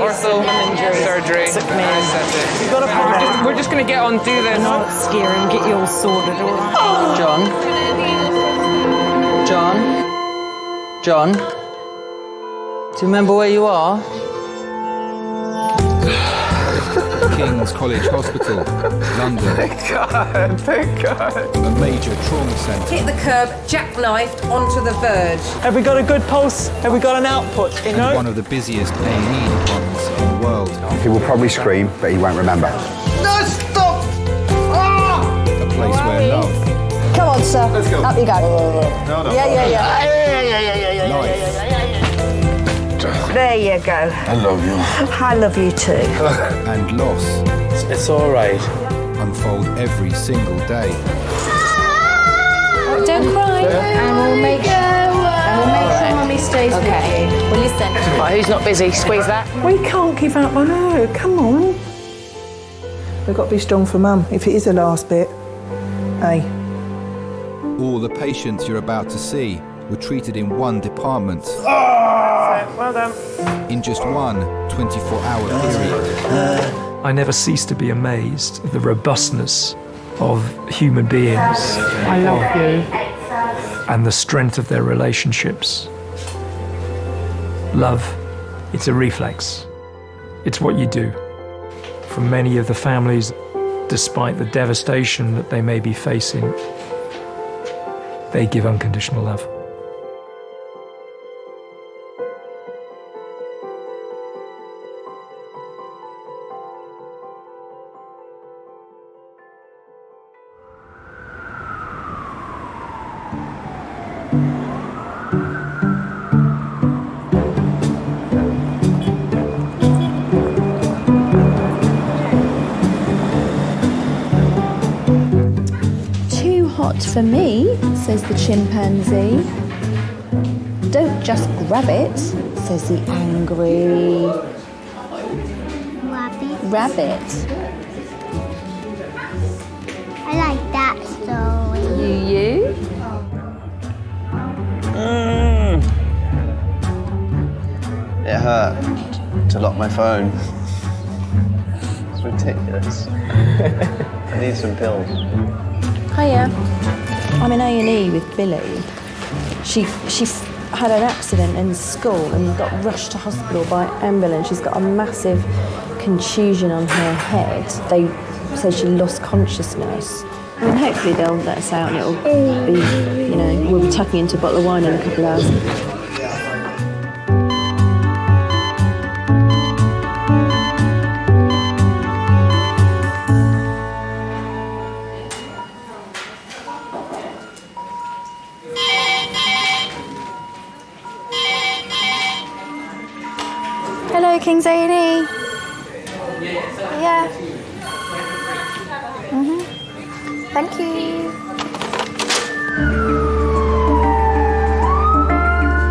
Ortho, surgery. We're just going to get on through this. Not scare and get you all sorted, all right? John? Do you remember where you are? King's College Hospital, London. Thank God. A major trauma centre. Hit the curb, jackknifed onto the verge. Have we got a good pulse? Have we got an output? You know? One of the busiest A&E departments in the world. He will probably scream, but he won't remember. No, stop! Ah! A place where love, Come on, sir. Let's go. Up you go. No. Yeah. life, There you go. I love you. I love you too. and loss It's all right. unfold every single day. Don't cry. And we'll make sure Mummy stays with you. Will you send her? Right, who's not busy? Squeeze that. We can't give up on her. Come on. We've got to be strong for Mum, if it is the last bit. Hey. All the patients you're about to see were treated in one department. Well done. In just one 24-hour period. I never cease to be amazed at the robustness of human beings. I love you. And the strength of their relationships. Love, it's a reflex. It's what you do. For many of the families, despite the devastation that they may be facing, they give unconditional love. For me, says the chimpanzee. Don't just grab it, says the angry rabbit. I like that story. You? It hurt to lock my phone. It's ridiculous. I need some pills. Hiya. I'm in A&E with Billy. She had an accident in school and got rushed to hospital by ambulance. She's got a massive contusion on her head. They said she lost consciousness. I mean, hopefully they'll let us out and it'll be, you know, we'll be tucking into a bottle of wine in a couple of hours. Hello, King's A&E. Yeah. Thank you.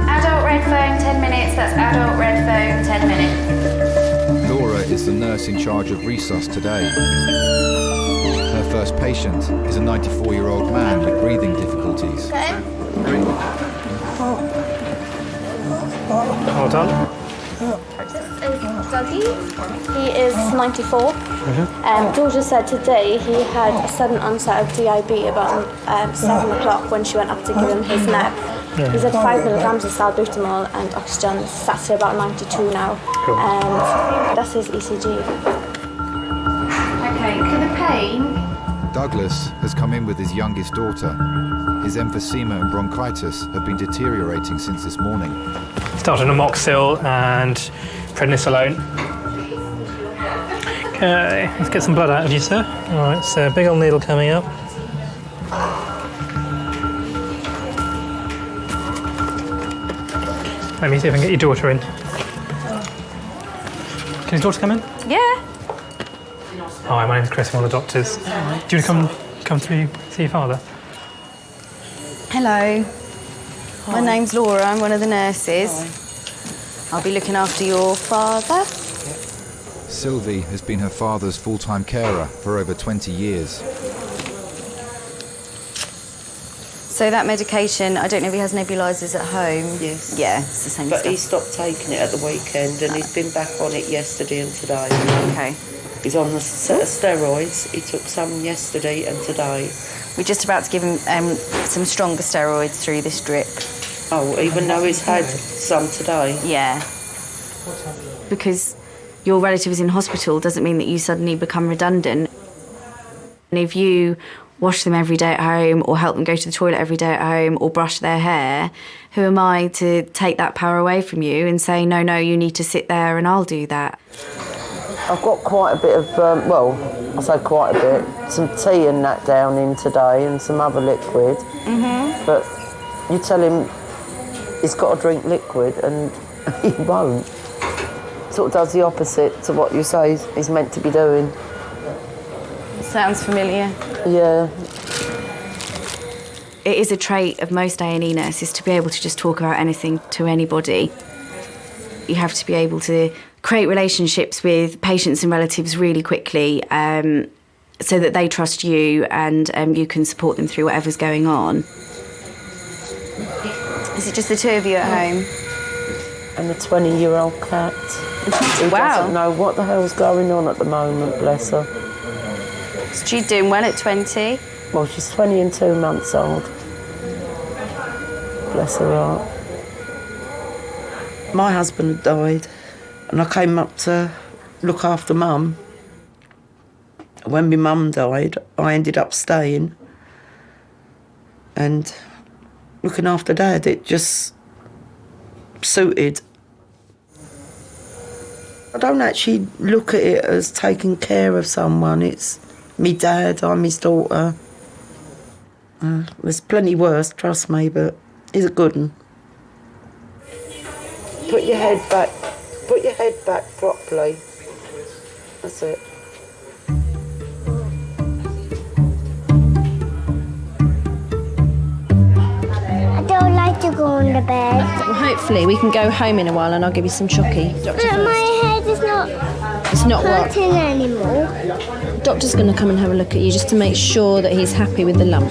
Adult red phone, 10 minutes. That's adult red phone, 10 minutes. Laura is the nurse in charge of resus today. Her first patient is a 94-year-old man with breathing difficulties. Hold on. This is Dougie. He is 94. Georgia said today he had a sudden onset of DIB about 7 o'clock when she went up to give him his nap. He's at 5 milligrams of salbutamol and oxygen, sat at about 92 now. Cool. And that's his ECG. Okay, for the pain. Douglas has come in with his youngest daughter. His emphysema and bronchitis have been deteriorating since this morning. Started on amoxil and prednisolone. Okay, let's get some blood out of you, sir. All right, so big old needle coming up. Let me see if I can get your daughter in. Can your daughter come in? Yeah. Hi, my name's Chris, I'm one of the doctors. Do you want to come through, see your father? Hello. My name's Laura, I'm one of the nurses. I'll be looking after your father. Sylvie has been her father's full-time carer for over 20 years. So that medication, I don't know if he has nebulizers at home. Yes. Yeah, it's the same But stuff. he stopped taking it at the weekend and he's been back on it yesterday and today. Okay. He's on a set of steroids. He took some yesterday and today. We're just about to give him some stronger steroids through this drip. Oh, even though he's had some today? Yeah. Because your relative is in hospital doesn't mean that you suddenly become redundant. And if you wash them every day at home or help them go to the toilet every day at home or brush their hair, who am I to take that power away from you and say, no, you need to sit there and I'll do that? I've got quite a bit of, I say quite a bit, some tea and that down in today and some other liquid. Mm-hmm. But you tell him he's got to drink liquid and he won't. Sort of does the opposite to what you say he's meant to be doing. Sounds familiar. Yeah. It is a trait of most A&E nurses to be able to just talk about anything to anybody. You have to be able to create relationships with patients and relatives really quickly so that they trust you and you can support them through whatever's going on. Is it just the two of you at home? And a 20-year-old cat. Who doesn't know what the hell's going on at the moment, bless her. So she's doing well at 20? Well, she's 20 and 2 months old. Bless her heart. My husband had died and I came up to look after Mum. When my mum died, I ended up staying and looking after Dad. It just suited. I don't actually look at it as taking care of someone. It's me dad, I'm his daughter. There's plenty worse, trust me, but he's a good one. Put your head back. Put your head back properly. That's it. I don't like to go on the bed. Well, hopefully we can go home in a while and I'll give you some chocky. But my head is not It's not what? hurting anymore. Doctor's going to come and have a look at you just to make sure that he's happy with the lump.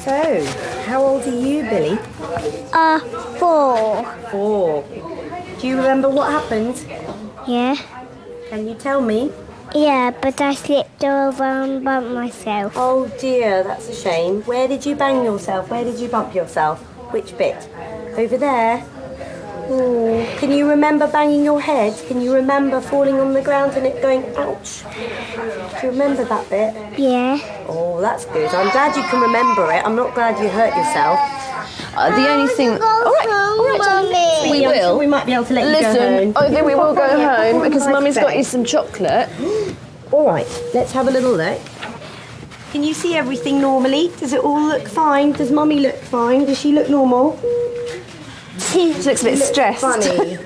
So, how old are you, Billy? 4. 4. Do you remember what happened? Yeah. Can you tell me? Yeah, but I slipped over and bumped myself. Oh dear, that's a shame. Where did you bang yourself? Where did you bump yourself? Which bit? Over there? Oh, can you remember banging your head? Can you remember falling on the ground and it going, ouch? Do you remember that bit? Yeah. Oh, that's good. I'm glad you can remember it. I'm not glad you hurt yourself. The only thing... All right, Mummy. we will. We might be able to let you go Listen, home. I think we will go home because Nice Mummy's got bed. you some chocolate. All right, let's have a little look. Can you see everything normally? Does it all look fine? Does Mummy look fine? Does she look normal? She looks a bit stressed. Funny.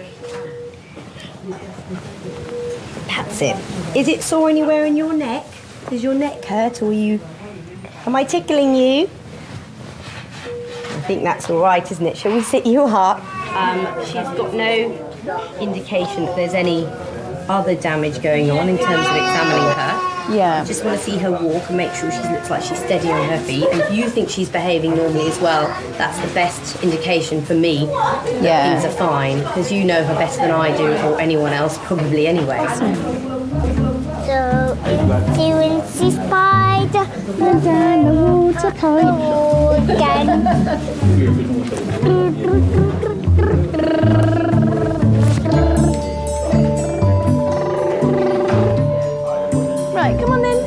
That's it. Is it sore anywhere in your neck? Does your neck hurt or you... Am I tickling you? I think that's all right, isn't it? Shall we sit you up? She's got no indication that there's any other damage going on in terms of examining her. Yeah. Just want to see her walk and make sure she looks like she's steady on her feet. And if you think she's behaving normally as well, that's the best indication for me that things are fine, because you know her better than I do, or anyone else probably anyway. So, Incy Spider was on the water point Right, come on then.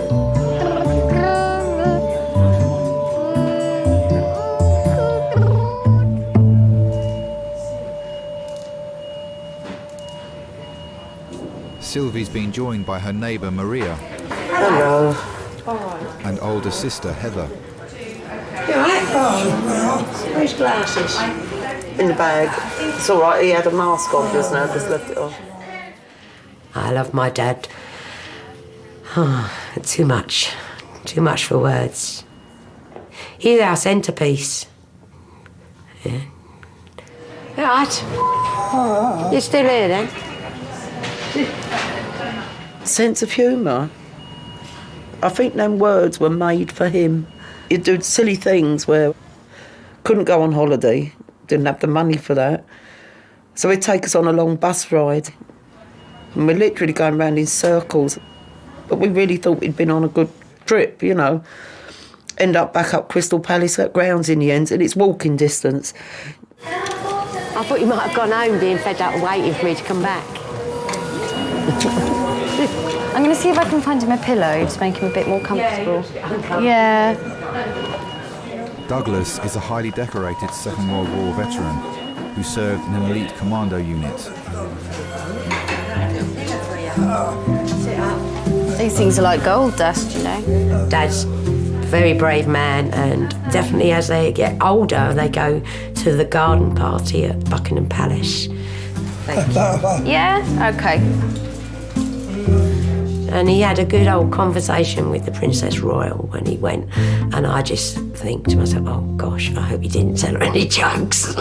Sylvie's been joined by her neighbour Maria Hello. and older sister Heather. You alright? Oh, where's glasses? In the bag. It's all right, he had a mask on just now, just left it on. I love my dad. Too much for words. He's our centrepiece. Yeah. Right. You're still here then? Sense of humour. I think them words were made for him. He'd do silly things where couldn't go on holiday, didn't have the money for that. So he'd take us on a long bus ride. And we're literally going round in circles. But we really thought we'd been on a good trip, you know. End up back up Crystal Palace at grounds in the end, and it's walking distance. I thought you might have gone home being fed up waiting for me to come back. I'm going to see if I can find him a pillow to make him a bit more comfortable. Yeah. Douglas is a highly decorated Second World War veteran who served in an elite commando unit. These things are like gold dust, you know. Dad's a very brave man, and definitely as they get older, they go to the garden party at Buckingham Palace. Yeah? Okay. And he had a good old conversation with the Princess Royal when he went, and I just think to myself, oh gosh, I hope he didn't tell her any jokes.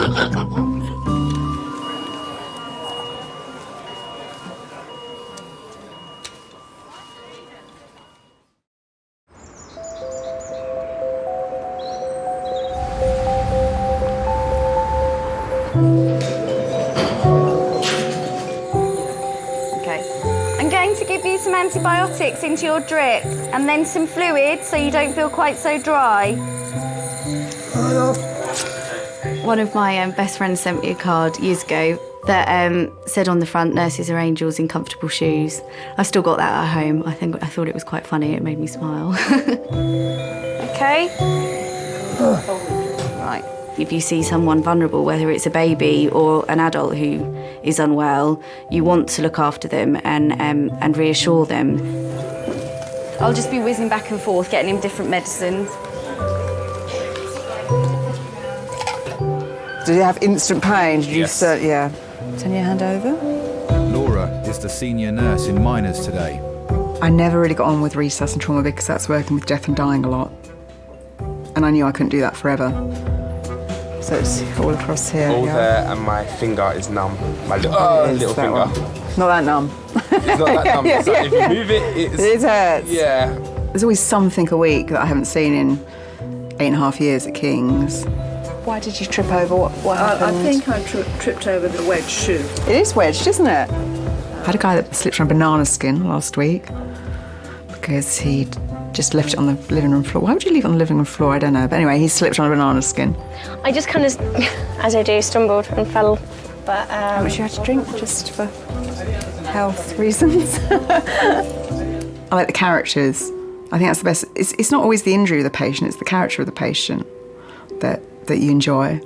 Some antibiotics into your drip and then some fluid so you don't feel quite so dry. One of my best friends sent me a card years ago that said on the front, "Nurses are angels in comfortable shoes." I've still got that at home. I thought it was quite funny. It made me smile. Okay. Right. If you see someone vulnerable, whether it's a baby or an adult who is unwell, you want to look after them and reassure them. I'll just be whizzing back and forth, getting him different medicines. Did you have instant pain? Did Yes. you yeah. Turn your hand over. Laura is the senior nurse in minors today. I never really got on with resus and trauma because that's working with death and dying a lot. And I knew I couldn't do that forever. So it's all across here. All yeah. there, and my finger is numb. My little That finger. one. Not that numb. It's not that numb. It's like if you move it, It hurts. Yeah. There's always something a week that I haven't seen in 8.5 years at King's. Why did you trip over? What happened? I think I tripped over the wedge shoe. It is wedged, isn't it? I had a guy that slipped on a banana skin last week because he'd just left it on the living room floor. Why would you leave it on the living room floor? I don't know. But anyway, he slipped on a banana skin. I just kind of, as I do, stumbled and fell. But how much you had to drink, just for health reasons? I like the characters. I think that's the best. It's not always the injury of the patient, it's the character of the patient that you enjoy.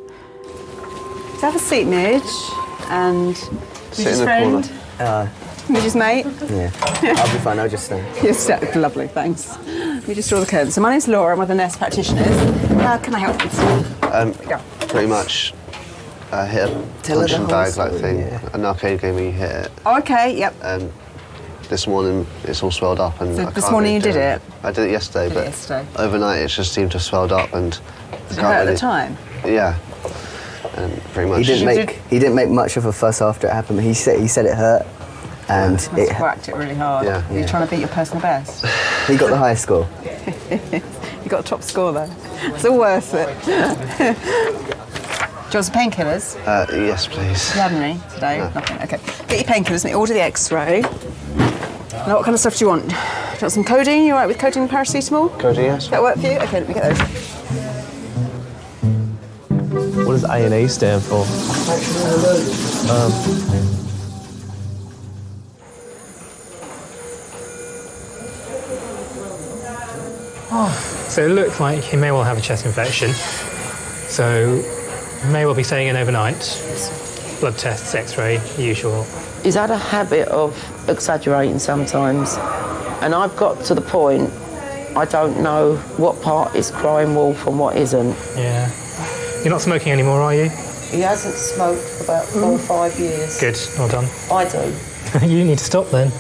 So have a seat, Midge, and Sit Midge's in the friend. corner. Midge's mate. Yeah. I'll be fine, I'll just stay. Yes, lovely, thanks. We just draw the curtains. So my name's Laura, I'm one of the nurse practitioners. How can I help you? Pretty much hit a punching bag like thing. A narcade game where you hit it. Oh, okay, yep. This morning it's all swelled up and So I this can't morning really you did do it? I did it yesterday, Did it but yesterday. overnight it just seemed to have swelled up and Did it hurt at the time? Yeah. And pretty much He didn't make much of a fuss after it happened. He said it hurt, and Must have whacked it really hard. Yeah. You're trying to beat your personal best. He got the highest score. You got a top score though. It's all worth it. Do you want some painkillers? Yes, please. You had any today? No. Nothing. Okay. Get your painkillers and order the X-ray. Now, what kind of stuff do you want? Do you want some codeine? You all right with codeine and paracetamol? Codeine, yes. That work for you? Okay, let me get those. What does A&A stand for? So it looks like he may well have a chest infection. So he may well be staying in overnight. Blood tests, X-ray, usual. He's had a habit of exaggerating sometimes, and I've got to the point I don't know what part is crying wolf and what isn't. Yeah. You're not smoking anymore, are you? He hasn't smoked for about 4 or 5 years. Good, well done. I do. You need to stop then.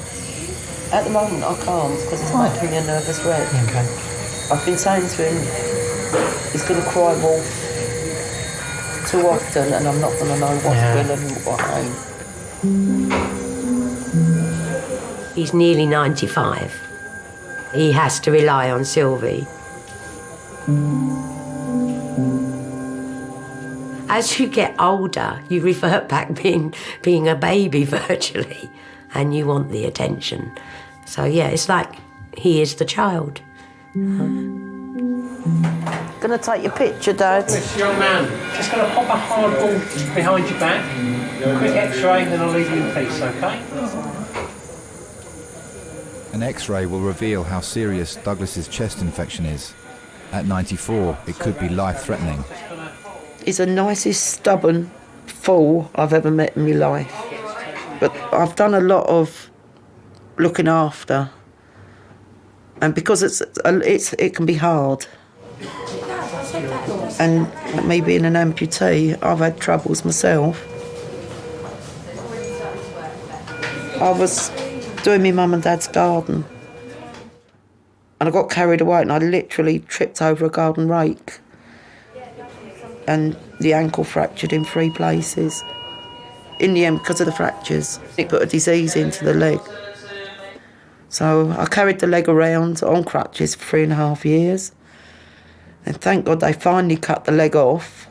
At the moment I can't because it's making me a nervous wreck. Okay. I've been saying to him he's going to cry wolf too often and I'm not going to know what's real and what ain't. He's nearly 95. He has to rely on Sylvie. As you get older, you revert back being a baby virtually, and you want the attention. So yeah, it's like he is the child. Gonna take your picture, Dad? This young man, just gonna pop a hard ball behind your back. Quick X-ray, then I'll leave you in peace, okay? An X-ray will reveal how serious Douglas's chest infection is. At 94, it could be life-threatening. He's the nicest, stubborn fool I've ever met in my life. But I've done a lot of looking after, and because it can be hard. And me being an amputee, I've had troubles myself. I was doing my mum and dad's garden, and I got carried away, and I literally tripped over a garden rake, and the ankle fractured in 3 places. In the end, because of the fractures, it put a disease into the leg. So I carried the leg around on crutches for 3.5 years. And thank God they finally cut the leg off.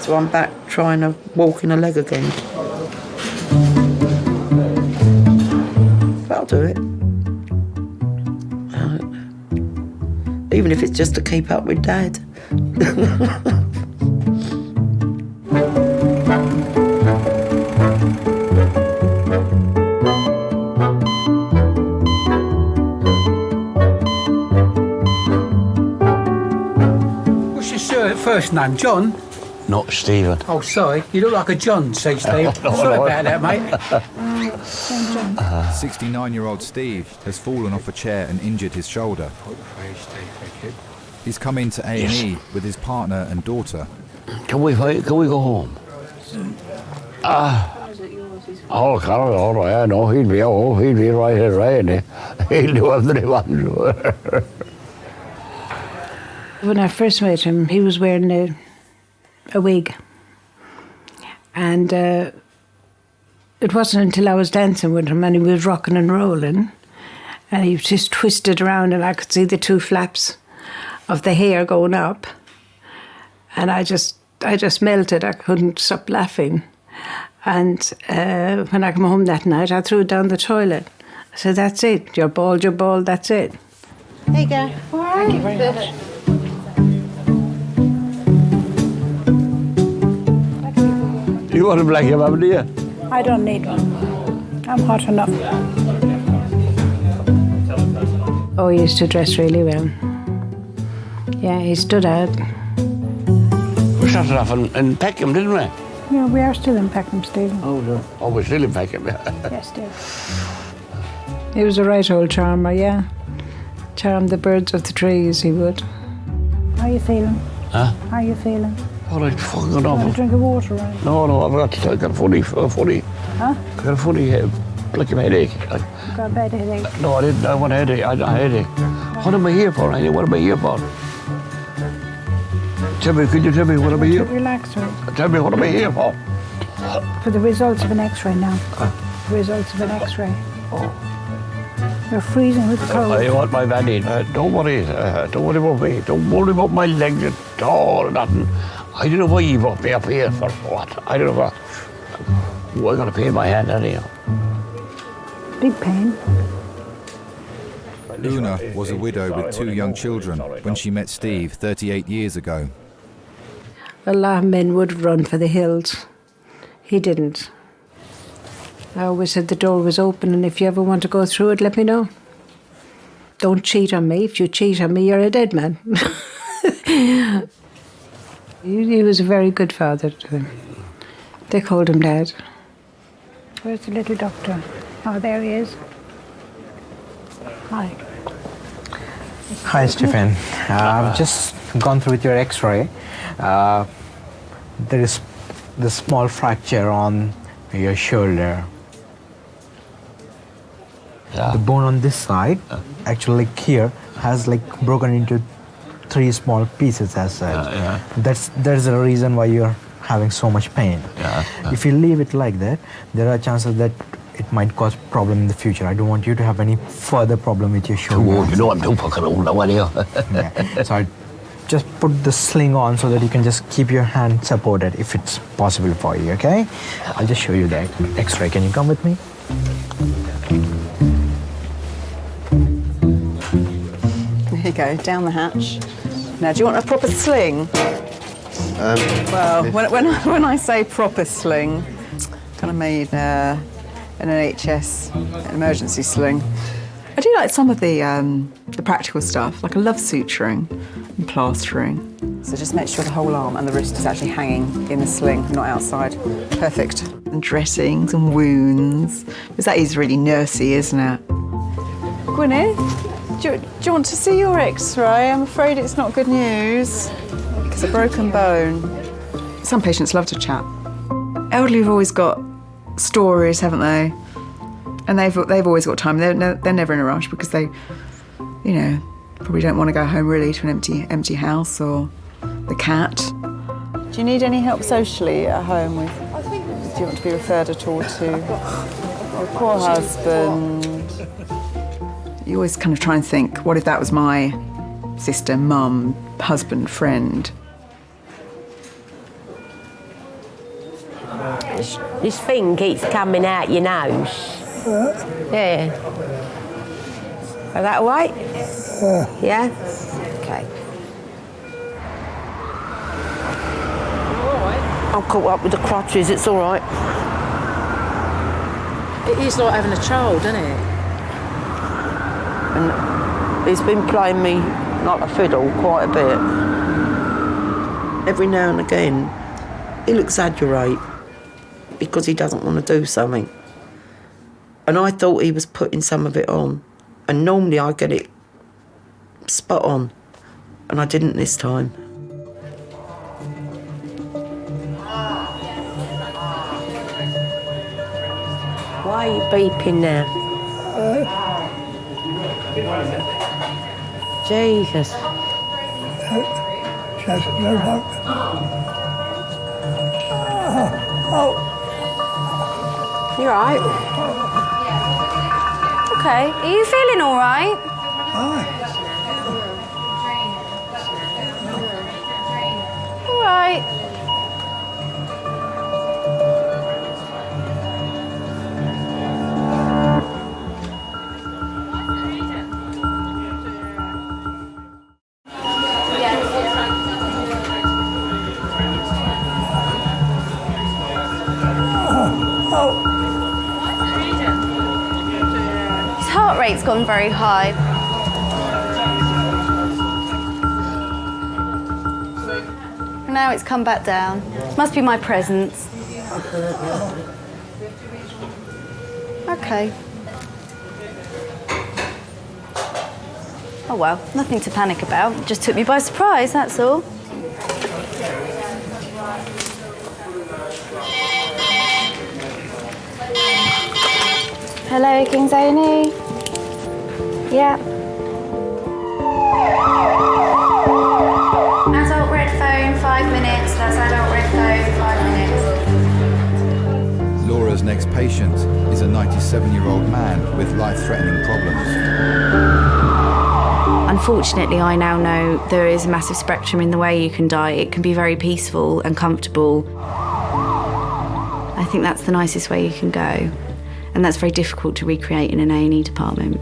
So I'm back trying to walk in a leg again. But I'll do it. Even if it's just to keep up with Dad. First name, John? Not Stephen. Oh, sorry. You look like a John, see, Steve. Sorry about that, mate. 69-year-old Steve has fallen off a chair and injured his shoulder. He's come into A&E with his partner and daughter. Can we go home? Oh, Carol, all right, I know. He'll be right here, right? He'll do everything he wants to. When I first met him, he was wearing a wig. And it wasn't until I was dancing with him and he was rocking and rolling, and he just twisted around and I could see the 2 flaps of the hair going up. And I just melted. I couldn't stop laughing. And when I came home that night, I threw it down the toilet. I said, "That's it. You're bald, that's it." There you go. Thank you very much. You want to black him up, do you? I don't need one. I'm hot enough. Oh, he used to dress really well. Yeah, he stood out. We started off in Peckham, didn't we? Yeah, we are still in Peckham, Stephen. Oh, no. Oh, we're still in Peckham, Yes, dear. He was a right old charmer, yeah. Charmed the birds of the trees, he would. How are you feeling? Huh? How are you feeling? Oh, it's fucking Want awful. a drink of water, right? No, I've got a funny. Huh? I got a funny headache. Got a bad headache. No, I didn't. I want a headache. I had a headache. What am I here for? What am I here for? Could you tell me what am I here for? Relax, right? Tell me what am I here for? For the results of an X-ray now. The results of an X-ray. Oh. You're freezing with the cold. I want my man in. Don't worry about me. Don't worry about my legs at all. Nothing. I don't know why you brought me up here for what. I don't know what. I'm going to pay my hand anyhow. Big pain. Una was a widow with 2 young children when she met Steve 38 years ago. A lot of men would run for the hills. He didn't. I always said the door was open, and if you ever want to go through it, let me know. Don't cheat on me. If you cheat on me, you're a dead man. He was a very good father to them. They called him Dad. Where's the little doctor? Oh, there he is. Hi. Hi, Stephen. I've just gone through with your X-ray. There is the small fracture on your shoulder. Yeah. The bone on this side, actually like here, has like broken into 3 small pieces as such. That's the reason why you're having so much pain. If you leave it like that, there are chances that it might cause problem in the future. I don't want you to have any further problem with your shoulder. Oh, you know I'm too fucking old now, anyhow. Yeah. So I just put the sling on so that you can just keep your hand supported if it's possible for you, okay? I'll just show you the x-ray. Can you come with me? There you go, down the hatch. Now, do you want a proper sling? Well, when I say proper sling, kind of made an NHS emergency sling. I do like some of the practical stuff, like I love suturing and plastering. So just make sure the whole arm and the wrist is actually hanging in the sling, not outside. Perfect. And dressings and wounds, because that is really nursey, isn't it? Gwyneth, do you want to see your x-ray? I'm afraid it's not good news. It's a broken bone. Some patients love to chat. Elderly have always got stories, haven't they? And they've always got time. They're never in a rush because they, you know, probably don't want to go home really to an empty house or the cat. Do you need any help socially at home with? Do you want to be referred at all to your poor husband? You always kind of try and think, what if that was my sister, mum, husband, friend? This thing keeps coming out your nose. Yeah. Is that all right? Yeah. Okay. I'm caught up with the crutches, it's all right. It is like having a child, isn't it? And he's been playing me like a fiddle quite a bit. Every now and again, he'll exaggerate because he doesn't want to do something. And I thought he was putting some of it on. And normally I get it spot on. And I didn't this time. Why are you beeping now? Jesus. You all right? Okay. Are you feeling all right? All right. His heart rate's gone very high. Now it's come back down. Must be my presence. Okay. Oh well, nothing to panic about. It just took me by surprise, that's all. Hello, King's A&E. Yeah. Adult red phone, 5 minutes. That's adult red phone, 5 minutes. Laura's next patient is a 97-year-old man with life-threatening problems. Unfortunately, I now know there is a massive spectrum in the way you can die. It can be very peaceful and comfortable. I think that's the nicest way you can go. And that's very difficult to recreate in an A&E department.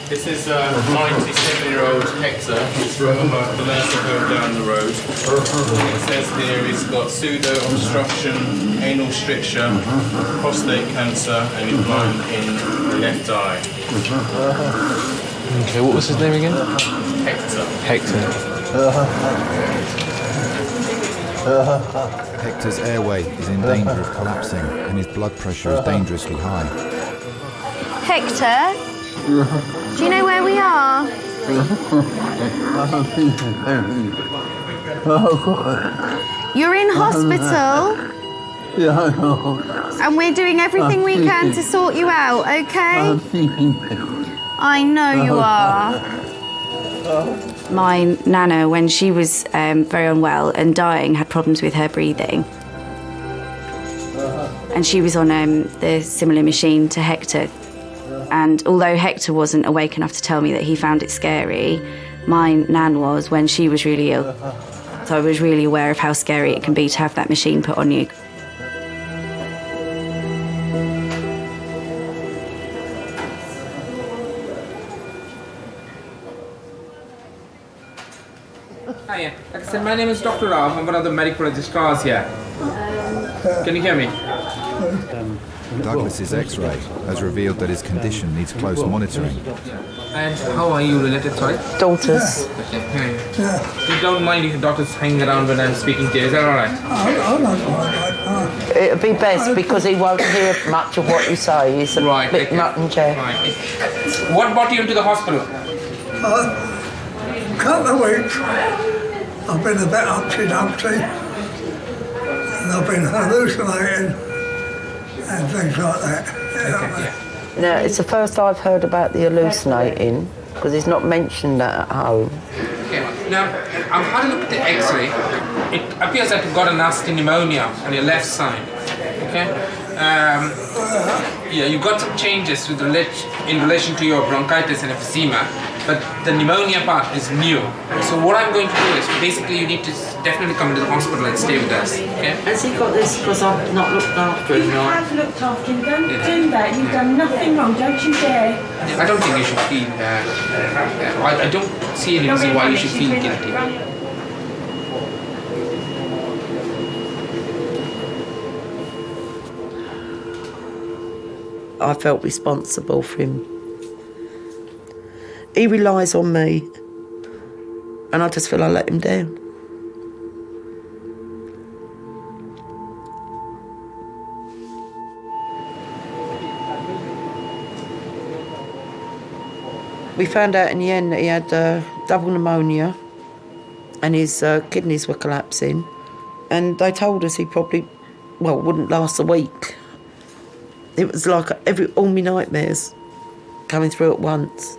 This is 97-year-old Hector. He's from the nursing home down the road. It says here he's got pseudo-obstruction, anal stricture, prostate cancer, and he's blind in the left eye. Okay, what was his name again? Hector. Hector. Hector's airway is in danger of collapsing and his blood pressure is dangerously high. Hector, do you know where we are? You're in hospital. And we're doing everything we can to sort you out, okay? I know you are. My nana, when she was very unwell and dying, had problems with her breathing. And she was on the similar machine to Hector. And although Hector wasn't awake enough to tell me that he found it scary, my nan was when she was really ill. So I was really aware of how scary it can be to have that machine put on you. Hiya, like I said, my name is Dr. Rao. I'm one of the medical registrars here. Can you hear me? Douglas's X-ray has revealed that his condition needs close monitoring. And how are you related, sorry? Daughters. Okay. You don't mind if your daughter's hanging around when I'm speaking to you, is that alright? It'll be best because he won't hear much of what you say. He's a bit mutton chair. Right. What brought you into the hospital? Couple of weeks. I've been a bit upsy-dumpsy, and I've been hallucinating and things like that. Now, it's the first I've heard about the hallucinating, because he's not mentioned that at home. Okay, now, I've had a look at the X-ray. It appears that you've got a nasty pneumonia on your left side, okay? Yeah, you've got some changes in relation to your bronchitis and emphysema, but the pneumonia part is new. So what I'm going to do is, basically you need to definitely come into the hospital and stay with us, okay? Has he got this because I've not looked after him? You have looked after him, don't do that. You've done nothing wrong, don't you dare. I don't think you should feel, I don't see any reason why you should feel guilty. I felt responsible for him. He relies on me, and I just feel I let him down. We found out in the end that he had double pneumonia and his kidneys were collapsing, and they told us he probably, wouldn't last a week. It was like all my nightmares coming through at once.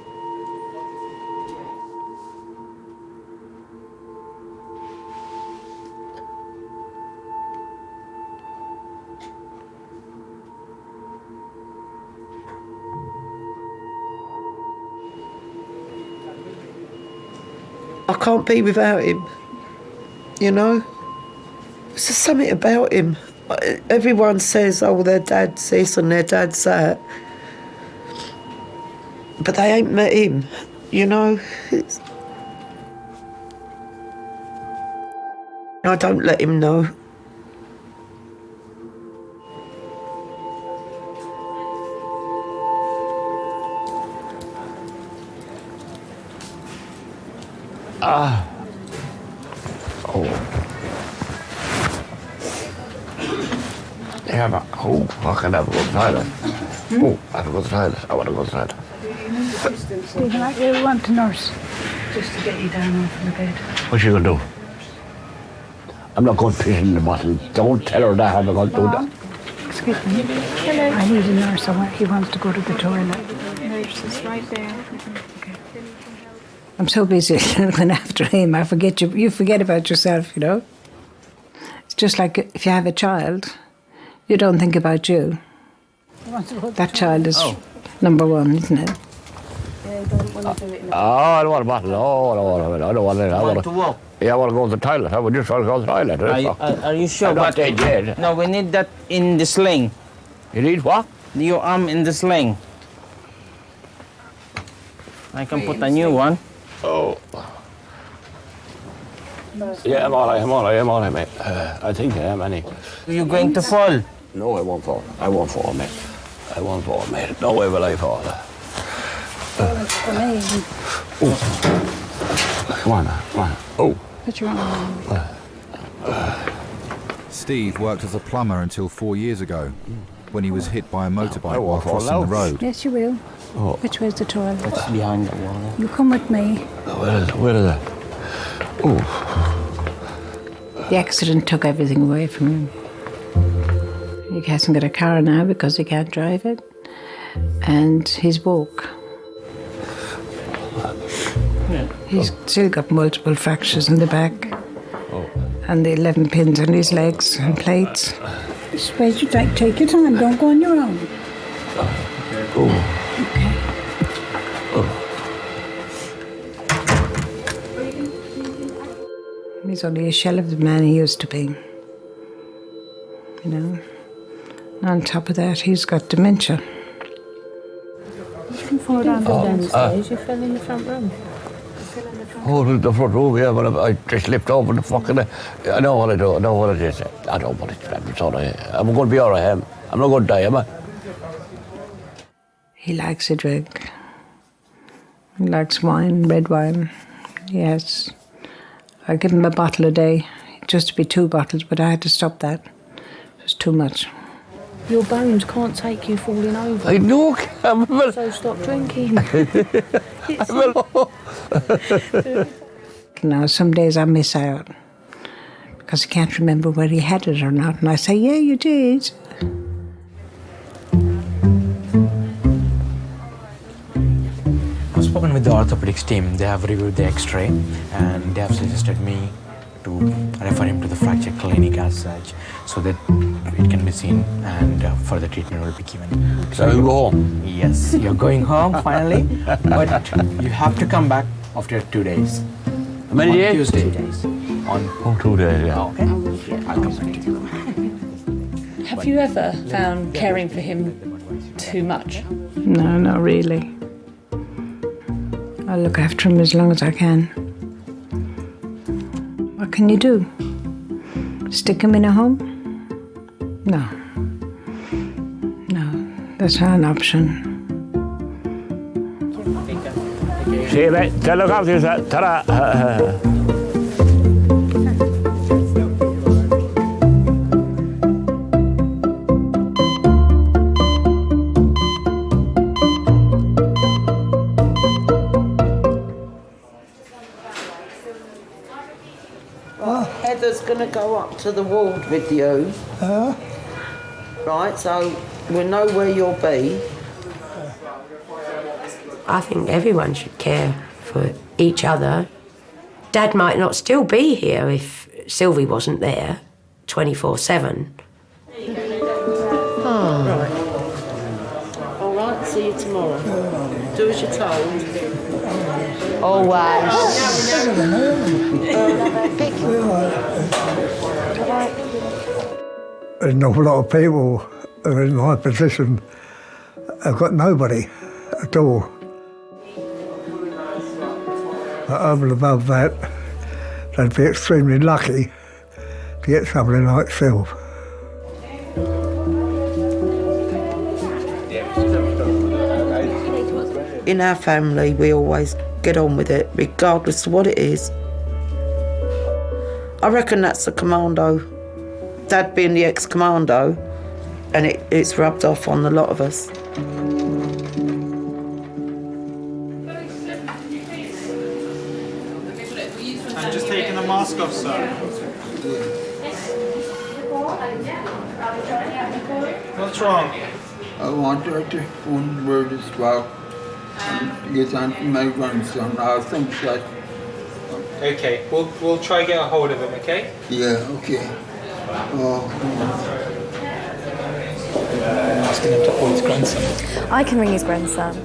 I can't be without him, you know? There's just something about him. Everyone says, oh, their dad's this and their dad's that. But they ain't met him, you know? I don't let him know. Yeah, but I can have a go to the toilet. Oh, I have to go to the toilet. I want to go to the toilet. Stephen, I really want a nurse just to get you down off the bed. What's she going to do? I'm not going fishing in the bottle. Don't tell her that I'm not going to do that. Excuse me. Hello. I need a nurse. He wants to go to the toilet. Nurse is right there. I'm so busy looking after him. I forget you forget about yourself, you know. It's just like if you have a child, you don't think about you. That child is number one, isn't it? I don't want a bottle. No, I don't want it. I want to walk. Yeah, I want to go to the toilet. I would just want to go to the toilet. Are you sure? I'm not dead yet. No, we need that in the sling. You need what? Your arm in the sling. I can put a new one. Oh. Yeah, I'm all right, mate. I think I am, anyway. Are you going to fall? No, I won't fall. I won't fall, mate. I won't fall, mate. No way will I fall. It's amazing. Come on now, come on. Oh. Put your arm on. Steve worked as a plumber until 4 years ago, when he was hit by a motorbike while crossing the road. Yes, you will. Oh. Which way's the toilet? It's behind the wall. You come with me. Where is it? Oh. The accident took everything away from him. He hasn't got a car now because he can't drive it. And he's woke. He's still got multiple fractures in the back. And the 11 pins on his legs and plates. Just wait, you take your time, don't go on your own. He's only a shell of the man he used to be. You know? And on top of that, he's got dementia. You can fall down downstairs, you fell in the front room. Oh, the front room, yeah, but I just slipped over the fucking... I know what I do, I know what it is. I know what it is. I'm going to be all right, I'm not going to die, am I? He likes a drink. He likes wine, red wine. Yes. I give him a bottle a day. It used to be 2 bottles, but I had to stop that. It was too much. Your bones can't take you falling over. I know, Campbell. So stop drinking. Now, some days I miss out because I can't remember whether he had it or not. And I say, yeah, you did. I've spoken with the orthopedics team. They have reviewed the x-ray and they have suggested me to refer him to the fracture clinic as such so that it can be seen and further treatment will be given. So you go home? Yes, you're going home finally, but you have to come back after 2 days. How many days? Tuesday. 2 days. On 2 days, yeah. Okay. I'll come back to you. Have you ever found caring for him too much? No, not really. I'll look after him as long as I can. What can you do? Stick him in a home? No. No, that's not an option. See you, mate. Look after yourself. Ta-ra. Heather's going to go up to the ward with you. Right, so we'll know where you'll be. I think everyone should care for each other. Dad might not still be here if Sylvie wasn't there 24/7. Oh. Right. All right, see you tomorrow. Do as you're told. Always. There's an awful lot of people who are in my position have got nobody at all. But over and above that, they'd be extremely lucky to get somebody like Sylv. In our family, we always get on with it, regardless of what it is. I reckon that's the commando. Dad being the ex-commando, and it's rubbed off on a lot of us. I'm just taking the mask off, sir. What's wrong? I want her to phone word as well. Get on to my grandson. I'll think that. Okay, we'll try get a hold of him, okay? Yeah, okay. I'm asking him to call his grandson. I can ring his grandson.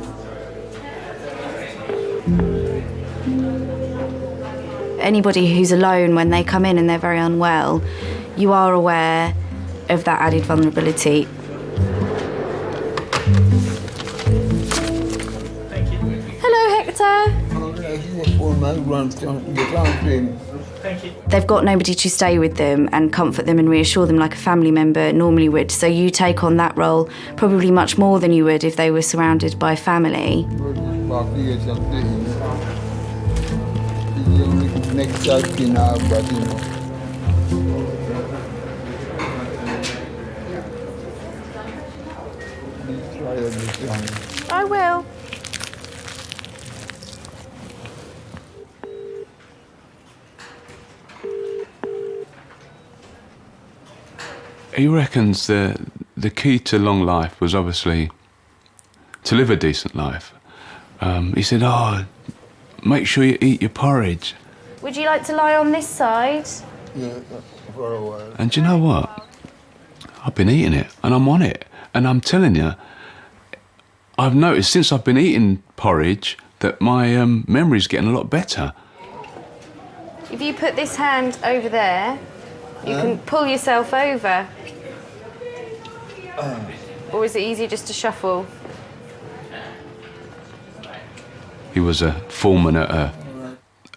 Anybody who's alone when they come in and they're very unwell, you are aware of that added vulnerability. Hello, Hector. My grandson, get on to him. Thank you. They've got nobody to stay with them and comfort them and reassure them like a family member normally would. So you take on that role probably much more than you would if they were surrounded by family. I will. He reckons the key to long life was obviously to live a decent life. He said, make sure you eat your porridge. Would you like to lie on this side? Yeah, for a while. And do you know what? I've been eating it, and I'm on it. And I'm telling you, I've noticed since I've been eating porridge that my memory's getting a lot better. If you put this hand over there, you can pull yourself over. Or is it easier just to shuffle? He was a foreman at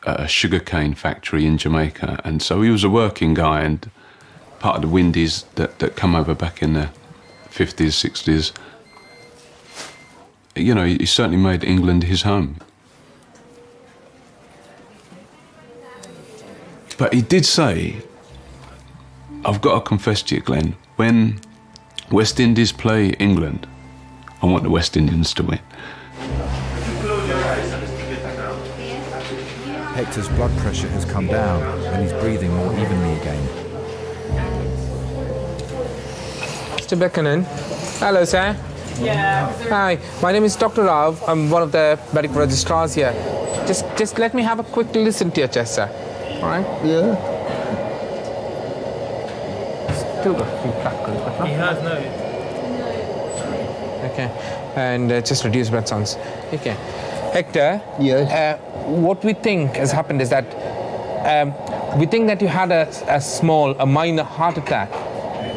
a sugarcane factory in Jamaica, and so he was a working guy and part of the Windies that come over back in the 50s, 60s. You know, he certainly made England his home. But he did say, I've got to confess to you, Glenn, when West Indies play England, I want the West Indians to win. Hector's blood pressure has come down and he's breathing more evenly again. Mr. Buchanan. Hello, sir. Yeah. Hi, my name is Dr. Rao. I'm one of the medical registrars here. Just let me have a quick listen to your chest, sir. All right? Yeah. Still got a few crackles, but not. He has no. Okay. And just reduce breath sounds. Okay. Hector. Yes. What we think has happened is that we think that you had a minor heart attack.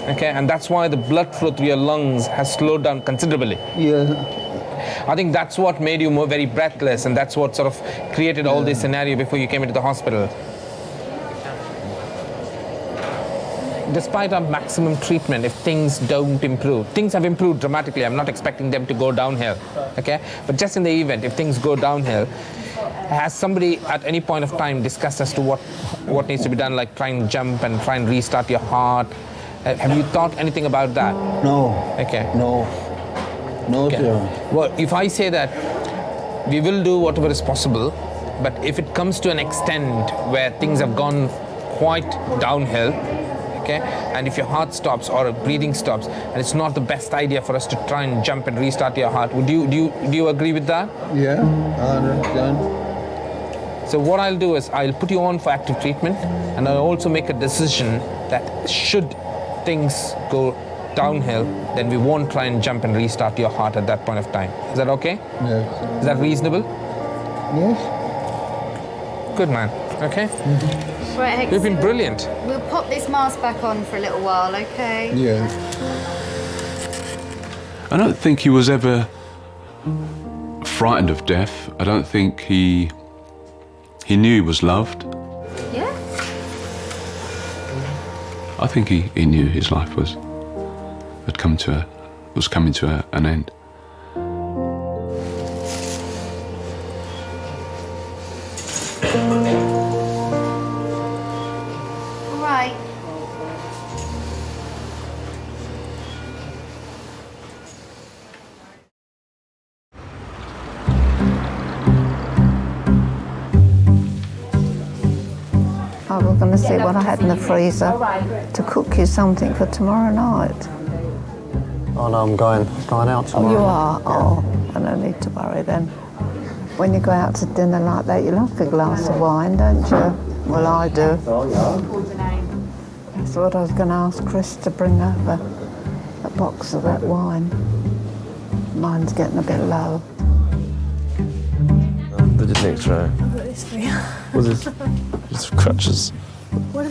Okay, and that's why the blood flow through your lungs has slowed down considerably. Yeah. I think that's what made you very breathless, and that's what sort of created all this scenario before you came into the hospital. Despite our maximum treatment, if things don't improve, things have improved dramatically. I'm not expecting them to go downhill, okay? But just in the event, if things go downhill, has somebody at any point of time discussed as to what needs to be done, like try and jump and try and restart your heart? Have you thought anything about that? No. Okay. No. No, Okay. sir. Well, if I say that we will do whatever is possible, but if it comes to an extent where things have gone quite downhill, okay, and if your heart stops or breathing stops, and it's not the best idea for us to try and jump and restart your heart, do you agree with that? Yeah, I understand. So what I'll do is I'll put you on for active treatment, and I'll also make a decision that should things go downhill, then we won't try and jump and restart your heart at that point of time. Is that okay? Yes. Is that reasonable? Yes. Good man. Okay? Right, Hector. You've been brilliant. We'll pop this mask back on for a little while, okay? Yeah. I don't think he was ever frightened of death. I don't think he knew he was loved. Yeah? I think he knew his life was coming to an end. All right. I was going to see what I had in the freezer to cook you something for tomorrow night. Oh no, I'm going out tomorrow. Oh, you are? Oh, I don't need to worry then. When you go out to dinner like that, you like a glass of wine, don't you? Well, I do. That's what I was going to ask Chris to bring over, a box of that wine. Mine's getting a bit low. They did an X-ray. I've got this for you. What's this? Just crutches. What?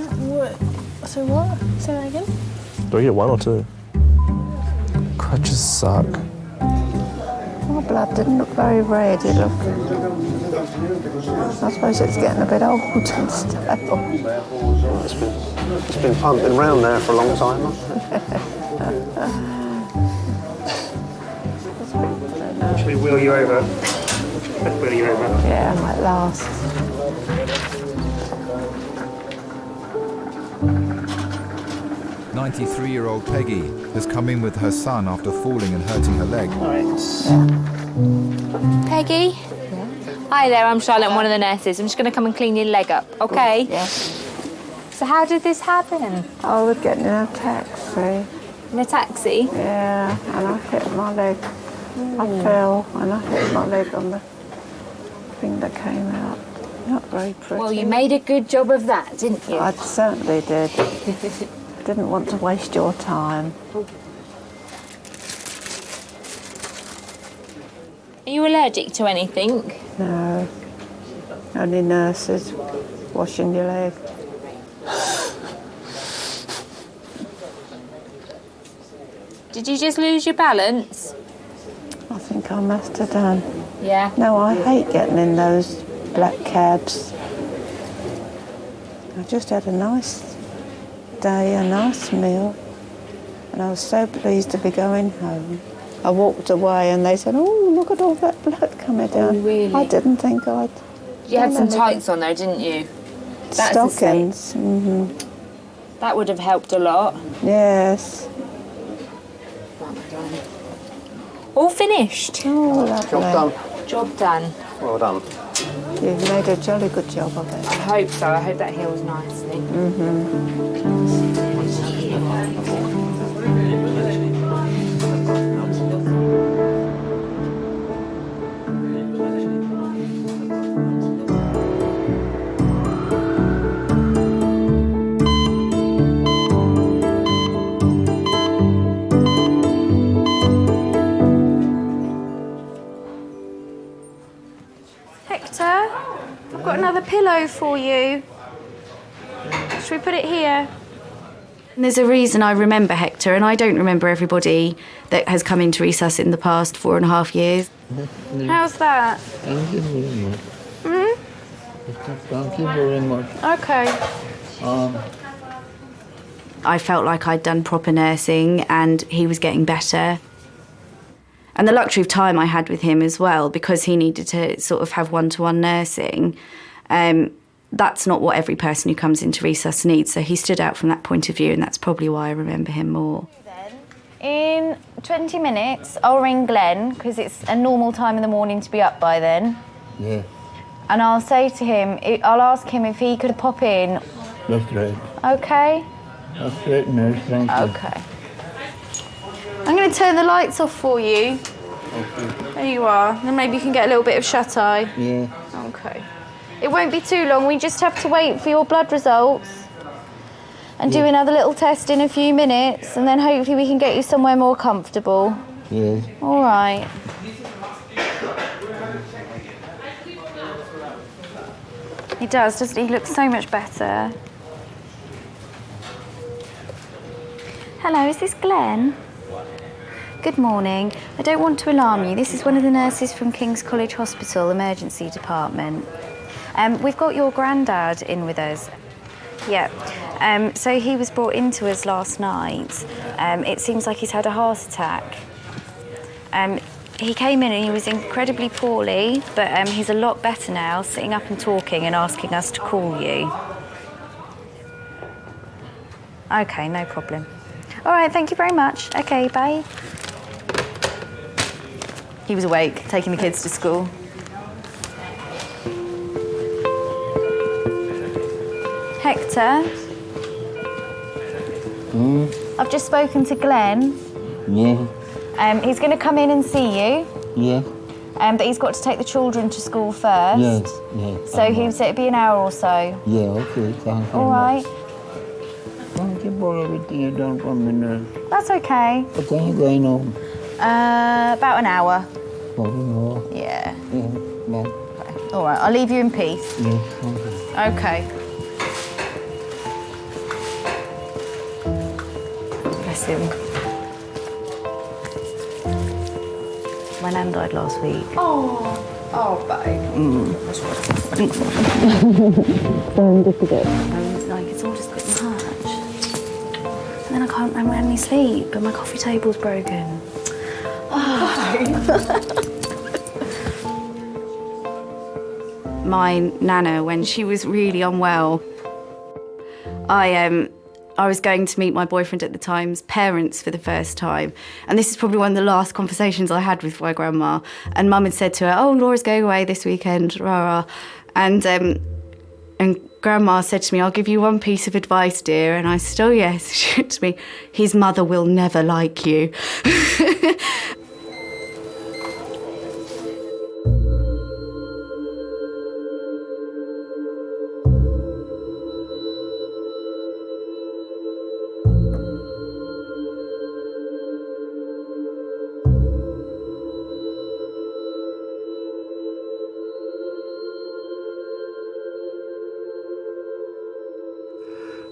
So what? Say that again? Do I get one or two? Crutches suck. My blood didn't look very red, it looked... I suppose it's getting a bit old and stale. It's been pumping round there for a long time. Should we wheel you over? Wheel you over. Yeah, I might last. "93-year-old Peggy has come in with her son after falling and hurting her leg. Peggy? Hi there, I'm Charlotte, I'm one of the nurses. I'm just going to come and clean your leg up, okay? Yeah. So how did this happen? I was getting in a taxi. In a taxi? Yeah, and I hit my leg. I fell and I hit my leg on the everything that came out. Not very pretty. Well, you made a good job of that, didn't you? I certainly did. Didn't want to waste your time. Are you allergic to anything? No. Only nurses washing your leg. Did you just lose your balance? I think I must have done. Yeah. No, I hate getting in those black cabs. I just had a nice day, a nice meal, and I was so pleased to be going home. I walked away and they said, "Oh, look at all that blood coming down." Oh, really? I didn't think I'd... You had some tights on though, didn't you? That's Stockings. Mm-hmm. That would have helped a lot. Yes. All finished? Oh, lovely. Job done. Job done. Well done. You've made a jolly good job of it. I hope so. I hope that heals nicely. Hector, I've got another pillow for you. Should we put it here? And there's a reason I remember Hector, and I don't remember everybody that has come into resus in the past 4.5 years. How's that? Thank you very much. Hmm? Thank you very much. Okay. I felt like I'd done proper nursing and he was getting better. And the luxury of time I had with him as well, because he needed to sort of have one-to-one nursing. That's not what every person who comes into resus needs. So he stood out from that point of view, and that's probably why I remember him more. In 20 minutes, I'll ring Glenn, because it's a normal time in the morning to be up by then. Yeah, And I'll say to him, I'll ask him if he could pop in. that's great. Okay? That's great news, thank you. Okay. I'm going to turn the lights off for you. Okay. There you are. And maybe you can get a little bit of shut-eye. Yeah. Okay. It won't be too long. We just have to wait for your blood results and do another little test in a few minutes, and then hopefully we can get you somewhere more comfortable. Yeah. All right. He does, doesn't he? He looks so much better. Hello, is this Glenn? Good morning. I don't want to alarm you. This is one of the nurses from King's College Hospital Emergency Department. We've got your granddad in with us. Yeah. So he was brought into us last night. It seems like he's had a heart attack. He came in and he was incredibly poorly, but he's a lot better now, sitting up and talking and asking us to call you. Okay, no problem. All right, thank you very much. Okay, bye. He was awake, taking the kids to school. Hector? I've just spoken to Glenn. Yeah. He's going to come in and see you. Yeah. But he's got to take the children to school first. Yes. Yeah. So he said it'd be an hour or so. Yeah. Okay. Thank you. All right. Thank you for everything you've done for me, nurse. That's okay. What time are you going home? About an hour. Oh, no. Yeah. Yeah. Bye. Okay. All right. I'll leave you in peace. Yes. Thank you. Okay. Bless him. My nan died last week. Oh, babe. Just a bit. Like, it's all just a bit much. And then I haven't had any sleep, and my coffee table's broken. My nana, when she was really unwell, I was going to meet my boyfriend at the time's parents for the first time. And this is probably one of the last conversations I had with my grandma. And Mum had said to her, "Oh, Laura's going away this weekend, rah, rah." And Grandma said to me, "I'll give you one piece of advice, dear." And I said, "Oh, yes." She said to me, "His mother will never like you."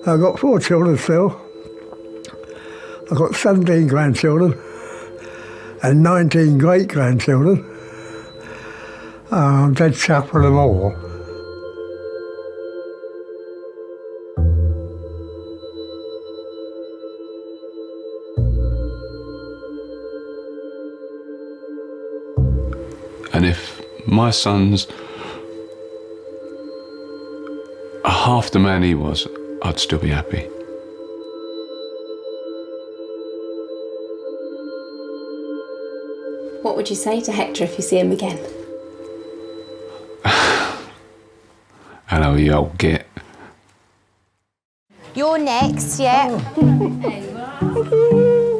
I've got 4 children still. I've got 17 grandchildren and 19 great-grandchildren. I'm dead chuffed with them all. And if my son's half the man he was, I'd still be happy. What would you say to Hector if you see him again? Hello, you old git. You're next, yeah.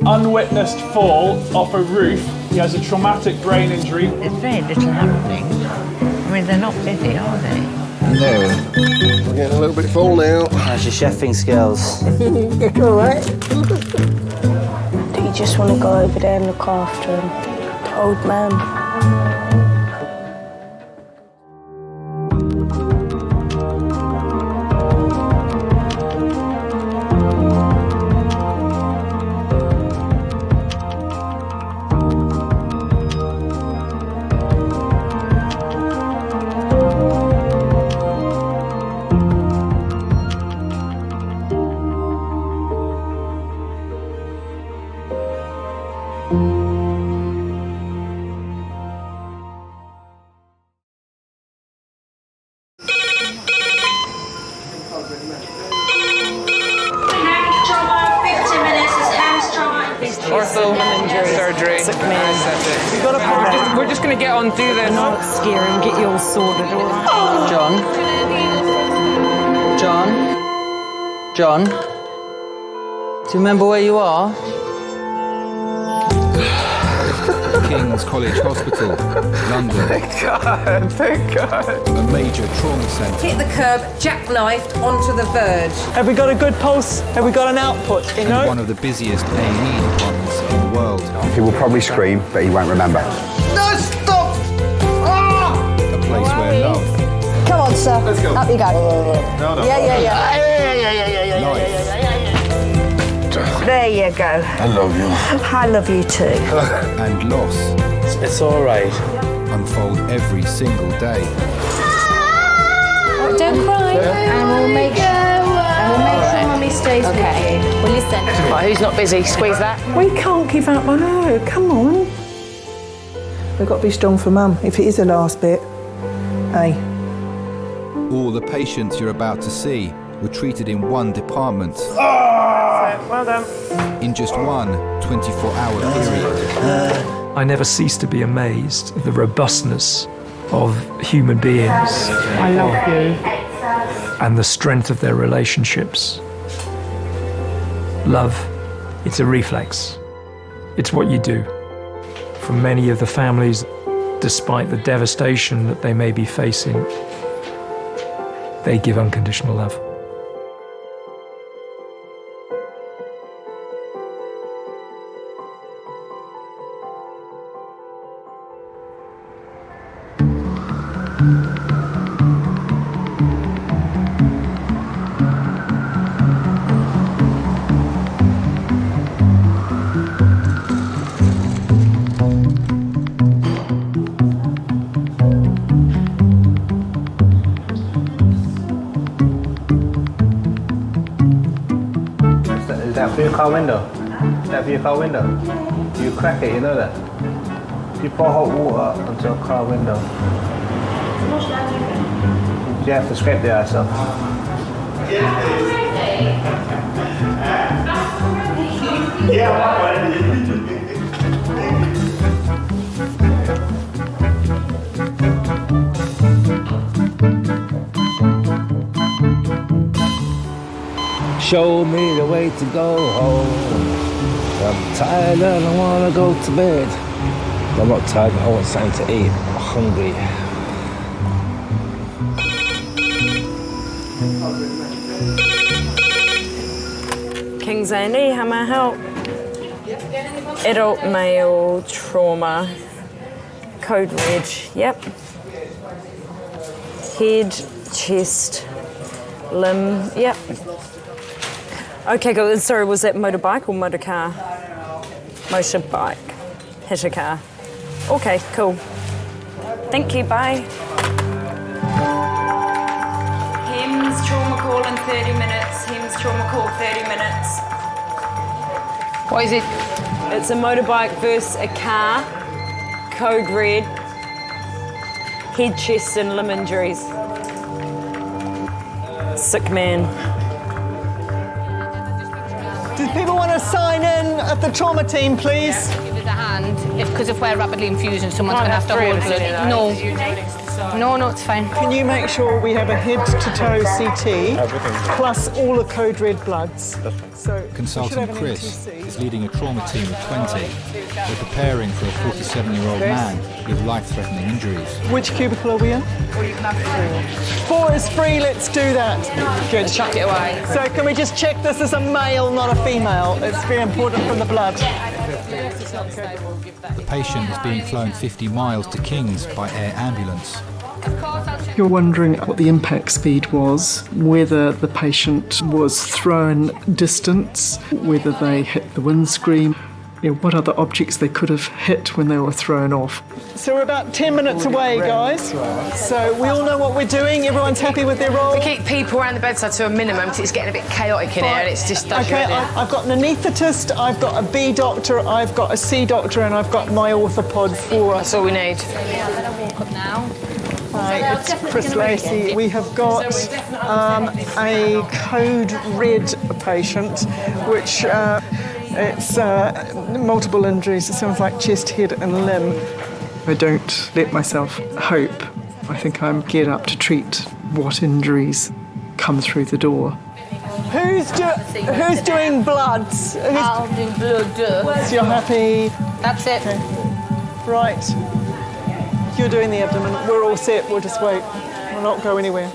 Unwitnessed fall off a roof. He has a traumatic brain injury. There's very little happening. I mean, they're not busy, are they? No. We're getting a little bit full now. How's your chefing skills? It's all right. Do you just want to go over there and look after him? The old man. Surgery. We're just going to get on through this. Not scare him, get you all sorted, all right? John? Do you remember where you are? King's College Hospital, London. Thank God. A major trauma centre. Hit the curb, jackknifed onto the verge. Have we got a good pulse? Have we got an output? You know? One of the busiest A&E departments in the world. He will probably scream, but he won't remember. No, stop! Ah! A place where love. Come on, sir. Let's go. Up you go. No. Yeah. There you go. I love you. I love you too. And loss. It's all right. Unfold every single day. Don't cry. And we'll make sure Mummy stays with you. Well, listen. Right, who's not busy? Squeeze that. We can't give up on her. Come on. We've got to be strong for Mum, if it is the last bit. Hey. All the patients you're about to see were treated in one department. Well done. In just one 24-hour period. I never cease to be amazed at the robustness of human beings. I love you. And the strength of their relationships. Love, it's a reflex. It's what you do. For many of the families, despite the devastation that they may be facing, they give unconditional love. Is that for your car window? Is that for your car window? You crack it, you know that? You pour hot water onto a car window. You have to scrape the ice off. Show me the way to go home. I'm tired and I wanna go to bed. I'm not tired, I want something to eat. I'm hungry. King's A&E, how may I help? Adult male trauma. Code ridge, yep. Head, chest, limb, yep. Okay, good. Sorry, was that motorbike or motor car? Motorbike. Hit a car. Okay, cool. Thank you, bye. HIMS trauma call in 30 minutes. HIMS trauma call 30 minutes. What is it? It's a motorbike versus a car. Code red. Head, chest and limb injuries. Sick man. Do people want to sign in at the trauma team, please? Give us a hand, because if we're rapidly infusing, someone's going to have to hold blood. No, it's fine. Can you make sure we have a head-to-toe CT, plus all the code red bloods? So Consultant Chris is leading a trauma team of 20. They're preparing for a 47-year-old man with life-threatening injuries. Which cubicle are we in? Or you can have 4 is free, let's do that. Good. Chuck it away. So can we just check this is a male, not a female? It's very important from the blood. The patient is being flown 50 miles to Kings by air ambulance. You're wondering what the impact speed was, whether the patient was thrown distance, whether they hit the windscreen, what other objects they could have hit when they were thrown off. So we're about 10 minutes away, guys. So we all know what we're doing. Everyone's happy with their role. We keep people around the bedside to a minimum because it's getting a bit chaotic in here and it's just... Okay, I've got an anaesthetist, I've got a B doctor, I've got a C doctor, and I've got my orthopod for us. That's all we need. Hi, it's Chris Lacey. We have got a code red patient, which it's multiple injuries. It sounds like chest, head and limb. I don't let myself hope. I think I'm geared up to treat what injuries come through the door. Who's doing bloods? I'll do blood. So you're happy? That's it. Okay. Right. You're doing the abdomen. We're all set. We'll just wait. We'll not go anywhere.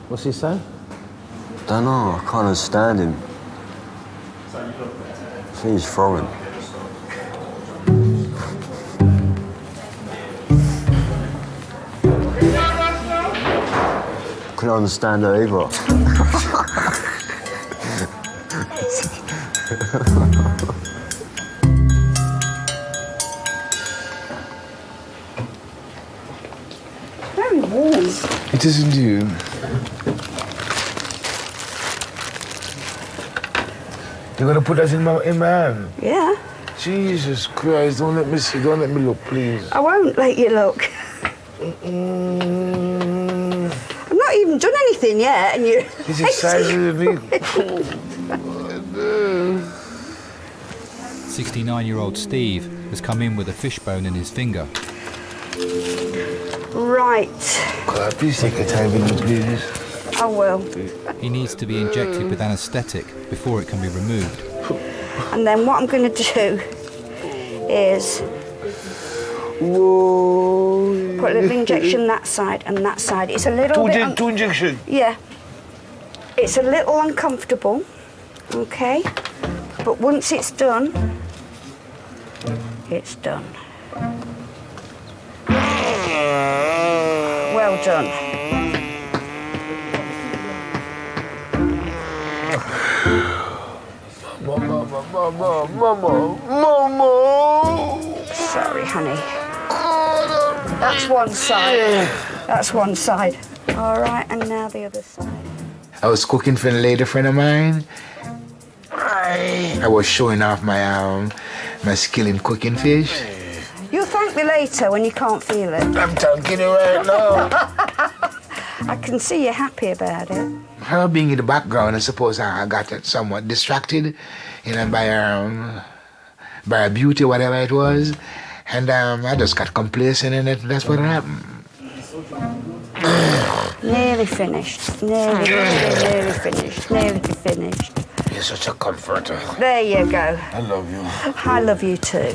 What's he saying? Don't know, I can't understand him. I think he's foreign. Couldn't understand her either. Very warm. It isn't you. You're gonna put that in my hand? Yeah. Jesus Christ, don't let me see, don't let me look, please. I won't let you look. I've not even done anything yet, and you. He's excited with me. 69-year-old Steve has come in with a fishbone in his finger. Right. Could I please take a time with you, please? I will. He needs to be injected with anaesthetic before it can be removed. And then what I'm going to do is put a little injection that side and that side. It's a little bit... Two injections? Yeah. It's a little uncomfortable, okay? But once it's done, it's done. Well done. Mama. Sorry, honey. That's one side. That's one side. All right, and now the other side. I was cooking for a lady friend of mine. I was showing off my skill in cooking fish. You'll thank me later when you can't feel it. I'm thanking you right now. I can see you're happy about it. Her being in the background, I suppose I got somewhat distracted, by her beauty, whatever it was. And I just got complacent in it, that's what happened. Nearly finished. Nearly finished. Nearly finished. You're such a comforter. There you go. I love you. I love you too.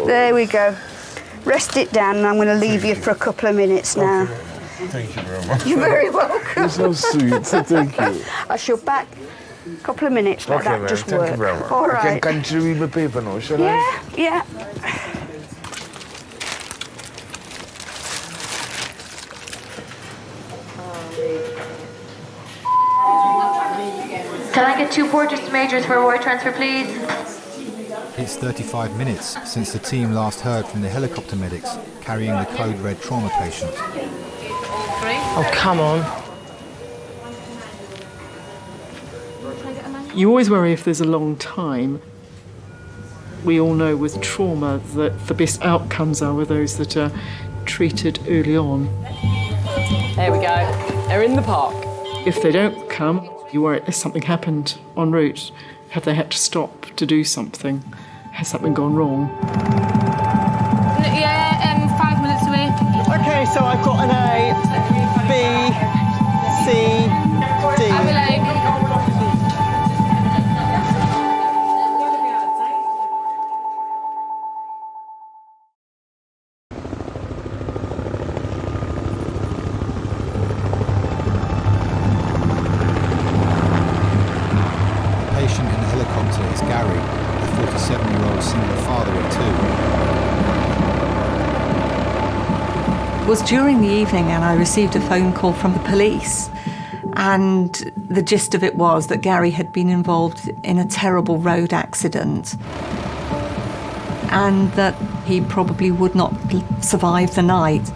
There we go. Rest it down and I'm going to leave you for a couple of minutes now. Okay. Thank you very much. You're very welcome. You're so sweet, thank you. I shall back a couple of minutes, let that just thank work. you very much. All right. I can continue read my paper now, shall I? Yeah. Can I get 2 porters to majors for a ward transfer, please? It's 35 minutes since the team last heard from the helicopter medics carrying the code red trauma patient. Oh, come on. You always worry if there's a long time. We all know with trauma that the best outcomes are with those that are treated early on. There we go. They're in the park. If they don't come, you worry if something happened en route. Have they had to stop to do something? Has something gone wrong? Yeah, 5 minutes away. Okay, so I've got an A, B, C, D. I will like. The patient in the helicopter is Gary, a 47-year-old single father of 2. It was during the evening and I received a phone call from the police, and the gist of it was that Gary had been involved in a terrible road accident and that he probably would not survive the night.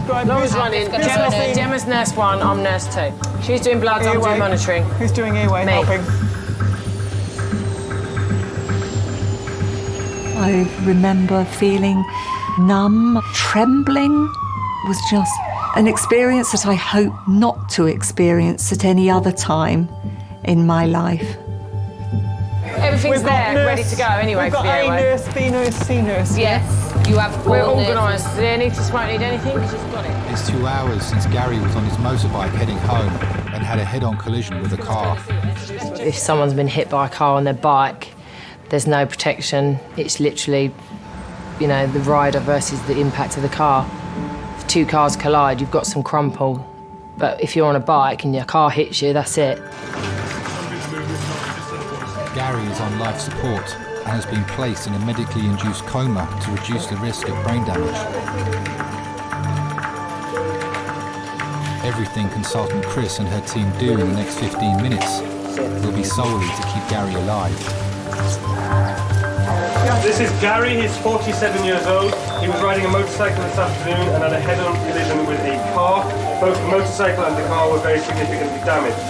Laura's running. Gemma's nurse 1, I'm nurse 2. She's doing bloods, I'm doing monitoring. Who's doing airway helping? I remember feeling numb, trembling. It was just an experience that I hope not to experience at any other time in my life. Everything's there, ready to go anyway. We've got for the A airway. nurse, B nurse, C nurse. Yes, you have. We're organised. Do they need to smoke, need anything? We've just got it. It's 2 hours since Gary was on his motorbike heading home and had a head-on collision with a car. If someone's been hit by a car on their bike, there's no protection. It's literally, you know, the rider versus the impact of the car. If 2 cars collide, you've got some crumple. But if you're on a bike and your car hits you, that's it. Gary is on life support and has been placed in a medically induced coma to reduce the risk of brain damage. Everything consultant Chris and her team do in the next 15 minutes will be solely to keep Gary alive. This is Gary, he's 47 years old. He was riding a motorcycle this afternoon and had a head-on collision with a car. Both the motorcycle and the car were very significantly damaged.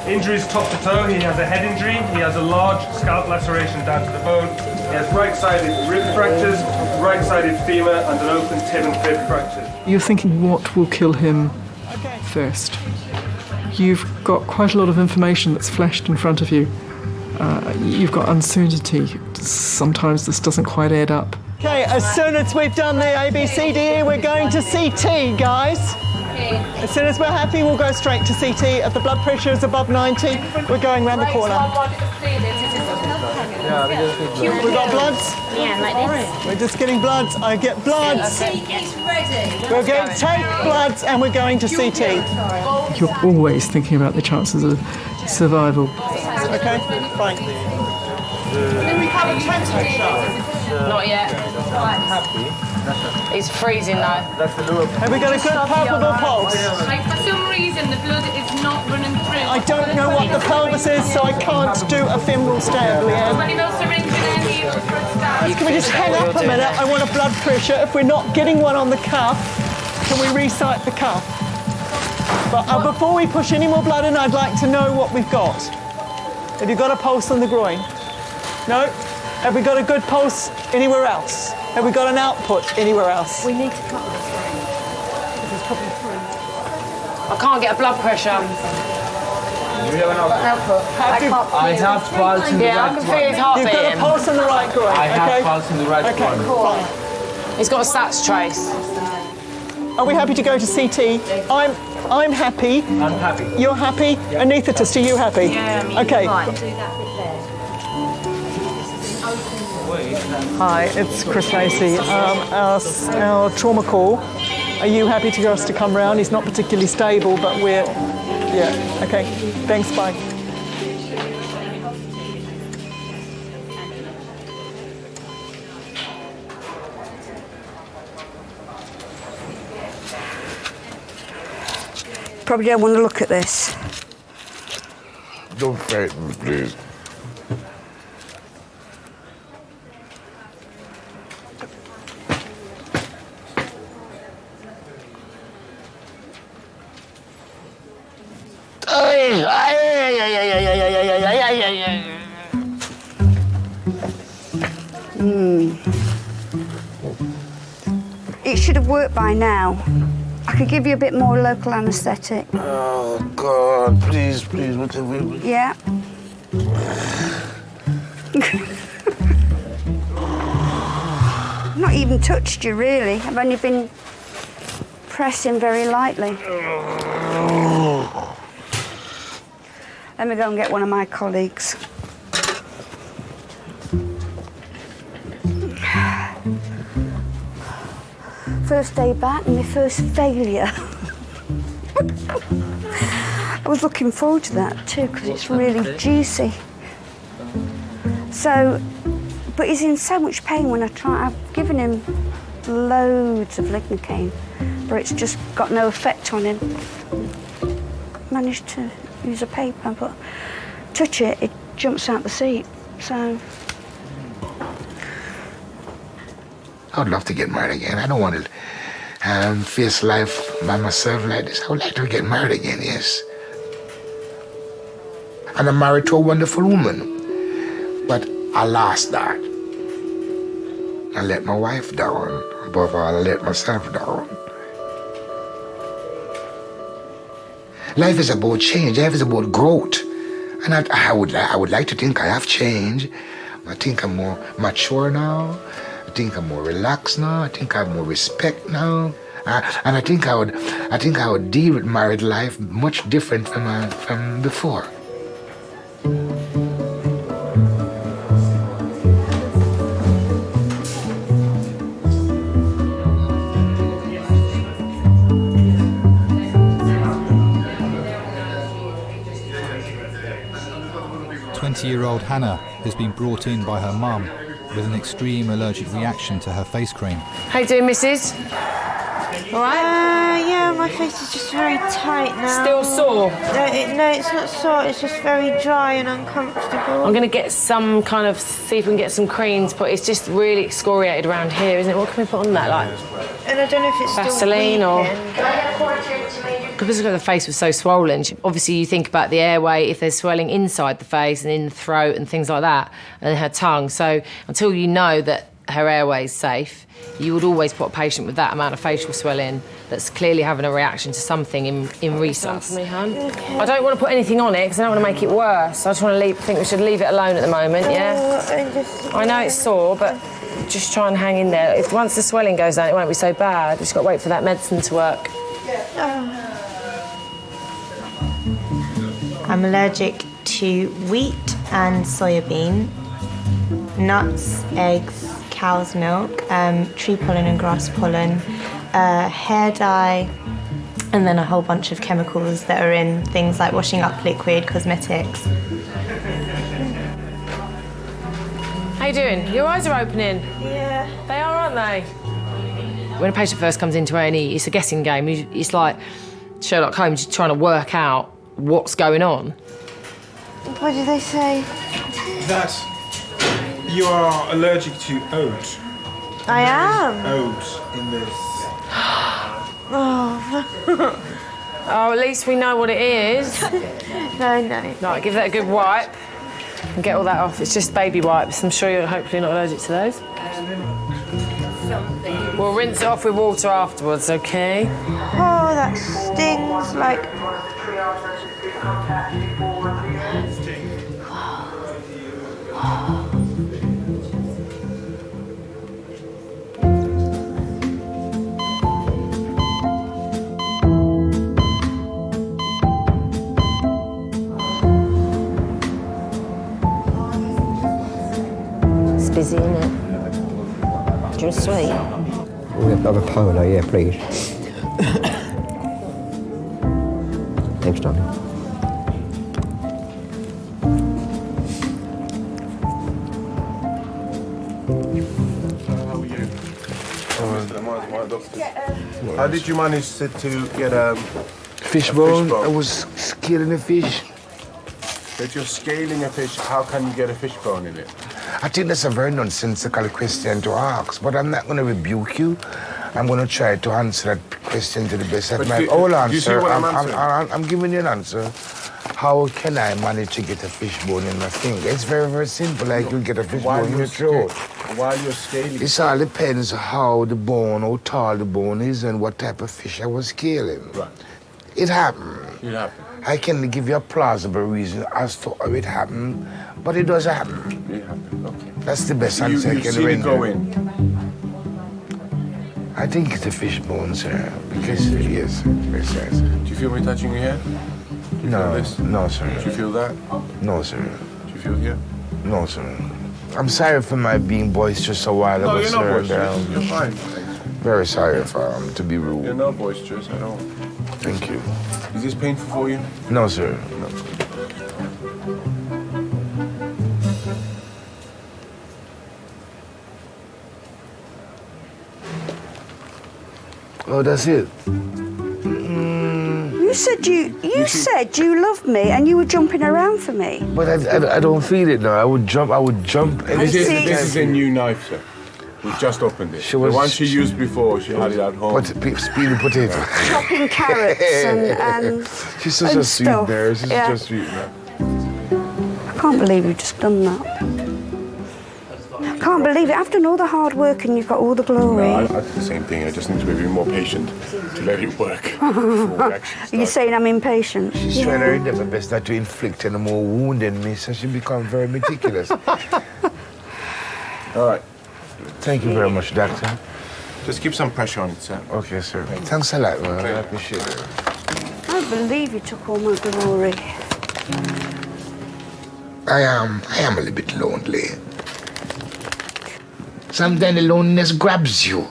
Injuries top to toe, he has a head injury, he has a large scalp laceration down to the bone, he has right-sided rib fractures, right-sided femur and an open tib and fib fracture. You're thinking what will kill him first. You've got quite a lot of information that's flashed in front of you. You've got uncertainty. Sometimes this doesn't quite add up. Okay, as soon as we've done the ABCDE, we're going to CT, guys. As soon as we're happy, we'll go straight to CT. If the blood pressure is above 90, we're going round the corner. We've got bloods? Yeah, like this. We're just getting bloods. I get bloods. We're going to take bloods and we're going to CT. You're always thinking about the chances of survival. Okay, fine. Not yet. It's freezing though. Have we got a good palpable pulse? Like for some reason the blood is not running through. I don't know what the pelvis is, so I can't do a femoral stab, Leanne. Can we just hang up a minute? I want a blood pressure. If we're not getting one on the cuff, can we recite the cuff? But before we push any more blood in, I'd like to know what we've got. Have you got a pulse on the groin? No? Have we got a good pulse anywhere else? Have we got an output anywhere else? We need to cut this. I can't get a blood pressure. I have pulse in the right I can feel his heart You've got a beating. pulse in the right groin. I have okay? pulse in the right Okay, one. fine. He's got a SATS trace. Are we happy to go to CT? I'm happy. I'm happy. You're happy? Yeah. Anaesthetist, are you happy? Yeah, Okay. fine. Hi, it's Chris Lacey. Our trauma call. Are you happy to us to come round? He's not particularly stable, but we're... Yeah, okay. Thanks, bye. Probably don't want to look at this. Don't frighten me, please. It should have worked by now. I could give you a bit more local anaesthetic. Oh, God, please, what have we... Yeah. I've not even touched you, really. I've only been pressing very lightly. Let me go and get one of my colleagues. First day back and my first failure. I was looking forward to that too because it's really juicy. So, but he's in so much pain when I try. I've given him loads of lignocaine, but it's just got no effect on him. Managed to use a paper, but touch it, it jumps out the seat. So. I would love to get married again. I don't want to face life by myself like this. I would like to get married again, yes. And I'm married to a wonderful woman. But I lost that. I let my wife down. Above all, I let myself down. Life is about change. Life is about growth. And I would like to think I have changed. I think I'm more mature now. I think I'm more relaxed now. I think I have more respect now, and I think I would deal with married life much different from before. Year-old Hannah has been brought in by her mum with an extreme allergic reaction to her face cream. How you doing, missus? All right? Yeah, my face is just very tight now. Still sore? No, it's not sore. It's just very dry and uncomfortable. I'm going to get some kind of, see if we can get some creams, but it's just really excoriated around here, isn't it? What can we put on that, like? And I don't know if it's Vaseline still or... Because the face was so swollen, obviously you think about the airway, if there's swelling inside the face and in the throat and things like that, and her tongue. So until you know that her airway is safe, you would always put a patient with that amount of facial swelling that's clearly having a reaction to something in resus. Okay. I don't want to put anything on it because I don't want to make it worse. I just want to think we should leave it alone at the moment, yeah? I know it's sore, but just try and hang in there. If once the swelling goes down, it won't be so bad. We've just got to wait for that medicine to work. I'm allergic to wheat and soybean, nuts, eggs, cow's milk, tree pollen and grass pollen, hair dye, and then a whole bunch of chemicals that are in things like washing up liquid, cosmetics. How you doing? Your eyes are opening. Yeah. They are, aren't they? When a patient first comes into A&E, it's a guessing game. It's like Sherlock Holmes trying to work out what's going on. What did they say? That you are allergic to oat. I am. Oat in this. Oh. Oh, at least we know what it is. No. Right, give that a good wipe and get all that off. It's just baby wipes. I'm sure you're hopefully not allergic to those. We'll rinse it off with water afterwards, okay? Oh, that stings like... It's busy, isn't it? Do you want a sweet? We'll have a polo, yeah, please. Thanks, darling. How did you manage to get Fishbone. I was scaling a fish. If you're scaling a fish, how can you get a fishbone in it? I think that's a very nonsensical question to ask, but I'm not going to rebuke you. I'm going to try to answer that question to the best of my whole answer. Do you see what I'm answering? I'm giving you an answer. How can I manage to get a fishbone in my finger? It's very, very simple. Like you get a fishbone in your throat. While you're scaling. It all depends how the bone, how tall the bone is, and what type of fish I was scaling. Right. It happened. It happened. I can give you a plausible reason as to how it happened, but it does happen. It happened. Okay. That's the best answer I can render. You've seen it go in. I think it's a fishbone, sir. Because yes. Do you feel me touching your hair? No, this? no, sir. Do you feel that? No, sir. Do you feel here? No, sir. I'm sorry for my being boisterous a while ago, No, you're not sir. boisterous. You're fine. Very sorry for to be rude. You're not boisterous at all. Thank you. Is this painful for you? No, sir. No. Oh, that's it. You said you loved me and you were jumping around for me. But I don't feel it now. I would jump. This is a new knife, sir. We've just opened it. The one she used before, she had it at home. Speedy potato. Chopping carrots and She's such a sweet stuff. bear. She's Yeah. just sweet man. I can't believe you've just done that. I can't believe it. I've done all the hard work and you've got all the glory. No, I do the same thing. I just need to be more patient to let it work. Are you saying I'm impatient? She's trying her endeavor best not to inflict any more wound in me, so she become very meticulous. All right. Thank you very much, doctor. Just keep some pressure on it, sir. Okay, sir. Thanks a lot, man. I appreciate it. I can't believe you took all my glory. I am a little bit lonely. Sometimes the loneliness grabs you.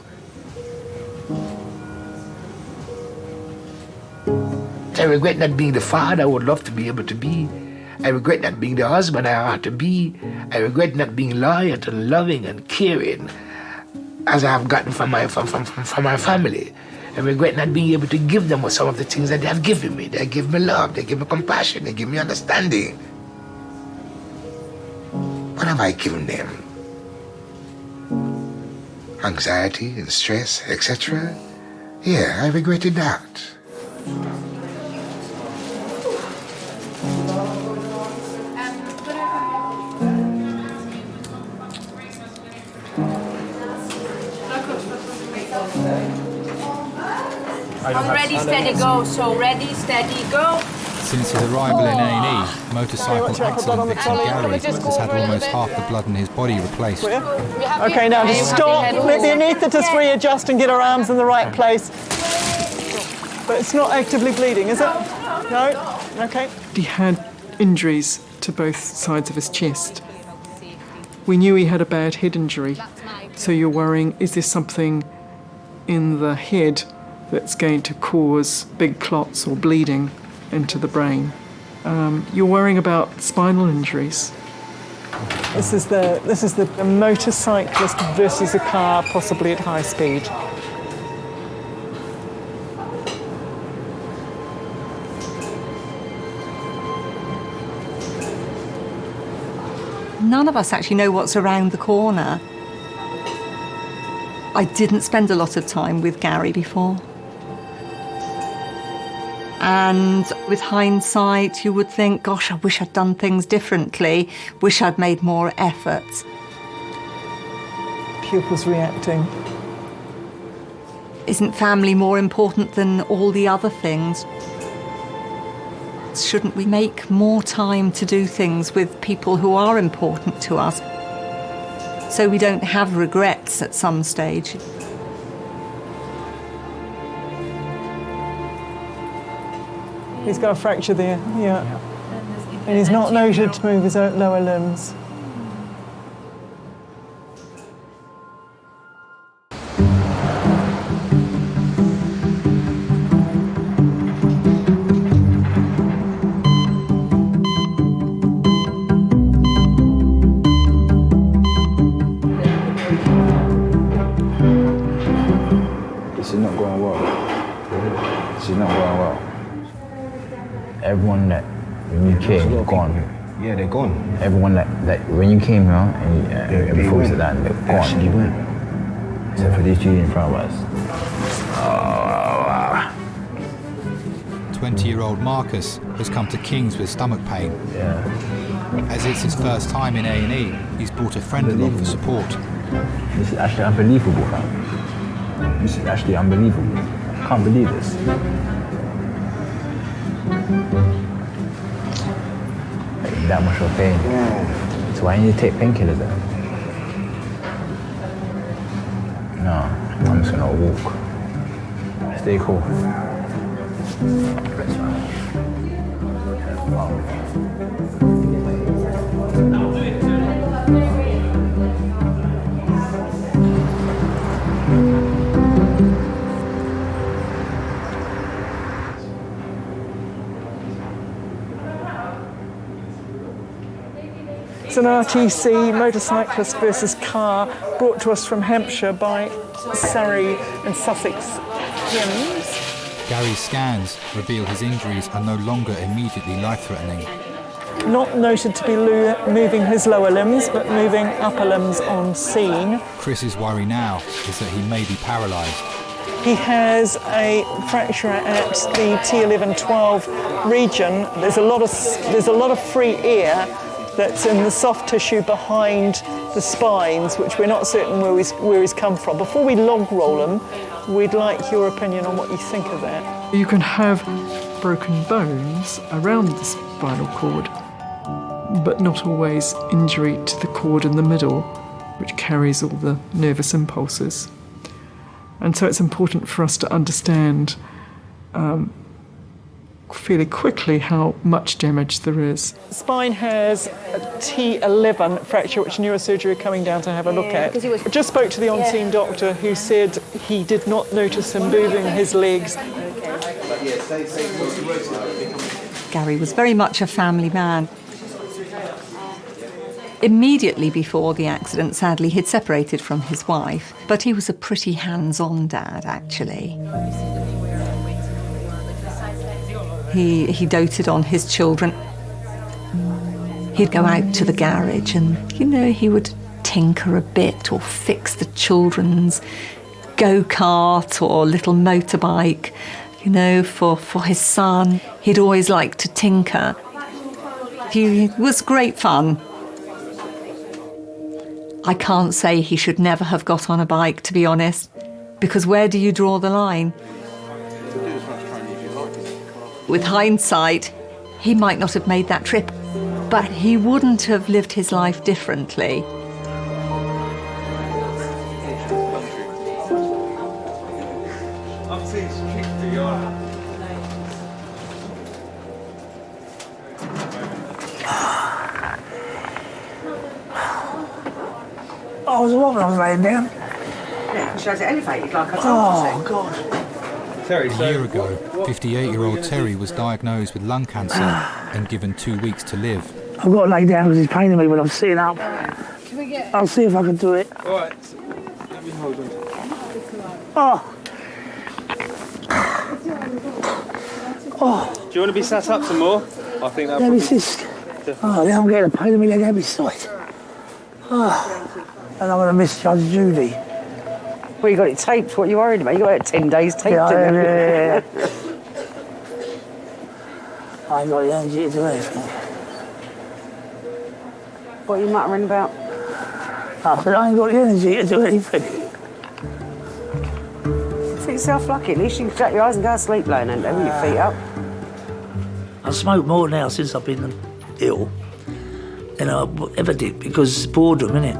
I regret not being the father I would love to be able to be. I regret not being the husband I ought to be. I regret not being loyal and loving and caring as I have gotten from my family. I regret not being able to give them some of the things that they have given me. They give me love, they give me compassion, they give me understanding. What have I given them? Anxiety and stress, etc. Yeah, I regretted that. Ready, steady, go. So ready, steady, go. Since his arrival in A&E, motorcycle accident victim Gary has had almost half the blood in his body replaced. Okay, now just stop. Let the anaesthetist readjust and get her arms in the right place. But it's not actively bleeding, is it? No? Okay. He had injuries to both sides of his chest. We knew he had a bad head injury, so you're worrying, is there something in the head that's going to cause big clots or bleeding into the brain? You're worrying about spinal injuries. This is the motorcyclist versus a car, possibly at high speed. None of us actually know what's around the corner. I didn't spend a lot of time with Gary before. And with hindsight, you would think, gosh, I wish I'd done things differently, wish I'd made more effort. Pupils reacting. Isn't family more important than all the other things? Shouldn't we make more time to do things with people who are important to us so we don't have regrets at some stage? He's got a fracture there, yeah. And he's not noted to move his lower limbs. This is not going well. This is not going well. Everyone that when you came, gone. Yeah, they're gone. Everyone that when you came here and before we sat down, they're gone. Actually went. Except for these two in front of us. 20-year-old Marcus has come to King's with stomach pain. Yeah. As it's his first time in A&E, he's brought a friend along for support. This is actually unbelievable, man. This is actually unbelievable. I can't believe this. Like, that much of pain. So why need to take painkillers then? No, I'm just gonna walk. Stay cool. It's an RTC, motorcyclist versus car, brought to us from Hampshire by Surrey and Sussex Hymns. Gary's scans reveal his injuries are no longer immediately life-threatening. Not noted to be moving his lower limbs, but moving upper limbs on scene. Chris's worry now is that he may be paralysed. He has a fracture at the T11-12 region. There's a lot of free air that's in the soft tissue behind the spines, which we're not certain where he's come from. Before we log roll him, we'd like your opinion on what you think of that. You can have broken bones around the spinal cord, but not always injury to the cord in the middle, which carries all the nervous impulses. And so it's important for us to understand fairly quickly how much damage there is. Spine has a T11 fracture, which neurosurgery are coming down to have a look at. I just spoke to the on-scene doctor who said he did not notice him moving his legs. Gary was very much a family man. Immediately before the accident, sadly, he'd separated from his wife, but he was a pretty hands-on dad, actually. He doted on his children. He'd go out to the garage and, he would tinker a bit or fix the children's go-kart or little motorbike, for his son. He'd always liked to tinker. It was great fun. I can't say he should never have got on a bike, to be honest, because where do you draw the line? With hindsight, he might not have made that trip, but he wouldn't have lived his life differently. I was wrong when I was laying down. Yeah, she has it elevated like I told Oh, you. God. A year ago, 58-year-old Terry was diagnosed with lung cancer and given 2 weeks to live. I've got to lay down because it's paining me when I'm sitting up. I'll see if I can do it. All right. Let me hold on. Oh. Oh. Do you want to be sat up some more? I think that. Let me just. Oh, now I'm getting a pain in my leg every side. Oh. And I'm going to miss Judge Judy. Well, you got it taped. What are you worried about? You got it 10 days taped. Yeah. I ain't got the energy to do anything. What are you muttering about? I said, I ain't got the energy to do anything. Think yourself lucky. At least you can shut your eyes and go to sleep lying and having your feet up. I smoke more now since I've been ill than I ever did because boredom, innit?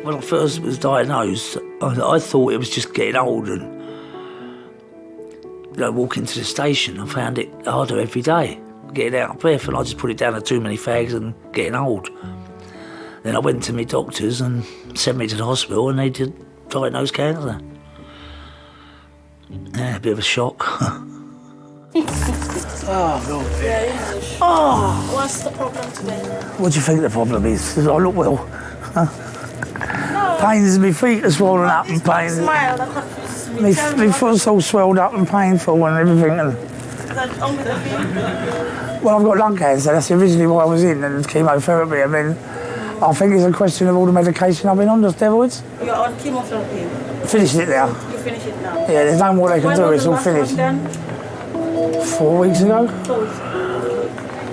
When I first was diagnosed, I thought it was just getting old and walking to the station. I found it harder every day, getting out of breath, and I just put it down to too many fags and getting old. Then I went to my doctors and sent me to the hospital and they did diagnose cancer. Yeah, a bit of a shock. Oh, God. Oh! What's the problem today? What do you think the problem is? Does I look well? Huh? No. Pains, my feet are swollen up and pain. Smile, I can't My foot's all swelled up and painful and everything. And only the feet. well, I've got lung cancer. That's originally what I was in, and chemotherapy. And then I think it's a question of all the medication I've been on, the steroids. You're on chemotherapy. Finished it now. You finish it now. Yeah, there's no more they can When do. was It's the all last finished. one done? 4 weeks ago. 4 weeks.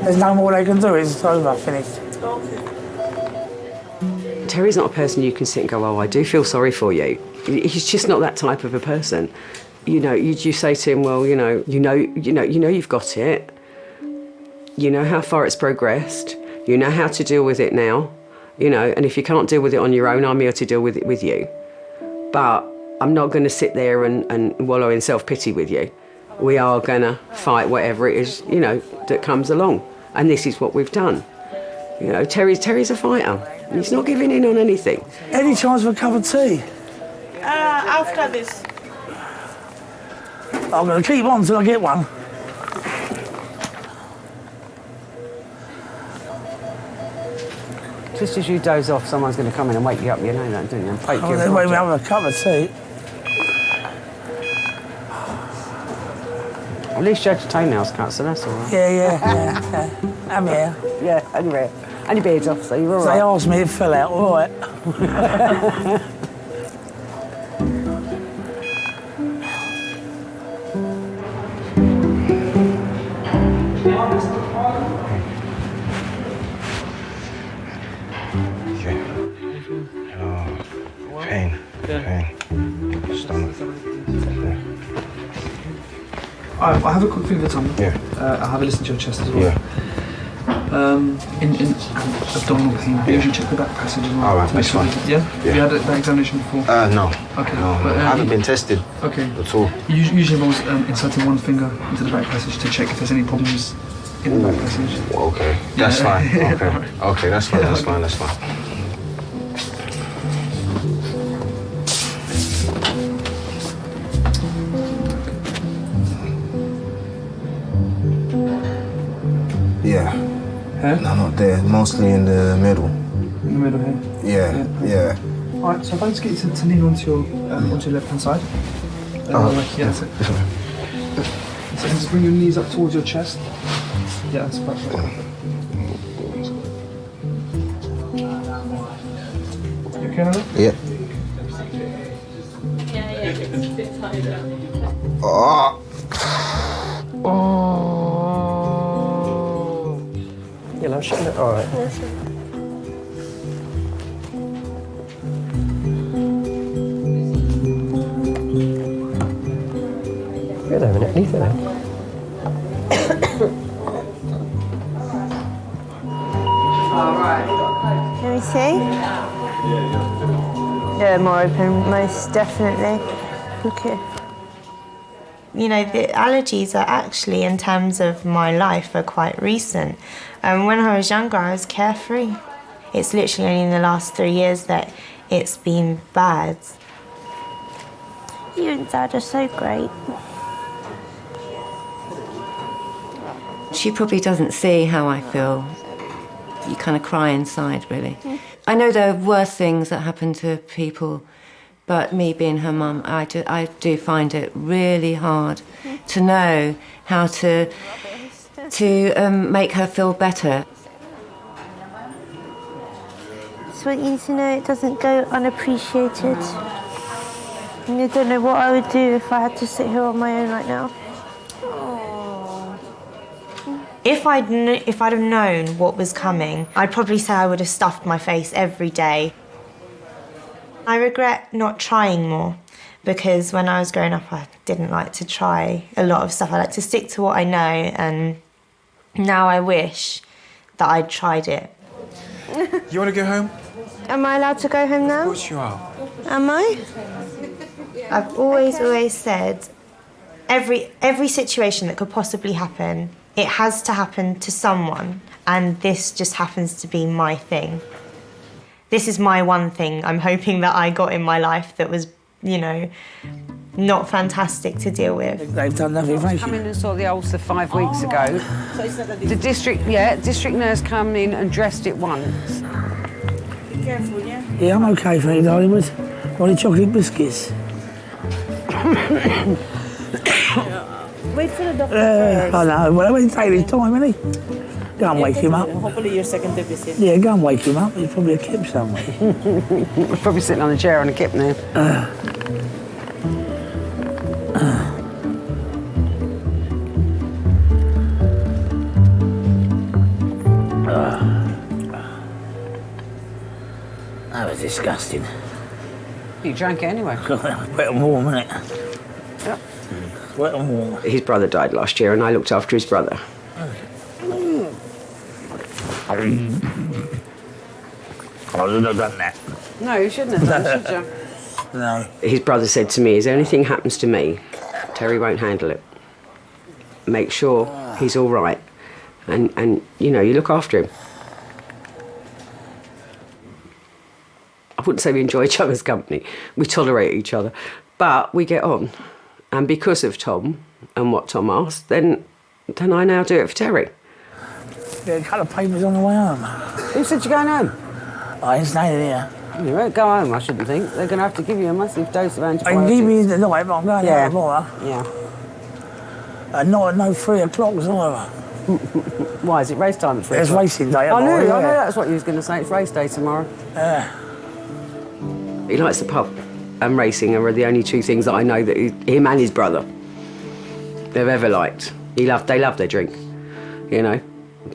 There's no more they can do. It's over. Finished. Okay. Terry's not a person you can sit and go, oh, I do feel sorry for you. He's just not that type of a person. You know, you say to him, well, you know you've got it. You know how far it's progressed. You know how to deal with it now. You know, and if you can't deal with it on your own, I'm here to deal with it with you. But I'm not going to sit there and wallow in self-pity with you. We are going to fight whatever it is, you know, that comes along. And this is what we've done. You know, Terry's a fighter. He's not giving in on anything. Any chance for a cup of tea? After this. I'm going to keep on till I get one. Just as you doze off, someone's going to come in and wake you up, you know that, don't you? And poke you. They wake me up with a cup of tea. At least you had your toenails cut, so that's all right. Yeah. I'm here. Yeah, and you're here. And your beard's off, so you're all So right. they asked me, it fell out, all right. Pain. Stomach. I'll have a quick finger, Tom. Yeah. I'll have a listen to your chest as well. Yeah. In abdominal pain, I usually check the back passage as well. All right, that's fine. Yeah? Have you had that examination before? No. Okay. No, But, I haven't been tested Okay. at all. Usually involves inserting one finger into the back passage to check if there's any problems in the back passage. Okay, that's Yeah. fine. Okay, okay, that's fine. That's fine. That's fine. Yeah. Huh? No, not there. Mostly in the middle. In the middle here? Yeah. Alright, so if I just get you to lean onto your left hand side. Yeah, that's it. So just bring your knees up towards your chest. Yeah, that's perfect. You okay now? Yeah. Oh. You know, shut it. All right. Wait a minute, leave it there. Can we see? Yeah, more open, most definitely. Okay. You know, the allergies are actually, in terms of my life, are quite recent. When I was younger, I was carefree. It's literally only in the last 3 years that it's been bad. You and Dad are so great. She probably doesn't see how I feel. You kind of cry inside, really. I know there are worse things that happen to people, but me being her mum, I do find it really hard to know how to make her feel better. Just want you to know it doesn't go unappreciated. And I don't know what I would do if I had to sit here on my own right now. If I'd have known what was coming, I'd probably say I would have stuffed my face every day. I regret not trying more, because when I was growing up, I didn't like to try a lot of stuff. I like to stick to what I know, and now I wish that I'd tried it. You want to go home? Am I allowed to go home now? Of course you are. Am I? I've always said, every situation that could possibly happen, it has to happen to someone, and this just happens to be my thing. This is my one thing I'm hoping that I got in my life that was, you know, not fantastic to deal with. They've done nothing. I come in and saw the ulcer 5 weeks ago. So it's not that The district nurse came in and dressed it once. Be careful, yeah? Yeah, I'm okay, thank you, darling. With only chocolate biscuits. Wait for the doctor first. I know. Well, I won't take his time, will he? Go and wake him up. Hopefully your second visit. Yeah, go and wake him up. He's probably a kip somewhere. He's probably sitting on a chair on a kip now. That was disgusting. You drank it anyway. Wet and warm, isn't it? Yep. Wet and warm. His brother died last year, and I looked after his brother. I shouldn't have done that. No, you shouldn't have done, should you? No. His brother said to me, if anything happens to me, Terry won't handle it. Make sure he's all right. And you know, you look after him. I wouldn't say we enjoy each other's company. We tolerate each other. But we get on. And because of Tom and what Tom asked, then I now do it for Terry. Yeah, a couple of papers on the way home. Who said you're going home? I ain't staying here. You won't go home, I shouldn't think. They're going to have to give you a massive dose of I antibiotics. can give you the night, but I'm going out tomorrow. Yeah. And not at no 3 o'clock either. Why, is it race time at 3 It's o'clock? racing day I tomorrow, knew yeah. that's what you was going to say. It's race day tomorrow. Yeah. He likes the pub and racing are the only two things that I know that him and his brother they've ever liked. They love their drink, you know.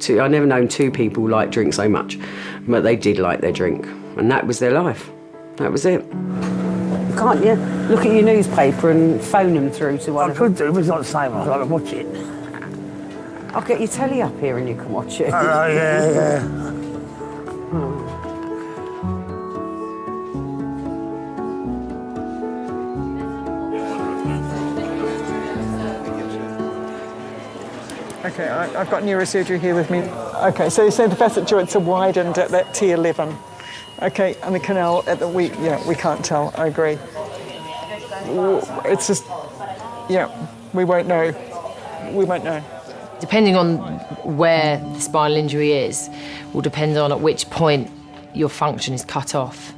I never known two people like drink so much, but they did like their drink, and that was their life. That was it. Can't you look at your newspaper and phone them through to one I of could them? do, but it's not the same. I'd like to watch it. I'll get your telly up here and you can watch it. Oh, yeah. Okay, I've got neurosurgery here with me. Okay, so you say the facet joints are widened at that T11. Okay, and the canal at the we can't tell. I agree. It's just, we won't know. We won't know. Depending on where the spinal injury is, will depend on at which point your function is cut off.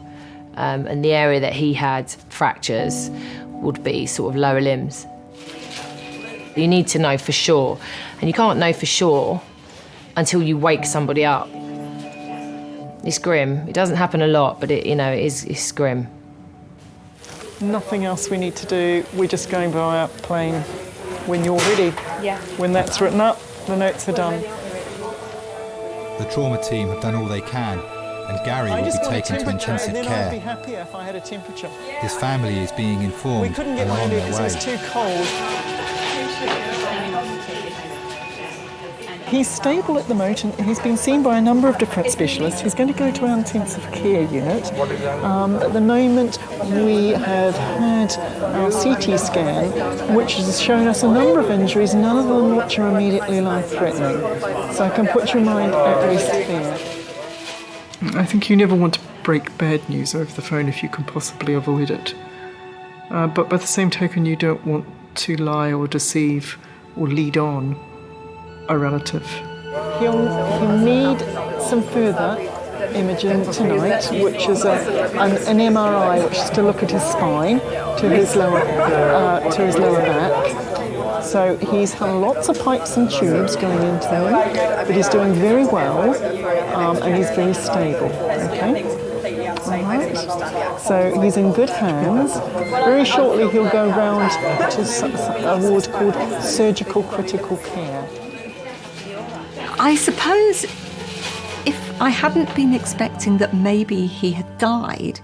And the area that he had fractures would be sort of lower limbs. You need to know for sure, and you can't know for sure until you wake somebody up. It's grim. It doesn't happen a lot, but it's grim. Nothing else we need to do. We're just going via plane when you're ready. Yeah. When that's written up, the notes are done. The trauma team have done all they can, and Gary will be taken to intensive and then care. I'd be happier if I had a temperature. His family is being We informed couldn't and get are my on loo their because it was way. too cold. He's stable at the moment. He's been seen by a number of different specialists. He's going to go to our intensive care unit. At the moment, we have had our CT scan, which has shown us a number of injuries, none of them which are immediately life-threatening. So I can put your mind at rest there. I think you never want to break bad news over the phone if you can possibly avoid it. But by the same token, you don't want to lie or deceive or lead on a relative. He'll need some further imaging tonight, which is an MRI, which is to look at his spine, to his lower back. So he's had lots of pipes and tubes going into him, but he's doing very well, and he's very stable. Okay. All right. So he's in good hands. Very shortly he'll go round to a ward called surgical critical care. I suppose if I hadn't been expecting that maybe he had died,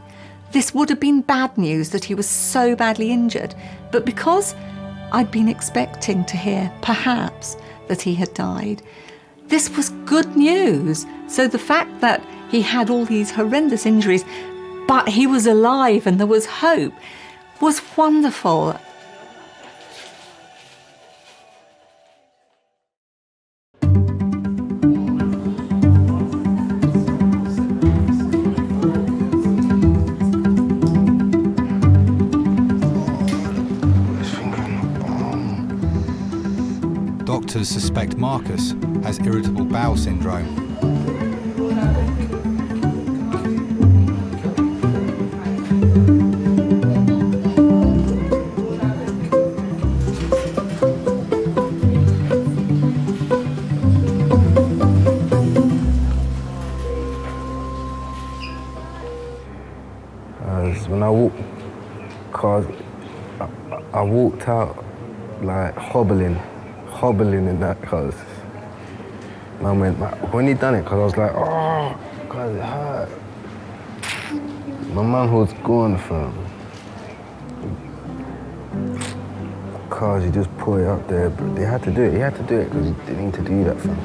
This would have been bad news that he was so badly injured, but because I'd been expecting to hear, perhaps, that he had died, this was good news. So the fact that he had all these horrendous injuries, but he was alive and there was hope, was wonderful. Doctors suspect Marcus has irritable bowel syndrome. When I walked out like hobbling in that, because Mum went, when he done it, because I was like, oh, because it hurt. My mum was gone, fam. Because he just put it up there, but they had to do it. He had to do it because he didn't need to do that, fam.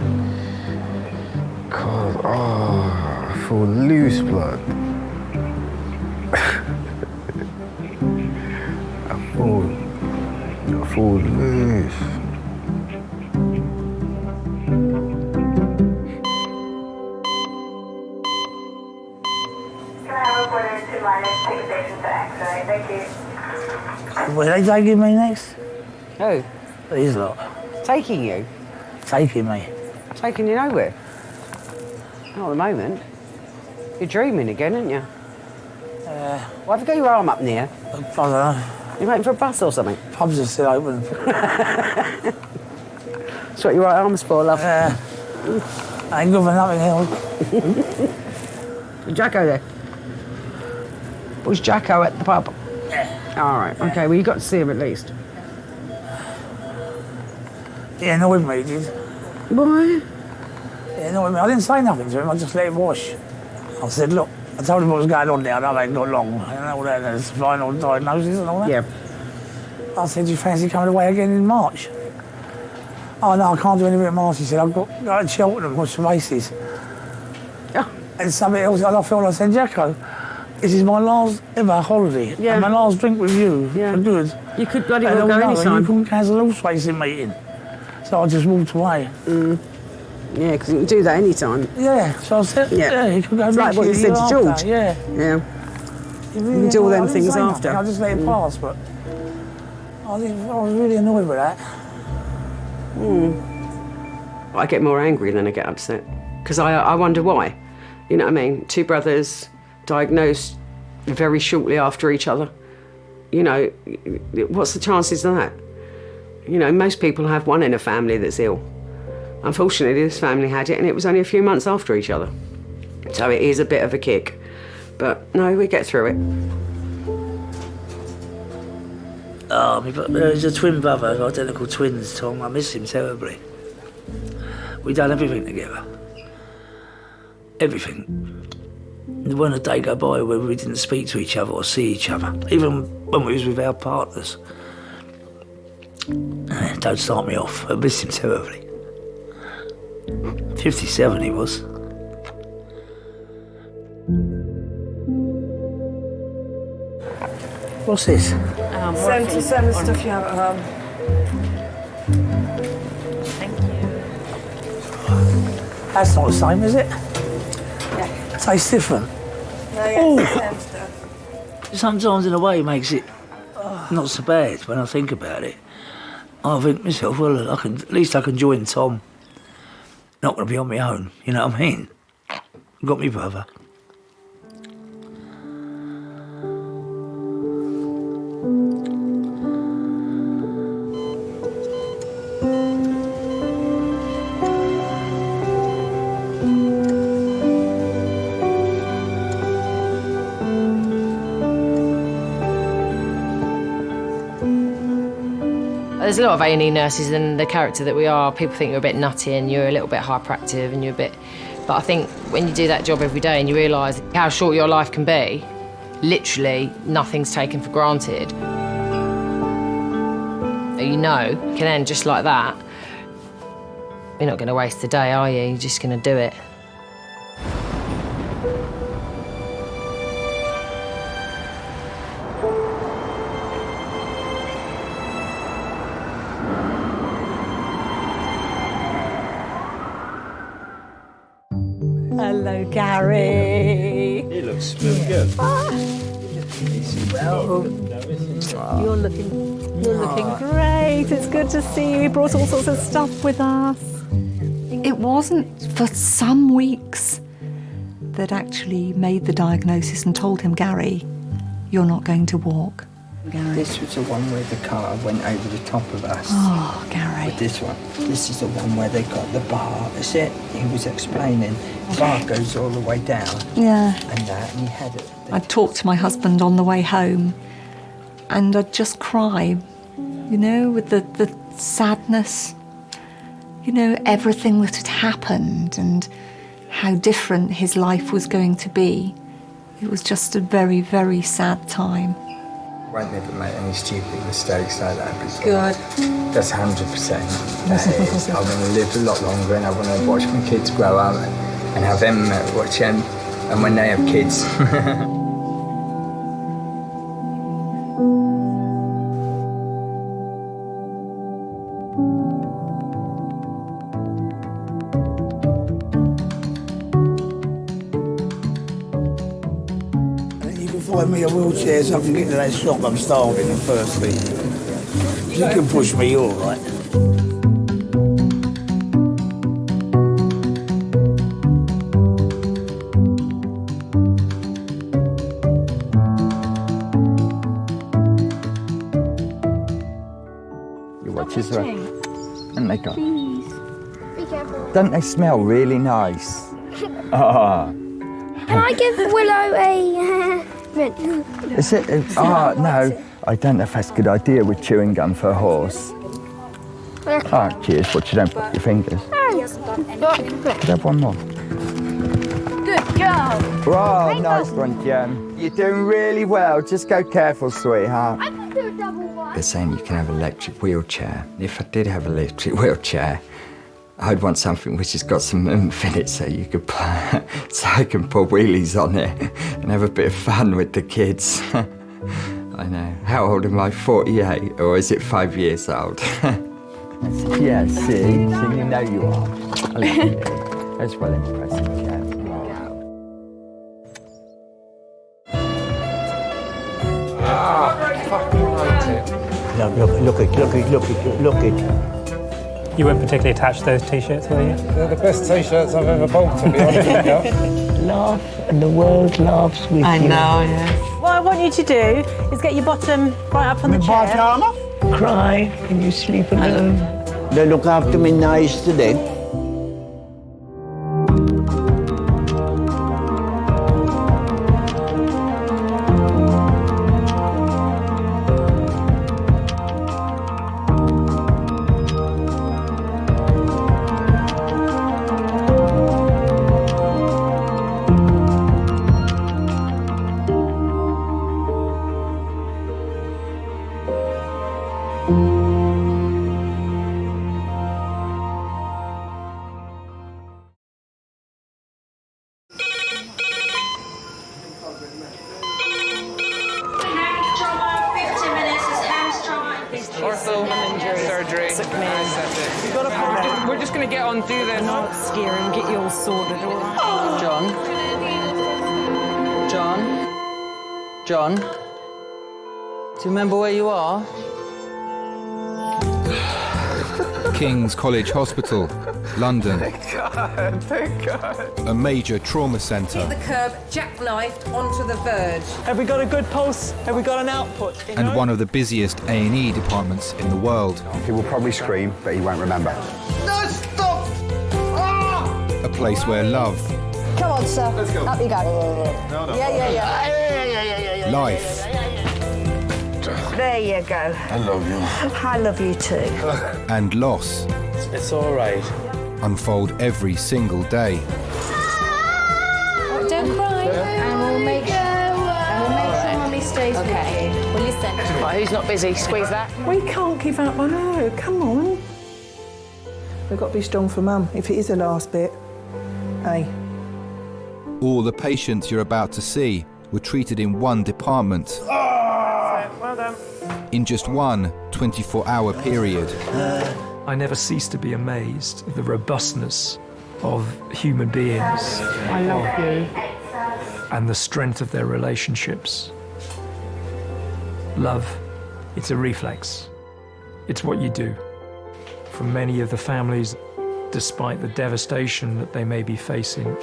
Because, I feel loose, blood. I feel loose. Where are they taking me next? Who? These lot. Taking you? Taking me. Taking you nowhere? Not at the moment. You're dreaming again, aren't you? Why have you got your arm up near? I don't know. You waiting for a bus or something? Pubs are still open. That's what your right arm's for, love. I ain't good for nothing else. Is Jacko there? Was Jacko at the pub? Yeah. All right, okay, well, you got to see him at least. He annoyed me, he did. Why? He annoyed me. I didn't say nothing to him, I just let him wash. I said, look, I told him what was going on there, I ain't got long, and all that, there's final diagnosis and all that. Yeah. I said, do you fancy coming away again in March? Oh, no, I can't do anything in March, he said, I've got to go to Cheltenham, watch some races. Yeah. And something else, and I felt, I said, Jacko, this is my last ever holiday, and my last drink with you, for good. You could bloody well go anytime. You couldn't cancel a horse racing meeting. So I just walked away. Yeah, because you can do that anytime. Yeah, so I said, you could go it's like what you said to George. Yeah. Yeah. You can do all them things after. I just let it pass, but I was really annoyed with that. I get more angry than I get upset. Because I wonder why. You know what I mean? Two brothers diagnosed very shortly after each other. You know, what's the chances of that? You know, most people have one in a family that's ill. Unfortunately, this family had it, and it was only a few months after each other. So it is a bit of a kick. But no, we get through it. Oh, there's a twin brother, identical twins, Tom. I miss him terribly. We've done everything together. Everything. There wasn't a day go by where we didn't speak to each other or see each other, even when we was with our partners. Don't start me off. I miss him terribly. 57 he was. What's this? Send the stuff you have at home. Thank you. That's not the same, is it? Yeah. It tastes different. No, yeah, it's the same stuff. Sometimes in a way it makes it not so bad when I think about it. I think to myself, well, at least I can join Tom. Not going to be on my own, you know what I mean? I've got me brother. There's a lot of A&E nurses, and the character that we are, people think you're a bit nutty and you're a little bit hyperactive and you're a bit... But I think when you do that job every day and you realise how short your life can be, literally nothing's taken for granted. You know, you can end just like that. You're not going to waste the day, are you? You're just going to do it. Hello, Gary. He looks really good. Well, you're looking great. It's good to see you. We brought all sorts of stuff with us. It wasn't for some weeks that actually made the diagnosis and told him, Gary, you're not going to walk. This was the one where the car went over the top of us. Oh, Gary. With this one. This is the one where they got the bar. That's it. He was explaining. The bar goes all the way down. Yeah. And he had it. I talked to my husband on the way home, and I'd just cry, you know, with the sadness, you know, everything that had happened and how different his life was going to be. It was just a very, very sad time. Won't never make any stupid mistakes like that before. Good. That's 100%. That is. I want to live a lot longer, and I want to watch my kids grow up and have them watch them, and when they have kids. Find me a wheelchair so I can get to that shop I'm starving and thirsty. You can push me, you're all right. Your watches are... And they go. Please. Be careful. Don't they smell really nice? Ah. Can I give Willow a mint? Is it? No. I don't know if that's a good idea with chewing gum for a horse. Oh, cheers. But you don't put your fingers. Could have one more. Good job. Oh, nice one, Jem. You're doing really well. Just go careful, sweetheart. I can do a double one. They're saying you can have an electric wheelchair. If I did have an electric wheelchair, I'd want something which has got some oomph in it so you could so I can pull wheelies on it and have a bit of fun with the kids. I know. How old am I? 48? Or is it 5 years old? Yeah, see? So you know you are. I love you. That's well impressive, Jem. Look it. You weren't particularly attached to those T-shirts, were you? They're the best T-shirts I've ever bought, to be honest with you. Laugh, and the world laughs with you. I know, yes. What I want you to do is get your bottom right up on the chair. Cry and you sleep alone. They look after me nice today. Surgery. We're just going to get on through this. Not scare him, get you all sorted, all right? John? Do you remember where you are? King's College Hospital, London. Thank God. A major trauma centre. Hit the curb, jackknifed onto the verge. Have we got a good pulse? Have we got an output? And one of the busiest A&E departments in the world. He will probably scream, but he won't remember. No, stop! Ah! A place where love, Come on, sir. Let's go. Up you go. No. Yeah. life, There you go. I love you. I love you too. and loss It's all right. unfold every single day. Don't cry. And we'll make Okay. Well, listen. Right, who's not busy? Squeeze that. We can't give up on her, come on. We've got to be strong for Mum, if it is the last bit. Hey. All the patients you're about to see were treated in one department. Well done. In just one 24-hour period. I never cease to be amazed at the robustness of human beings. I love you. And the strength of their relationships. Love, it's a reflex. It's what you do. For many of the families, despite the devastation that they may be facing,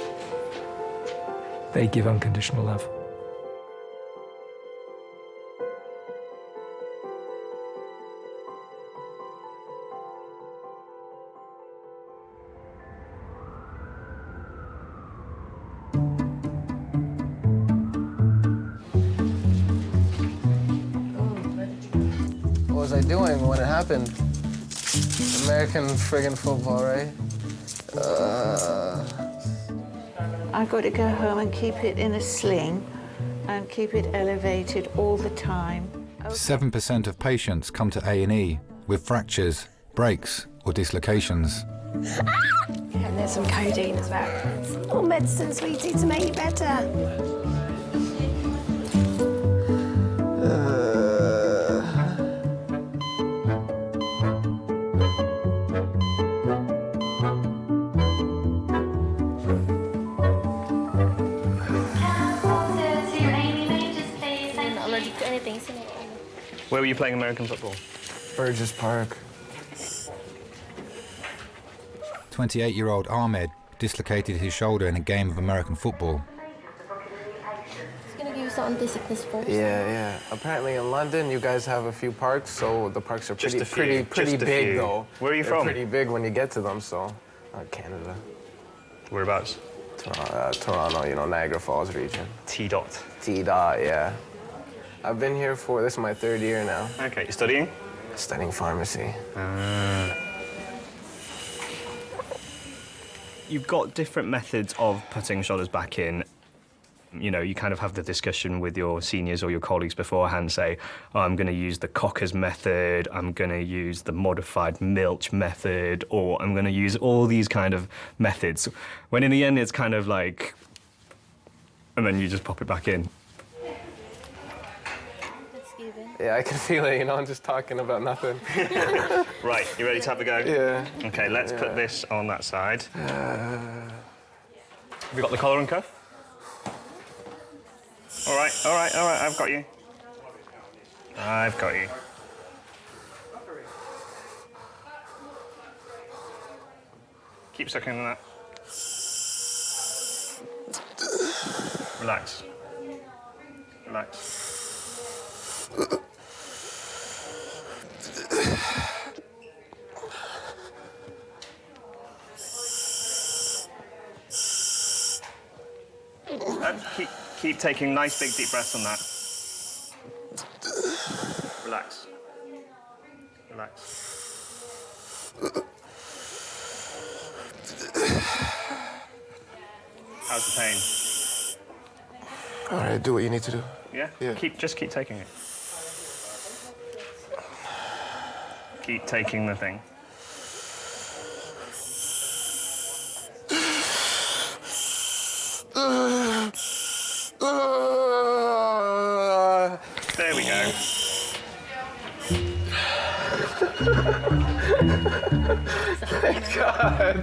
they give unconditional love. What was I doing when it happened? American friggin' football, right? I've got to go home and keep it in a sling and keep it elevated all the time. 7% of patients come to A&E with fractures, breaks or dislocations. And there's some codeine as well. More medicine, sweetie, to make you better. Where were you playing American football? Burgess Park. 28-year-old Ahmed dislocated his shoulder in a game of American football. It's going to give you something to sickness first. Yeah. Apparently in London, you guys have a few parks, so the parks are Just pretty a few. big, though. Where are you They're from? pretty big when you get to them, so... Canada. Whereabouts? Toronto, you know, Niagara Falls region. T-dot. T-dot, yeah. I've been here this is my 3rd year now. Okay, you're studying? Studying pharmacy. You've got different methods of putting shoulders back in. You know, you kind of have the discussion with your seniors or your colleagues beforehand, say, oh, I'm going to use the Cocker's method, I'm going to use the modified Milch method, or I'm going to use all these kind of methods. When in the end, it's kind of like, and then you just pop it back in. Yeah, I can feel it, you know, I'm just talking about nothing. Right, you ready to have a go? Yeah. Okay, let's put this on that side. Have you got the collar and cuff? All right, I've got you. I've got you. Keep sucking on that. Relax. Relax. Keep taking nice big deep breaths on that. Relax. Relax. How's the pain? All right, do what you need to do. Yeah? Just keep taking it. Keep taking the thing. There we go.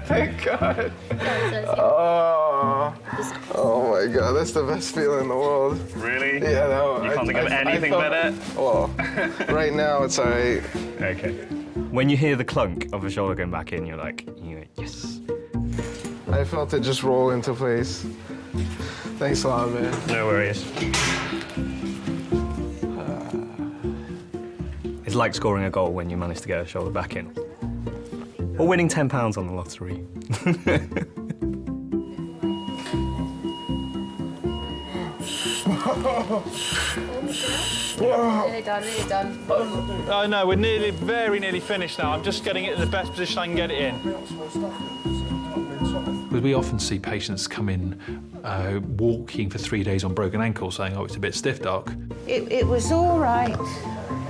Thank God. Oh my God, that's the best feeling in the world. Really? Yeah, no. You can't think of anything better? Well, right now it's all right. Okay. When you hear the clunk of a shoulder going back in, you're like, yes. I felt it just roll into place. Thanks a lot, man. No worries. It's like scoring a goal when you manage to get a shoulder back in. Or winning £10 on the lottery. Nearly done. Oh no, we're very nearly finished now. I'm just getting it in the best position I can get it in. Because we often see patients come in walking for 3 days on broken ankles saying, oh, it's a bit stiff, doc. It was all right.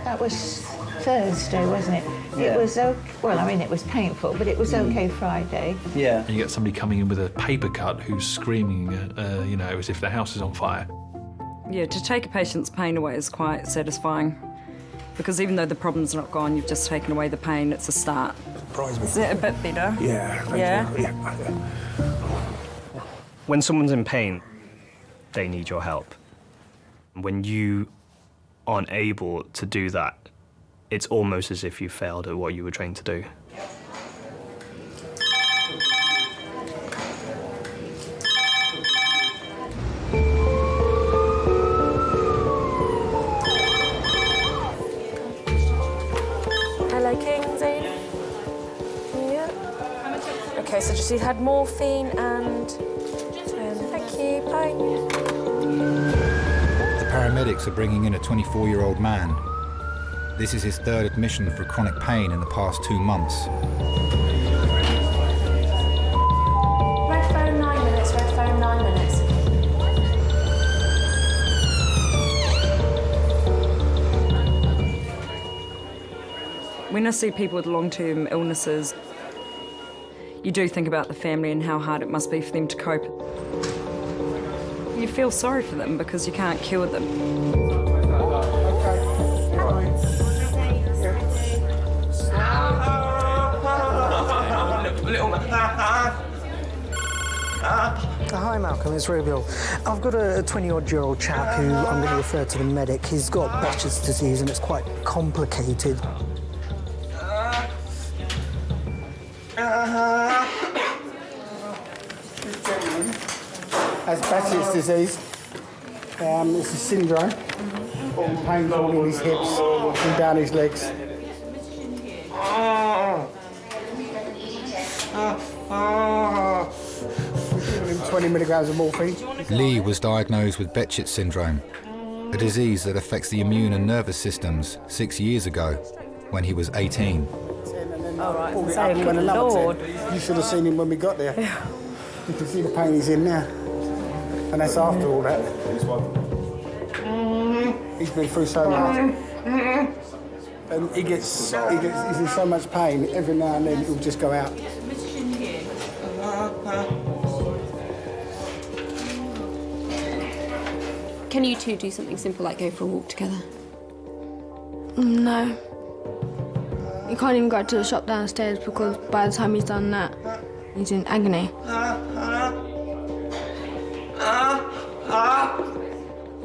That was Thursday, wasn't it? Yeah. It was okay. Well, I mean, it was painful, but it was okay Friday. Yeah. And you get somebody coming in with a paper cut who's screaming, you know, as if their house is on fire. Yeah, to take a patient's pain away is quite satisfying. Because even though the problem's not gone, you've just taken away the pain, it's a start. Is it a bit better? Yeah. Yeah? When someone's in pain, they need your help. When you aren't able to do that, it's almost as if you failed at what you were trained to do. Hello, Kingsley. Yeah. Okay, so just you had morphine and... thank you, bye. The paramedics are bringing in a 24-year-old man. This is his third admission for chronic pain in the past 2 months. Red phone 9 minutes, red phone 9 minutes. When I see people with long-term illnesses, you do think about the family and how hard it must be for them to cope. You feel sorry for them because you can't cure them. Hi Malcolm, it's Rubiel. I've got a 20-odd-year-old chap who I'm going to refer to the medic. He's got Behçet's disease and it's quite complicated. Has Behçet's disease. It's a syndrome. Pain all in his hips and down his legs. 20 milligrams of morphine. Lee was diagnosed with Behçet's syndrome, a disease that affects the immune and nervous systems 6 years ago, when he was 18. All right, Pulled it up and went another 10. You should have seen him when we got there. You can see the pain he's in now. And that's after all that. He's been through so much. And he's in so much pain, every now and then he'll just go out. Can you two do something simple like go for a walk together? No. He can't even go to the shop downstairs because by the time he's done that, he's in agony.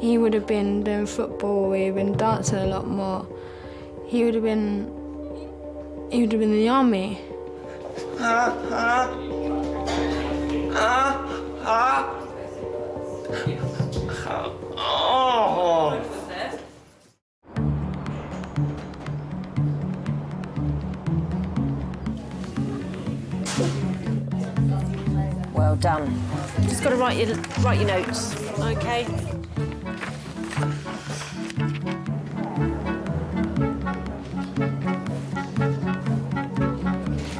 He would have been doing football, he would have been dancing a lot more. He would have been in the army. Well done. Just got to write your notes, okay?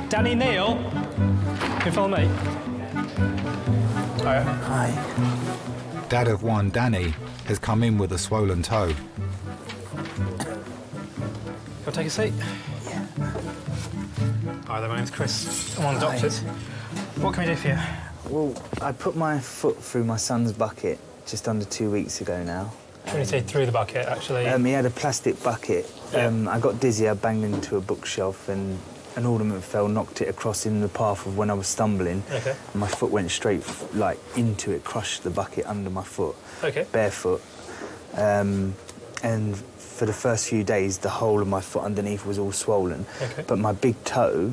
Danny, Neil, can you follow me? Hi. Dad of one, Danny, has come in with a swollen toe. You'll take a seat? Yeah. Hi there, my name's Chris. I'm one of the doctors. What can we do for you? Well, I put my foot through my son's bucket just under 2 weeks ago now. When you say through the bucket, actually? He had a plastic bucket. I got dizzy, I banged into a bookshelf and an ornament fell, knocked it across in the path of when I was stumbling. Okay. And my foot went straight, into it, crushed the bucket under my foot. Okay. Barefoot. And for the first few days, the whole of my foot underneath was all swollen. Okay. But my big toe,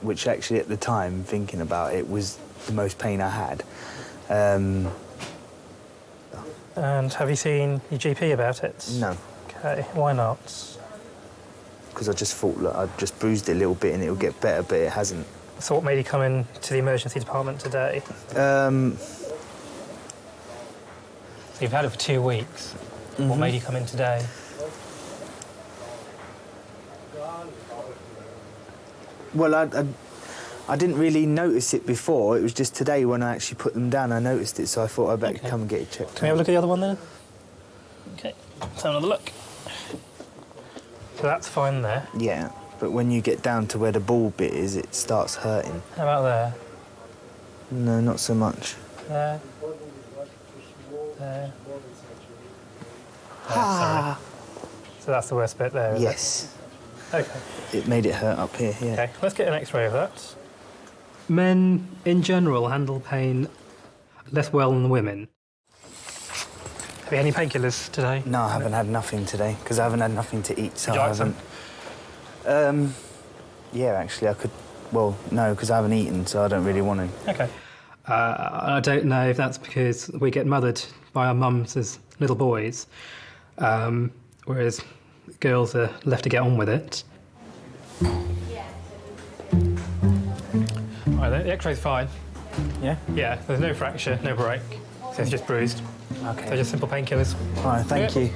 which actually at the time, thinking about it, was the most pain I had. And have you seen your GP about it? No. Okay, why not? Because I just thought, look, I just bruised it a little bit and it'll get better, but it hasn't. So what made you come in to the emergency department today? So you've had it for 2 weeks. What made you come in today? Well, I didn't really notice it before. It was just today when I actually put them down I noticed it, so I thought I'd better come and get it checked. Can we have a look at the other one then? Okay, let's have another look. So that's fine there. Yeah, but when you get down to where the ball bit is, it starts hurting. How about there? No, not so much. There. Sorry. So that's the worst bit there, is Yes. it? Okay. It made it hurt up here, yeah. Okay, let's get an X-ray of that. Men, in general, handle pain less well than women. Have you had any painkillers today? No, I haven't had nothing today, because I haven't had nothing to eat, so Would you I like haven't... Yeah, actually, I could... Well, no, because I haven't eaten, so I don't really want to. Okay. I don't know if that's because we get mothered by our mums as little boys, whereas girls are left to get on with it. Right, the X-ray's fine. Yeah? Yeah, there's no fracture, no break, so it's just bruised. Okay. So just simple painkillers. All right, thank you.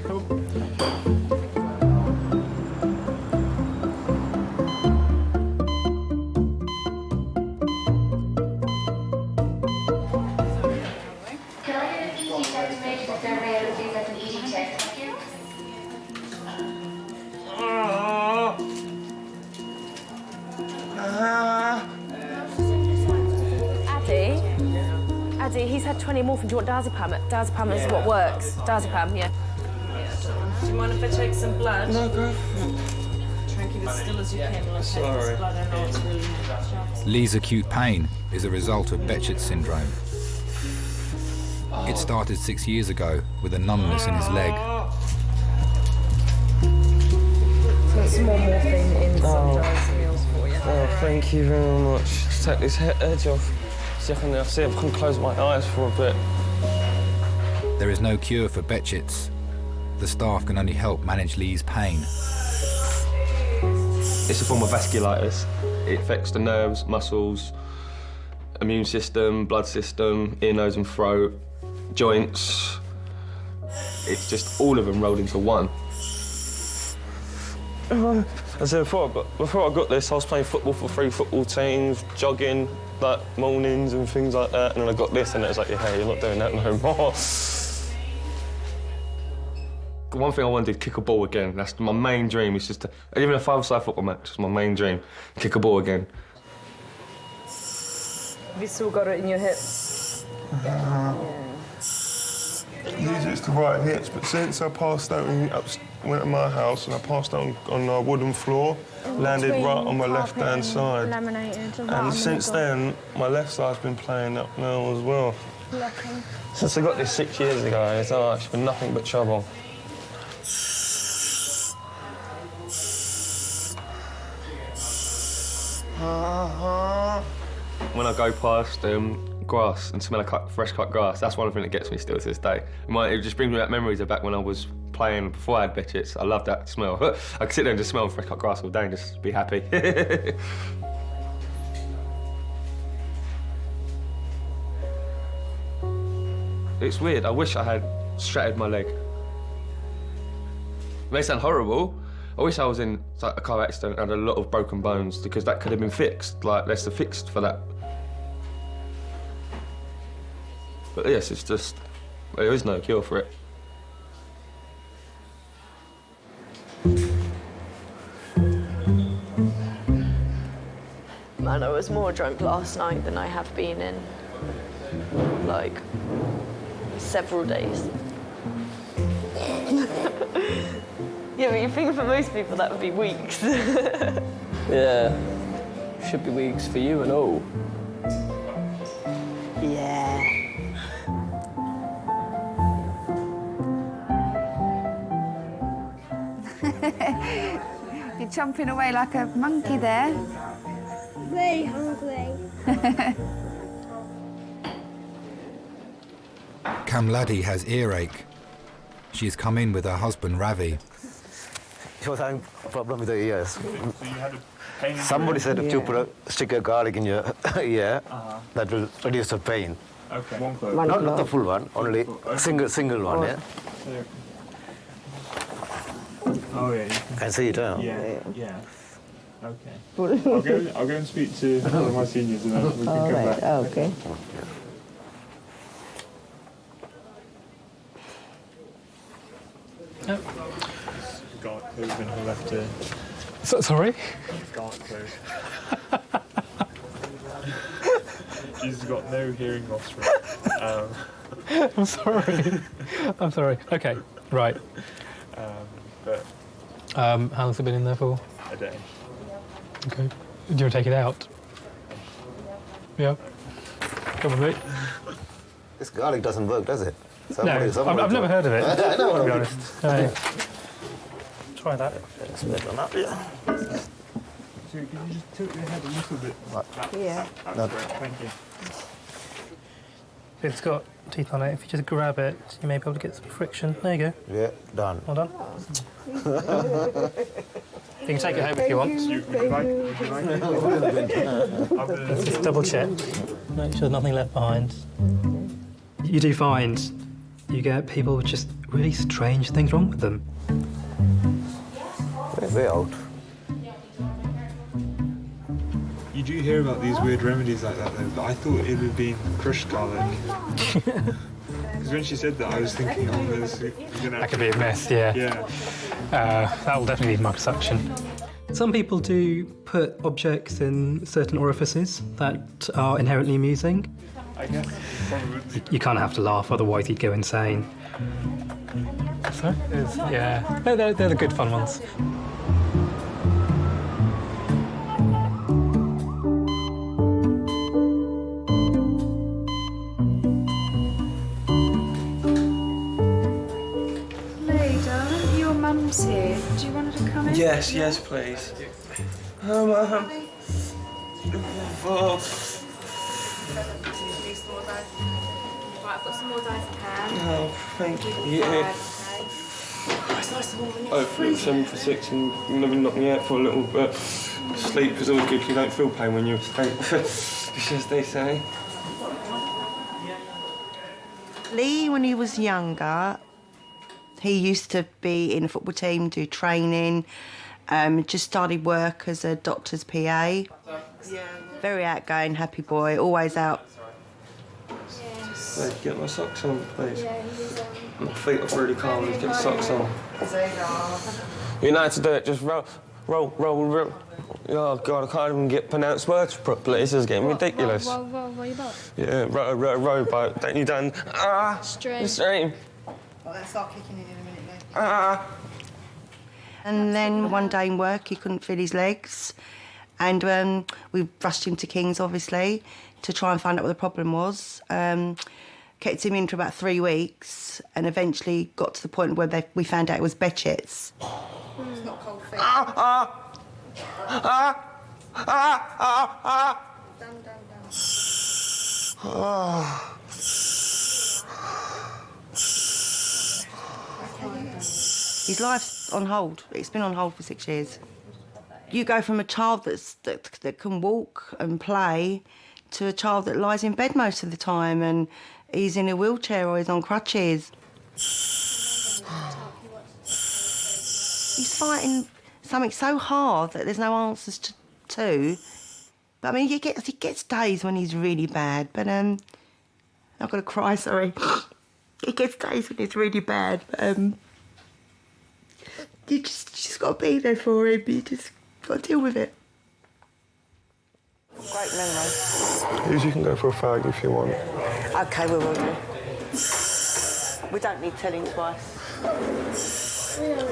Addy, he's had 20 morphine. Do you want diazepam? Diazepam is what works. Diazepam, yeah. Do you mind if I take some blood? No, go. Try and keep it still as you can. Like Sorry. blood, I know it's really hard. Lee's acute pain is a result of Behçet's syndrome. It started 6 years ago with a numbness in his leg. So some more morphine in some dry meals for you. Oh, thank you very much. Take this edge off. See if I can close my eyes for a bit. There is no cure for Behçet's. The staff can only help manage Lee's pain. It's a form of vasculitis. It affects the nerves, muscles, immune system, blood system, ear, nose and throat, joints. It's just all of them rolled into one. As I said before I got this, I was playing football for 3 football teams, jogging like mornings and things like that, and then I got this and it was like, yeah, you're not doing that no more. One thing I want to do, kick a ball again. That's my main dream, is just to, even a 5-a-side football match is my main dream, kick a ball again. Have you still got it in your hips? Usually it's the right hips, but since I passed out and went to my house and I passed out on a wooden floor, landed right on my left-hand side. And since then, my left side's been playing up now as well. Since I got this 6 years ago, it's been nothing but trouble. When I go past grass and smell of fresh cut grass, that's one thing that gets me still to this day. It just brings me back memories of back when I was playing before I had Behçet's. I love that smell. I could sit there and just smell fresh cut grass all day and just be happy. It's weird. I wish I had shattered my leg. It may sound horrible. I wish I was in a car accident and had a lot of broken bones, because that could have been fixed. Like, let's have fixed for that. But yes, it's just, there is no cure for it. Man, I was more drunk last night than I have been in, like, several days. Yeah, but you think for most people that would be weeks. Yeah, should be weeks for you and all. Yeah. You're chomping away like a monkey there. Very hungry. Kamladi has earache. She has come in with her husband, Ravi. She was having a problem with her ears. So you had a pain? Somebody said if you put a stick of garlic in your ear, that will reduce the pain. Okay. Not the full one, only single one, yeah? Oh, yeah. Can see it, huh? Yeah. Okay. I'll go and speak to one of my seniors and then we can come back. Okay. Guard closed when he left here. Sorry? Guard closed. She's got no hearing loss from I'm sorry. I'm sorry. Okay, right. But how long's it been in there for? a day. Okay. Do you want to take it out? Yeah. Come with me. This garlic doesn't work, does it? No, I've never heard of it, to be honest. Try that. Let's split one up, yeah. So can you just tilt your head a little bit? Yeah. That's great, thank you. It's got teeth on it. If you just grab it, you may be able to get some friction. There you go. Yeah, done. Well done. You can take it home if you want. Would you like it? Just double check. Make sure there's nothing left behind. You do find you get people with just really strange things wrong with them. Very old. You do hear about these weird remedies like that though, but I thought it would have been crushed garlic. Because when she said that, I was thinking, oh, this is gonna... That could be a mess, yeah. Yeah. That will definitely need mug suction. Some people do put objects in certain orifices that are inherently amusing. I guess, probably. You kind of have to laugh, otherwise you'd go insane. So, yeah, they're the good fun ones. Mum's here. Do you want her to come in? Yes, yes, please. Oh. Right, I've got some more diazepam. Oh, thank you. Yeah. It's nice and warm, isn't it? Hopefully it's 7 for 6 and you'll never knock me out for a little bit. Sleep is always good 'cause you don't feel pain when you're asleep. It's as they say. Lee, when he was younger, he used to be in a football team, do training, just started work as a doctor's PA. Very outgoing, happy boy, always out. Please get my socks on, please. My feet are really cold, get the socks on. You know how to do it, just roll. Oh God, I can't even get pronounced words properly, this is getting ridiculous. What you got? Yeah, rowboat, don't you done? Stream. Well, let's start kicking in a minute, mate. And then one day in work, he couldn't feel his legs. And we rushed him to King's, obviously, to try and find out what the problem was. Kept him in for about 3 weeks and eventually got to the point where we found out it was Bechet's. It's not cold feet. Down. His life's on hold. It's been on hold for 6 years. You go from a child that can walk and play to a child that lies in bed most of the time and he's in a wheelchair or he's on crutches. He's fighting something so hard that there's no answers to. But I mean, he gets days when he's really bad, but I've got to cry, sorry. He gets days when it's really bad, but you just got to be there for him. You just got to deal with it. Great memory. You can go for a fag if you want. OK, we will do. We don't need telling twice.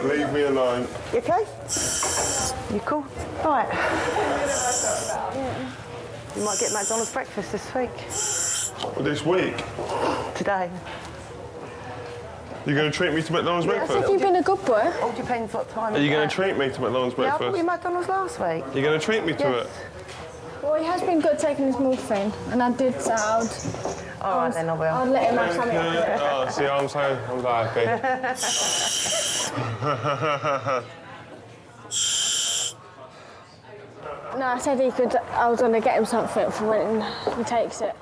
Leave me alone. You OK? You cool? Right. You might get McDonald's breakfast this week. This week? Today. You're going to treat me to McDonald's breakfast? Have you been a good boy? All depends what time. Are you going to treat me to McDonald's Yeah, I breakfast? bought you McDonald's last week. You're going to treat me to it? Well, he has been good taking his morphine, and I did say I'd... All right, then I will. I'd let him have something. Oh, see, I'm so happy. No, I said I was going to get him something for when he takes it.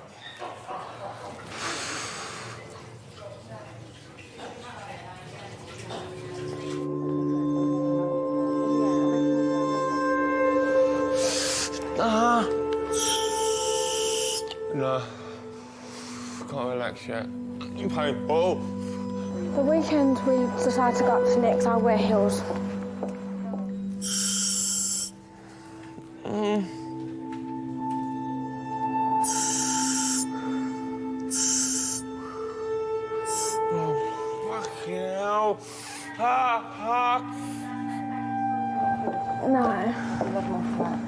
No. Can't relax yet. In pain. Oh! The weekend we decided to go up to Nick's, I'll wear heels. Oh, fucking hell. No. I love my flat.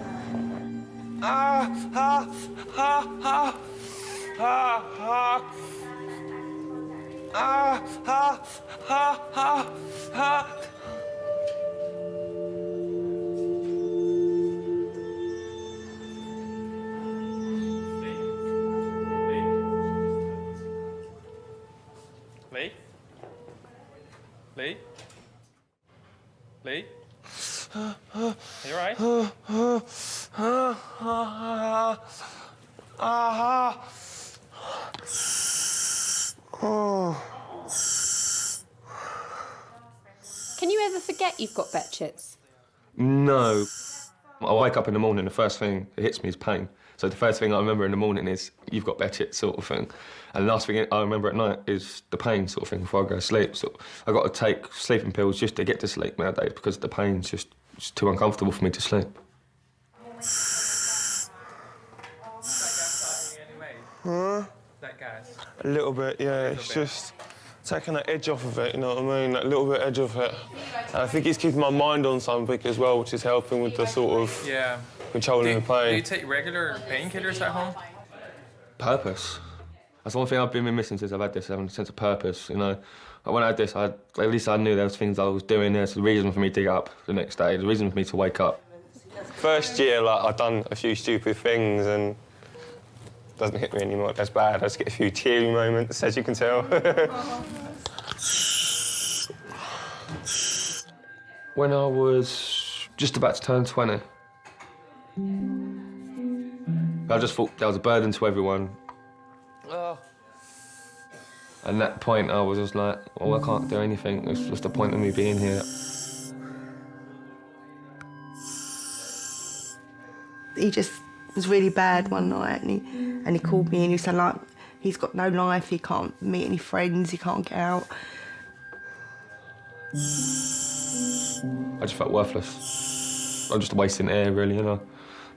Lee? Lee? Lee? Are you alright? Can you ever forget you've got Betchets? No. I wake up in the morning, the first thing that hits me is pain. So the first thing I remember in the morning is, you've got Betchets, sort of thing. And the last thing I remember at night is the pain, sort of thing, before I go to sleep. So I've got to take sleeping pills just to get to sleep nowadays because the pain's just too uncomfortable for me to sleep. Huh? That gas? A little bit, yeah. It's just taking the edge off of it, you know what I mean? That little bit edge off it. And I think it's keeping my mind on something as well, which is helping with the sort of controlling the pain. Do you take regular painkillers at home? Purpose. That's one thing I've been missing since I've had this, having a sense of purpose, you know. When I had this, at least I knew there was things I was doing. There's a reason for me to get up the next day, the reason for me to wake up. First year, like, I'd done a few stupid things and it doesn't hit me anymore as bad. I just get a few teary moments, as you can tell. When I was just about to turn 20, I just thought that was a burden to everyone. And at that point, I was just like, well, I can't do anything. It's just the point of me being here. He just was really bad one night, and he called me and he said, like, he's got no life, he can't meet any friends, he can't get out. I just felt worthless. I'm just wasting air, really, you know.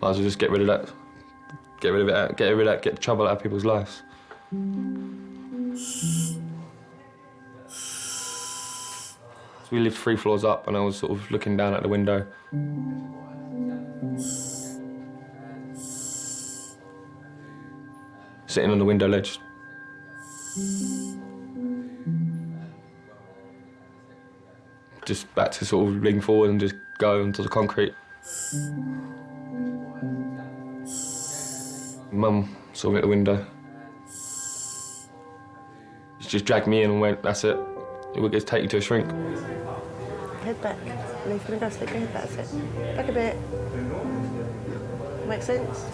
Might as well just get rid of that. Get rid of it out, get rid of that, get the trouble out of people's lives. So we lived 3 floors up and I was sort of looking down at the window. Sitting on the window ledge. Just back to sort of lean forward and just go onto the concrete. Mum saw me at the window. She just dragged me in and went, that's it. It will take you to a shrink. Head back. And he's going to go sleep. Head back. That's it. Back a bit. Make sense?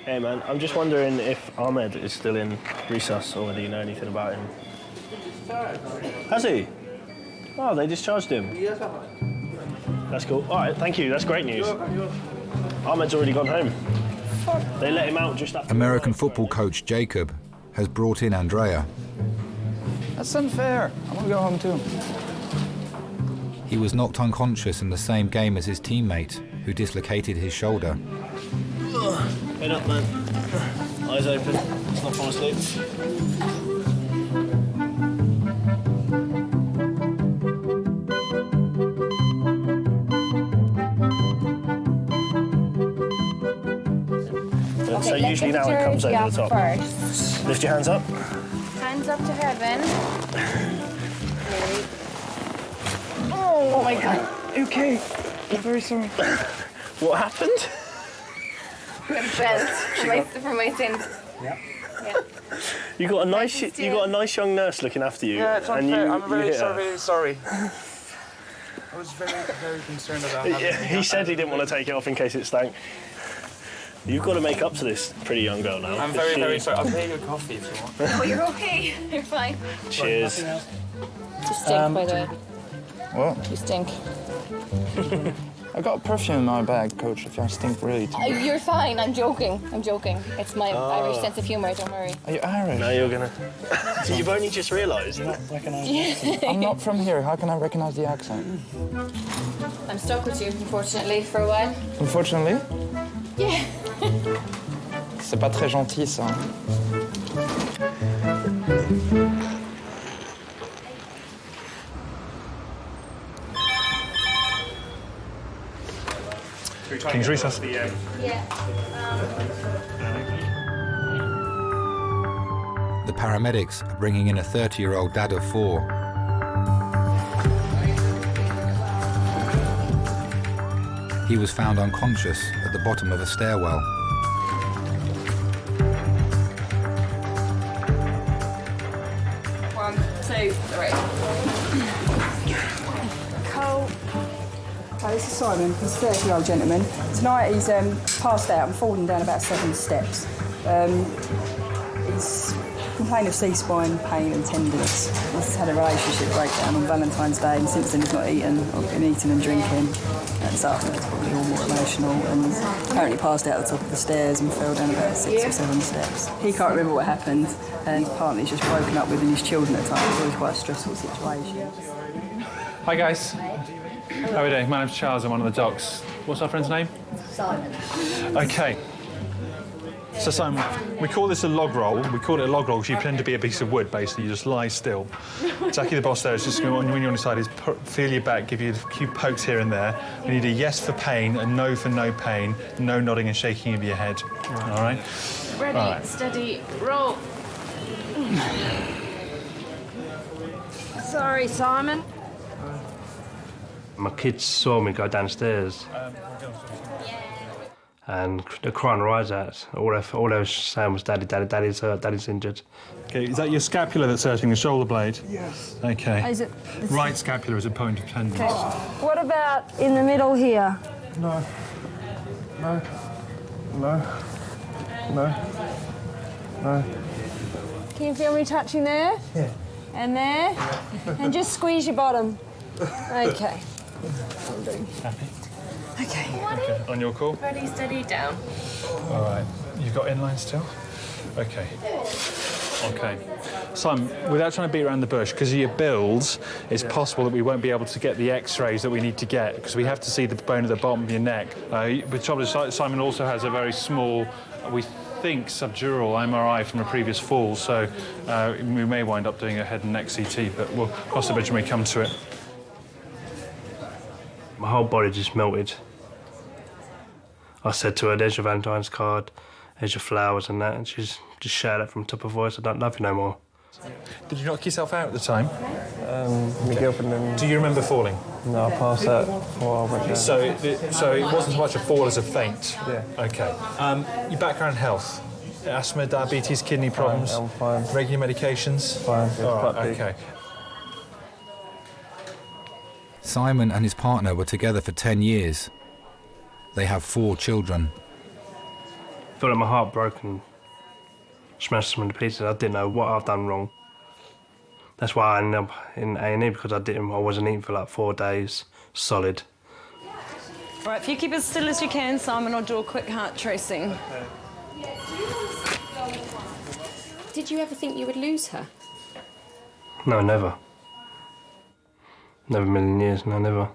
Hey man, I'm just wondering if Ahmed is still in resus or whether you know anything about him. Has he? Oh, they discharged him. That's cool. All right, thank you. That's great news. Ahmed's already gone home. They let him out just after... American football coach Jacob has brought in Andrea. That's unfair. I want to go home too. He was knocked unconscious in the same game as his teammate, who dislocated his shoulder. Head up, man. Eyes open. Let's not fall asleep. So usually now it comes over the top. First. Lift your hands up. Hands up to heaven. Oh my God. Okay. I'm very sorry. What happened? For my sins. Yeah. You got a nice young nurse looking after you. Yeah, it's unfair. I'm very sorry. I was very concerned about having he said he didn't want to take it off in case it stank. You've got to make up to this pretty young girl now. I'm very sorry. I'll pay you a coffee if you want. Oh, you're okay. You're fine. Cheers. Just stink, by the way. What? You stink. I got perfume in my bag, Coach, if I stink really too. You're fine, I'm joking. I'm joking. It's my Irish sense of humour, don't worry. Are you Irish? Now you're gonna... You've only just realised. You don't recognise the accent? I'm not from here. How can I recognise the accent? I'm stuck with you, unfortunately, for a while. Unfortunately? Yeah. C'est pas très gentil, ça. King's Resus. The paramedics are bringing in a 30-year-old dad of 4. He was found unconscious at the bottom of a stairwell. One, two, three. Cole. Hi, this is Simon. He's a 30-year-old gentleman. Tonight he's passed out and fallen down about 7 steps. He's complained of C-spine pain and tenderness. He's had a relationship breakdown on Valentine's Day, and since then he's not eaten, or been eating and drinking. And so I think it's probably all more emotional, and he's apparently passed out at the top of the stairs and fell down about 6 or 7 steps. He can't remember what happened, and his partner's just broken up with his children at the time. It was quite a stressful situation. Hi, guys. How are we doing? My name's Charles, I'm one of the docs. What's our friend's name? Simon. Okay. So Simon, we call this a log roll. We call it a log roll because you pretend to be a piece of wood, basically. You just lie still. Jackie, the boss there, is just going to, when you're on your side, is feel your back, give you a few pokes here and there. We need a yes for pain, a no for no pain, no nodding and shaking of your head. All right? Ready, All right. steady, roll. Sorry, Simon. My kids saw me go downstairs and they're crying their eyes out. All they were saying was, Daddy, Daddy, Daddy's hurt, Daddy's injured. Okay, is that your scapula that's hurting, the shoulder blade? Yes. Okay. Is it... Right scapula is a point of tenderness. Okay. What about in the middle here? No. No. No. No. No. Can you feel me touching there? Yeah. And there? And just squeeze your bottom. Okay. Happy? Okay. On your call? Ready, steady, down. All right. You've got inline still? Okay. Okay. Simon, without trying to beat around the bush, because of your build, it's possible that we won't be able to get the X-rays that we need to get, because we have to see the bone at the bottom of your neck. But Simon also has a very small, we think, subdural MRI from a previous fall, so we may wind up doing a head and neck CT, but we'll cross the bridge when we come to it. My whole body just melted. I said to her, there's your Valentine's card, there's your flowers and that, and she's just shouted it from top of voice, I don't love you no more. Did you knock yourself out at the time? My girlfriend and... Do you remember falling? No, I passed out before I went down. So it wasn't so much a fall as a faint? Yeah. OK. Your background health? Asthma, diabetes, kidney problems? I'm fine. Regular medications? Fine. All right, OK. Simon and his partner were together for 10 years. They have 4 children. I felt like my heart broke and smashed them into pieces. I didn't know what I've done wrong. That's why I ended up in A&E, because I wasn't eating for like 4 days, solid. Right, if you keep as still as you can, Simon, I'll do a quick heart tracing. Did you ever think you would lose her? No, never. Never in a million years, no, never.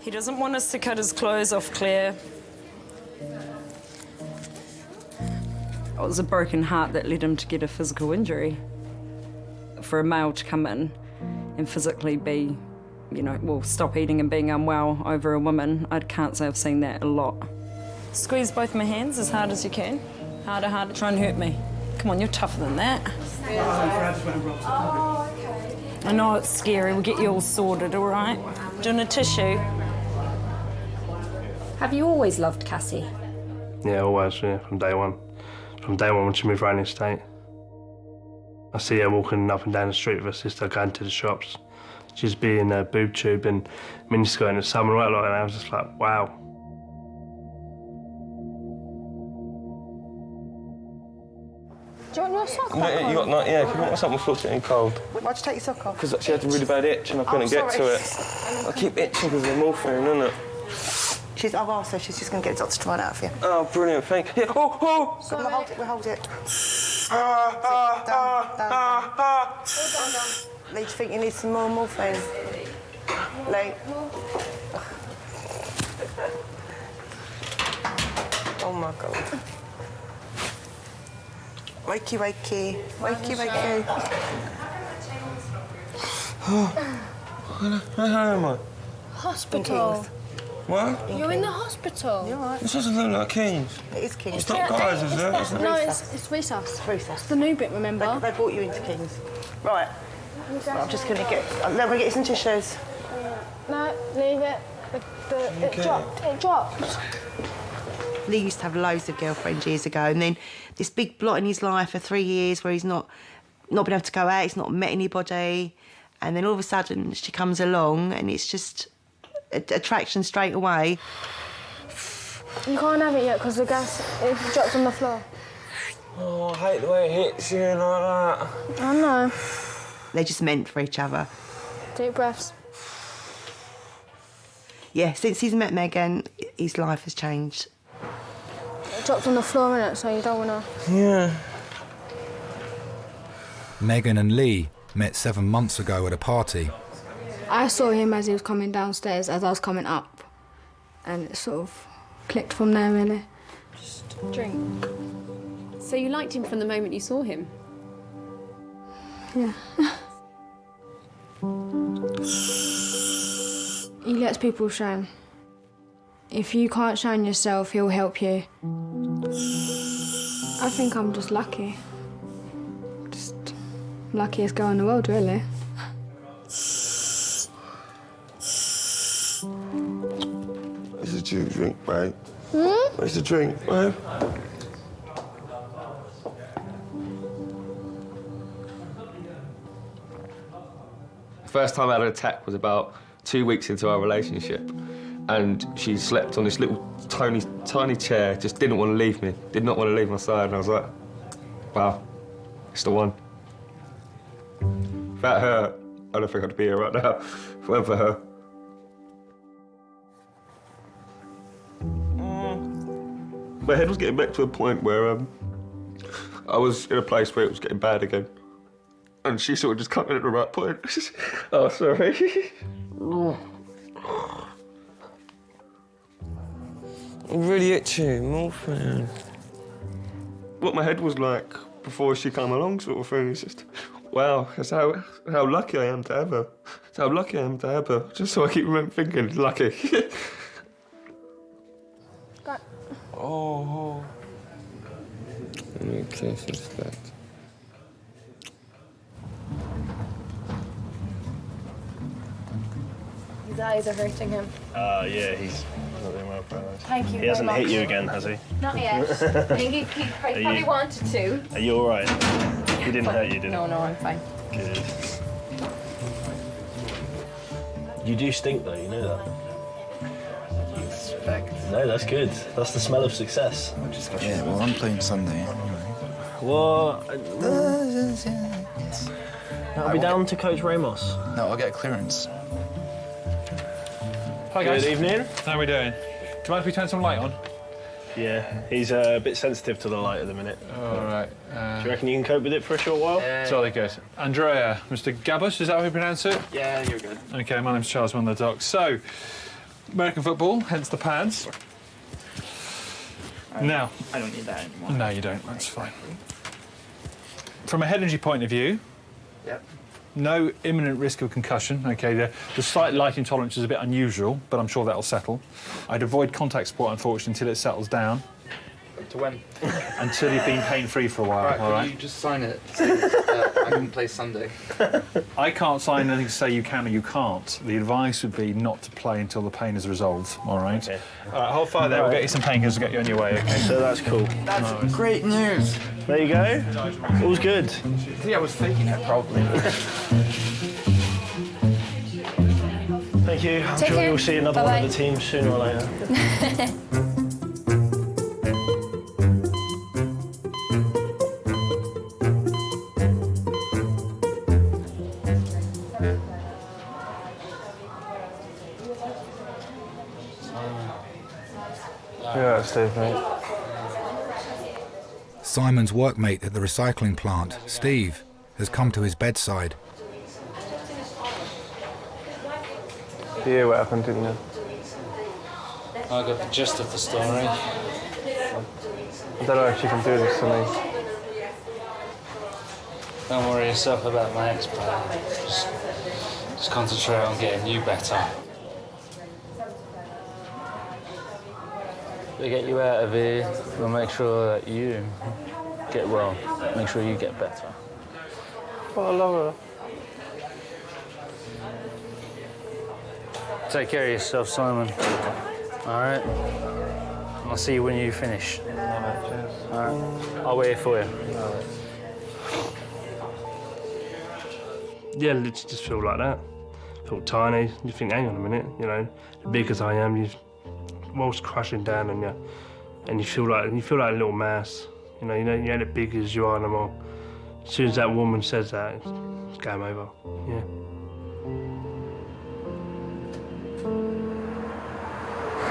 He doesn't want us to cut his clothes off, Claire. It was a broken heart that led him to get a physical injury. For a male to come in and physically be, stop eating and being unwell over a woman, I can't say I've seen that a lot. Squeeze both my hands as hard as you can. Harder, harder, try and hurt me. Come on, you're tougher than that. I know it's scary, we'll get you all sorted, all right? Doing a tissue. Have you always loved Cassie? Yeah, always, yeah, from day one. From day one when she moved around the estate. I see her walking up and down the street with her sister, going to the shops. She'd be in a boob tube and miniskirt in the summer, right, and I was just like, wow. Do you want your sock No, back you on? got no, yeah, can you want my sock? My foot's getting cold. Why'd you take your sock off? Because she had a really bad itch and I couldn't get to it. I keep itching because of the morphine, isn't it? I've asked her, she's just going to get the doctor to run it out for you. Oh, brilliant, thank you. Oh, oh! We'll hold it, we'll hold it. Lee, do you think you need some more morphine? Lee? Oh my God. Wakey, wakey. Wakey, wakey. Where am I? Hospital. What? You're in the hospital. You're right. This doesn't look like King's. It is King's. It's not guys, is it? No, it's resus. It's resus. It's the new bit, remember? They brought you into King's. Right. I'm just going to get... I'm going to get you some tissues. No, leave it. It dropped. It dropped. Lee used to have loads of girlfriends years ago, and then this big blot in his life for 3 years where he's not been able to go out, he's not met anybody, and then all of a sudden she comes along and it's just attraction straight away. You can't have it yet because the gas it drops on the floor. Oh, I hate the way it hits you like that. I know. They're just meant for each other. Deep breaths. Yeah, since he's met Megan, his life has changed. It dropped on the floor, innit, so you don't want to... Yeah. Megan and Lee met 7 months ago at a party. I saw him as he was coming downstairs, as I was coming up, and it sort of clicked from there, really. Just drink. So you liked him from the moment you saw him? Yeah. He lets people shine. If you can't shine yourself, he'll help you. I think I'm just lucky. Just luckiest girl in the world, really. Where's the drink, babe? Where's the drink, babe? First time I had an attack was about 2 weeks into our relationship, and she slept on this little tiny chair, just didn't want to leave me, did not want to leave my side, and I was like, wow, it's the one. Without her, I don't think I'd be here right now, if it weren't for her. My head was getting back to a point where I was in a place where it was getting bad again. And she sort of just come in at the right point. Oh, sorry. Really itchy, morphine. What my head was like before she came along, sort of thing. It's just, wow, that's how lucky I am to have her. That's how lucky I am to have her. Just so I keep thinking, lucky. Oh. Okay, so it's that. His eyes are hurting him. Yeah, he's not doing well. Thank you He hasn't very hit you much. again, has he? Not yet. I think he probably you- wanted to. Are you all right? He didn't hurt you, did he? No, I'm fine. Good. You do stink, though, you know that? No, that's good. That's the smell of success. Yeah, well, I'm playing Sunday anyway. Well, I'll be down to Coach Ramos. No, I'll get clearance. Hi guys. Good evening. How are we doing? Do you mind if we turn some light on? Yeah, he's a bit sensitive to the light at the minute. All right. Do you reckon you can cope with it for a short while? Jolly good. Andrea, Mr. Gabus, is that how we pronounce it? Yeah, you're good. Okay, my name's Charles, one of the docs. So, American football, hence the pads. Now. I don't need that anymore. No, you don't. That's fine. From a head injury point of view, Yep. no imminent risk of concussion. Okay, the slight light intolerance is a bit unusual, but I'm sure that'll settle. I'd avoid contact sport, unfortunately, until it settles down. To when? Until you've been pain-free for a while, all Could right? you just sign it saying I can play Sunday? I can't sign anything to say you can or you can't. The advice would be not to play until the pain is resolved, all right? Okay. All right, hold fire there. We'll get you some painkillers to get you on your way, okay? So that's cool. That's great news. There you go. All's good. See, I was faking it, probably. Thank you. I'm Take sure care. you'll see another Bye-bye. one of the team sooner or later. worries, mate. Simon's workmate at the recycling plant, Steve, has come to his bedside. You hear what happened, didn't you? I got the gist of the story. I don't know if you can do this to me. Don't worry yourself about my ex-player. Just concentrate on getting you better. We get you out of here, we'll make sure that you get well. Make sure you get better. But I love her. Take care of yourself, Simon. All right? I'll see you when you finish. All right, cheers. All right. I'll wait for you. All right. Yeah, you just feel like that. Feel tiny. You think, hang on a minute, you know, big as I am, the world's crashing down on you, and you feel like a little mouse. You ain't as big as you are no more. As soon as that woman says that, it's game over. Yeah.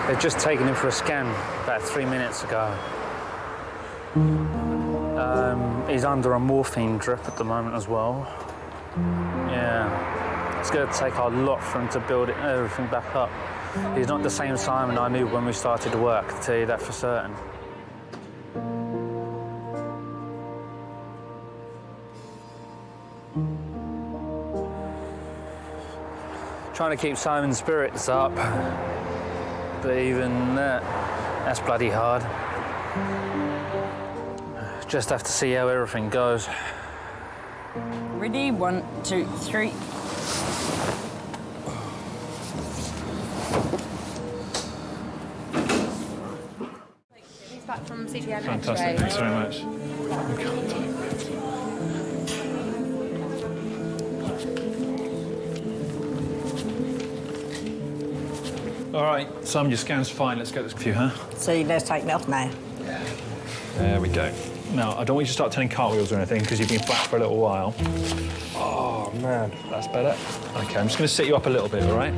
They've just taken him for a scan about 3 minutes ago. He's under a morphine drip at the moment as well. Yeah. It's going to take a lot for him to build everything back up. He's not the same Simon I knew when we started to work, I'll tell you that for certain. Trying to keep Simon's spirits up, but even that's bloody hard. Just have to see how everything goes. Ready? 1, 2, 3. He's back from CGM. Fantastic, thanks very much. All right, Simon, your scan's fine. Let's get this for you, huh? So you better take me off now. There we go. Now, I don't want you to start turning cartwheels or anything because you've been flat for a little while. Oh, man. That's better. OK, I'm just going to sit you up a little bit, all right?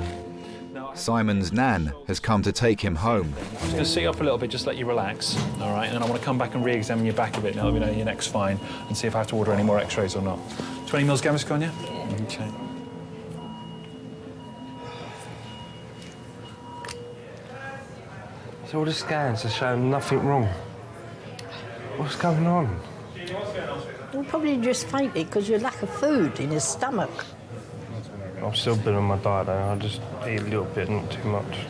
Simon's nan has come to take him home. I'm just going to sit you up a little bit, just let you relax, all right? And then I want to come back and re-examine your back a bit now that we know your neck's fine and see if I have to order any more x-rays or not. 20 mils Gaviscon, yeah? OK. So all the scans are showing nothing wrong. What's going on? Well, probably just fainted because you lack of food in his stomach. I've still been on my diet though. I just eat a little bit, not too much.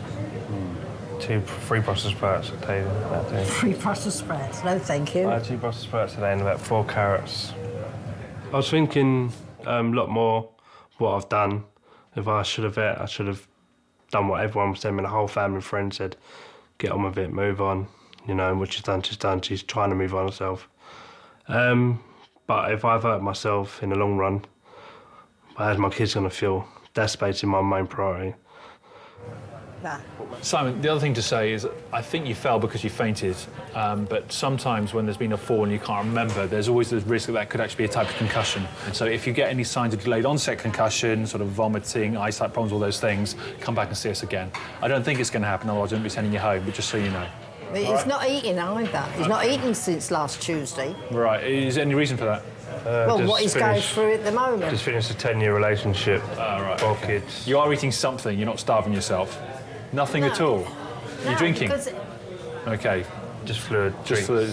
3 Brussels sprouts a day that day. 3 Brussels sprouts, no thank you. I had 2 Brussels sprouts a day and about 4 carrots. I was thinking a lot more what I've done. If I should have done what everyone was telling me, the whole family and friends said, get on with it, move on. You know, what she's done, she's done. She's trying to move on herself. But if I've hurt myself in the long run, how's my kids going to feel? That's basically my main priority. Nah. Simon, the other thing to say is I think you fell because you fainted, but sometimes when there's been a fall and you can't remember, there's always the risk that could actually be a type of concussion. And so if you get any signs of delayed onset concussion, sort of vomiting, eyesight problems, all those things, come back and see us again. I don't think it's going to happen, otherwise I wouldn't be sending you home, but just so you know. But he's not eating either. He's not eating since last Tuesday. Right, is there any reason for that? Well, what he's going through at the moment. Just finished a 10-year relationship, right, 4 kids. You are eating something, you're not starving yourself. Nothing at all. You're drinking? OK. Just fluid. Just fluid,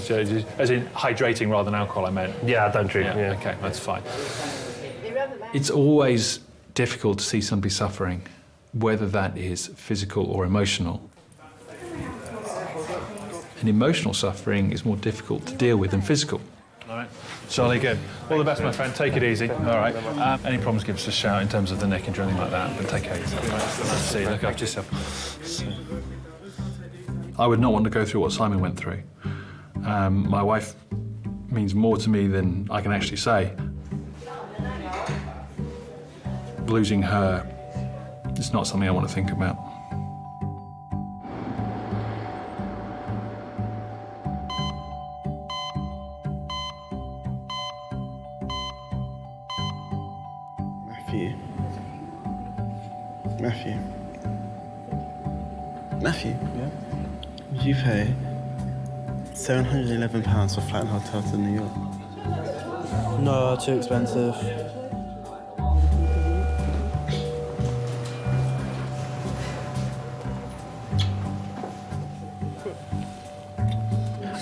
as in hydrating rather than alcohol, I meant. Yeah, I don't drink, yeah. OK, that's fine. It's always difficult to see somebody suffering, whether that is physical or emotional. And emotional suffering is more difficult to deal with than physical. All right. Charlie, good. All the best, my friend. Take it easy. All right. Any problems, give us a shout in terms of the neck injury or anything like that, but take care of yourself. See you. Look after yourself. I would not want to go through what Simon went through. My wife means more to me than I can actually say. Losing her is not something I want to think about. Matthew, you've heard £711 for flight and hotel to New York. No, too expensive.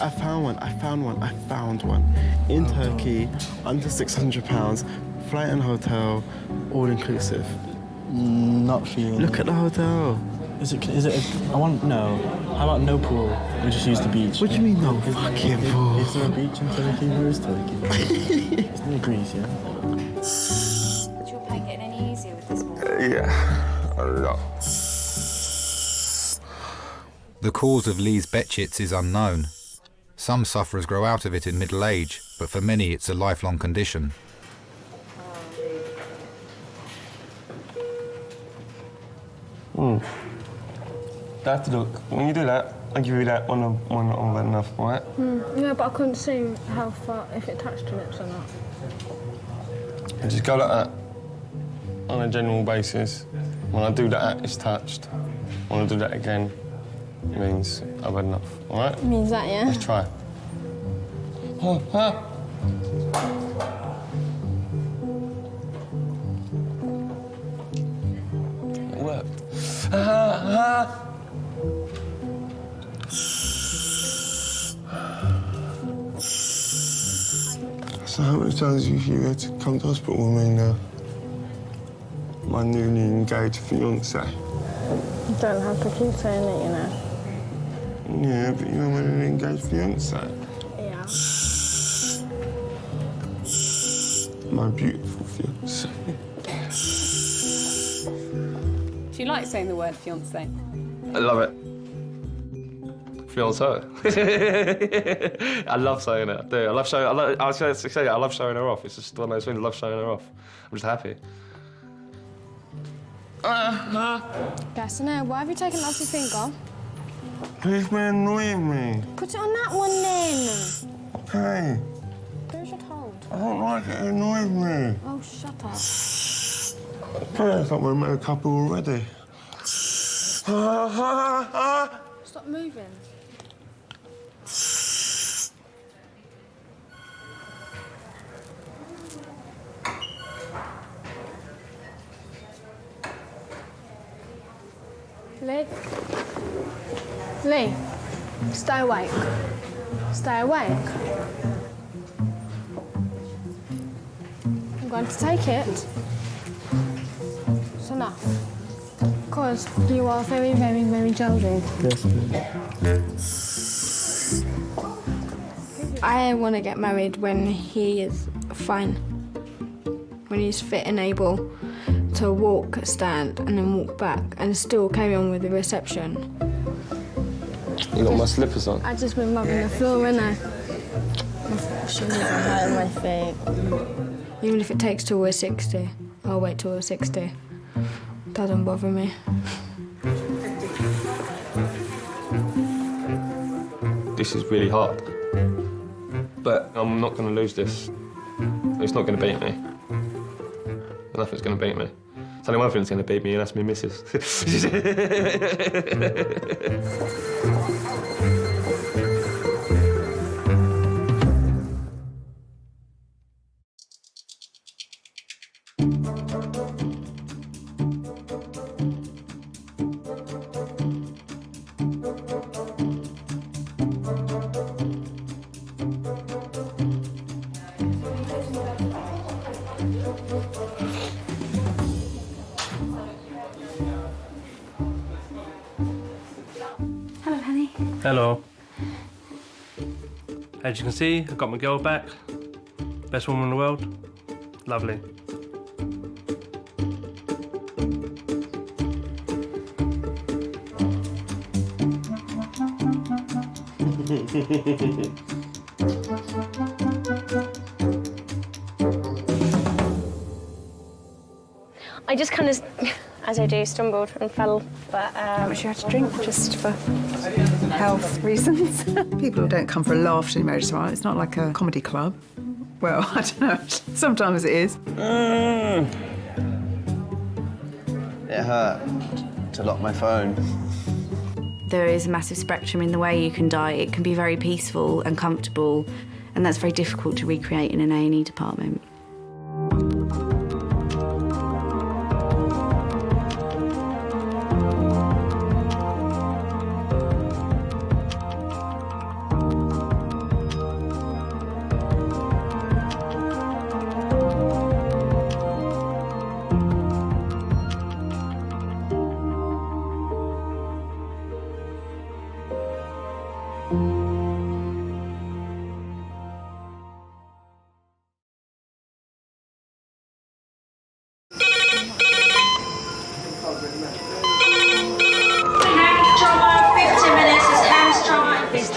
I found one. In Turkey, under £600, flight and hotel, all inclusive. Not for you. Look at the hotel. Is it I want, no. How about no pool? We just use the beach. What do you mean no fucking pool? Is there a beach in Turkey? Where is Turkey? It's near Greece, yeah? Is your pain getting any easier with this one? Yeah, a lot. The cause of Lee's Betchits is unknown. Some sufferers grow out of it in middle age, but for many it's a lifelong condition. Have to look. When you do that, I give you that one on enough, right? Yeah, but I couldn't see how far, if it touched your lips or not. And just go like that on a general basis. When I do that, it's touched. When I do that again, it means I've had enough, all right? Means that, yeah? Let's try. It worked. So how many times have you had to come to hospital with me now? My newly engaged fiancé. You don't have to keep saying it, you know. Yeah, but you're my newly engaged fiancé. Yeah. My beautiful fiancé. Do you like saying the word fiancé? I love it. Fiancé. I love saying it. I do. I love showing. I love showing her off. It's just one of those things. I love showing her off. I'm just happy. Gassina, why have you taken it off your finger? Please, man, annoying me. Put it on that one then. Okay. Do as you're told. I don't like it. It annoys me. Oh, shut up. Okay, I thought we met a couple already. Stop moving. Lee, stay awake. Stay awake. I'm going to take it. It's enough. Because you are very, very, very challenging. Yes, I want to get married when he is fine. When he's fit and able to walk, stand, and then walk back, and still carry on with the reception. You got my slippers on. I've just been rubbing the floor, innit? My shoes are hurting my feet. Even if it takes till we're 60, I'll wait till we're 60. Doesn't bother me. This is really hard. But I'm not going to lose this. It's not going to beat me. Nothing's going to beat me. It's only one thing that's going to beat me, and that's me missus. Hello, honey. Hello. As you can see, I've got my girl back. Best woman in the world. Lovely. I just kind of, as I do, stumbled and fell, but she had to drink just for health reasons. People don't come for a laugh to the marriage ceremony. It's not like a comedy club. Well, I don't know. Sometimes it is. It hurt to lock my phone. There is a massive spectrum in the way you can die. It can be very peaceful and comfortable, and that's very difficult to recreate in an A&E department.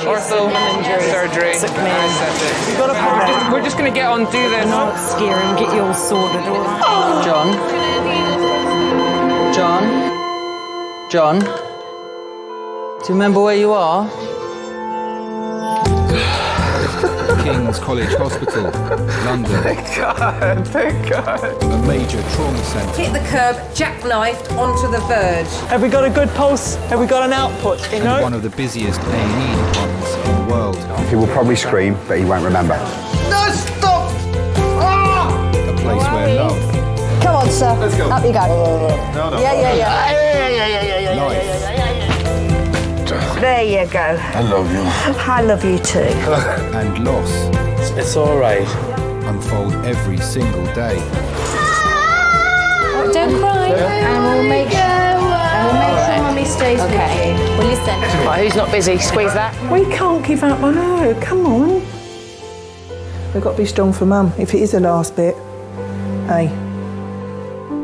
Ortho, surgery, anesthetic. We're just going to get on, do this. Not scare and get you all sorted, all right? John? Do you remember where you are? King's College Hospital, London. Thank God. A major trauma centre. Hit the curb, jackknifed onto the verge. Have we got a good pulse? Have we got an output? You know? And one of the busiest A&E departments in the world. He will probably scream, but he won't remember. No, stop! Ah! A place where love. Come on, sir. Let's go. Up you go. No. Yeah. Life. There you go. I love you. I love you too. And loss. It's all right. Unfold every single day. Don't cry. And we'll make sure Mummy stays with you. Will you send? Right, who's not busy? Squeeze that. We can't give up on her, come on. We've got to be strong for Mum, if it is the last bit. Hey.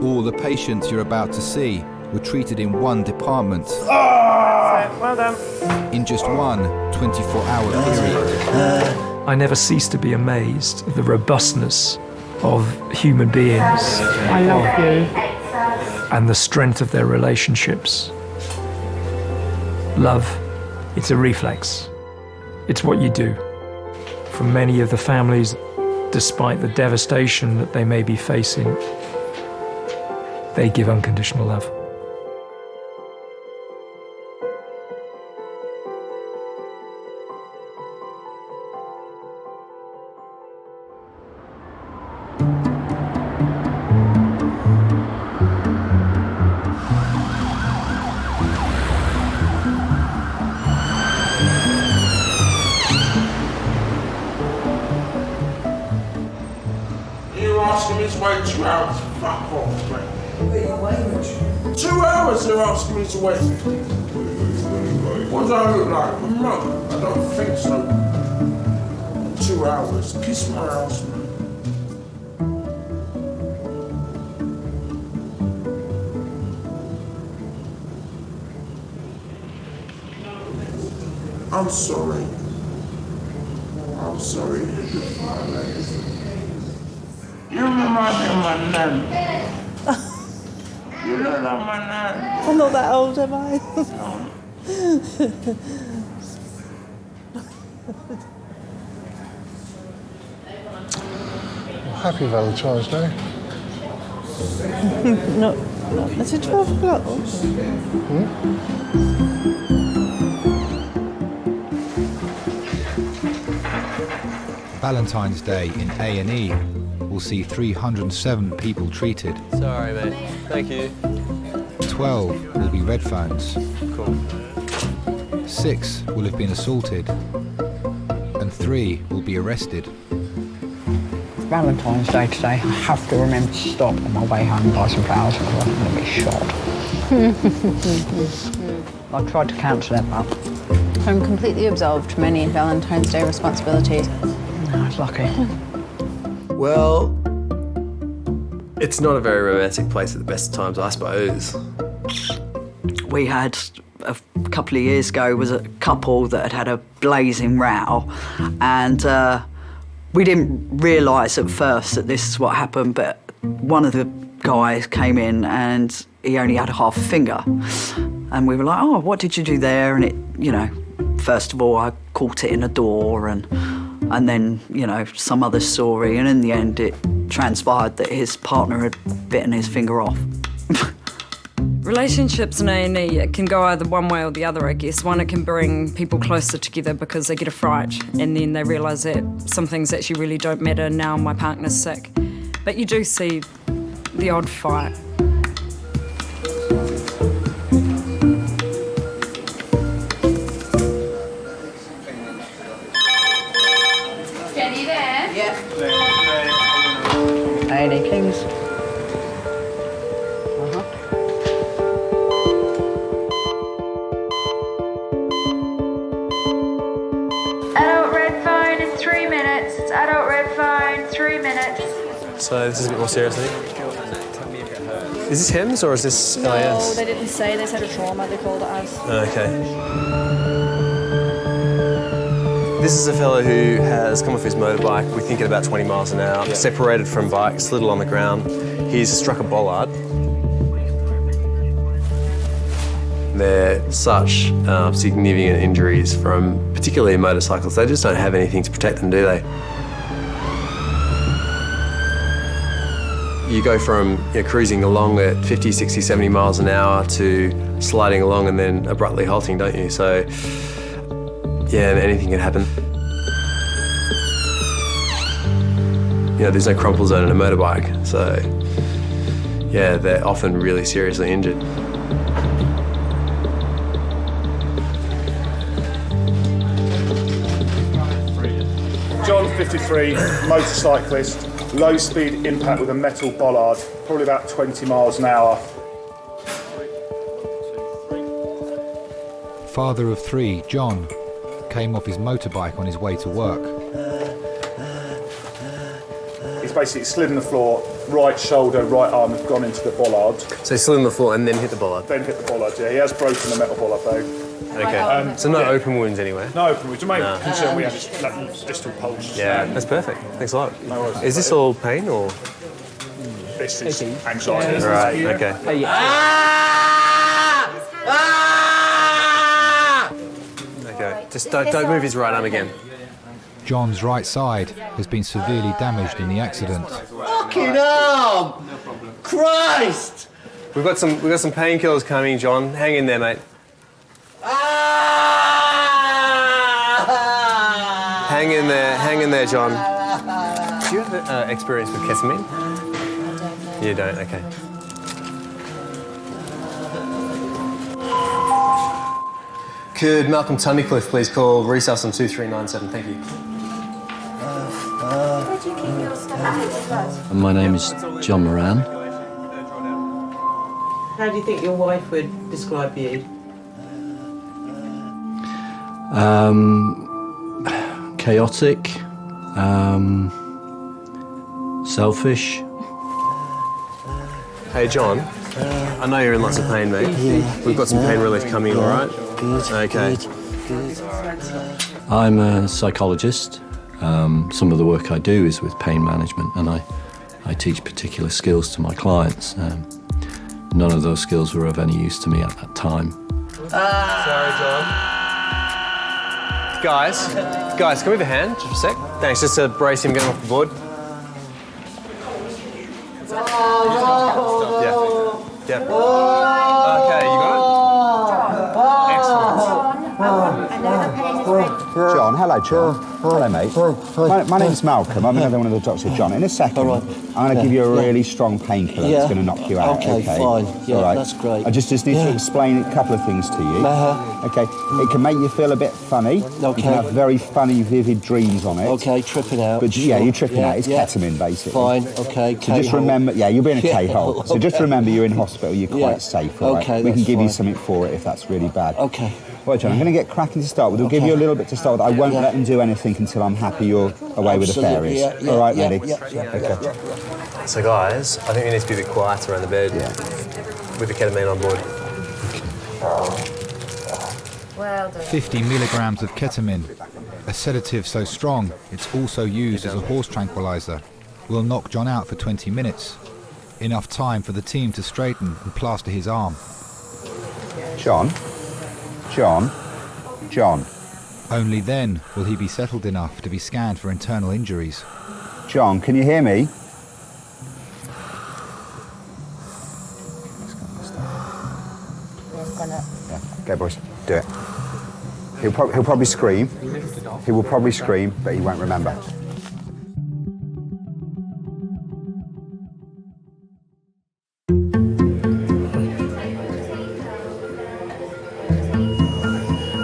All the patients you're about to see were treated in one department. Well done. In just one 24-hour period. I never cease to be amazed at the robustness of human beings. I love you. And the strength of their relationships. Love, it's a reflex. It's what you do. For many of the families, despite the devastation that they may be facing, they give unconditional love. You're asking me to wait 2 hours? Fuck off, mate. 2 hours they're asking me to wait. What do I look like? A mug? I don't think so. 2 hours. Kiss my ass, man. I'm sorry. I'm sorry. You remind me of my nan. You look like my nan. I'm not that old, am I? Happy Valentine's Day. not, is it 12 o'clock? Valentine's Day in A&E will see 307 people treated. Sorry, mate. Thank you. 12 will be red phones. Cool. 6 will have been assaulted. And 3 will be arrested. It's Valentine's Day today. I have to remember to stop on my way home and buy some flowers because I'm going to be shot. I tried to cancel it, but I'm completely absolved from any Valentine's Day responsibilities. I was lucky. Well, it's not a very romantic place at the best of times, I suppose. We had, a couple of years ago, was a couple that had a blazing row, and we didn't realise at first that this is what happened, but one of the guys came in and he only had half a finger. And we were like, oh, what did you do there? And it, you know, first of all, I caught it in a door and then, you know, some other story. And in the end, it transpired that his partner had bitten his finger off. Relationships in A&E, it can go either one way or the other, I guess. One, it can bring people closer together because they get a fright and then they realise that some things actually really don't matter now my partner's sick. But you do see the odd fight. Jenny, you there? Yeah. A&E Kings. Adult red phone in 3 minutes. It's adult red phone, 3 minutes. So this is a bit more serious, I think. Is this HEMS or is this LIS? No, they didn't say. They said a trauma. They called it as. Okay. This is a fellow who has come off his motorbike, we think at about 20 miles an hour, separated from bike, slid along the ground. He's struck a bollard. They're such significant injuries from particularly motorcycles. They just don't have anything to protect them, do they? You go from cruising along at 50, 60, 70 miles an hour to sliding along and then abruptly halting, don't you? So, yeah, anything can happen. There's no crumple zone in a motorbike, so, yeah, they're often really seriously injured. John, 53, motorcyclist, low speed impact with a metal bollard, probably about 20 miles an hour. Father of 3, John, came off his motorbike on his way to work. He's basically slid on the floor, right shoulder, right arm have gone into the bollard. So he slid on the floor and then hit the bollard? Then hit the bollard, yeah. He has broken the metal bollard though. Okay. So no open wounds anywhere? No open wounds. The main concern we have is distal pulse. Yeah, that's perfect. Thanks a lot. No worries. Is this all pain or? This is anxiety. Right, okay. Okay, just don't move his right arm again. John's right side has been severely damaged in the accident. Fucking arm! Christ! We've got some painkillers coming, John. Hang in there, mate. Hang in there, John. Do you have experience with ketamine? You don't, okay. Could Malcolm Tunnicliffe please call resus on 2397, thank you. Where do you keep your stuff? My name is John Moran. How do you think your wife would describe you? Chaotic, selfish. Hey, John. I know you're in lots of pain, mate. We've got some pain relief coming, all right? Good. Okay. Good. I'm a psychologist. Some of the work I do is with pain management, and I teach particular skills to my clients. None of those skills were of any use to me at that time. Sorry, John. Guys, can we have a hand just for a sec? Thanks, just to brace him, get him off the board. Yeah. Okay, you got it? John, hello, John. Hello, mate. My name's Malcolm. I'm another one of the doctors. John, in a second, I'm going to give you a really strong painkiller that's going to knock you out. Okay, fine. Yeah, all right. That's great. I just need to explain a couple of things to you. Okay. It can make you feel a bit funny. Okay. You can have very funny, vivid dreams on it. Okay, tripping out. But yeah, you're tripping out. It's ketamine, basically. Fine. Okay. So just remember, you'll be in a K-hole. So just remember, you're in hospital. You're quite safe. All right? Okay. We can give you something for it if that's really bad. Okay. Right, John, I'm going to get cracking to start with. We'll give you a little bit to start with. I won't let them do anything until I'm happy you're away with the fairies. All right, ready? Okay. So, guys, I think we need to be a bit quiet around the bed with the ketamine on board. Well done. 50 milligrams of ketamine, a sedative so strong it's also used as a horse tranquilizer, will knock John out for 20 minutes. Enough time for the team to straighten and plaster his arm. John. Only then will he be settled enough to be scanned for internal injuries. John, can you hear me? Go, boys, do it. He'll probably scream. He will probably scream, but he won't remember.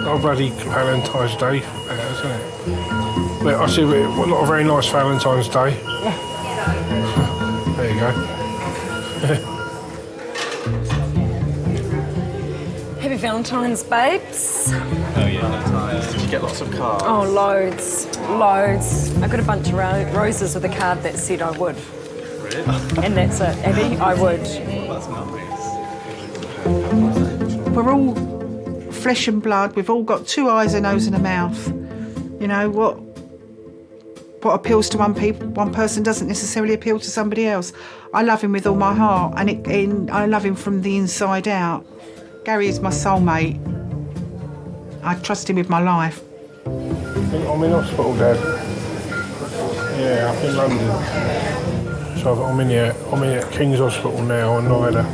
Not bloody Valentine's Day, isn't it? But I see not a very nice Valentine's Day. There you go. Happy Valentine's, babes. Oh yeah. Did you get lots of cards? Oh, loads. I got a bunch of roses with a card that said I would. Really? And that's it, Abby, I would. That's nice. We're all flesh and blood. We've all got 2 eyes, a nose and a mouth. You know, what appeals to one person doesn't necessarily appeal to somebody else. I love him with all my heart, and I love him from the inside out. Gary is my soulmate. I trust him with my life. I'm in hospital, Dad. Yeah, up in London. So I'm in here at King's Hospital now, and I had a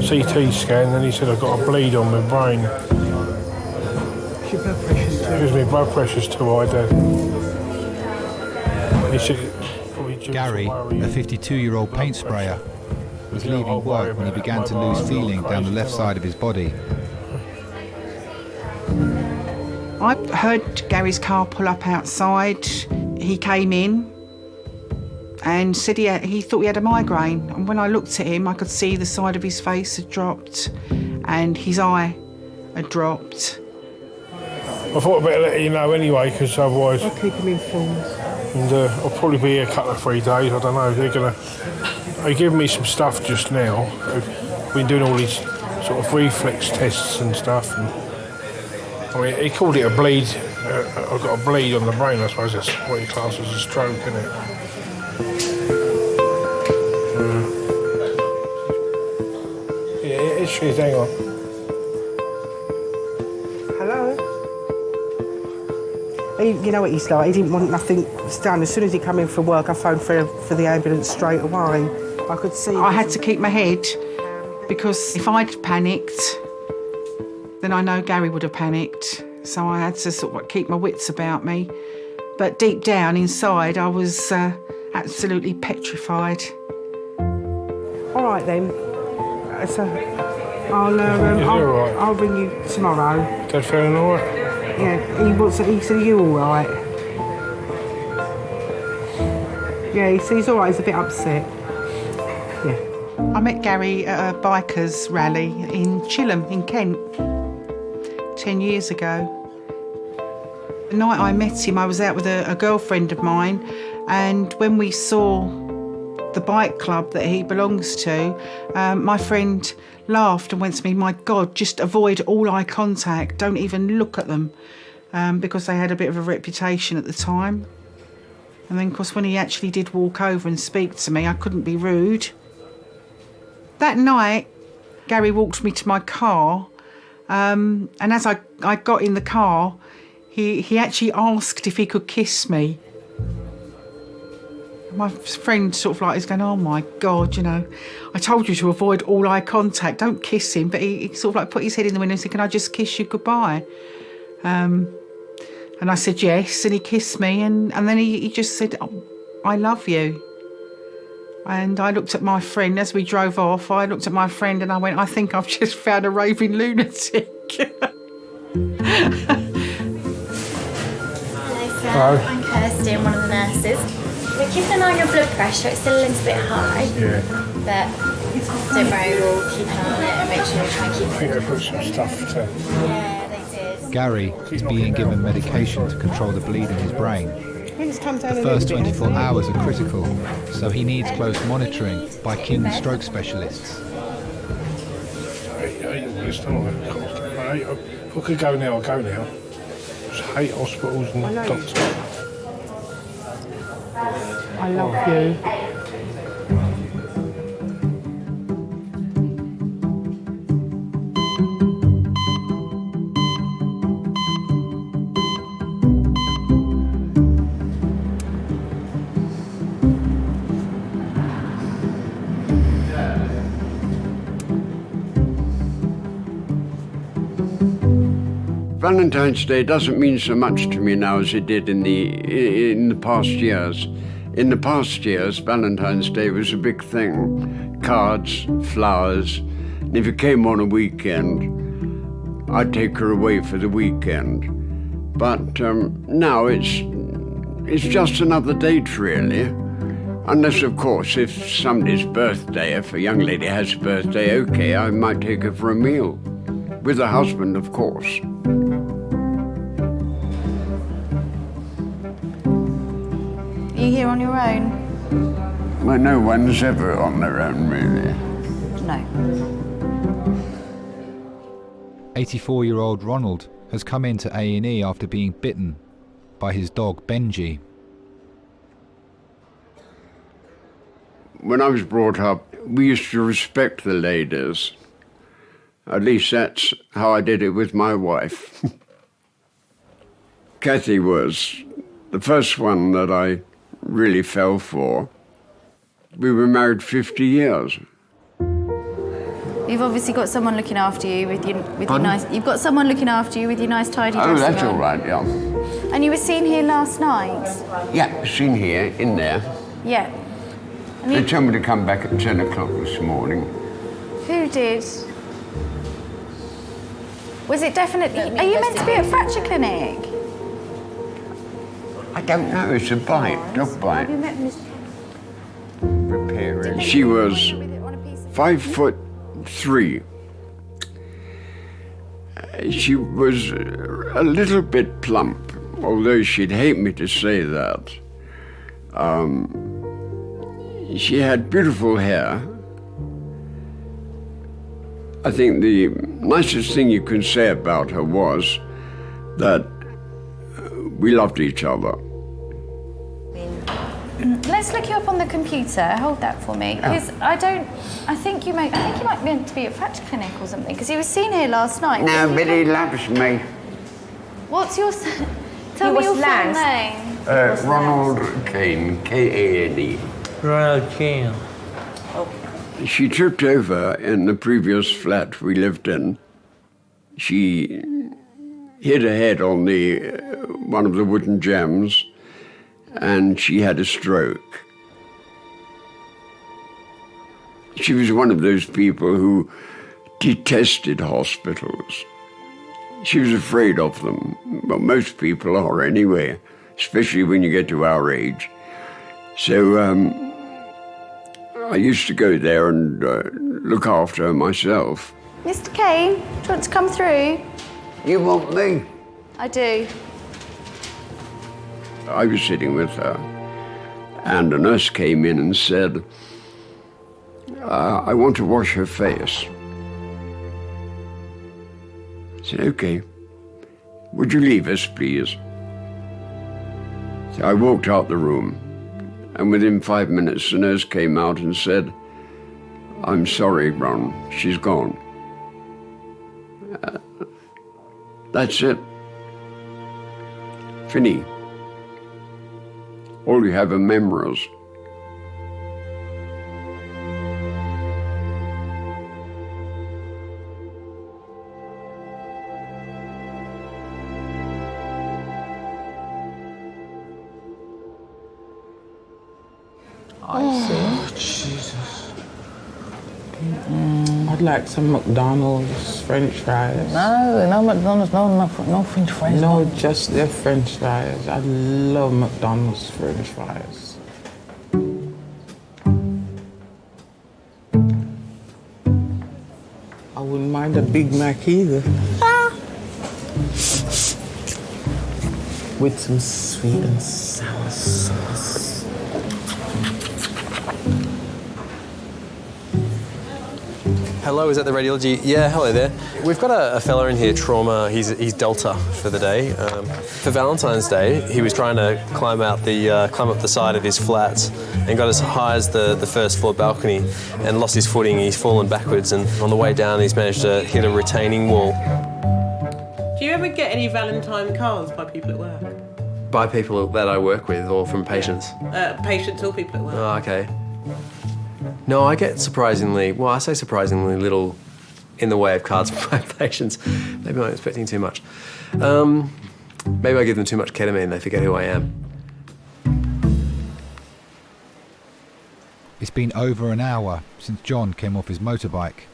CT scan, and he said I've got a bleed on my brain. Your blood pressure's too high. Because my blood pressure's too high, Dad. He said, Gary, a 52-year-old paint sprayer, was leaving work when he began to lose feeling down the left side of his body. I heard Gary's car pull up outside. He came in and said he thought he had a migraine. And when I looked at him, I could see the side of his face had dropped and his eye had dropped. I thought I'd better let you know anyway, because otherwise... I'll keep him informed. And I'll probably be here a couple of 3 days, I don't know. They're giving me some stuff just now. I've been doing all these sort of reflex tests and stuff. And, I mean, he called it a bleed. I've got a bleed on the brain, I suppose that's what he classes as a stroke, isn't it? Yeah, it is, hang on. Hello? You know what he's like, he didn't want nothing done. As soon as he came in from work, I phoned for the ambulance straight away. I could see... I had to keep my head, because if I'd panicked, then I know Gary would have panicked. So I had to sort of keep my wits about me. But deep down inside, I was absolutely petrified. All right then. So I'll ring you tomorrow. Dad feeling all right? Yeah, he said, are you all right? Yeah, he said he's all right, he's a bit upset. Yeah. I met Gary at a bikers rally in Chilham in Kent 10 years ago. The night I met him, I was out with a girlfriend of mine, and when we saw the bike club that he belongs to, my friend laughed and went to me, my God, just avoid all eye contact, don't even look at them, because they had a bit of a reputation at the time. And then, of course, when he actually did walk over and speak to me, I couldn't be rude. That night, Gary walked me to my car, and as I got in the car, he actually asked if he could kiss me. My friend sort of like is going, oh my God, you know, I told you to avoid all eye contact, don't kiss him. But he sort of like put his head in the window and said, can I just kiss you goodbye? And I said yes, and he kissed me, and then he just said, oh, I love you. And I looked at my friend, as we drove off, I looked at my friend and I went, I think I've just found a raving lunatic. Hello, I'm Kirsty, I'm one of the nurses. We're keeping an eye on your blood pressure, it's still a little bit high. Yeah. But don't worry, we'll keep an eye on it and make sure we try and keep it. I think they put some stuff to... Yeah, they did. Gary is being given medication to control the bleed in his brain. The first 24 hours are critical, so he needs close monitoring by keen stroke specialists. If I could go now, I'll go now. I just hate hospitals and doctors. I love you. Valentine's Day doesn't mean so much to me now as it did in the past years. In the past years, Valentine's Day was a big thing. Cards, flowers. And if it came on a weekend, I'd take her away for the weekend. But now it's just another date, really. Unless, of course, if somebody's birthday, if a young lady has a birthday, okay, I might take her for a meal. With her husband, of course. Are you here on your own? Well, no one's ever on their own, really. No. 84-year-old Ronald has come into A&E after being bitten by his dog Benji. When I was brought up, we used to respect the ladies. At least that's how I did it with my wife. Kathy was the first one that I really fell for. We were married 50 years. You've obviously got someone looking after you with your nice. You've got someone looking after you with your nice tidy dress. Oh, that's on. all right, yeah. And you were seen here last night. Yeah, seen here, in there. Yeah. And They told me to come back at 10 o'clock this morning. Who did? Was it definitely? Are you meant to be at fracture clinic? I don't know, it's a bite, dog bite. Repairing. She was 5'3". She was a little bit plump, although she'd hate me to say that. She had beautiful hair. I think the nicest thing you can say about her was that we loved each other. Let's look you up on the computer. Hold that for me, because I think you might be meant to be at fracture clinic or something. Because he was seen here last night. No, but he loves me. What's your? Tell me your full name. Ronald Kane, K-A-N-E. Ronald Kane. She tripped over in the previous flat we lived in. She hit her head on one of the wooden jambs, and she had a stroke. She was one of those people who detested hospitals. She was afraid of them. Well, most people are anyway, especially when you get to our age. So I used to go there and look after her myself. Mr. Kane, do you want to come through? You want me? I do. I was sitting with her, and a nurse came in and said, I want to wash her face. I said, okay. Would you leave us, please? So I walked out the room, and within 5 minutes, the nurse came out and said, I'm sorry, Ron, she's gone. That's it. Fini. All you have are memories. Oh, Jesus. I'd like some McDonald's French fries. No McDonald's, no French fries. No, just their French fries. I love McDonald's French fries. I wouldn't mind a Big Mac either. With some sweet and sour sauce. Hello, is that the radiology? Yeah, hello there. We've got a fella in here, trauma. He's Delta for the day. For Valentine's Day, he was trying to climb up the side of his flat and got as high as the first floor balcony and lost his footing. He's fallen backwards, and on the way down, he's managed to hit a retaining wall. Do you ever get any Valentine cards by people at work? By people that I work with, or from patients? Patients or people at work. Oh, okay. No, I get surprisingly little in the way of cards for my patients. Maybe I'm expecting too much. Maybe I give them too much ketamine, they forget who I am. It's been over an hour since John came off his motorbike.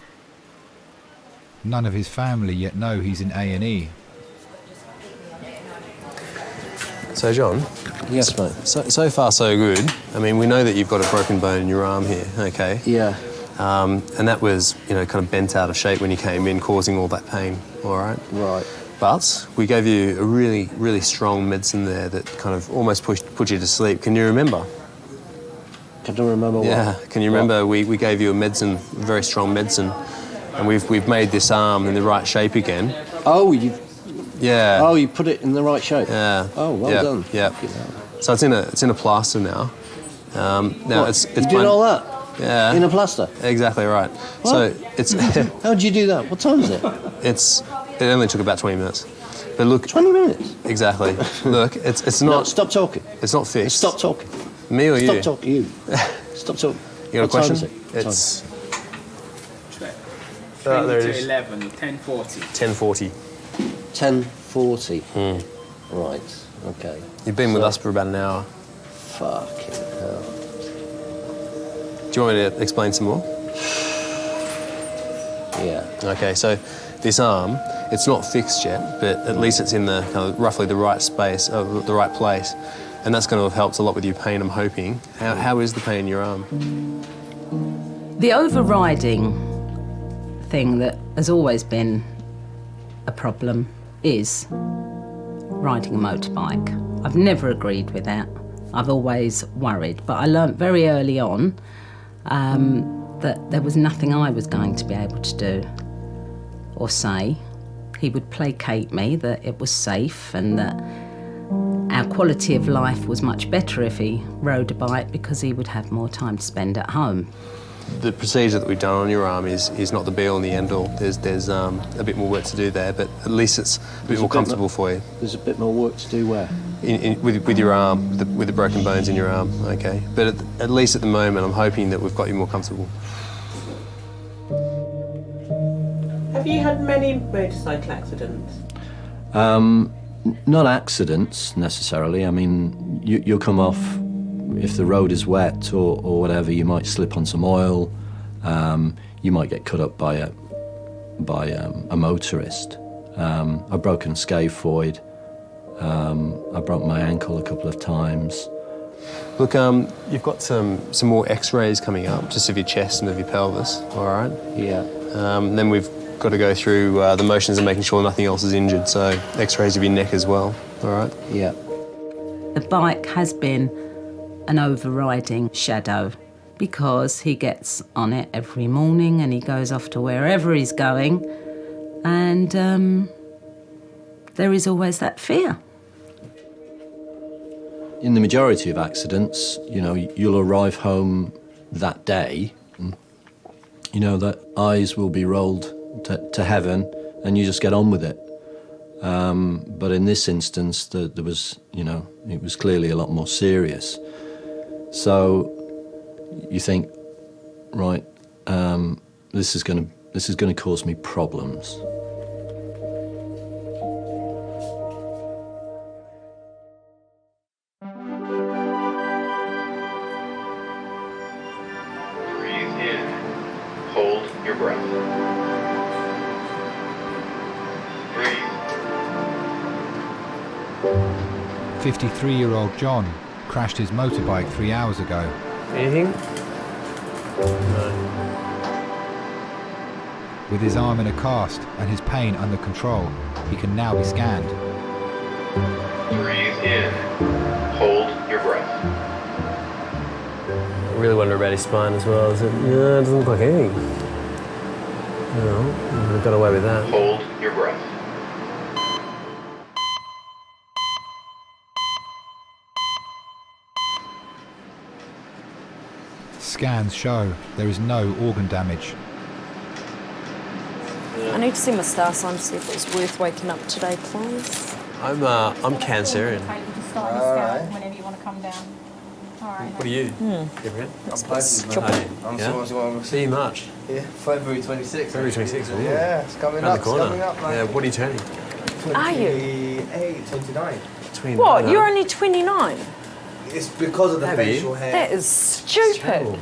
None of his family yet know he's in A&E. So John? Yes, mate. So far so good. I mean, we know that you've got a broken bone in your arm here, okay? Yeah. And that was, you know, kind of bent out of shape when you came in, causing all that pain, all right? Right. But we gave you a really, really strong medicine there that kind of almost put you to sleep. Can you remember? Can you remember what? Yeah. Can you remember we gave you a medicine, very strong medicine, and we've made this arm in the right shape again. Oh, you. Yeah. Oh, you put it in the right shape. Yeah. Oh, well done. Yeah. So it's in a plaster now. Now what? it's you did all that. Yeah. In a plaster. Exactly right. What? So it's. How did you do that? What time is it? It only took about 20 minutes. But look. 20 minutes. Exactly. Look, it's not. No, stop talking. It's not fixed. Stop talking. Me or you? Stop talking. You. Stop talking. You got a question? It's. There it is. 11, 10:40. 10:40. 10:40. Right. Okay. You've been with us for about an hour. Fucking hell. Do you want me to explain some more? Yeah. Okay, so this arm, it's not fixed yet, but at least it's in the kind of roughly the right space, the right place, and that's going to have helped a lot with your pain, I'm hoping. How is the pain in your arm? The overriding thing that has always been a problem is riding a motorbike. I've never agreed with that. I've always worried, but I learnt very early on that there was nothing I was going to be able to do or say. He would placate me that it was safe and that our quality of life was much better if he rode a bike because he would have more time to spend at home. The procedure that we've done on your arm is not the be-all and the end-all. There's a bit more work to do there, but at least it's a bit more comfortable for you. There's a bit more work to do where? With your arm, with the broken bones in your arm, okay. But at least at the moment, I'm hoping that we've got you more comfortable. Have you had many motorcycle accidents? Not accidents, necessarily. I mean, you'll come off, if the road is wet or whatever, you might slip on some oil, you might get cut up by a motorist. I've broken a scaphoid, I broke my ankle a couple of times. Look, you've got some more x-rays coming up, just of your chest and of your pelvis, all right? Yeah. Then we've got to go through the motions of making sure nothing else is injured, so x-rays of your neck as well, all right? Yeah. The bike has been an overriding shadow because he gets on it every morning and he goes off to wherever he's going, and there is always that fear. In the majority of accidents, you know, you'll arrive home that day and, you know, that eyes will be rolled to heaven and you just get on with it. But in this instance, there was, you know, it was clearly a lot more serious. So you think, right, this is going to cause me problems. Breathe in. Hold your breath. Breathe. 53-year-old John crashed his motorbike 3 hours ago. Anything? No. With his arm in a cast and his pain under control, he can now be scanned. Breathe in. Hold your breath. I really wonder about his spine as well. Is it? No, it doesn't look like anything. No, I got away with that. Hold your breath. Scans show there is no organ damage. I need to see my star sign to see if it's worth waking up today, please. I'm Cancerian. Okay, you just start the scan whenever you want to come down. What are you? Gabriel? Yeah. See you March. Yeah, February 26th. February 26th. Ooh. Yeah, it's coming Around up. the corner. It's coming up, man. Yeah, what are you turning? Are you? 28, 29. 29. What? You're only 29? It's because of the facial hair. That is stupid.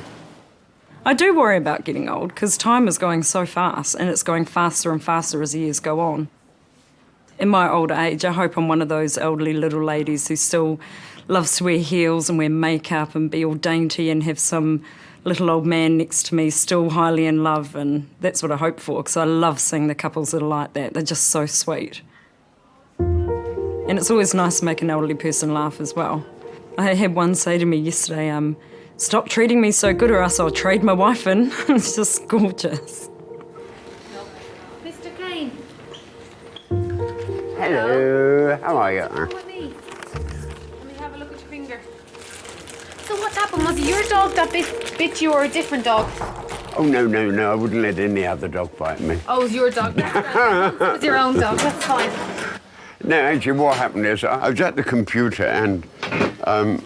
I do worry about getting old because time is going so fast and it's going faster and faster as the years go on. In my older age, I hope I'm one of those elderly little ladies who still loves to wear heels and wear makeup and be all dainty and have some little old man next to me still highly in love, and that's what I hope for because I love seeing the couples that are like that. They're just so sweet. And it's always nice to make an elderly person laugh as well. I had one say to me yesterday, stop treating me so good or else I'll trade my wife in. It's just gorgeous. Mr. Kane. Hello, how are you? Let me have a look at your finger. So what happened? Was it your dog that bit you or a different dog? Oh, no, I wouldn't let any other dog bite me. Oh, it was your dog. It was your own dog, that's fine. No, actually what happened is I was at the computer and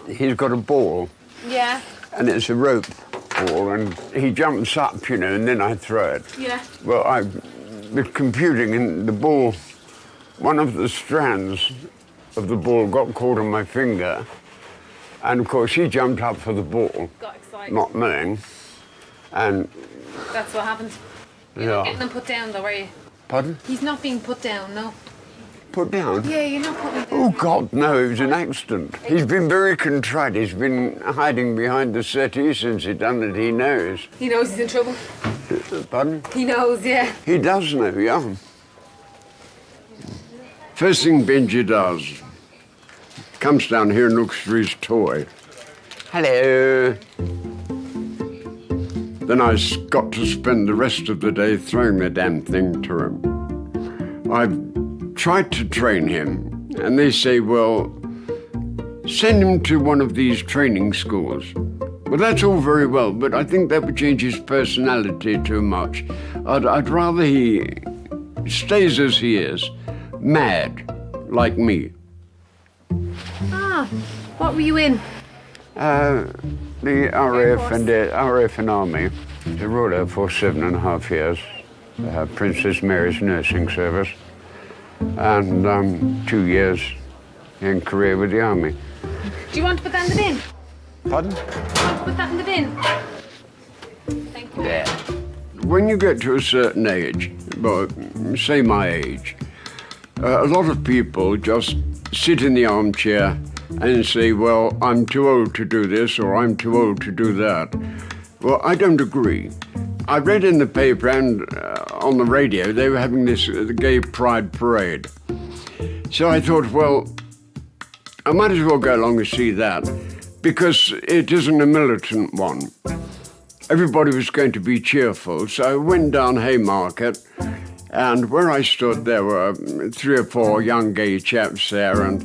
he's got a ball. Yeah. And it's a rope ball and he jumps up, and then I throw it. Yeah. Well, I was computing and the ball, one of the strands of the ball got caught on my finger. And of course he jumped up for the ball. Got excited. Not knowing. And That's what happened. You're not getting them put down though, are you? Pardon? He's not being put down, no. Put down? Yeah, you're not putting him down. Oh, God, no, it was an accident. He's been very contrite. He's been hiding behind the settee since he done it. He knows. He knows he's in trouble. Pardon? He knows, yeah. He does know, yeah. First thing Benji does, comes down here and looks for his toy. Hello. Then I got to spend the rest of the day throwing the damn thing to him. I've tried to train him, and they say, well, send him to one of these training schools. Well, that's all very well, but I think that would change his personality too much. I'd rather he stays as he is, mad, like me. Ah, what were you in? The RAF and the RAF and Army, the Royal Air Force, 7.5 years, Princess Mary's nursing service, and 2 years in Korea with the Army. Do you want to put that in the bin? Pardon? Do you want to put that in the bin? Thank you. Yeah. When you get to a certain age, well, say my age, a lot of people just sit in the armchair and say, well, I'm too old to do this or I'm too old to do that. Well, I don't agree. I read in the paper and on the radio they were having this gay pride parade. So I thought, well, I might as well go along and see that because it isn't a militant one. Everybody was going to be cheerful, so I went down Haymarket and where I stood there were 3 or 4 young gay chaps there and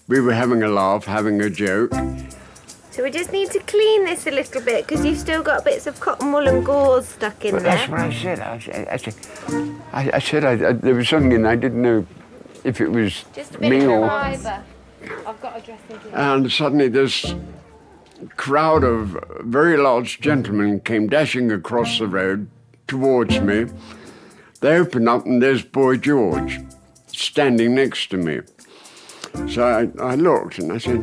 we were having a laugh, having a joke. So we just need to clean this a little bit because you've still got bits of cotton wool and gauze stuck in But there. that's what I said. There was something in there. I didn't know if it was Just a bit me of or... fibre. I've got a dressing table. And suddenly this crowd of very large gentlemen came dashing across the road towards me. They opened up and there's Boy George standing next to me. So I looked and I said,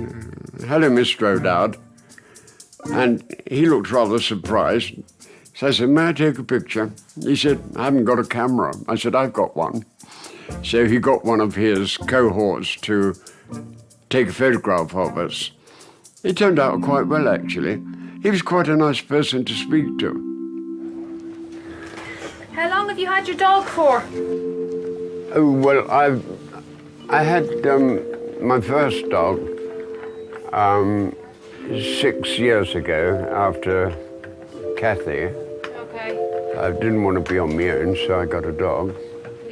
hello, Mr. O'Dowd. And he looked rather surprised. So I said, may I take a picture? He said, I haven't got a camera. I said, I've got one. So he got one of his cohorts to take a photograph of us. It turned out quite well, actually. He was quite a nice person to speak to. How long have you had your dog for? Oh, well, I had my first dog 6 years ago after Kathy. Okay. I didn't want to be on my own, so I got a dog.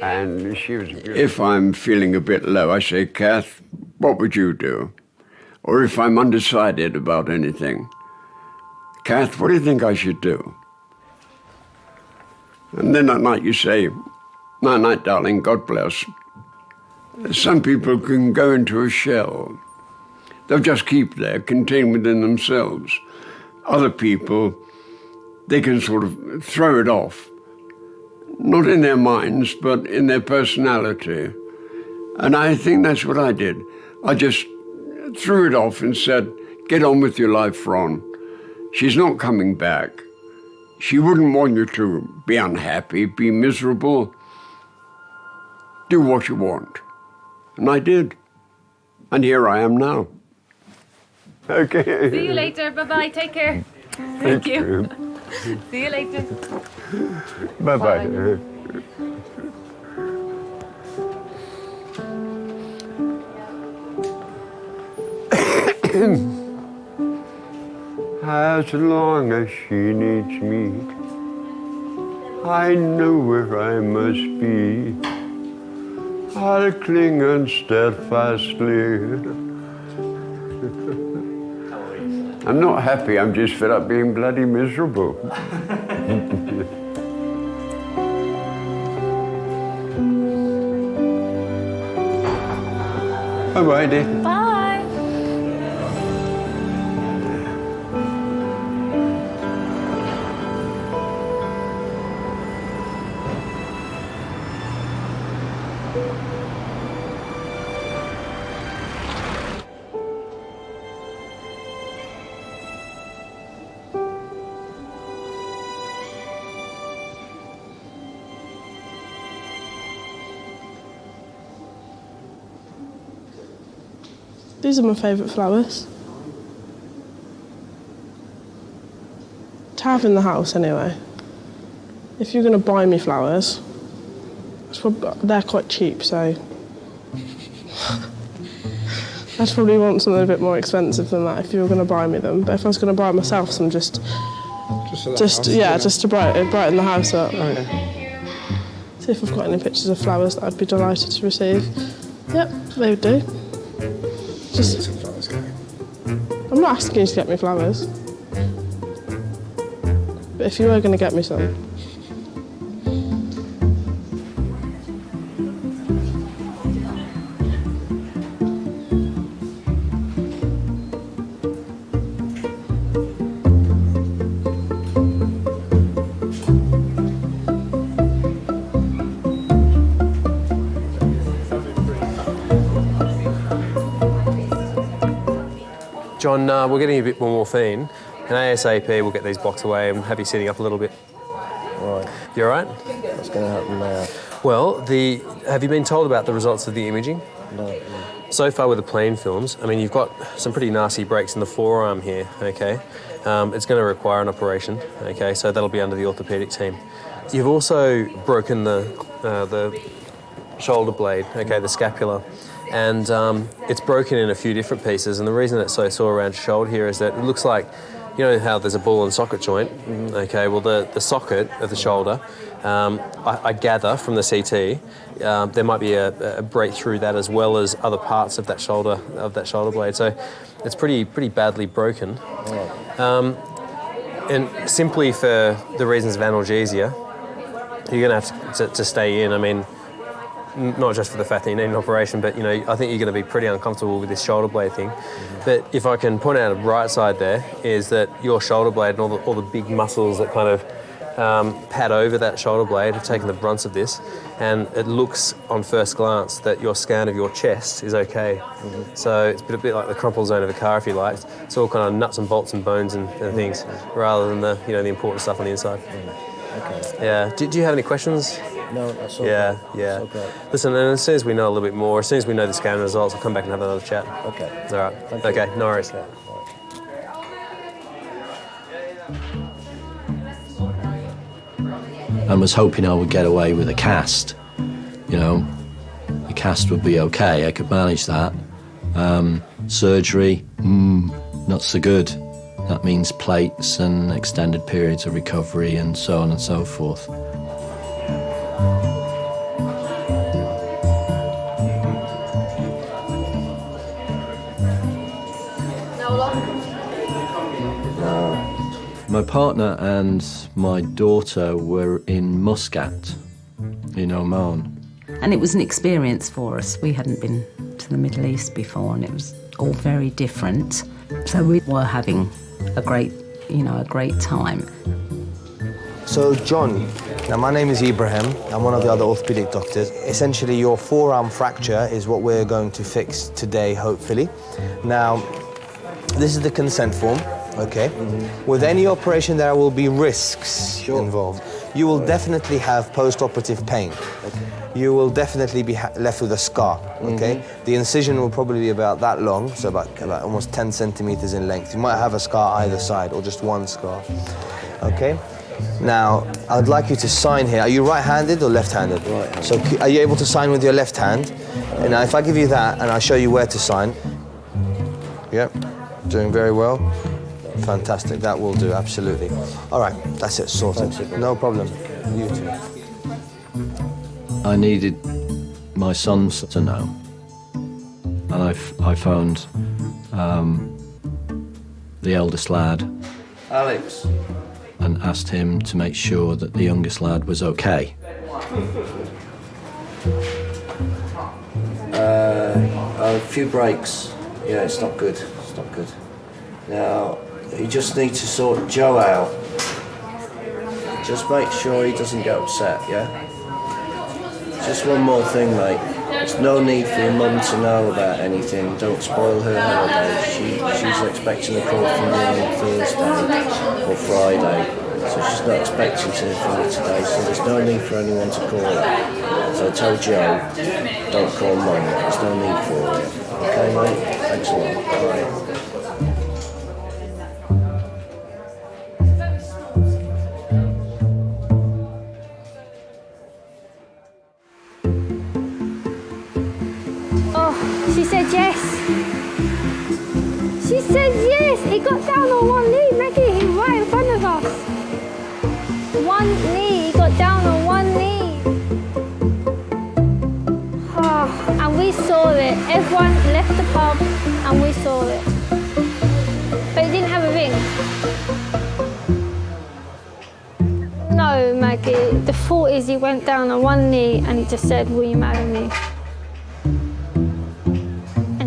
And she was beautiful. If I'm feeling a bit low, I say, Kath, what would you do? Or if I'm undecided about anything, Kath, what do you think I should do? And then at night you say, night, night, darling, God bless. Some people can go into a shell. They'll just keep there, contained within themselves. Other people, they can sort of throw it off, not in their minds, but in their personality. And I think that's what I did. I just threw it off and said, get on with your life, Ron. She's not coming back. She wouldn't want you to be unhappy, be miserable. Do what you want. And I did. And here I am now. Okay. See you later. Bye-bye. Take care. Thank you. See you later. Bye-bye. As long as she needs me, I know where I must be. I'll cling on steadfastly. I'm not happy, I'm just fed up being bloody miserable. Bye-bye, dear. Bye. These are my favourite flowers. To have in the house anyway. If you're going to buy me flowers, they're quite cheap, so I'd probably want something a bit more expensive than that if you were going to buy me them. But if I was going to buy myself some, just to brighten the house up. Oh, yeah. See if I've got any pictures of flowers that I'd be delighted to receive. Yep, they would do. I'm not asking you to get me flowers. But if you were going to get me some. John, we're getting a bit more morphine, and ASAP we'll get these blocks away and have you sitting up a little bit. Right. You all right? What's going to happen now? Well, have you been told about the results of the imaging? No. So far with the plain films, I mean, you've got some pretty nasty breaks in the forearm here, okay? It's going to require an operation, okay? So that'll be under the orthopaedic team. You've also broken the shoulder blade, okay, the scapula. And it's broken in a few different pieces, and the reason it's so sore around your shoulder here is that it looks like, you know how there's a ball and socket joint? Okay, well the socket of the shoulder, I gather from the CT, there might be a break through that as well as other parts of that shoulder blade. So it's pretty badly broken. And simply for the reasons of analgesia, you're going to have to stay in. I mean, not just for the fact that you need an operation, but, you know, I think you're going to be pretty uncomfortable with this shoulder blade thing. But if I can point out a bright side there, is that your shoulder blade and all the big muscles that kind of pad over that shoulder blade have taken the brunt of this, and it looks on first glance that your scan of your chest is okay. So it's a bit like the crumple zone of a car, if you like. It's all kind of nuts and bolts and bones and things, rather than the important stuff on the inside. Okay. Yeah. Do you have any questions? No, that's all Yeah, right. yeah. That's all right. Listen, and as soon as we know a little bit more, as soon as we know the scan results, I'll come back and have another chat. Okay. All right. Thank you. Okay, no worries. Okay. I was hoping I would get away with a cast. You know, the cast would be okay, I could manage that. Surgery, not so good. That means plates and extended periods of recovery and so on and so forth. My partner and my daughter were in Muscat, in Oman. And it was an experience for us. We hadn't been to the Middle East before, and it was all very different. So we were having a great time. So, John, now my name is Ibrahim. I'm one of the other orthopedic doctors. Essentially, your forearm fracture is what we're going to fix today, hopefully. Now, this is the consent form, okay? With any operation, there will be risks involved. You will definitely have post-operative pain. You will definitely be left with a scar, okay? The incision will probably be about that long, so about almost 10 centimeters in length. You might have a scar either side, or just one scar, okay? Now, I'd like you to sign here. Are you right-handed or left-handed? Right-handed. So are you able to sign with your left hand? And now if I give you that and I show you where to sign. Yep, doing very well. Fantastic, that will do, absolutely. All right, that's it, sorted. No problem, you too. I needed my sons to know. And I phoned the eldest lad. Alex. And asked him to make sure that the youngest lad was okay. A few breaks. Yeah, it's not good. It's not good. Now, you just need to sort Joe out. Just make sure he doesn't get upset, yeah? Just one more thing, mate. There's no need for your mum to know about anything. Don't spoil her holiday. She's expecting a call from you on Thursday or Friday. So she's not expecting to hear from you today, so there's no need for anyone to call her. So tell Joe, don't call mum. There's no need for it. Okay, mate? Thanks a lot. Bye. She said yes. She said yes. He got down on one knee, Maggie. He's right in front of us. One knee. He got down on one knee. Oh, and we saw it. Everyone left the pub and we saw it. But he didn't have a ring. No, Maggie. The thought is he went down on one knee and he just said, "Will you marry me?"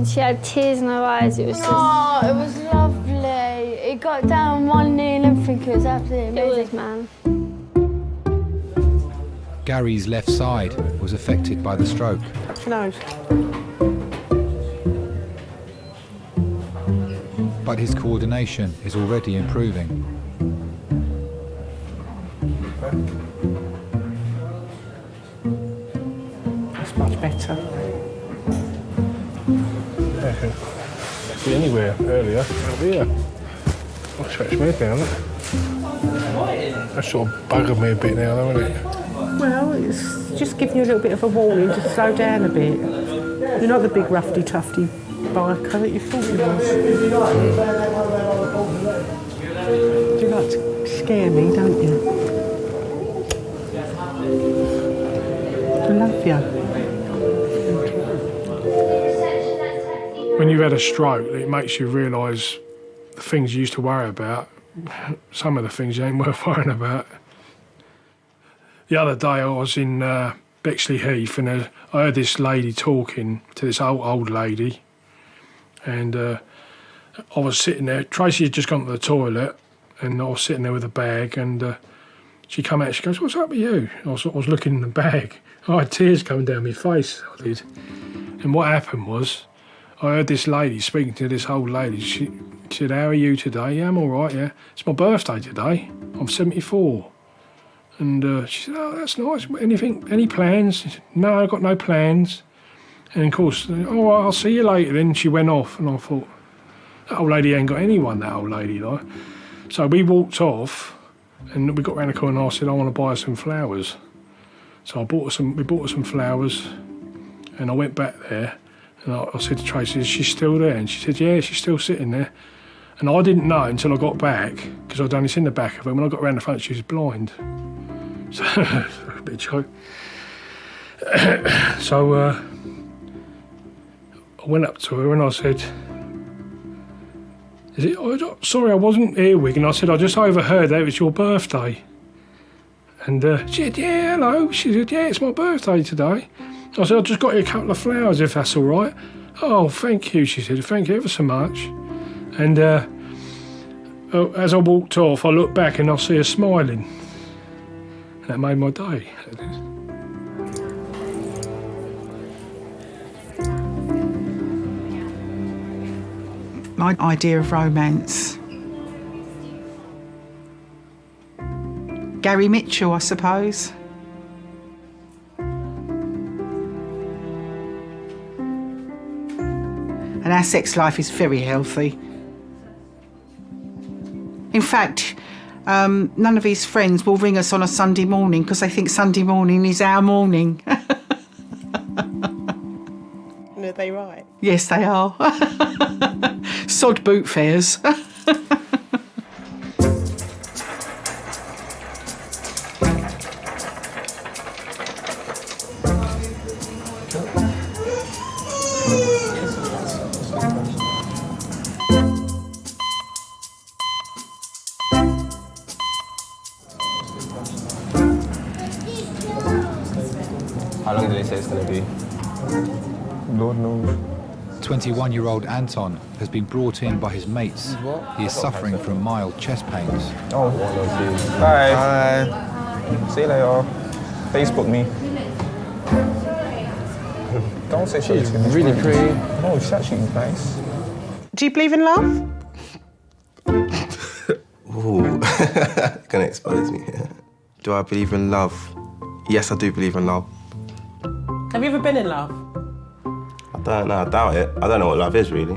She had tears in her eyes. It was just... Oh, it was lovely. It got down on one knee and everything. It was absolutely amazing. It was, man. Gary's left side was affected by the stroke. Touch your nose. But his coordination is already improving. That's much better. Be anywhere earlier, out here. I'll stretch me down. That sort of buggered me a bit now, though, isn't it? Well, it's just giving you a little bit of a warning to slow down a bit. You're not the big roughy-tufty biker that you thought you was. You like to scare me, don't you? I love you. When you've had a stroke, it makes you realise the things you used to worry about, some of the things you ain't worth worrying about. The other day I was in Bexley Heath and I heard this lady talking to this old lady, and I was sitting there. Tracy had just gone to the toilet and I was sitting there with a bag, and she come out, she goes, "What's up with you?" I was looking in the bag. I had tears coming down my face, I did. And what happened was, I heard this lady speaking to this old lady. She said, "How are you today?" "Yeah, I'm all right, yeah. It's my birthday today. I'm 74. And she said, "Oh, that's nice. Any plans?" She said, "No, I've got no plans." And of course, "All right, I'll see you later." Then she went off, and I thought, that old lady ain't got anyone, that old lady, like. So we walked off, and we got round the corner, and I said, "I want to buy her some flowers." So we bought her some flowers, and I went back there. And I said to Tracy, "Is she still there?" And she said, "Yeah, she's still sitting there." And I didn't know until I got back, because I'd done this in the back of her. When I got round the front, she was blind. So, a bit of joke. So I went up to her and I said, "Sorry, I wasn't here, Wigan." I said, "I just overheard that it was your birthday." And she said, "Yeah, hello." She said, "Yeah, it's my birthday today." I said, "I just got you a couple of flowers, if that's all right." "Oh, thank you," she said. "Thank you ever so much." And as I walked off, I looked back and I see her smiling. That made my day. My idea of romance. Gary Mitchell, I suppose. And our sex life is very healthy. In fact, none of his friends will ring us on a Sunday morning because they think Sunday morning is our morning. And are they right? Yes, they are. Sod boot fairs. How long do they say it's going to be? Lord knows. 21-year-old Anton has been brought in by his mates. He is suffering from mild chest pains. Oh, bye. See you later. Facebook me. Don't say she's really pretty. No, she's actually nice. Do you believe in love? Ooh, gonna expose me here. Do I believe in love? Yes, I do believe in love. Have you ever been in love? I don't know, I doubt it. I don't know what love is, really.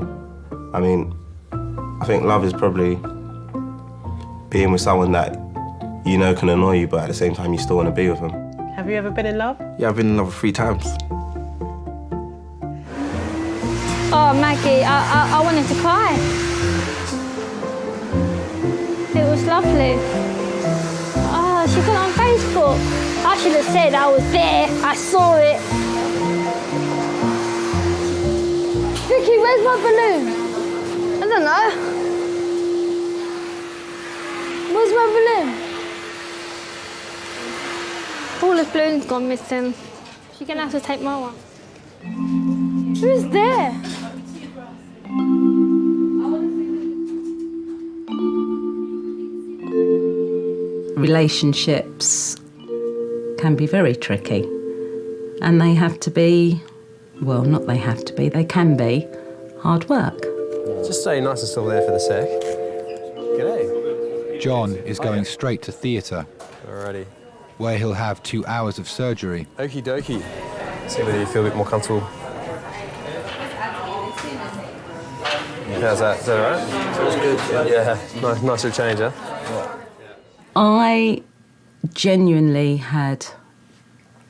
I mean, I think love is probably being with someone that you know can annoy you, but at the same time you still want to be with them. Have you ever been in love? Yeah, I've been in love 3 times. Oh, Maggie, I wanted to cry. It was lovely. Oh, she got on Facebook. I should have said I was there. I saw it. Vicky, where's my balloon? I don't know. Where's my balloon? Paula's balloon's gone missing. She's gonna have to take my one. Who's there? Relationships can be very tricky, and they have to be, well, not they have to be, they can be hard work. Just stay nice and still there for the sec. G'day. John is going straight to theatre, Alrighty. where he'll have 2 hours of surgery. Okie dokie. See whether you feel a bit more comfortable. How's that? Is that all right? Feels good, Yeah, nice little change, huh? I genuinely had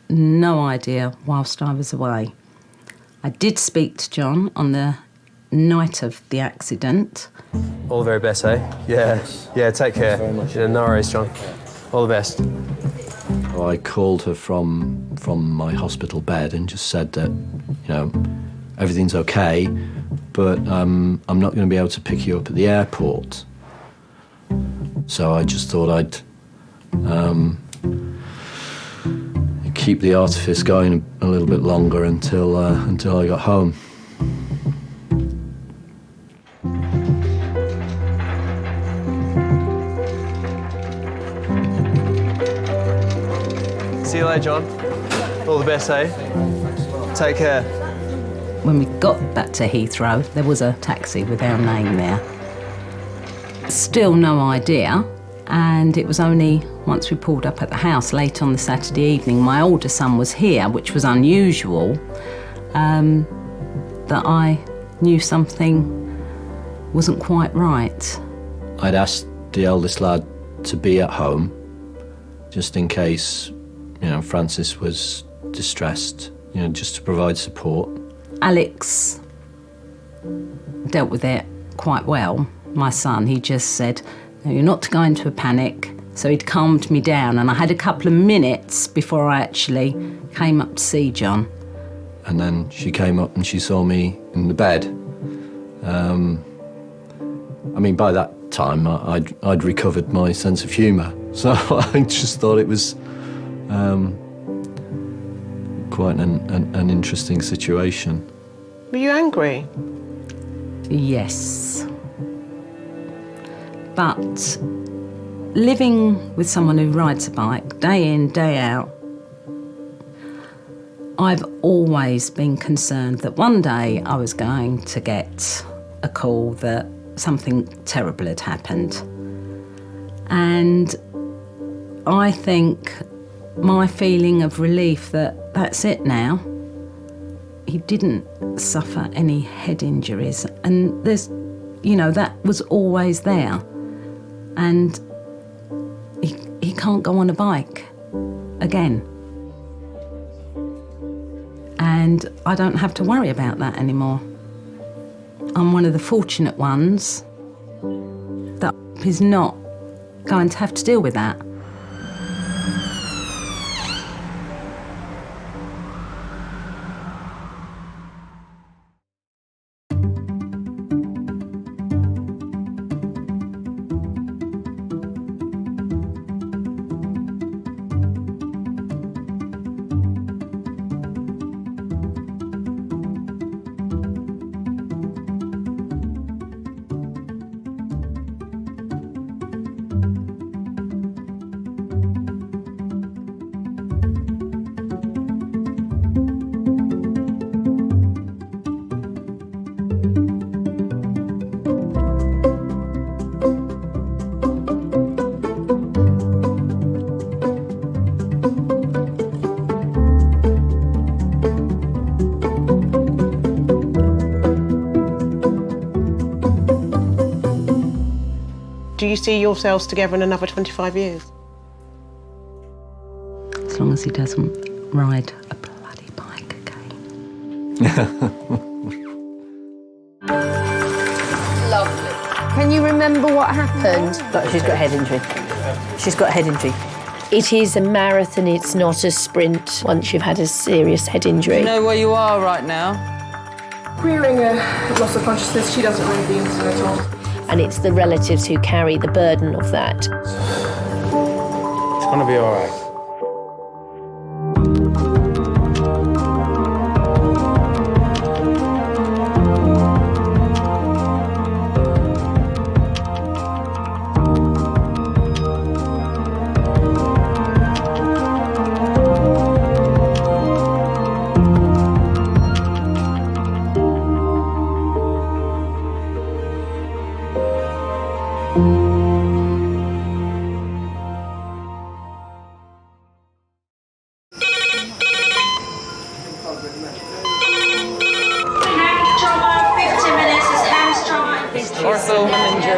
no idea whilst I was away. I did speak to John on the night of the accident. All the very best, eh? Yeah, take care. Yeah, no worries, John. All the best. I called her from my hospital bed and just said that, you know, everything's okay, but I'm not going to be able to pick you up at the airport. So I just thought I'd keep the artifice going a little bit longer until I got home. See you later, John. All the best, eh? Take care. When we got back to Heathrow, there was a taxi with our name there. Still no idea, and it was only once we pulled up at the house late on the Saturday evening, my older son was here, which was unusual, that I knew something wasn't quite right. I'd asked the eldest lad to be at home, just in case, you know, Francis was distressed, you know, just to provide support. Alex dealt with it quite well. My son, he just said, no, you're not to go into a panic. So he'd calmed me down, and I had a couple of minutes before I actually came up to see John. And then she came up and she saw me in the bed. I mean, by that time, I'd recovered my sense of humour. So I just thought it was quite an interesting situation. Were you angry? Yes. But living with someone who rides a bike day in, day out, I've always been concerned that one day I was going to get a call that something terrible had happened. And I think my feeling of relief that that's it now. He didn't suffer any head injuries, and there's, that was always there. And he can't go on a bike again. And I don't have to worry about that anymore. I'm one of the fortunate ones that is not going to have to deal with that. Do you see yourselves together in another 25 years? As long as he doesn't ride a bloody bike again. Lovely. Can you remember what happened? She's got a head injury. She's got a head injury. It is a marathon, it's not a sprint once you've had a serious head injury. Do you know where you are right now? Queering a loss of consciousness, she doesn't know the incident at all. And it's the relatives who carry the burden of that. It's gonna be all right.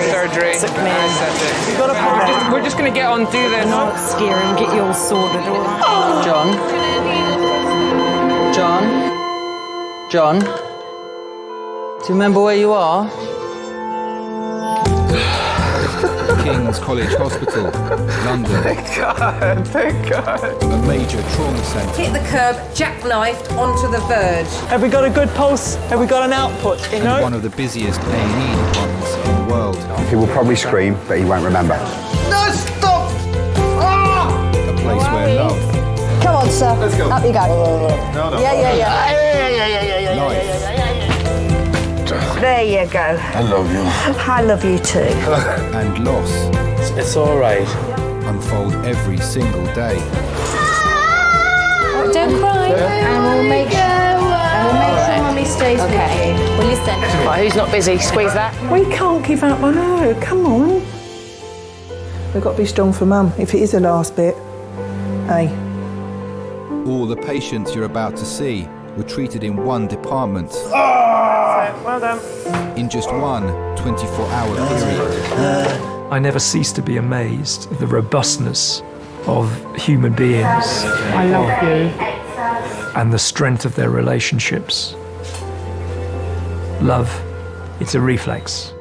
Surgery. We're just going to get on, do this. Not scare and get you all sorted, all right? John? Do you remember where you are? King's College Hospital, London. Thank God. A major trauma centre. Hit the curb, jackknifed onto the verge. Have we got a good pulse? Have we got an output? And one of the busiest A&E departments in the world. He will probably scream, but he won't remember. No, stop! A place where love, Come on, sir. Let's go. Up you go. No. Yeah. life, There you go. I love you. I love you too. and loss It's all right. unfold every single day. Don't cry. And we'll make sure Mummy stays with you. Will you stand? Right, who's not busy? Squeeze that. We can't give up on her. Come on. We've got to be strong for Mum. If it is the last bit, hey. All the patients you're about to see were treated in one department. Well done. In just one 24-hour period. I never cease to be amazed at the robustness of human beings. I love you. And the strength of their relationships. Love, it's a reflex.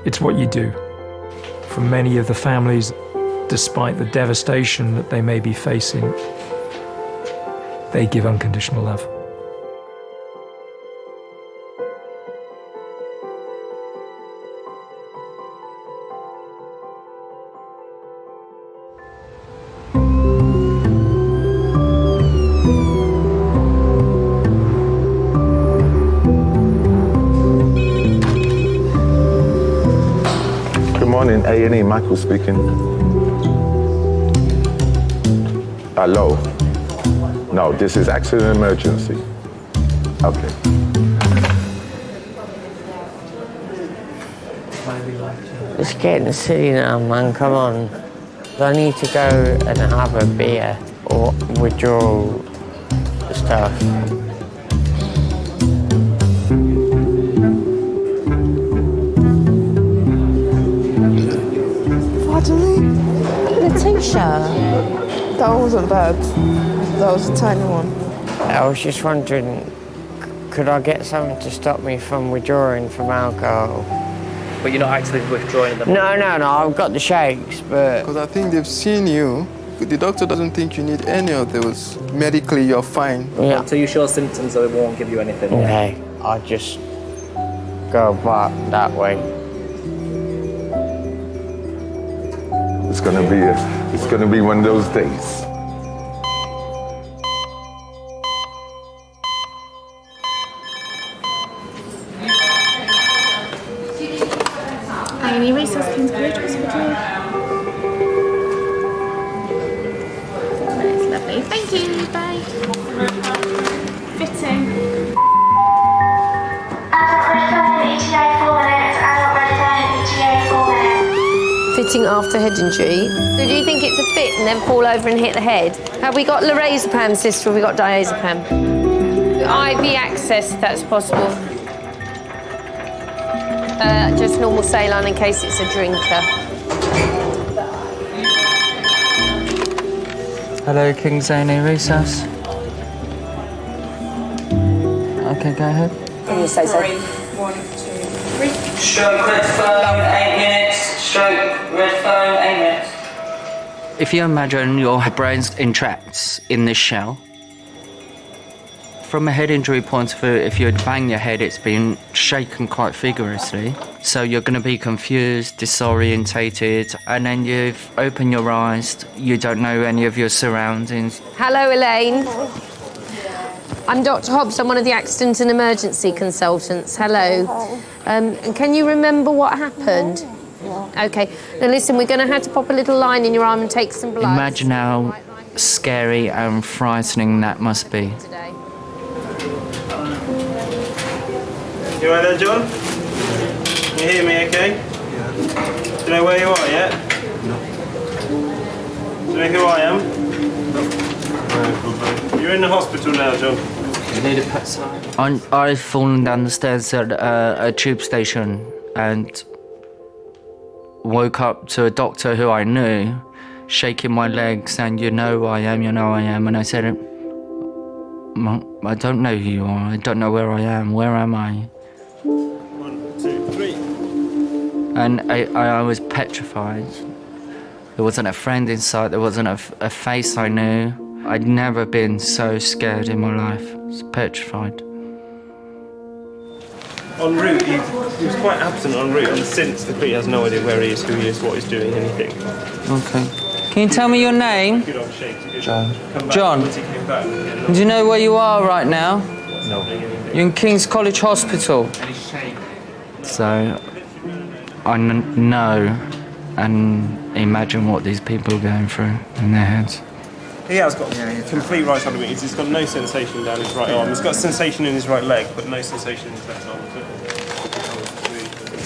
It's what you do. For many of the families, despite the devastation that they may be facing, they give unconditional love. Line A&E, Michael speaking. Hello. No, this is accident emergency. Okay. It's getting silly now, man. Come on. I need to go and have a beer or withdraw stuff. Pardon me? The t-shirt. That wasn't bad. That was a tiny one. I was just wondering, could I get something to stop me from withdrawing from alcohol? But you're not actually withdrawing them? No, I've got the shakes, but... Because I think they've seen you. The doctor doesn't think you need any of those. Medically, you're fine. Yeah. Until you show symptoms, they won't give you anything. Okay, I'll just go back that way. It's gonna be one of those days. Any resus, King's College Hospital. That's lovely. Thank you. Bye. Fitting. Fitting after head injury. So do you think it's a fit and then fall over and hit the head? Have we got lorazepam, sister, or have we got diazepam? IV access, if that's possible. Just normal saline in case it's a drinker. Hello, King's A&E resus. Okay, go ahead. Can you say so? 1, 2, 3. Stroke red phone, 8 minutes. Stroke red phone, 8 minutes. If you imagine your brain's entrapped in this shell, from a head injury point of view, if you bang your head, it's been shaken quite vigorously. So you're going to be confused, disorientated, and then you've opened your eyes, you don't know any of your surroundings. Hello, Elaine. I'm Dr. Hobbs. I'm one of the accident and emergency consultants. Hello. And can you remember what happened? Okay. Now listen, we're going to have to pop a little line in your arm and take some blood. Imagine how scary and frightening that must be. You alright there, John? Can you hear me okay? Yeah. Do you know where you are yet? No. Do you know who I am? No. You're in the hospital now, John. You need a pet sign? I've fallen down the stairs at a tube station and woke up to a doctor who I knew shaking my legs saying, you know who I am, you know who I am. And I said, I don't know who you are. I don't know where I am. Where am I? 1, 2, 3. And I was petrified. There wasn't a friend in sight. There wasn't a face I knew. I'd never been so scared in my life. I was petrified. En route, he was quite absent en route, and since the police has no idea where he is, who he is, what he's doing, anything. Okay. Can you tell me your name? Good old shakes. John. John. Do you know where you are right now? No. You're in King's College Hospital. So I know and imagine what these people are going through in their heads. He has got complete right side of weakness. He's got no sensation down his right arm. He's got sensation in his right leg, but no sensation in his left arm.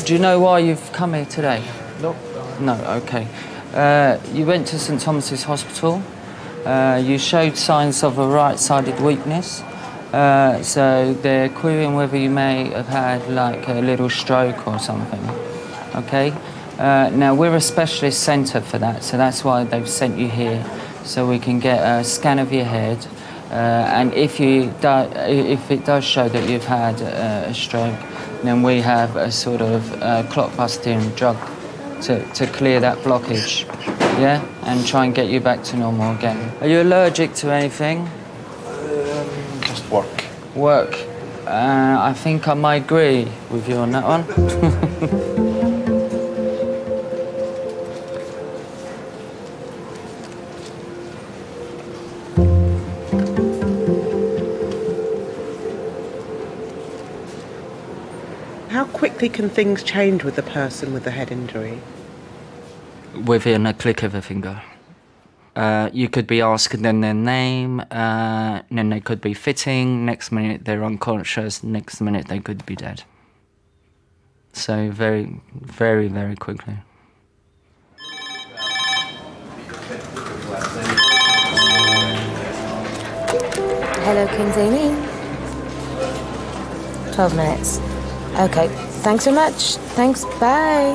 Do you know why you've come here today? No, okay. You went to St Thomas's Hospital. You showed signs of a right-sided weakness. So they're querying whether you may have had like a little stroke or something. Okay? Now we're a specialist centre for that, so that's why they've sent you here, so we can get a scan of your head. And if it does show that you've had a stroke, then we have a sort of clot-busting drug to clear that blockage, yeah, and try and get you back to normal again. Are you allergic to anything? Just work. Work. I think I might agree with you on that one. How quickly can things change with the person with the head injury? within a click of a finger. You could be asking them their name, then they could be fitting, next minute they're unconscious, next minute they could be dead. So very, very, very quickly. Hello, King's Amy. 12 minutes. Okay, thanks so much. Thanks, bye.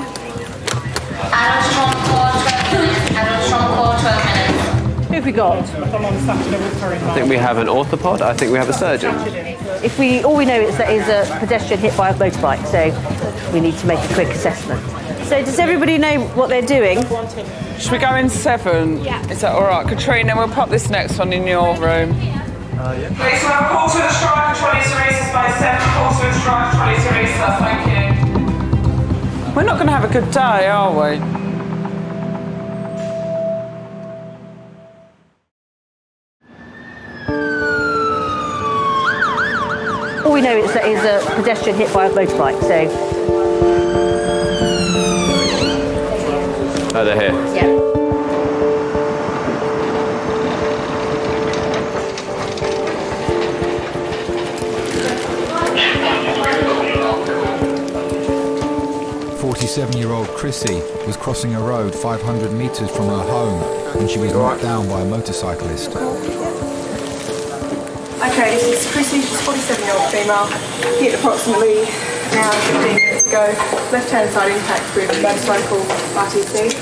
Who have we got? I think we have an orthopod. I think we have a surgeon. All we know is that is a pedestrian hit by a motorbike, so we need to make a quick assessment. So does everybody know what they're doing? Should we go in 7? Yeah. Is that all right? Katrina, we'll pop this next one in your room. Yeah. Okay, so have a call to the strike and trolley to resus by 7, call to the strike and trolley to resus, thank you. We're not going to have a good day, are we? All we know is that is a pedestrian hit by a motorbike, so... Oh, they're here? Yeah. Seven-year-old Chrissy was crossing a road 500 metres from her home when she was knocked down by a motorcyclist. Okay, this is Chrissy, she's a 47-year-old female. Hit approximately an hour and 15 minutes ago. Left-hand side impact through the motorcycle RTC.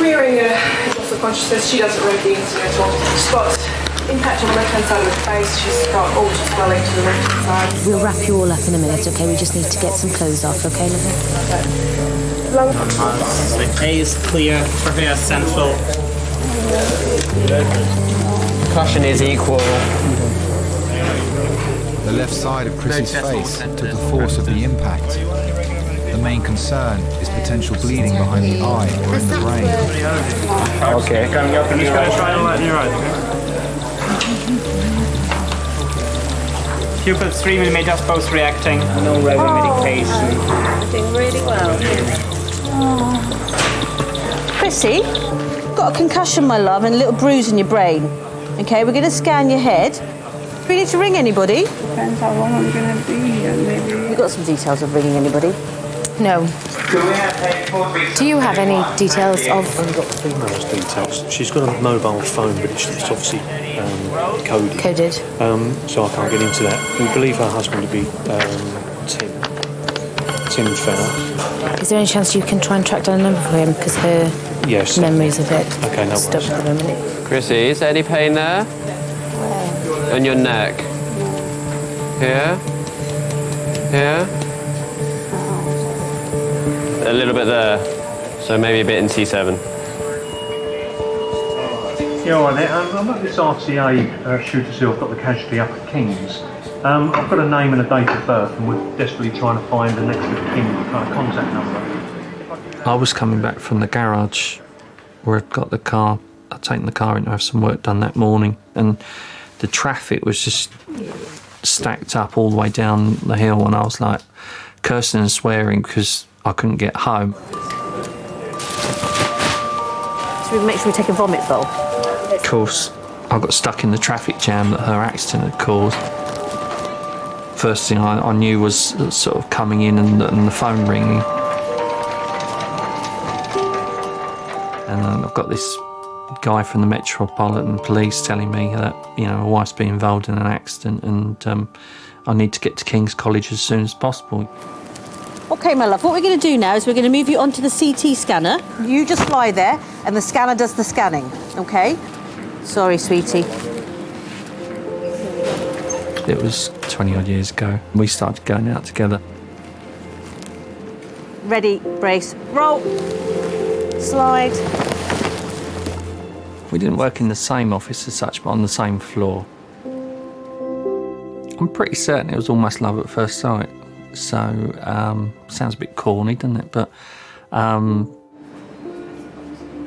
Queering loss of consciousness, she doesn't read the internet or spot. Impact on the left-hand side of the face, she's got altered swelling to the left-hand side. We'll wrap you all up in a minute, okay? We just need to get some clothes off, okay, lovely? Lung. A is clear, trachea central. Concussion is equal. The left side of Chrissy's face took the force of the impact. The main concern is potential bleeding behind the eye or in the brain. Okay. Coming up, I'm just going to try and lighten your eyes. Pupils 3 millimeters post-reacting. No regular medication. Doing really well. Chrissy, got a concussion, my love, and a little bruise in your brain. Okay, we're going to scan your head. Do we need to ring anybody? Depends how long I'm going to be here, maybe. You got some details of ringing anybody? No. Do you have any details of... I've only got the female's details. She's got a mobile phone, but it's obviously coded. Coded. So I can't get into that. We believe her husband to be Tim Fenner. Is there any chance you can try and track down a number for him? Because her memory's a bit stuck at the moment. Chrissy, is there any pain there? Where? On your neck. Here? Here? A little bit there. So maybe a bit in T7. Yeah, all right there. I'm at this RTA shooter's hill. I've got the casualty up at King's. I've got a name and a date of birth, and we're desperately trying to find the next of kin contact number. I was coming back from the garage where I'd got the car. I'd taken the car in to have some work done that morning, and the traffic was just stacked up all the way down the hill, and I was like cursing and swearing because I couldn't get home. So we make sure we take a vomit bowl. Of course, I got stuck in the traffic jam that her accident had caused. First thing I knew was sort of coming in and the phone ringing. And I've got this guy from the Metropolitan Police telling me that, you know, my wife's been involved in an accident and I need to get to King's College as soon as possible. OK, my love, what we're going to do now is we're going to move you onto the CT scanner. You just lie there and the scanner does the scanning, OK? Sorry, sweetie. It was 20-odd years ago. We started going out together. Ready, brace, roll, slide. We didn't work in the same office as such, but on the same floor. I'm pretty certain it was almost love at first sight. So, sounds a bit corny, doesn't it? But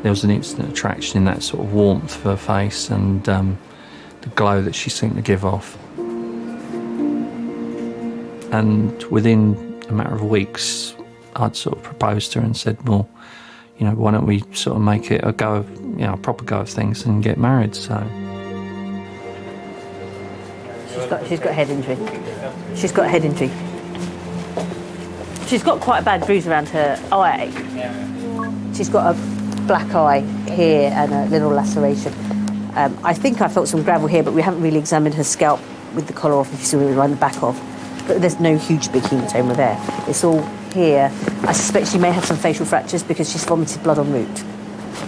there was an instant attraction in that sort of warmth of her face and the glow that she seemed to give off. And within a matter of weeks, I'd sort of proposed to her and said, well, you know, why don't we sort of make it a go of, you know, a proper go of things and get married, so. She's got a head injury. She's got a head injury. She's got quite a bad bruise around her eye. She's got a black eye here and a little laceration. I think I felt some gravel here, but we haven't really examined her scalp with the collar off, if you see what we around the back of. But there's no huge big hematoma there. It's all here. I suspect she may have some facial fractures because she's vomited blood en route.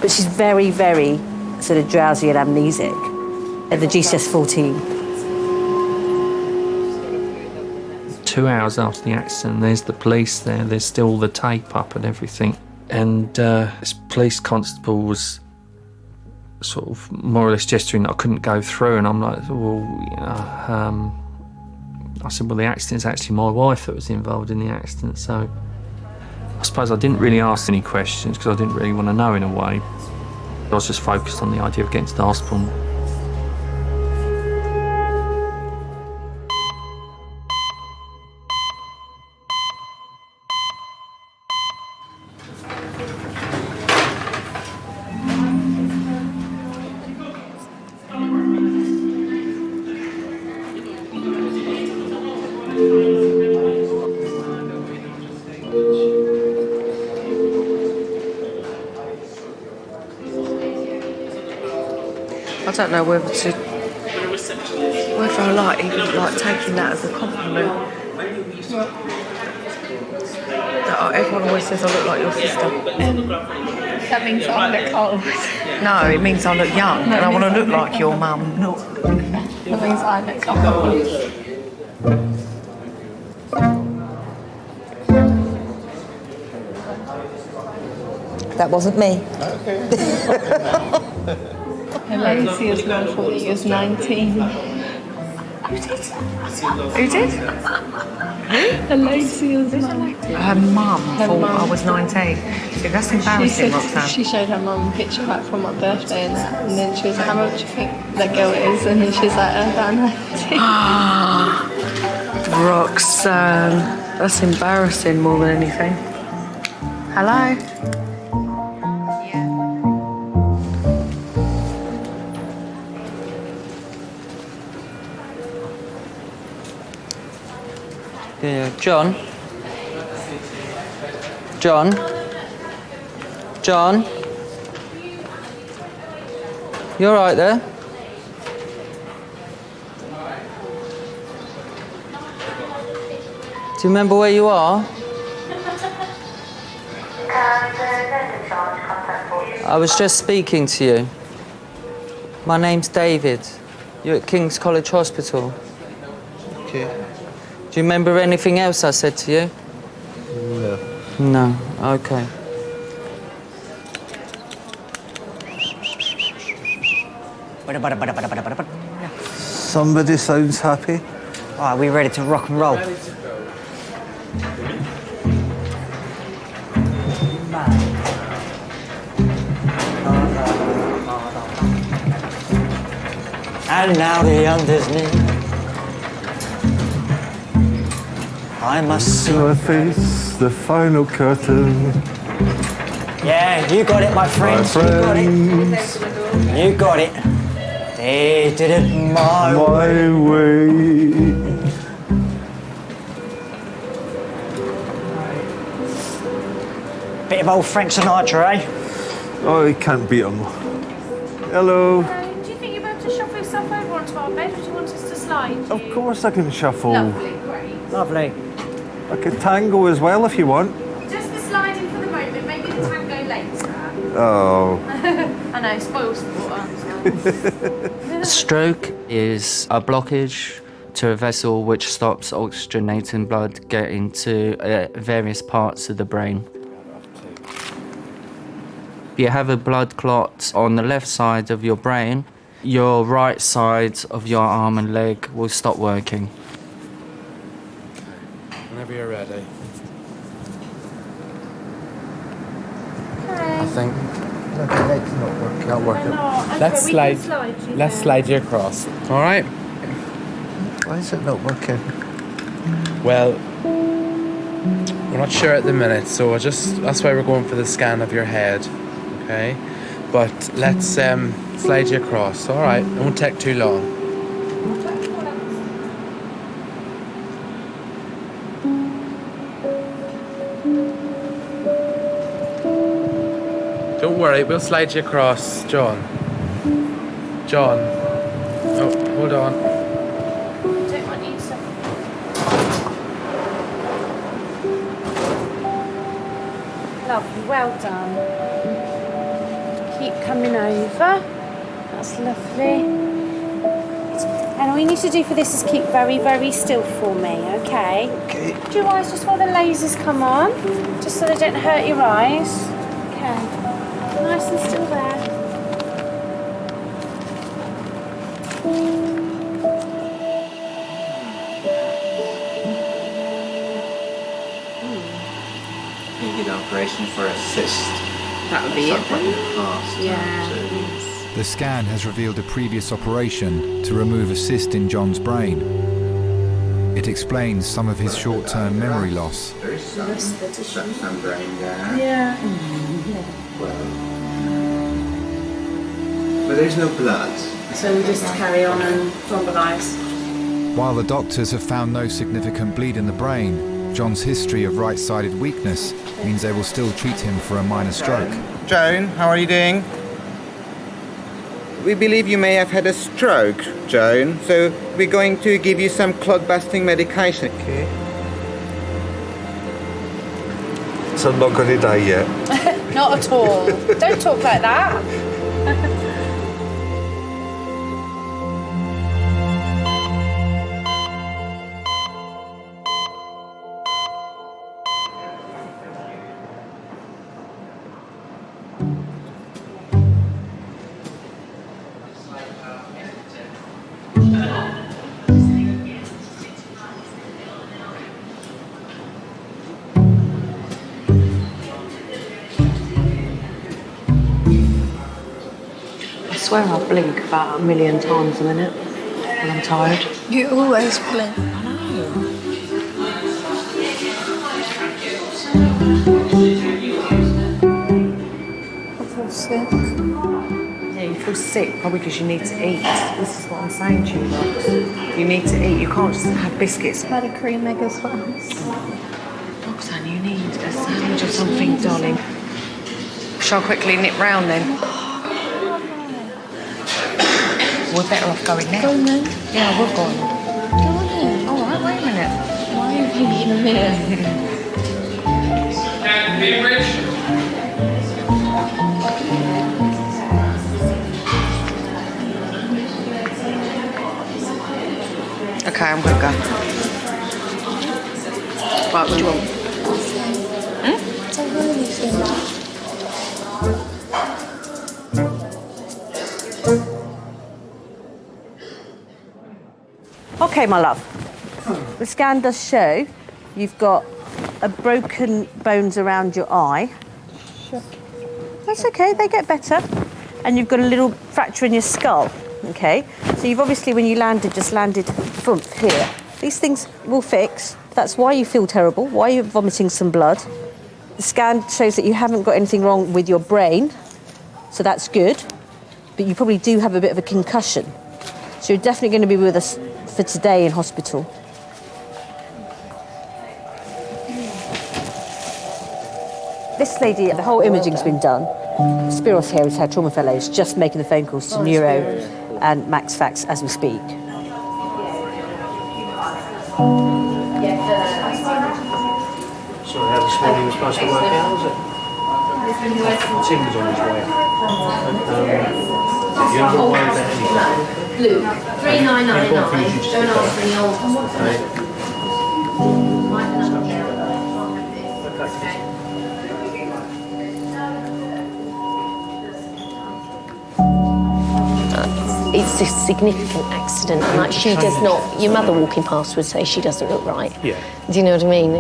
But she's very, very sort of drowsy and amnesic at the GCS-14. 2 hours after the accident, there's the police there, there's still the tape up and everything. And this police constable was sort of more or less gesturing that I couldn't go through, and I'm like, well, you know, I said, well, the accident's actually my wife that was involved in the accident, so I suppose I didn't really ask any questions because I didn't really want to know in a way. I was just focused on the idea of getting to the hospital. I don't know whether I like even like taking that as a compliment. That everyone always says I look like your sister. That means I look old. No, it means I look young, and I want to look like your mum. That means I look old. That wasn't me. Alicia's mum thought he was 19. Who did? Alicia's mum. Her mum thought I was 19. So that's embarrassing, Roxanne. She showed her mum a picture back from my birthday and that, and then she was like, how much do you think that girl is? And then she was like, about 19. Roxanne, that's embarrassing more than anything. Hello? Yeah, John? John? John? You all right there? Do you remember where you are? I was just speaking to you. My name's David. You're at King's College Hospital. Okay. Do you remember anything else I said to you? No. No, okay. Somebody sounds happy. All right, we ready to rock and roll? And now the under's knee. I must So I face the final curtain. Yeah, you got it, my friends. You got it. You got it. They did it my way. Bit of old Frank Sinatra, eh? Oh, you can't beat him. Hello. Do you think you'll be able to shuffle yourself over onto our bed, or do you want us to slide? Of course I can shuffle. Lovely, great. Lovely. I can tango as well if you want. Just the sliding for the moment, maybe the tango later. Oh. I know, spoils the water. A stroke is a blockage to a vessel which stops oxygenating blood getting to various parts of the brain. If you have a blood clot on the left side of your brain, your right side of your arm and leg will stop working. Whenever you're ready. I think the leg's not working. Not working. Okay, Let's we slide. can slide you Let's then. slide you across. All right. Why is it not working? Well, we're not sure at the minute, so that's why we're going for the scan of your head, okay? But let's slide you across, all right? It won't take too long. Don't worry, we'll slide you across, John. John. Oh, hold on. Don't want you to. Lovely, well done. Keep coming over. That's lovely. And all you need to do for this is keep very, very still for me, okay? Okay. Do your eyes just while the lasers come on, just so they don't hurt your eyes. Okay. Nice and still there. You did an operation for a cyst. That would be it then. Yeah. The scan has revealed a previous operation to remove a cyst in John's brain. It explains some of his short-term memory loss. There is some brain there. Yeah. But there's no blood. So we just carry on and thrombolise. While the doctors have found no significant bleed in the brain, John's history of right-sided weakness means they will still treat him for a minor stroke. Joan, how are you doing? We believe you may have had a stroke, Joan, so we're going to give you some clot-busting medication. Okay. So I'm not going to die yet. Not at all. Don't talk like that. I swear I blink about 1,000,000 times a minute when I'm tired. You always blink. I know. I feel sick. Yeah, you feel sick probably because you need to eat. This is what I'm saying to you, Rox. You need to eat. You can't just have biscuits. I've had a cream egg as well. Roxanne, you need a sandwich or something, darling. Shall I quickly nip round then? We're better off going now. Go on then. Yeah, we're going. Go on then. All right, wait a minute. Why are you thinking of me? Okay, I'm gonna go. Right, what do you want? Okay, my love. The scan does show you've got a broken bones around your eye. Sure. That's okay, they get better. And you've got a little fracture in your skull, okay? So you've obviously, when you landed, just landed thump here. These things will fix. That's why you feel terrible, why you're vomiting some blood. The scan shows that you haven't got anything wrong with your brain, so that's good. But you probably do have a bit of a concussion. So you're definitely going to be with us for today in hospital. This lady, the whole imaging's been done. Spiros here is her trauma fellows, just making the phone calls to Neuro and Max Fax as we speak. Sorry, how this morning was supposed to work out, was it? Tim was on his way. You haven't worried about anything. Luke, 3999. Don't ask any old. It's a significant accident, and like she does not. Your mother walking past would say she doesn't look right. Yeah. Do you know what I mean?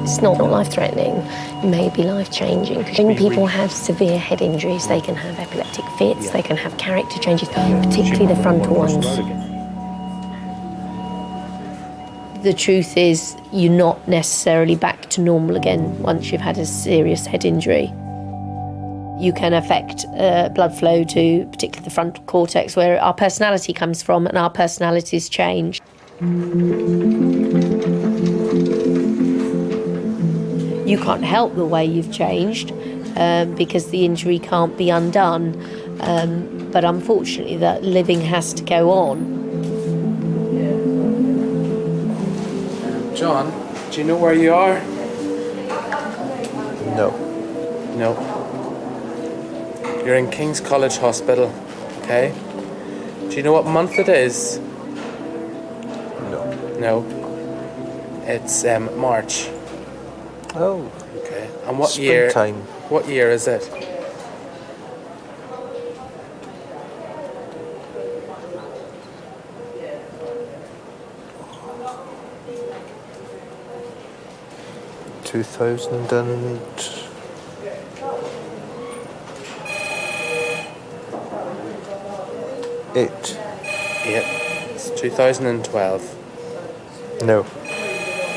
It's not life-threatening. It may be life-changing. When people have severe head injuries, they can have epileptic fits. They can have character changes, particularly the frontal ones. the truth is you're not necessarily back to normal again once you've had a serious head injury. You can affect blood flow to particularly the frontal cortex, where our personality comes from, and our personalities change. You can't help the way you've changed because the injury can't be undone. But unfortunately, that living has to go on. John, do you know where you are? No. No. You're in King's College Hospital, okay? Do you know what month it is? No. No. It's March. Oh. Okay. And what year? Springtime. What year is it? It's 2012. No.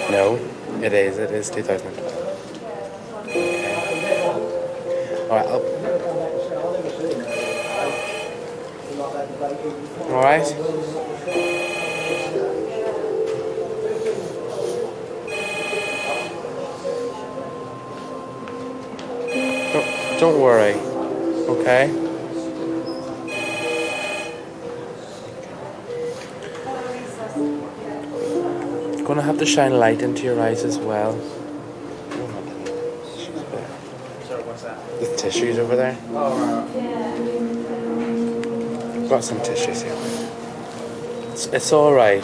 No, it is 2012. Okay. Alright, Alright? Don't worry, okay? Gonna have to shine light into your eyes as well. The tissues over there. Got some tissues here. It's all right.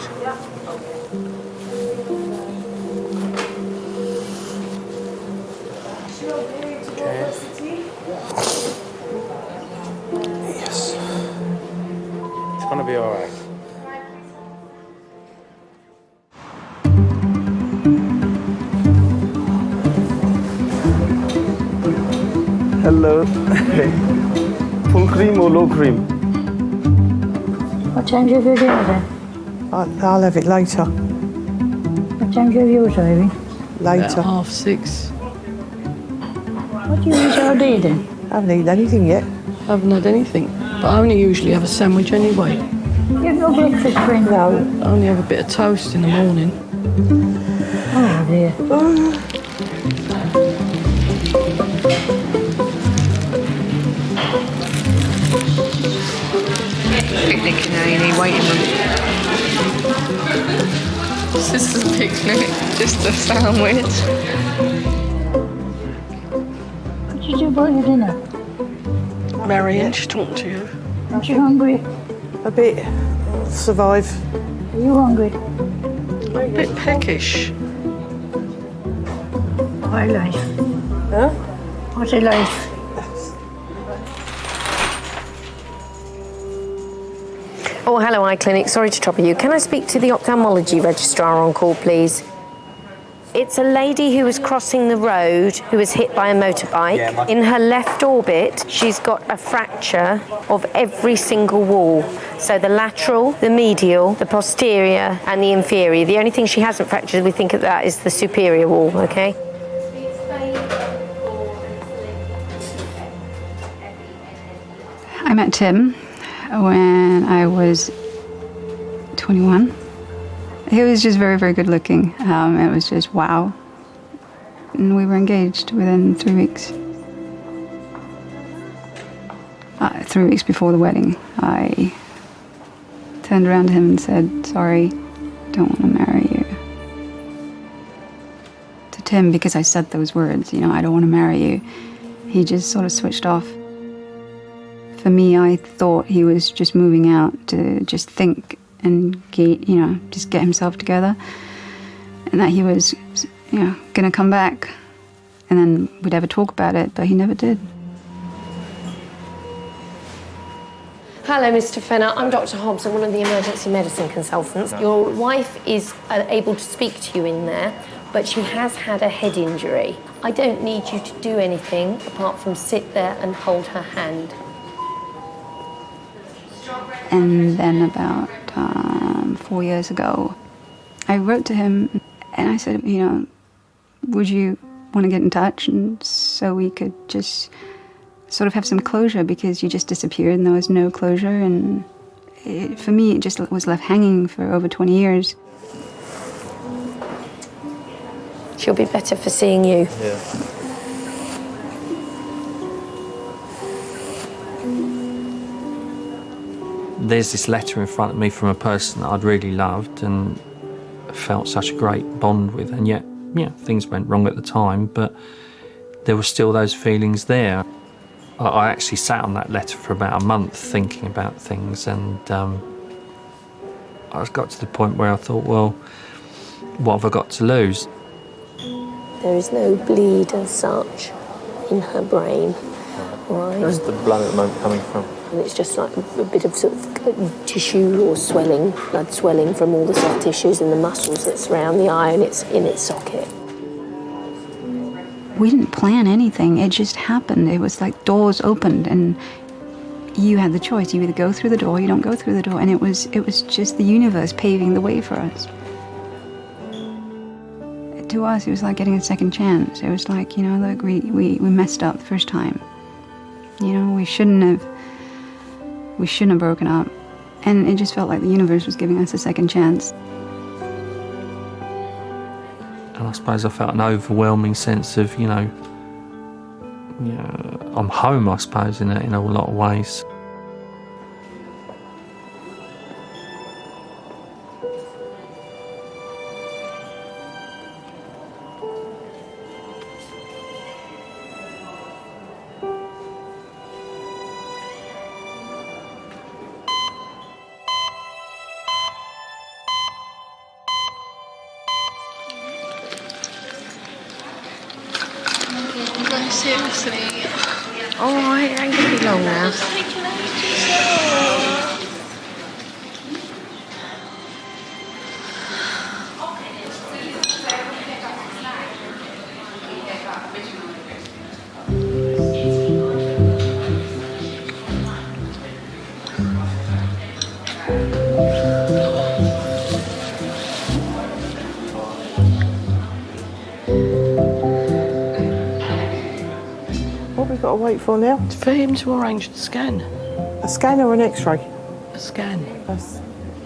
Okay. Yes. It's gonna be all right. Hello. Full cream or low cream? What time do you have your dinner then? I'll have it later. What time do you have yours, Ivy? Later. About 6:30. What do you eat all day then? I haven't eaten anything yet. I haven't had anything, but I only usually have a sandwich anyway. You have no breakfast, friend? No. I only have a bit of toast in the morning. Oh dear. Picnic in A&E waiting room. Sister's picnic, just a sandwich. What did you do about your dinner? Marion, she talked to you. Aren't you hungry? A bit. I'll survive. Are you hungry? A bit peckish. Why life? Huh? What's a life? Oh, hello, iClinic. Sorry to trouble you. Can I speak to the ophthalmology registrar on call, please? It's a lady who was crossing the road who was hit by a motorbike. In her left orbit, she's got a fracture of every single wall. So the lateral, the medial, the posterior, and the inferior. The only thing she hasn't fractured, we think of that, is the superior wall, okay? I met Tim when I was 21. He was just very, very good looking. It was just wow. And we were engaged within 3 weeks. 3 weeks before the wedding, I turned around to him and said, sorry, don't want to marry you. To Tim, because I said those words, you know, I don't want to marry you, he just sort of switched off. For me, I thought he was just moving out to just think and get, you know, just get himself together, and that he was, you know, gonna come back, and then we'd ever talk about it, but he never did. Hello, Mr. Fenner. I'm Dr. Hobbs. I'm one of the emergency medicine consultants. Your wife is able to speak to you in there, but she has had a head injury. I don't need you to do anything apart from sit there and hold her hand. And then about 4 years ago, I wrote to him and I said, you know, would you want to get in touch, and so we could just sort of have some closure, because you just disappeared and there was no closure, and for me it just was left hanging for over 20 years. She'll be better for seeing you. Yeah. There's this letter in front of me from a person that I'd really loved and felt such a great bond with, and yet, yeah, things went wrong at the time, but there were still those feelings there. I actually sat on that letter for about a month thinking about things, and I got to the point where I thought, well, what have I got to lose? There is no bleed as such in her brain. Right. Where's the blood at the moment coming from? And it's just like a bit of sort of tissue or swelling, blood swelling from all the soft tissues and the muscles that surround the eye, and it's in its socket. We didn't plan anything, it just happened. It was like doors opened and you had the choice. You either go through the door or you don't go through the door, and it was just the universe paving the way for us. To us, it was like getting a second chance. It was like, you know, look, we messed up the first time. You know, we shouldn't have broken up. And it just felt like the universe was giving us a second chance. And I suppose I felt an overwhelming sense of, you know, I'm home, I suppose, in a lot of ways. No, seriously. Alright, it ain't gonna be long now. What have we got to wait for now? For him to arrange the scan. A scan or an X-ray? A scan.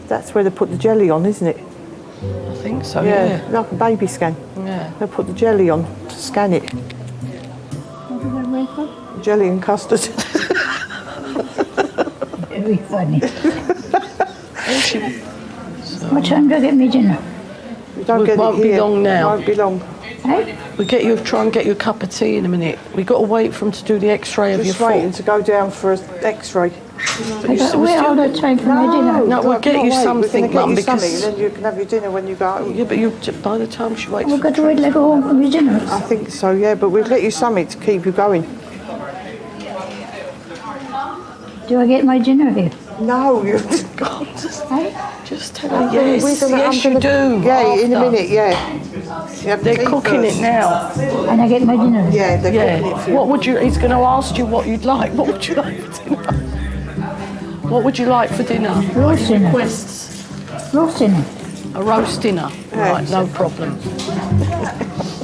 That's where they put the jelly on, isn't it? I think so, yeah. Like a baby scan. Yeah. They put the jelly on to scan it. What did I wake up? Jelly and custard. Very funny. What time do I get me dinner? We don't It get won't it be here. long now. Won't be long. Hey? We try and get you a cup of tea in a minute. We've got to wait for him to do the X-ray of your Just foot. waiting to go down for an X-ray. I don't wait all the time for my dinner. No, we'll get you something, Mum, because... Something, then you can have your dinner when you go home. Yeah, but by the time she waits We've got to wait till I go home for my dinner. I think so, yeah, but we'll get you something to keep you going. Do I get my dinner here? No, you... Just tell her yes, you do. Yeah, in a minute, They're cooking it now. And I get my dinner? Yeah, they're cooking it for you. What would you... He's going to ask you what you'd like. What would you like for dinner? What would you like for dinner? Roast dinner. Requests. Roast dinner. A roast dinner. Right, no problem.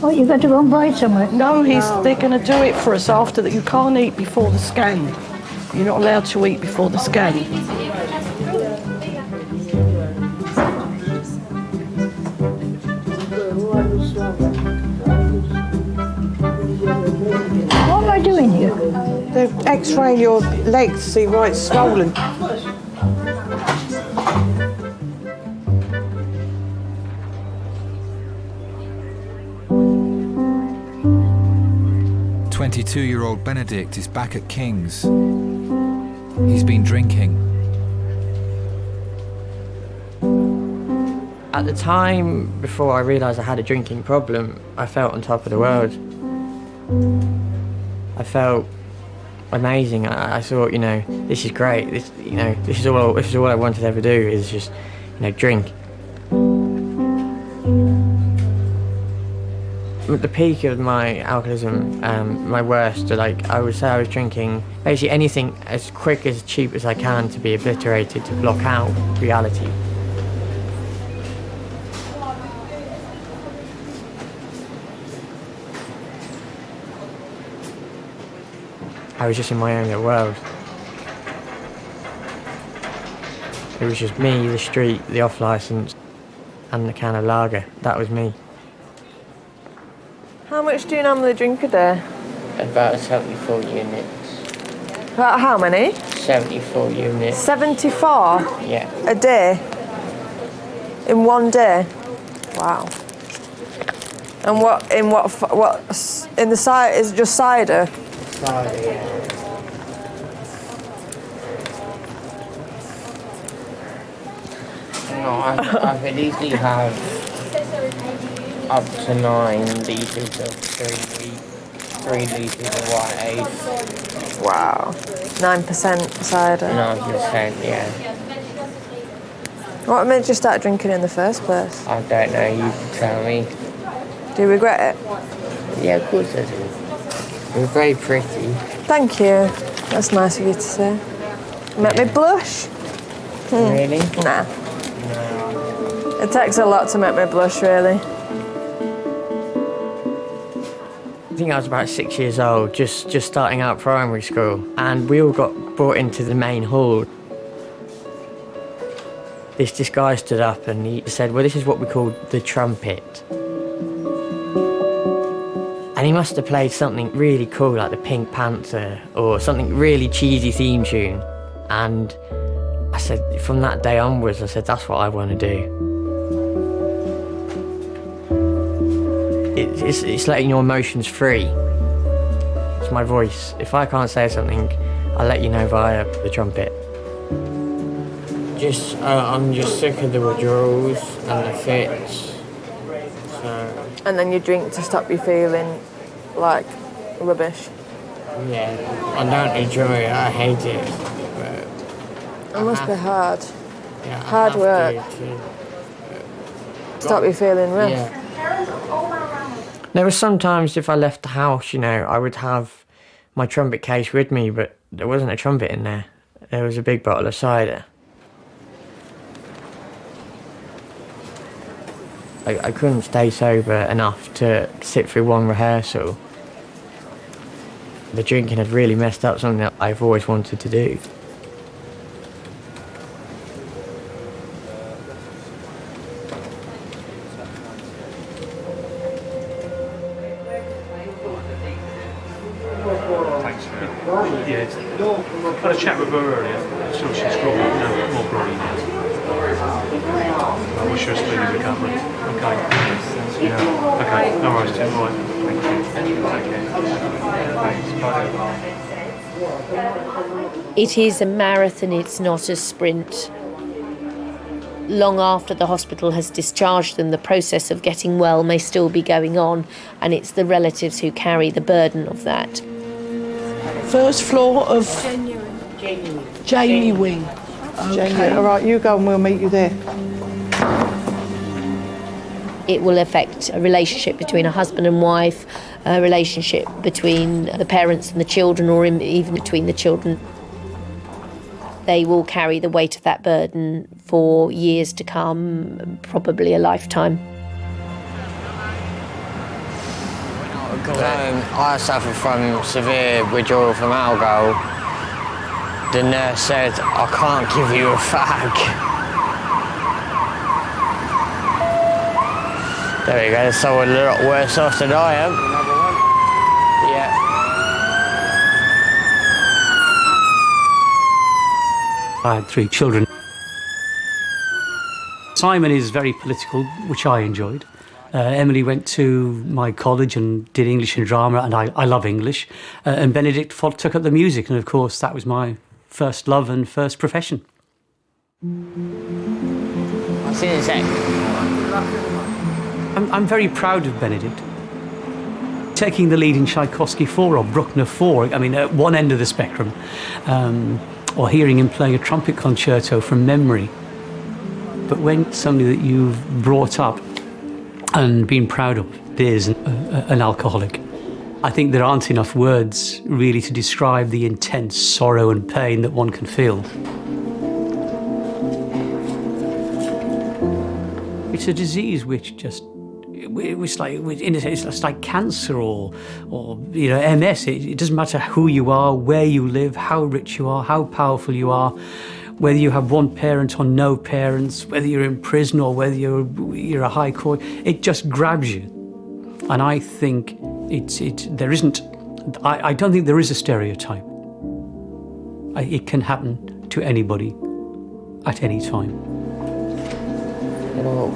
Oh, you got to go and buy it somewhere? No, they're going to do it for us after that. You can't eat before the scan. You're not allowed to eat before the scan. What am I doing here? They're X-raying your legs to see why it's swollen. "22-year-old Benedict is back at King's. He's been drinking. At the time, before I realised I had a drinking problem, I felt on top of the world. I felt amazing. I thought, you know, this is great. This is all I wanted to ever do, is just, you know, drink. At the peak of my alcoholism, my worst, I would say I was drinking basically anything as quick, as cheap as I can to be obliterated, to block out reality. I was just in my own little world. It was just me, the street, the off-licence, and the can of lager. That was me. How much do you normally drink a day? About 74 units. About how many? 74 units. 74? Yeah. A day? In one day? Wow. And what in the cider, is it just cider? Cider, yeah. No, I could easily have up to 9 litres of 3 litres of white ale. Wow. 9% cider? 9%, yeah. What made you start drinking in the first place? I don't know, you can tell me. Do you regret it? Yeah, of course I do. You're very pretty. Thank you. That's nice of you to say. Make me blush? Really? Nah. No. It takes a lot to make me blush, really. I think I was about 6 years old, just starting out primary school, and we all got brought into the main hall. This guy stood up and he said, well, this is what we call the trumpet. And he must have played something really cool, like the Pink Panther, or something really cheesy theme tune. And I said, from that day onwards, I said, that's what I want to do. It's letting your emotions free. It's my voice. If I can't say something, I'll let you know via the trumpet. I'm just sick of the withdrawals and the fits. So. And then you drink to stop you feeling like rubbish? Yeah, I don't enjoy it, I hate it. It must be hard. Yeah, hard work. Stop you feeling rough. Yeah. There were some times if I left the house, you know, I would have my trumpet case with me, but there wasn't a trumpet in there. There was a big bottle of cider. I couldn't stay sober enough to sit through one rehearsal. The drinking had really messed up something that I've always wanted to do. Yeah, I had a chat with her earlier, so she's got more groggy now. I wish her a speedy recovery. Okay. Yeah. Okay, no worries, Tim. All right. Thank you. Take care. Thanks. Bye. It is a marathon, it's not a sprint. Long after the hospital has discharged them, the process of getting well may still be going on, and it's the relatives who carry the burden of that. First floor of Jamie Wing. Okay. All right, you go and we'll meet you there. It will affect a relationship between a husband and wife, a relationship between the parents and the children, or even between the children. They will carry the weight of that burden for years to come, probably a lifetime. Because I suffer from severe withdrawal from alcohol. The nurse said, I can't give you a fag. There we go, there's someone a lot worse off than I am. Yeah. I had 3 children. Simon is very political, which I enjoyed. Emily went to my college and did English and drama, and I love English. And Benedict took up the music, and of course that was my first love and first profession. I'll see you in a sec. I'm very proud of Benedict. Taking the lead in Tchaikovsky 4 or Bruckner 4, I mean, at one end of the spectrum, or hearing him playing a trumpet concerto from memory. But when somebody that you've brought up and been proud of is an alcoholic, I think there aren't enough words really to describe the intense sorrow and pain that one can feel. It's a disease which just it's like cancer or MS. It doesn't matter who you are, where you live, how rich you are, how powerful you are, whether you have one parent or no parents, whether you're in prison or whether you're a high court. It just grabs you, and I think there isn't. I don't think there is a stereotype. It can happen to anybody at any time. No.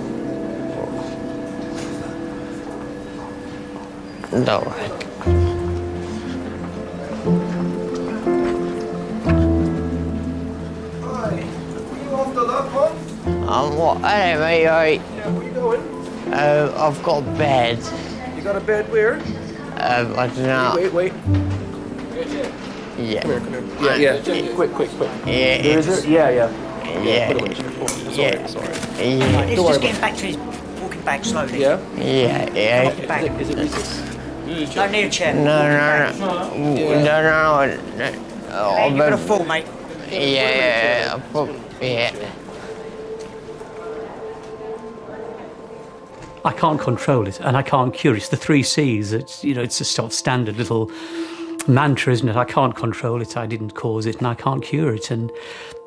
What? Anyway, right. Yeah, where you going? I've got a bed. You got a bed where? I don't know. Wait. Yeah. Come here. Yeah. Quick. Yeah. Where is it? Yeah. Yeah. Put it away. Sorry. Yeah. He's just getting back to his walking back slowly. Yeah? Yeah. Back. Is it resus? Don't need a chair. No. You've got a fall, mate. Yeah. I can't control it, and I can't cure it. It's the 3 C's. It's a sort of standard little mantra, isn't it? I can't control it. I didn't cause it, and I can't cure it. And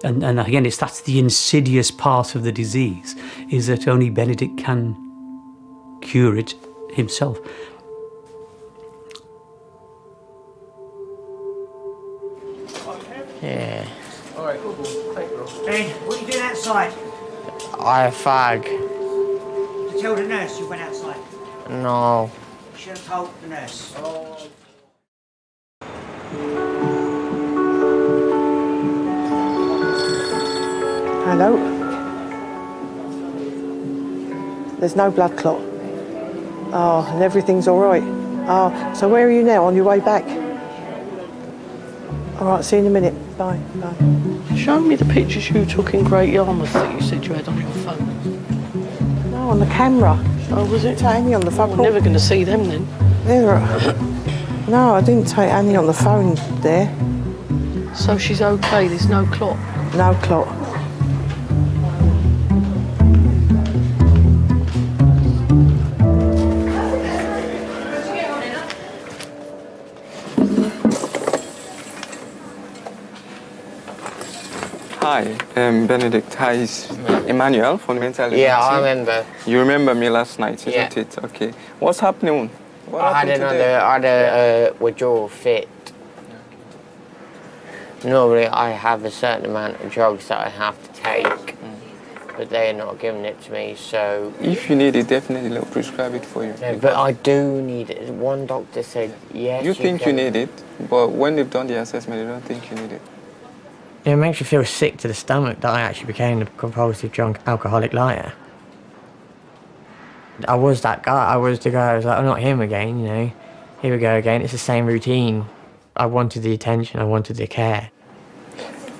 again, that's the insidious part of the disease, is that only Benedict can cure it himself. Yeah. All right, cool. Thank you. Ben, what are you doing outside? I fag. Did you tell the nurse you went outside? No. You should have told the nurse. Hello? There's no blood clot. Oh, and everything's all right. Oh, so where are you now? On your way back? All right, see you in a minute. Bye. Show me the pictures you took in Great Yarmouth that you said you had on your phone. No, on the camera. Oh, was it? Take Annie on the phone. We're never going to see them then. No, I didn't take Annie on the phone there. So she's okay, there's no clot? No clot. Hi, Benedict. Hi, it's Emmanuel from Mental Health. Yeah, I remember. You remember me last night, isn't it? Okay. What's happening? I had a withdrawal fit. Normally, I have a certain amount of drugs that I have to take, but they're not giving it to me, so... If you need it, definitely they'll prescribe it for you. Yeah, but I do need it. One doctor said, yes, you think you need it, but when they've done the assessment, they don't think you need it. It makes you feel sick to the stomach that I actually became a compulsive drunk alcoholic liar. I was that guy. I was the guy. I was like, I'm not him again, you know. Here we go again. It's the same routine. I wanted the attention. I wanted the care.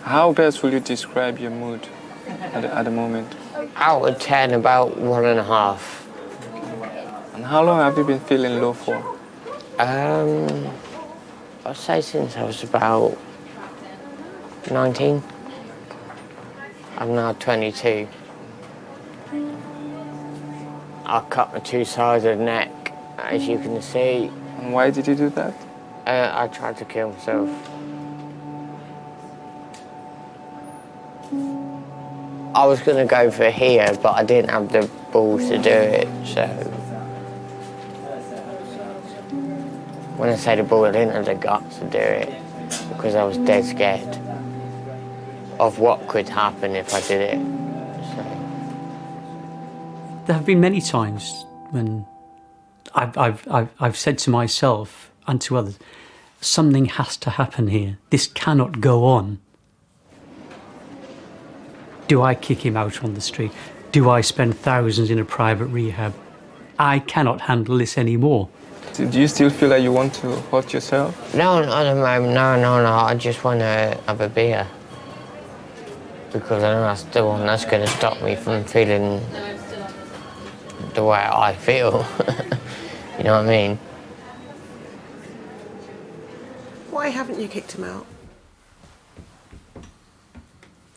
How best will you describe your mood at the moment? Out of 10, about 1.5. And how long have you been feeling low for? I'd say since I was about 19. I'm now 22. I cut my 2 sides of the neck, as you can see. And why did you do that? I tried to kill myself. I was going to go for here, but I didn't have the balls to do it, so... When I say the ball, I didn't have the guts to do it, because I was dead scared of what could happen if I did it. So. There have been many times when I've said to myself and to others, something has to happen here. This cannot go on. Do I kick him out on the street? Do I spend thousands in a private rehab? I cannot handle this anymore. Do you still feel like you want to hurt yourself? No, not at the moment. No. I just want to have a beer. Because I know that's the one that's going to stop me from feeling the way I feel. You know what I mean? Why haven't you kicked him out?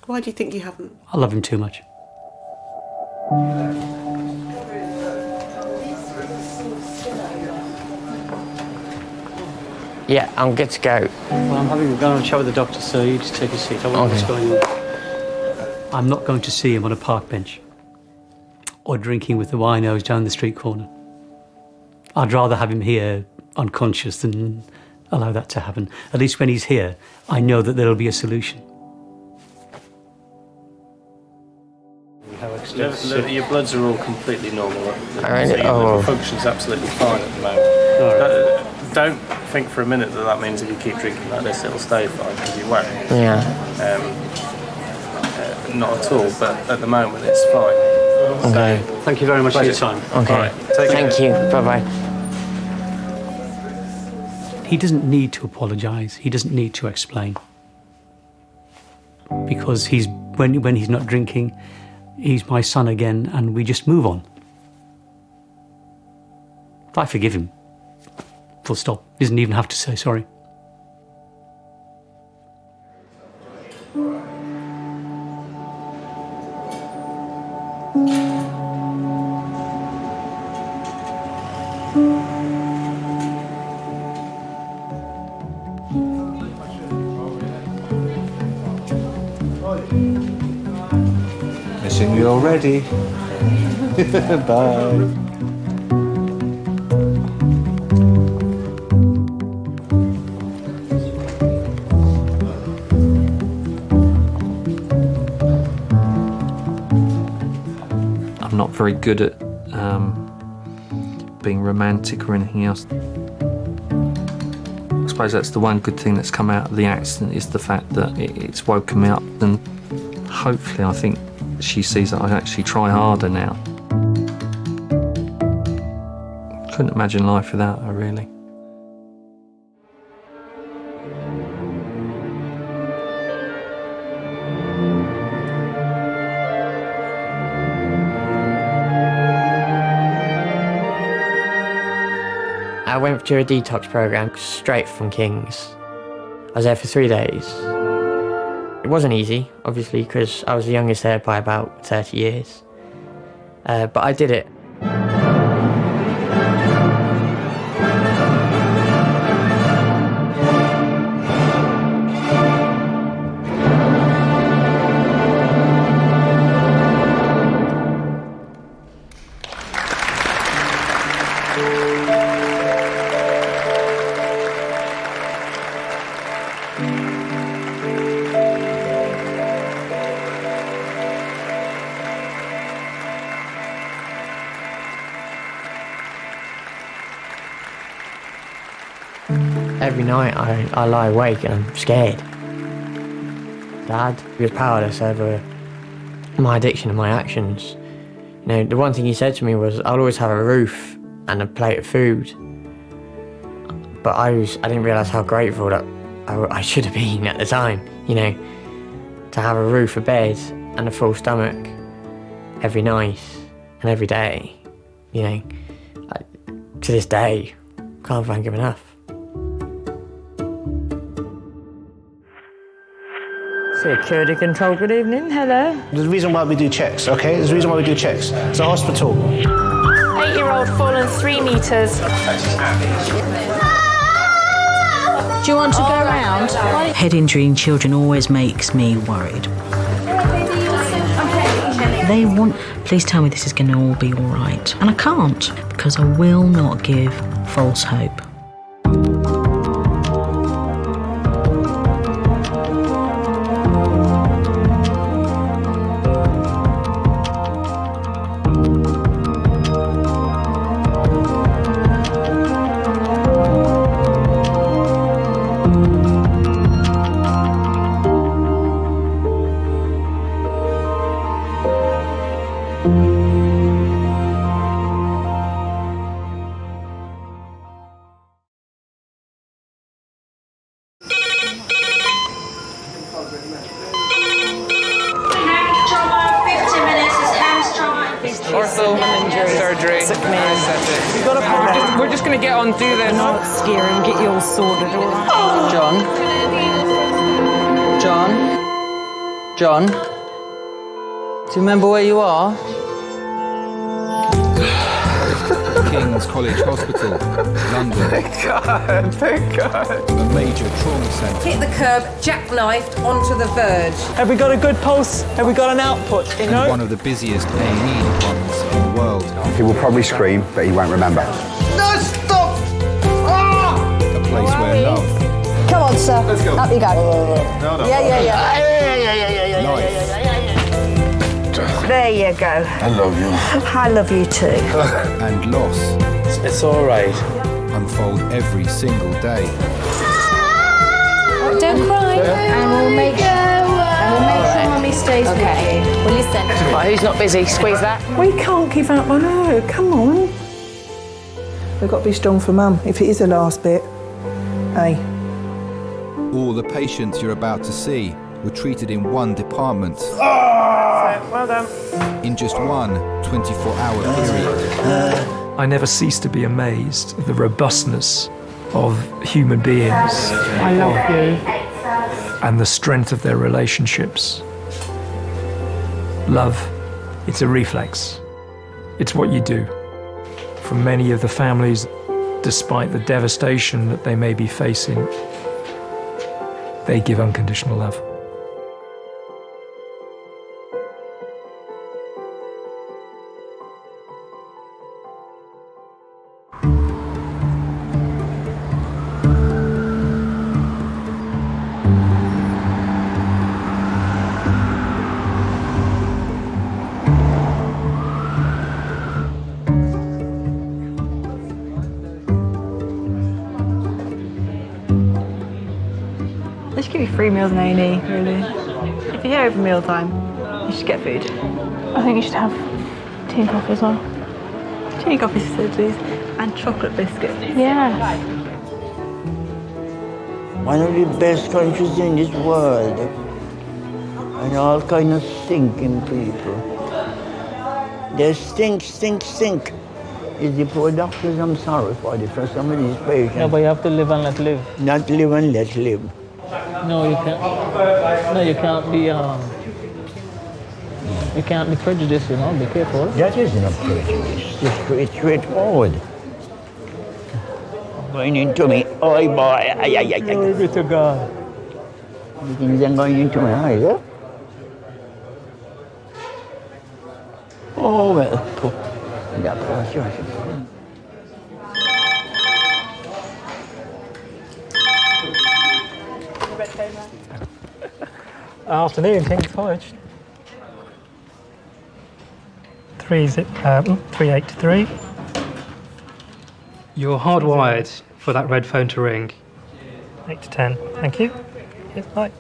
Why do you think you haven't? I love him too much. Yeah, I'm good to go. Well, I'm having a go and chat with the doctor, so you just take a seat. I wonder what's going on. I'm not going to see him on a park bench or drinking with the winos down the street corner. I'd rather have him here unconscious than allow that to happen. At least when he's here, I know that there'll be a solution. Your bloods are all completely normal. Alright, So your liver function's absolutely fine at the moment. Don't think for a minute that means if you keep drinking like this, it'll stay fine, because you won't. Yeah. Not at all, but at the moment it's fine. Okay. So, thank you very much for your time. Okay. All right, take care. Thank you. Bye-bye. He doesn't need to apologise. He doesn't need to explain. Because when he's not drinking, he's my son again, and we just move on. I forgive him. Full stop. He doesn't even have to say sorry. Missing you already. Bye. I'm not very good at being romantic or anything else. I suppose that's the one good thing that's come out of the accident, is the fact that it's woken me up, and hopefully I think she sees that I actually try harder now. Couldn't imagine life without her, really. I went through a detox program straight from King's. I was there for 3 days. It wasn't easy, obviously, because I was the youngest there by about 30 years. But I did it. Every night I lie awake and I'm scared. Dad was powerless over my addiction and my actions. You know, the one thing he said to me was, I'll always have a roof and a plate of food. But I didn't realise how grateful that I should have been at the time, you know, to have a roof, a bed and a full stomach every night and every day, you know. To this day, can't thank him enough. Security control, good evening, hello. There's a reason why we do checks, okay? There's a reason why we do checks. It's a hospital. 8-year-old fallen 3 metres. Do you want to go round? Head injury in children always makes me worried. They want, please tell me this is going to all be all right. And I can't, because I will not give false hope. Ortho, surgery, we're just going to get on through this. Not scare and get you all sorted, all right? John? Do you remember where you are? King's College Hospital, London. Thank God. A major trauma centre. Hit the curb, jackknifed onto the verge. Have we got a good pulse? Have we got an output? You know? And one of the busiest A&E departments in the world. He will probably scream, but he won't remember. No, stop! Ah! A place where love, Come on, sir. Let's go. Up you go. No. Yeah. life, There you go. I love you. I love you too. and loss It's all right. unfold every single day. Don't cry. And we'll make sure Mummy stays with you. Well, listen. Right, who's not busy? Squeeze that. We can't give up on her. Come on. We've got to be strong for Mum. If it is the last bit, hey. All the patients you're about to see were treated in one department Well done. in just one 24-hour period. I never cease to be amazed at the robustness of human beings. I love you. And the strength of their relationships. Love, it's a reflex. It's what you do. For many of the families, despite the devastation that they may be facing, they give unconditional love. They should give you free meals in A&E, really. If you're here over mealtime, you should get food. I think you should have tea and coffee as well. Tea and coffee facilities and chocolate biscuits. Yeah. One of the best countries in this world. And all kind of stinking people. They stink. It's the poor doctors I'm sorry for some of these patients. Yeah, but you have to live and let live. Not live and let live. No, you can't. No, you can't be. You can't be prejudiced. You know, be careful. That isn't a prejudice. It's straightforward. Going into me, oh boy, Glory be to God. You think they're going into my eyes, huh? Oh well. Yeah, sure. Afternoon, King's College. 383. You're hardwired for that red phone to ring. 8 to 10. Thank you. Yes, bye.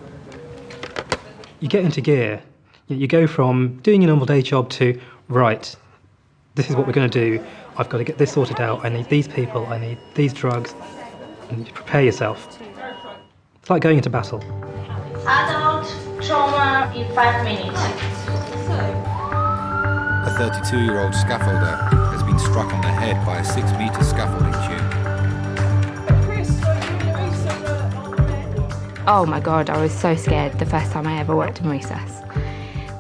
You get into gear. You go from doing your normal day job to, right, this is what we're going to do. I've got to get this sorted out. I need these people. I need these drugs. And you prepare yourself. It's like going into battle. Adult trauma in 5 minutes. A 32-year-old scaffolder has been struck on the head by a 6-metre scaffolding tube. Oh my God, I was so scared the first time I ever worked in resus.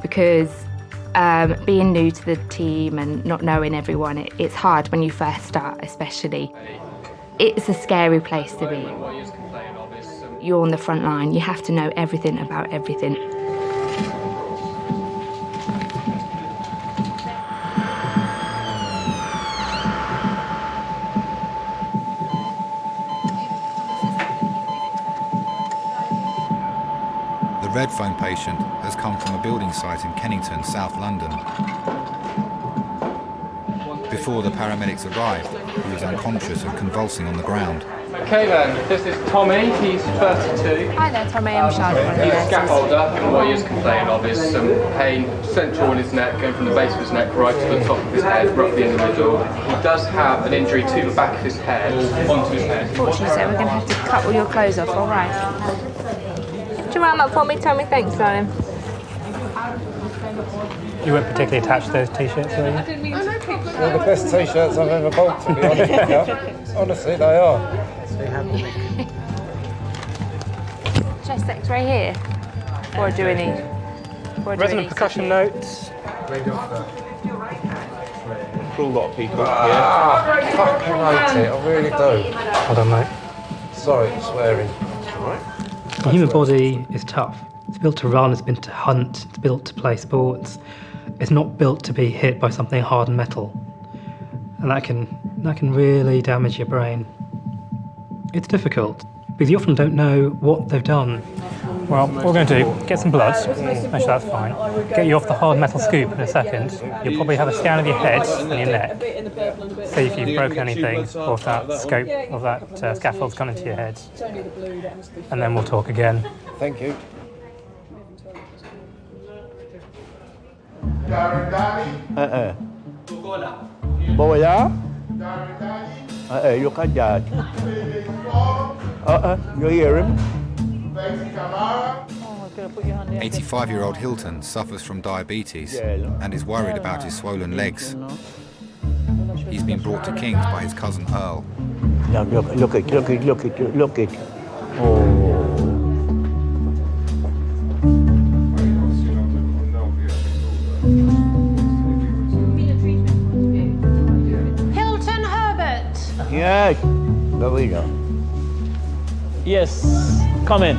Because being new to the team and not knowing everyone, it's hard when you first start, especially. It's a scary place to be. You're on the front line, you have to know everything about everything. The red phone patient has come from a building site in Kennington, South London. Before the paramedics arrived, he was unconscious and convulsing on the ground. Okay then, this is Tommy, he's 32. Hi there, Tommy, I'm Charlotte. He's a scaffolder, and what he is complaining of is some pain central in his neck, going from the base of his neck right to the top of his head, roughly in the middle. He does have an injury to the back of his head, onto his head. Fortunately, so we're going to have to cut all your clothes off, all right? Do you round up for me, Tommy? Thanks, darling. You weren't particularly attached to those t-shirts, were you? They're the best t-shirts I've ever bought, to be honest with you. Honestly, they are. Chest X-ray here? Or do we need? Resonant percussion notes. cruel lot of people. Yeah. Fucking hate it. I really do. Hold on, mate. Sorry for swearing. It's all right. The human body is tough. It's built to run, it's built to hunt, it's built to play sports. It's not built to be hit by something hard and metal. And that can really damage your brain. It's difficult, because you often don't know what they've done. Well, what we're going to do, get some blood, make sure that's fine. Get you off the hard metal scoop in a second. You'll probably have a scan of your head and your neck. See if you've broken anything, or if that scope of that scaffold's gone into your head. And then we'll talk again. Thank you. Bola? Look at that. You hear him? 85-year-old Hilton suffers from diabetes and is worried about his swollen legs. He's been brought to King's by his cousin Earl. Now look it. Oh. Hilton Herbert. Yes. Go we go. Yes, come in.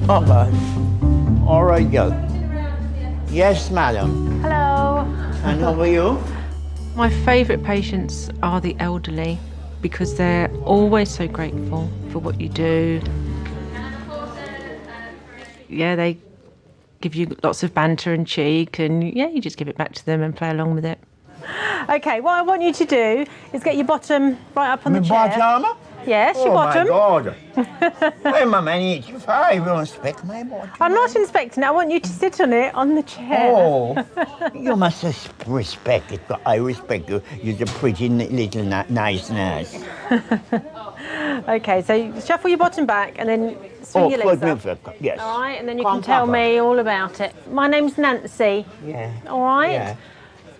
Oh, God. All right, girl. Yes, madam. Hello. And how are you? My favourite patients are the elderly because they're always so grateful for what you do. Yeah, they give you lots of banter and cheek, and yeah, you just give it back to them and play along with it. Okay, what I want you to do is get your bottom right up on the chair. Bottom? Yes, your bottom. Oh, my God. Wait, Mum, I need you. I will inspect my bottom. I'm not inspecting it. I want you to sit on it on the chair. Oh, you must respect it. I respect you. You're a pretty little nice nurse. Okay, so shuffle your bottom back and then swing your legs up. Yes. All right, and then you can tell me all about it. My name's Nancy. Yeah. All right? Yeah.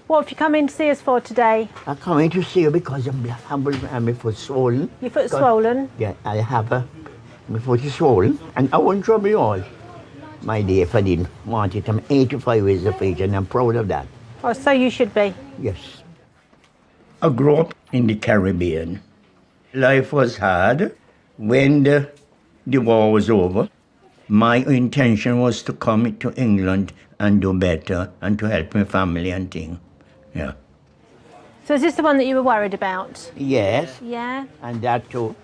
What have you come in to see us for today? I'm coming to see you because my foot swollen. Your foot's swollen? Yeah, I have my foot is swollen, and I won't trouble you all, my dear, if I didn't want it. I'm 85 years of age, and I'm proud of that. Oh, so you should be. Yes. I grew up in the Caribbean. Life was hard. When the war was over, my intention was to come to England and do better and to help my family and things. Yeah. So is this the one that you were worried about? Yes. Yeah. And that too.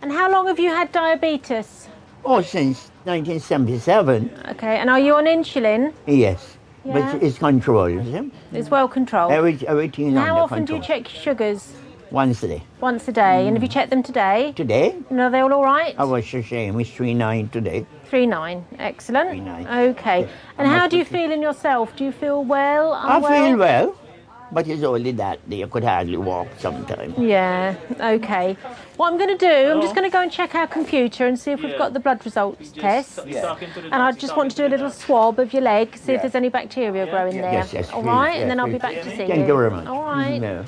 And how long have you had diabetes? Oh, since 1977. Okay, and are you on insulin? Yes. Yeah. But it's controlled. See? It's well controlled. Everything And under how often control. do you check your sugars? Once a day. Once a day. And have you checked them today? Today? And are they all right? I was ashamed. It's 3.9 today. 3.9. Excellent. 3.9. Okay. Yeah. And how do you feel in yourself? Do you feel well? I Unwell? feel well, but it's only that you could hardly walk sometimes. Yeah, okay. What I'm going to do, I'm just going to go and check our computer and see if we've got the blood results test. And I just want to do a little swab of your leg, see if there's any bacteria growing there. Yes, all please, right, yes, and then I'll be please. back to see you. Thank you very much. All right. No.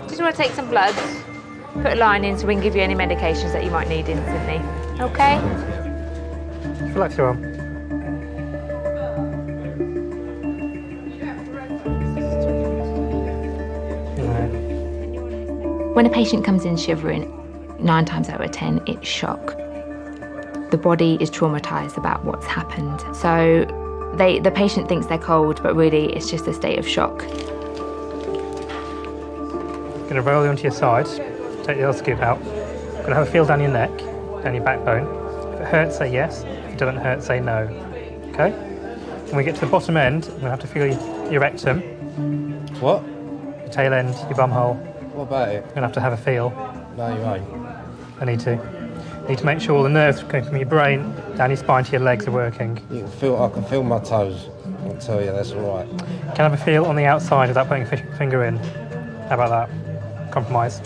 Just want to take some blood, put a line in so we can give you any medications that you might need instantly. Okay? Relax your arm. When a patient comes in shivering, 9 times out of 10, it's shock. The body is traumatised about what's happened. So the patient thinks they're cold, but really it's just a state of shock. Going to roll you onto your side, take the other scoop out. Going to have a feel down your neck, down your backbone. If it hurts, say yes. If it doesn't hurt, say no. Okay? When we get to the bottom end, we're going to have to feel your rectum. What? Your tail end, your bum hole. What about it? You're going to have to have a feel. No, you ain't. I need to. Need to make sure all the nerves going from your brain down your spine to your legs are working. I can feel my toes. I'll tell you, that's all right. Can I have a feel on the outside without putting a finger in? How about that? Compromise.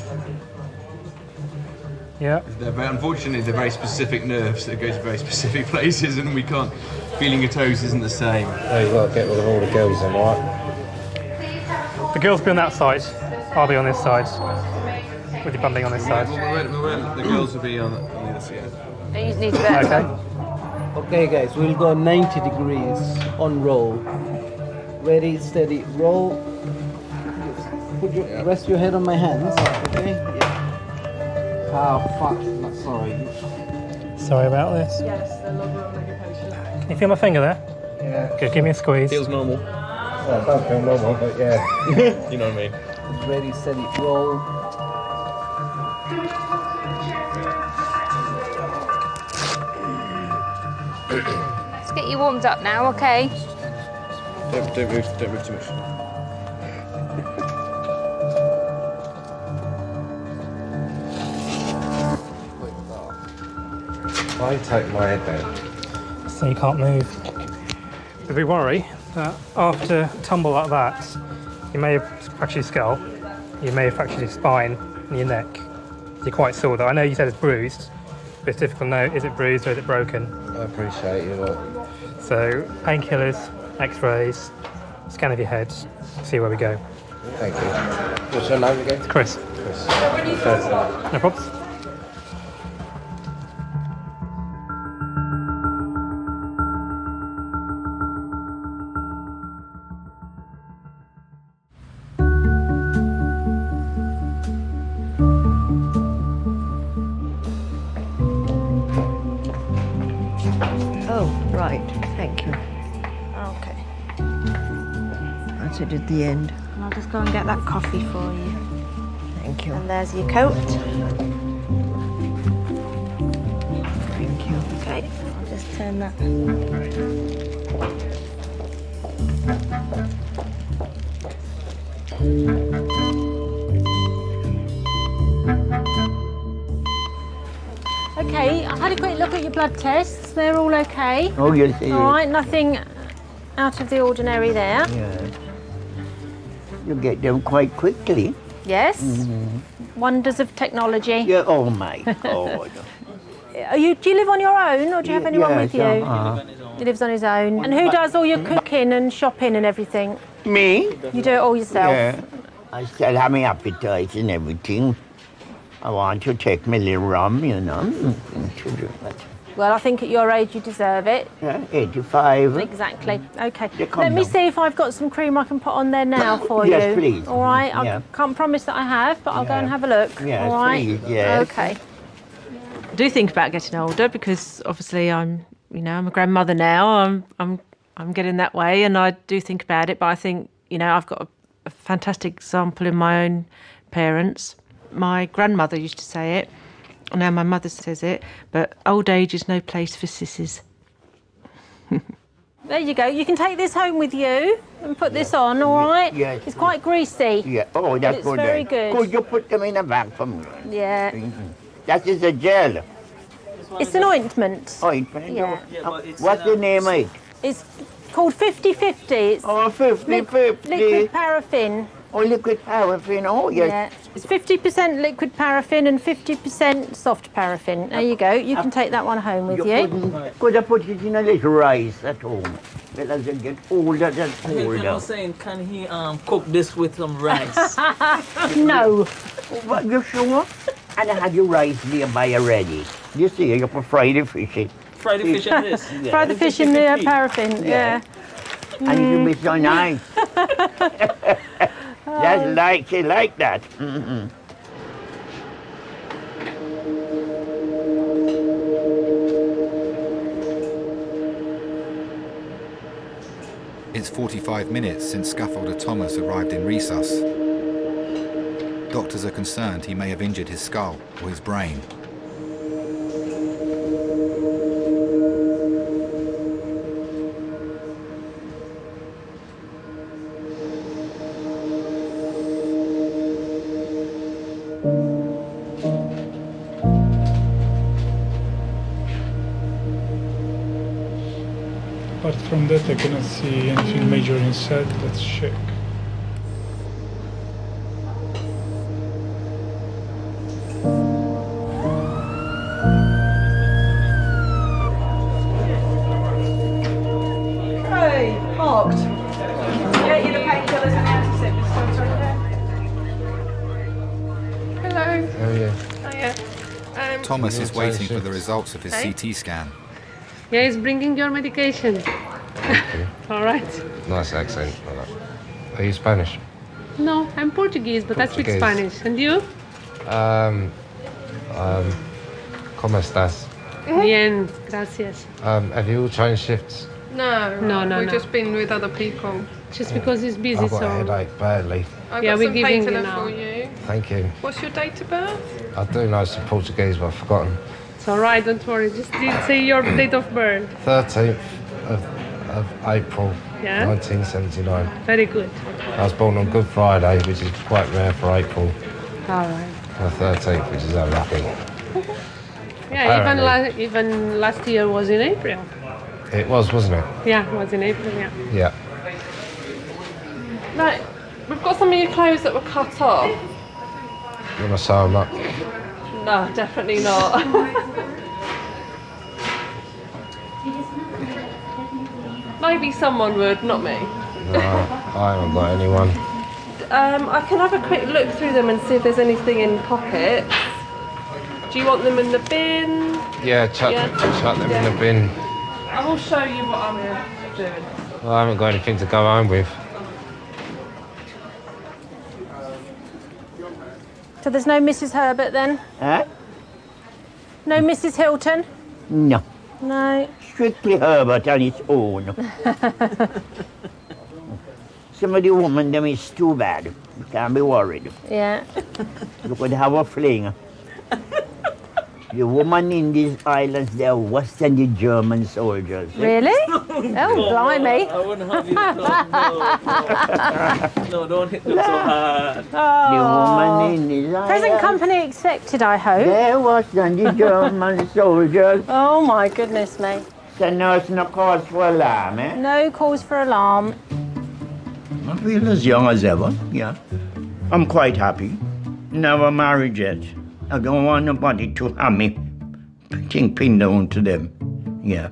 Yeah. Unfortunately, they're very specific nerves that go to very specific places, and we can't. Feeling your toes isn't the same. No, you've got to get rid of all the girls then, right? The girls be on that side. I'll be on this side. With your bundling on this side. The girls will be on the other side. You need to Okay. Okay, guys, we'll go 90 degrees on roll. Very steady. Roll. Rest your head on my hands. Okay? Yeah. Oh, fuck. Sorry. Sorry about this. Yes, the longer medication. Can you feel my finger there? Yeah. Good, give me a squeeze. Feels normal. Well, it don't feel normal, but yeah. You know what I mean. Very steady. Roll. Let's get you warmed up now, okay? Don't move too much. I take my head down. So you can't move. But we worry that after a tumble like that, you may have fractured your skull, you may have fractured your spine and your neck. You're quite sore though. I know you said it's bruised, but it's difficult to know, is it bruised or is it broken? I appreciate you lot. So painkillers, x-rays, scan of your head, see where we go. Thank you. What's your name again? Chris. Chris. No problems. Oh, right. Thank you. Okay. That's it at the end. And I'll just go and get that coffee for you. Thank you. And there's your coat. Thank you. Okay, I'll just turn that. Okay, I had a quick look at your blood tests. They're all okay. Oh, yes, it is. All right, nothing out of the ordinary there. Yeah. You get them quite quickly. Yes. Mm-hmm. Wonders of technology. Yeah, oh my God. Do you live on your own, or do you have anyone Yes, with you? He lives on his own. And who does all your cooking and shopping and everything? Me? You do it all yourself? Yeah. I still have my appetite and everything. I want to take my little rum, you know. Well, I think at your age you deserve it. Yeah, 85. Exactly. Okay. Yeah, Let me down. see if I've got some cream I can put on there now for you. Yes, please. All right. Yeah. I can't promise that I have, but I'll go Yeah. and have a look. Yes, all right. please, yes. Okay. I do think about getting older because obviously I'm a grandmother now. I'm getting that way, and I do think about it. But I think I've got a fantastic example in my own parents. My grandmother used to say it, and now my mother says it. But old age is no place for sissies. There you go. You can take this home with you and put this on. All right. Yes. It's quite greasy. Yeah. Oh, that's It's good. very then. good. Could you put them in a bag for me? Yeah. That is a gel. It's an ointment. Ointment? Yeah. What's the name of it? It's called 50-50. It's 50-50. liquid paraffin. Oh, liquid paraffin. Oh, yes. Yeah. It's 50% liquid paraffin and 50% soft paraffin. There you go. You can take that one home with you. Could I put it in a little rice at home? But as I get older, that's I older. was saying, can he cook this with some rice? No. What, you sure? And I had your rice nearby already. You see, you put fry the fish in. Fry the fish in this? Yeah. Fry the fish in the paraffin, yeah. And it will be so nice. That's like that. Mm-hmm. It's 45 minutes since scaffolder Thomas arrived in resus. Doctors are concerned he may have injured his skull or his brain. Apart from that, I cannot see anything major inside. Let's check. Thomas is waiting for the results of his CT scan. Yeah, he's bringing your medication. All right. Nice accent. Are you Spanish? No, I'm Portuguese, but I speak Spanish. And you? ¿Cómo estás? Bien, gracias. Have you all changed shifts? No. We've just been with other people. Just because he's busy, I've got a so... headache badly. I've Yeah, got we're some giving you painkiller now. for you. Thank you. What's your date of birth? I do know some Portuguese, but I've forgotten. It's all right, don't worry. Just say your date of birth. 13th of April, Yeah? 1979. Very good. I was born on Good Friday, which is quite rare for April. All right. The 13th, which is unlucky. Yeah, even last year was in April. It was, wasn't it? Yeah, it was in April, yeah. Yeah. Right, we've got some of your clothes that were cut off. You want to sew them up? No, definitely not. Maybe someone would, not me. No, I haven't got anyone. I can have a quick look through them and see if there's anything in pockets. Do you want them in the bin? Yeah, chuck them in the bin. I will show you what I'm doing. Well, I haven't got anything to go home with. So there's no Mrs. Herbert then? Huh? No Mrs. Hilton? No. No. Strictly Herbert on its own. Some of the women, them is too bad. You can't be worried. Yeah. You could have a fling. The woman in these islands, they're worse than the German soldiers. Really? Oh, blimey. I wouldn't have you no, don't hit them so hard. The woman in these islands. Present company accepted, I hope. They're worse than the German soldiers. Oh my goodness me. So now it's no cause for alarm, eh? No cause for alarm. I feel as young as ever, yeah. I'm quite happy. Never married yet. I don't want nobody to have me pin down to them. Yeah.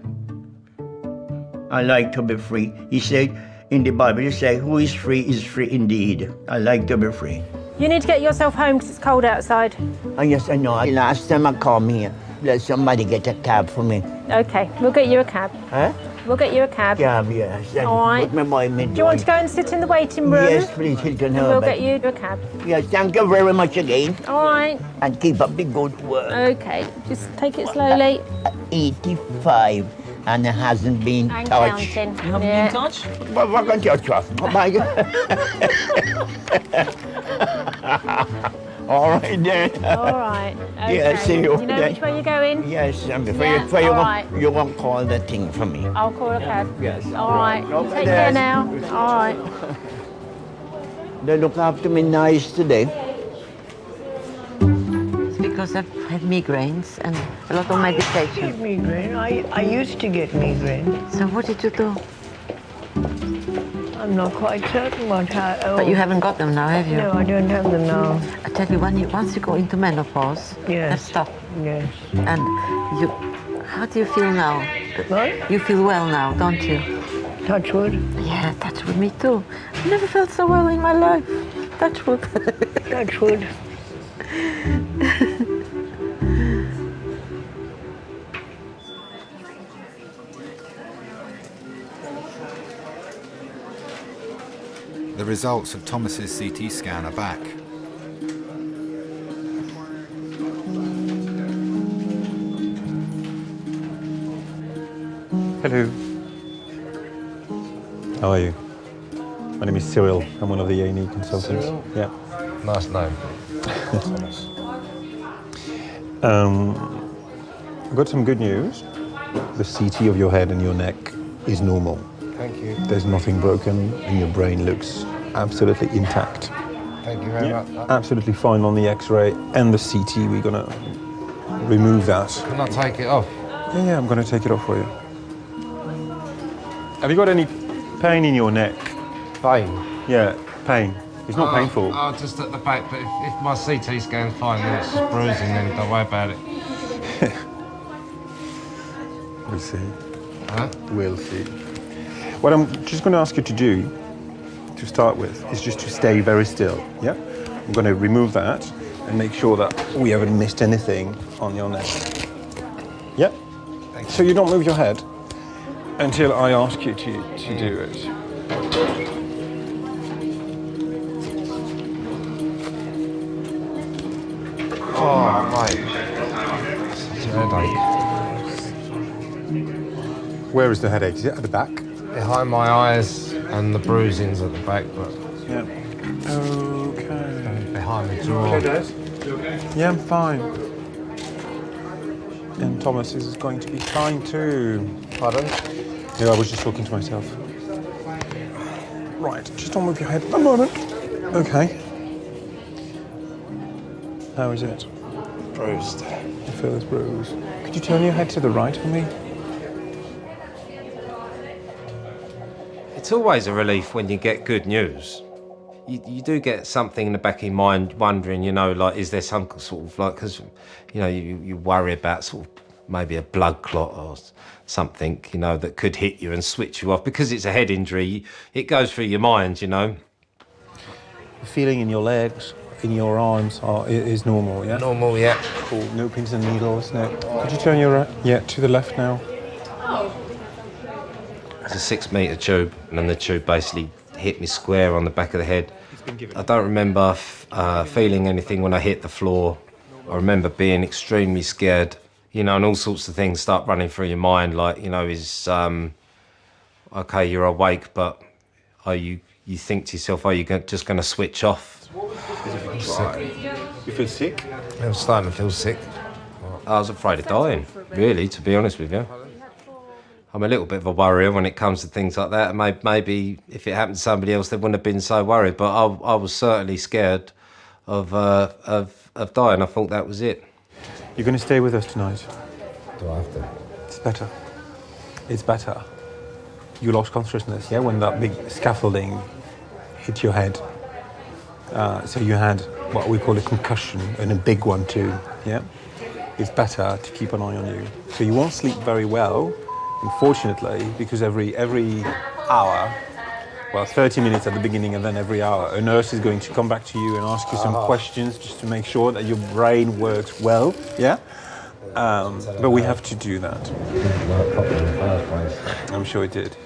I like to be free. He said in the Bible, he said, who is free indeed. I like to be free. You need to get yourself home because it's cold outside. Oh, yes, I know. Last time I come here, let somebody get a cab for me. Okay, we'll get you a cab. Huh? We'll get you a cab. Cab, yes. And all right. put my boy Do you want to go and sit in the waiting room? Yes, please, Hilton and Herbert. we'll get you a cab. Yes, thank you very much again. All right. And keep up the good work. Okay, just take it slowly. 85 and it hasn't been And touched. counting. You haven't been touched? But what can you trust? All right then. All right. Okay. Yeah, see you. Do you know which way you're going? Yes, and before Yeah, you all right. you won't call the thing for me. I'll call a cab. Yes. All right. Okay, Take care then. now. All right. They look after me nice today. It's because I've had migraines and a lot of medication. Migraine. I used to get migraine. So what did you do? I'm not quite certain what happened. But you haven't got them now, have you? No, I don't have them now. I tell you, once you go into menopause, Yes. that's tough. Yes. And how do you feel now? What? You feel well now, don't you? Touch wood? Yeah, touch wood, me too. I've never felt so well in my life. Touch wood. Touch wood. The results of Thomas's CT scan are back. Hello. How are you? My name is Cyril. I'm one of the A&E consultants. Cyril? Yeah. Nice name. I've got some good news. The CT of your head and your neck is normal. Thank you. There's nothing broken and your brain looks absolutely intact. Thank you very much. Absolutely fine on the X-ray and the CT. We're gonna remove that. Can I take it off? Yeah, I'm gonna take it off for you. Have you got any pain in your neck? Pain? Yeah, pain. It's not painful. Oh, just at the back, but if my CT scan's fine, then it's just bruising, then don't worry about it. We'll see. Huh? We'll see. What I'm just going to ask you to do, to start with, is just to stay very still, yeah? I'm going to remove that, and make sure that we haven't missed anything on your neck. Yep. So you don't move your head until I ask you to do it. Oh, mate. Such a headache. Where is the headache? Is it at the back? Behind my eyes and the bruising's at the back, but... Yeah. Okay. Behind the jaw. Okay, Dad? You okay? Yeah, I'm fine. And Thomas is going to be fine too. Pardon? Yeah, I was just talking to myself. Right, just don't move your head a moment. Okay. How is it? Bruised. You feel this bruise? Could you turn your head to the right for me? It's always a relief when you get good news. You do get something in the back of your mind wondering, you know, like, is there some sort of, like, because, you know, you worry about sort of maybe a blood clot or something, you know, that could hit you and switch you off. Because it's a head injury, it goes through your mind, you know. The feeling in your legs, in your arms is normal, yeah? Normal, yeah. Cool, no pins and needles, no. Could you turn your, to the left now? It's a 6 metre tube, and then the tube basically hit me square on the back of the head. I don't remember feeling anything when I hit the floor. I remember being extremely scared, you know, and all sorts of things start running through your mind, like, you know, okay, you're awake, but you think to yourself, are you just going to switch off? You feel sick? I'm starting to feel sick. I was afraid of dying, really, to be honest with you. I'm a little bit of a worrier when it comes to things like that. Maybe if it happened to somebody else, they wouldn't have been so worried. But I was certainly scared of dying. I thought that was it. You're going to stay with us tonight. Do I have to? It's better. It's better. You lost consciousness, yeah, when that big scaffolding hit your head. So you had what we call a concussion, and a big one too, yeah? It's better to keep an eye on you. So you won't sleep very well, unfortunately, because every hour, well, 30 minutes at the beginning and then every hour, a nurse is going to come back to you and ask you some questions just to make sure that your brain works well, yeah? But we have to do that. I'm sure it did.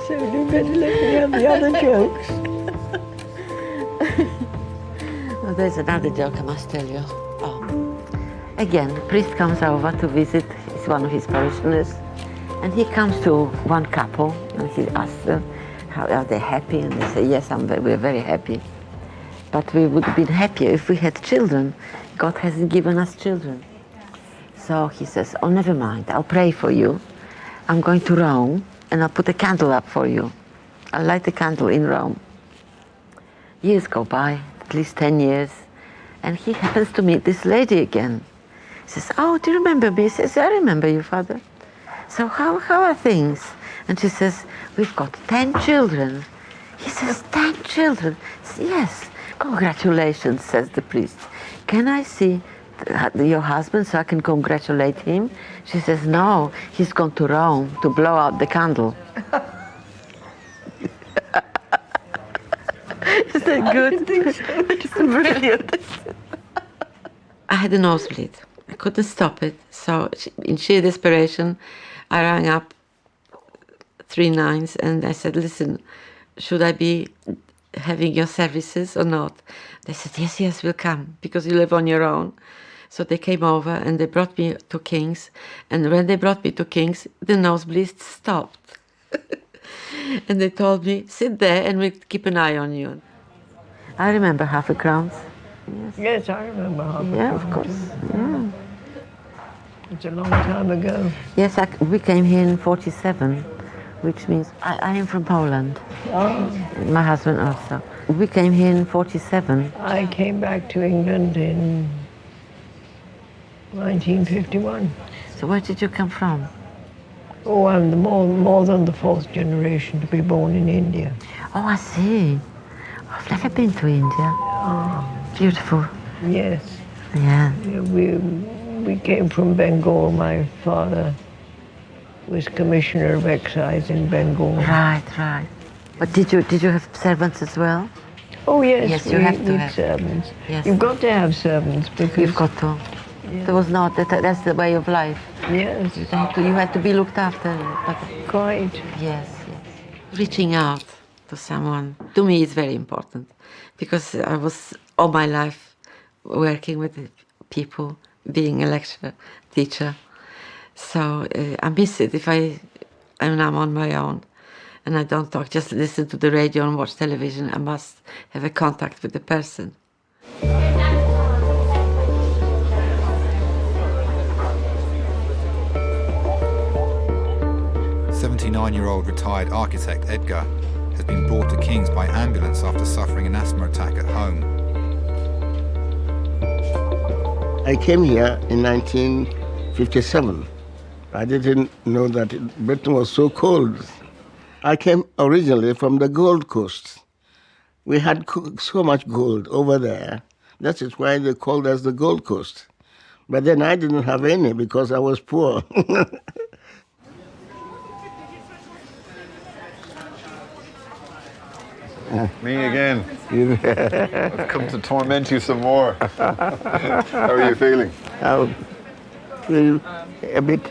So you better let me have the other jokes. Oh, there's another joke I must tell you. Oh. Again, a priest comes over to visit. He's one of his parishioners. And he comes to one couple and he asks them, how are they happy? And they say, yes, we're very happy. But we would have been happier if we had children. God hasn't given us children. So he says, oh, never mind, I'll pray for you. I'm going to Rome and I'll put a candle up for you. I'll light a candle in Rome. Years go by, at least 10 years, and he happens to meet this lady again. He says, oh, do you remember me? He says, I remember you, Father. So how are things? And she says, we've got 10 children. He says, 10 children? Says, yes. Congratulations, says the priest. Can I see your husband so I can congratulate him? She says, no, he's gone to Rome to blow out the candle. Is that good? It's brilliant. I had a nosebleed. I couldn't stop it. So in sheer desperation, I rang up 3 nines and I said, listen, should I be having your services or not? They said, yes, we'll come because you live on your own. So they came over and they brought me to King's. And when they brought me to King's, the nosebleed stopped. And they told me, sit there and we'll keep an eye on you. I remember half a crown. Yes, I remember half a crown. Yeah, of course. Yeah. It's a long time ago. Yes, we came here in 47, which means I am from Poland. Oh. My husband also. We came here in 47. I came back to England in 1951. So where did you come from? Oh, I'm more than the 4th generation to be born in India. Oh, I see. I've never been to India. Oh. Beautiful. Yes. Yeah. We came from Bengal. My father was Commissioner of Excise in Bengal. Right, right. But did you have servants as well? Oh yes, Yes, you have to have servants. Yes. You've got to have servants because You've got to. There was not that's the way of life. Yes. You had to be looked after. But quite. Yes, yes. Reaching out to someone to me is very important because I was all my life working with people, being a lecturer, teacher. So I miss it if I'm on my own and I don't talk, just listen to the radio and watch television. I must have a contact with the person. 79-year-old retired architect Edgar has been brought to King's by ambulance after suffering an asthma attack at home. I came here in 1957. I didn't know that Britain was so cold. I came originally from the Gold Coast. We had so much gold over there. That is why they called us the Gold Coast. But then I didn't have any because I was poor. Me again. I've come to torment you some more. How are you feeling? I feel a bit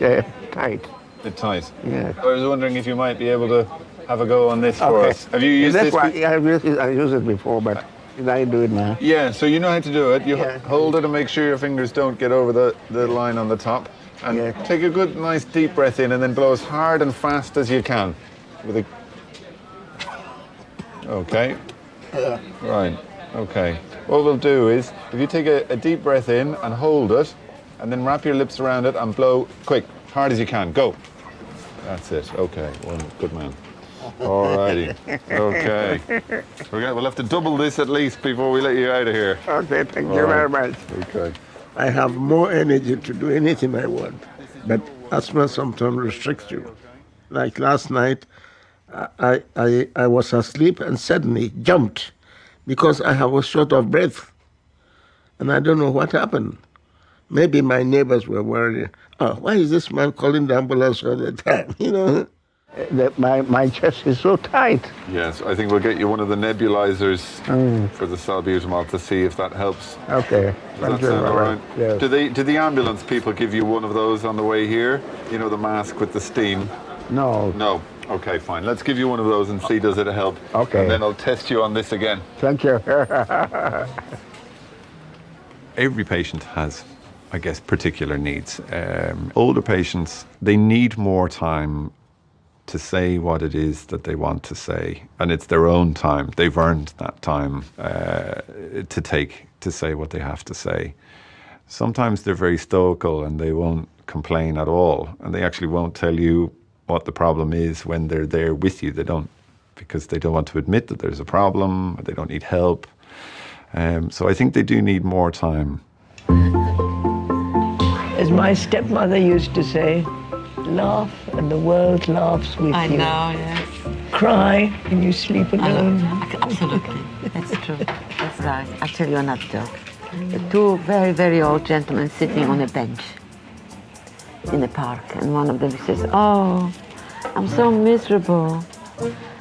tight. A bit tight? Yeah. I was wondering if you might be able to have a go on this for us. Have you used this? I used it before, but I do it now. Yeah, so you know how to do it. You hold it and make sure your fingers don't get over the line on the top. And take a good, nice deep breath in and then blow as hard and fast as you can. Okay. Right. Okay. What we'll do is, if you take a deep breath in and hold it, and then wrap your lips around it and blow quick, hard as you can. Go. That's it. Okay. Good man. All righty. Okay. We'll have to double this at least before we let you out of here. Okay. Thank you very much. Okay. I have more energy to do anything I want, but asthma sometimes restricts you. Like last night, I was asleep and suddenly jumped because I was short of breath. And I don't know what happened. Maybe my neighbors were worried. Oh, why is this man calling the ambulance all the time? You know, my chest is so tight. Yes, I think we'll get you one of the nebulizers for the salbutamol to see if that helps. Okay. Does that sound all right? Yes. Do the ambulance people give you one of those on the way here? You know, the mask with the steam? No. No. Okay, fine. Let's give you one of those and see does it help. Okay. And then I'll test you on this again. Thank you. Every patient has, I guess, particular needs. Older patients, they need more time to say what it is that they want to say. And it's their own time. They've earned that time to take to say what they have to say. Sometimes they're very stoical and they won't complain at all. And they actually won't tell you what the problem is when they're there with you. They don't, because they don't want to admit that there's a problem, or they don't need help. So I think they do need more time. As my stepmother used to say, laugh and the world laughs with you. I know, yes. Cry and you sleep alone. Absolutely, that's true. That's right. I'll tell you another joke. Two very, very old gentlemen sitting on a bench in the park, and one of them says, "Oh, I'm so miserable.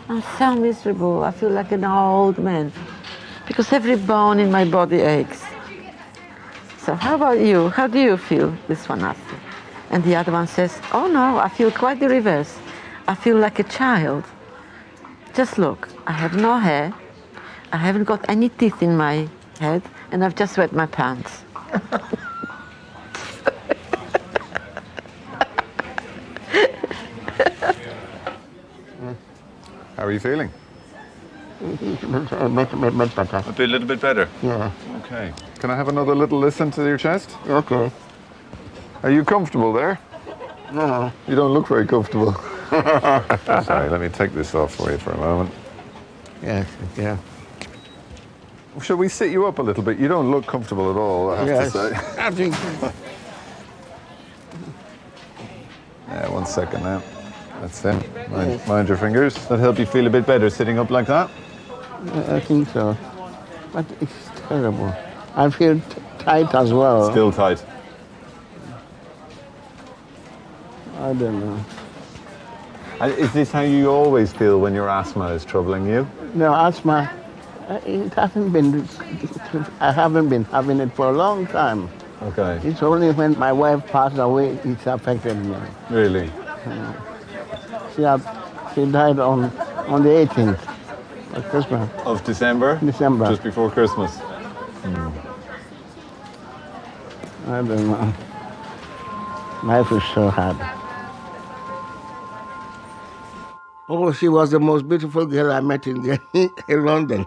I'm so miserable. I feel like an old man because every bone in my body aches." So how about you? How do you feel? This one asked. And the other one says, "Oh no, I feel quite the reverse. I feel like a child. Just look, I have no hair, I haven't got any teeth in my head, and I've just wet my pants." How are you feeling? A little bit better? Yeah. Okay. Can I have another little listen to your chest? Okay. Are you comfortable there? No. You don't look very comfortable. Sorry, let me take this off for you for a moment. Yes, yeah. Shall we sit you up a little bit? You don't look comfortable at all, I have to say. I think. Yeah, 1 second now. That's it. Mind your fingers. That help you feel a bit better sitting up like that? I think so. But it's terrible. I feel tight as well. Still tight. I don't know. Is this how you always feel when your asthma is troubling you? No, asthma, it hasn't been, I haven't been having it for a long time. Okay. It's only when my wife passed away it's affected me. Really? She died on the 18th of Christmas. Of December? December. Just before Christmas? I don't know. Life is so hard. Oh, she was the most beautiful girl I met in London.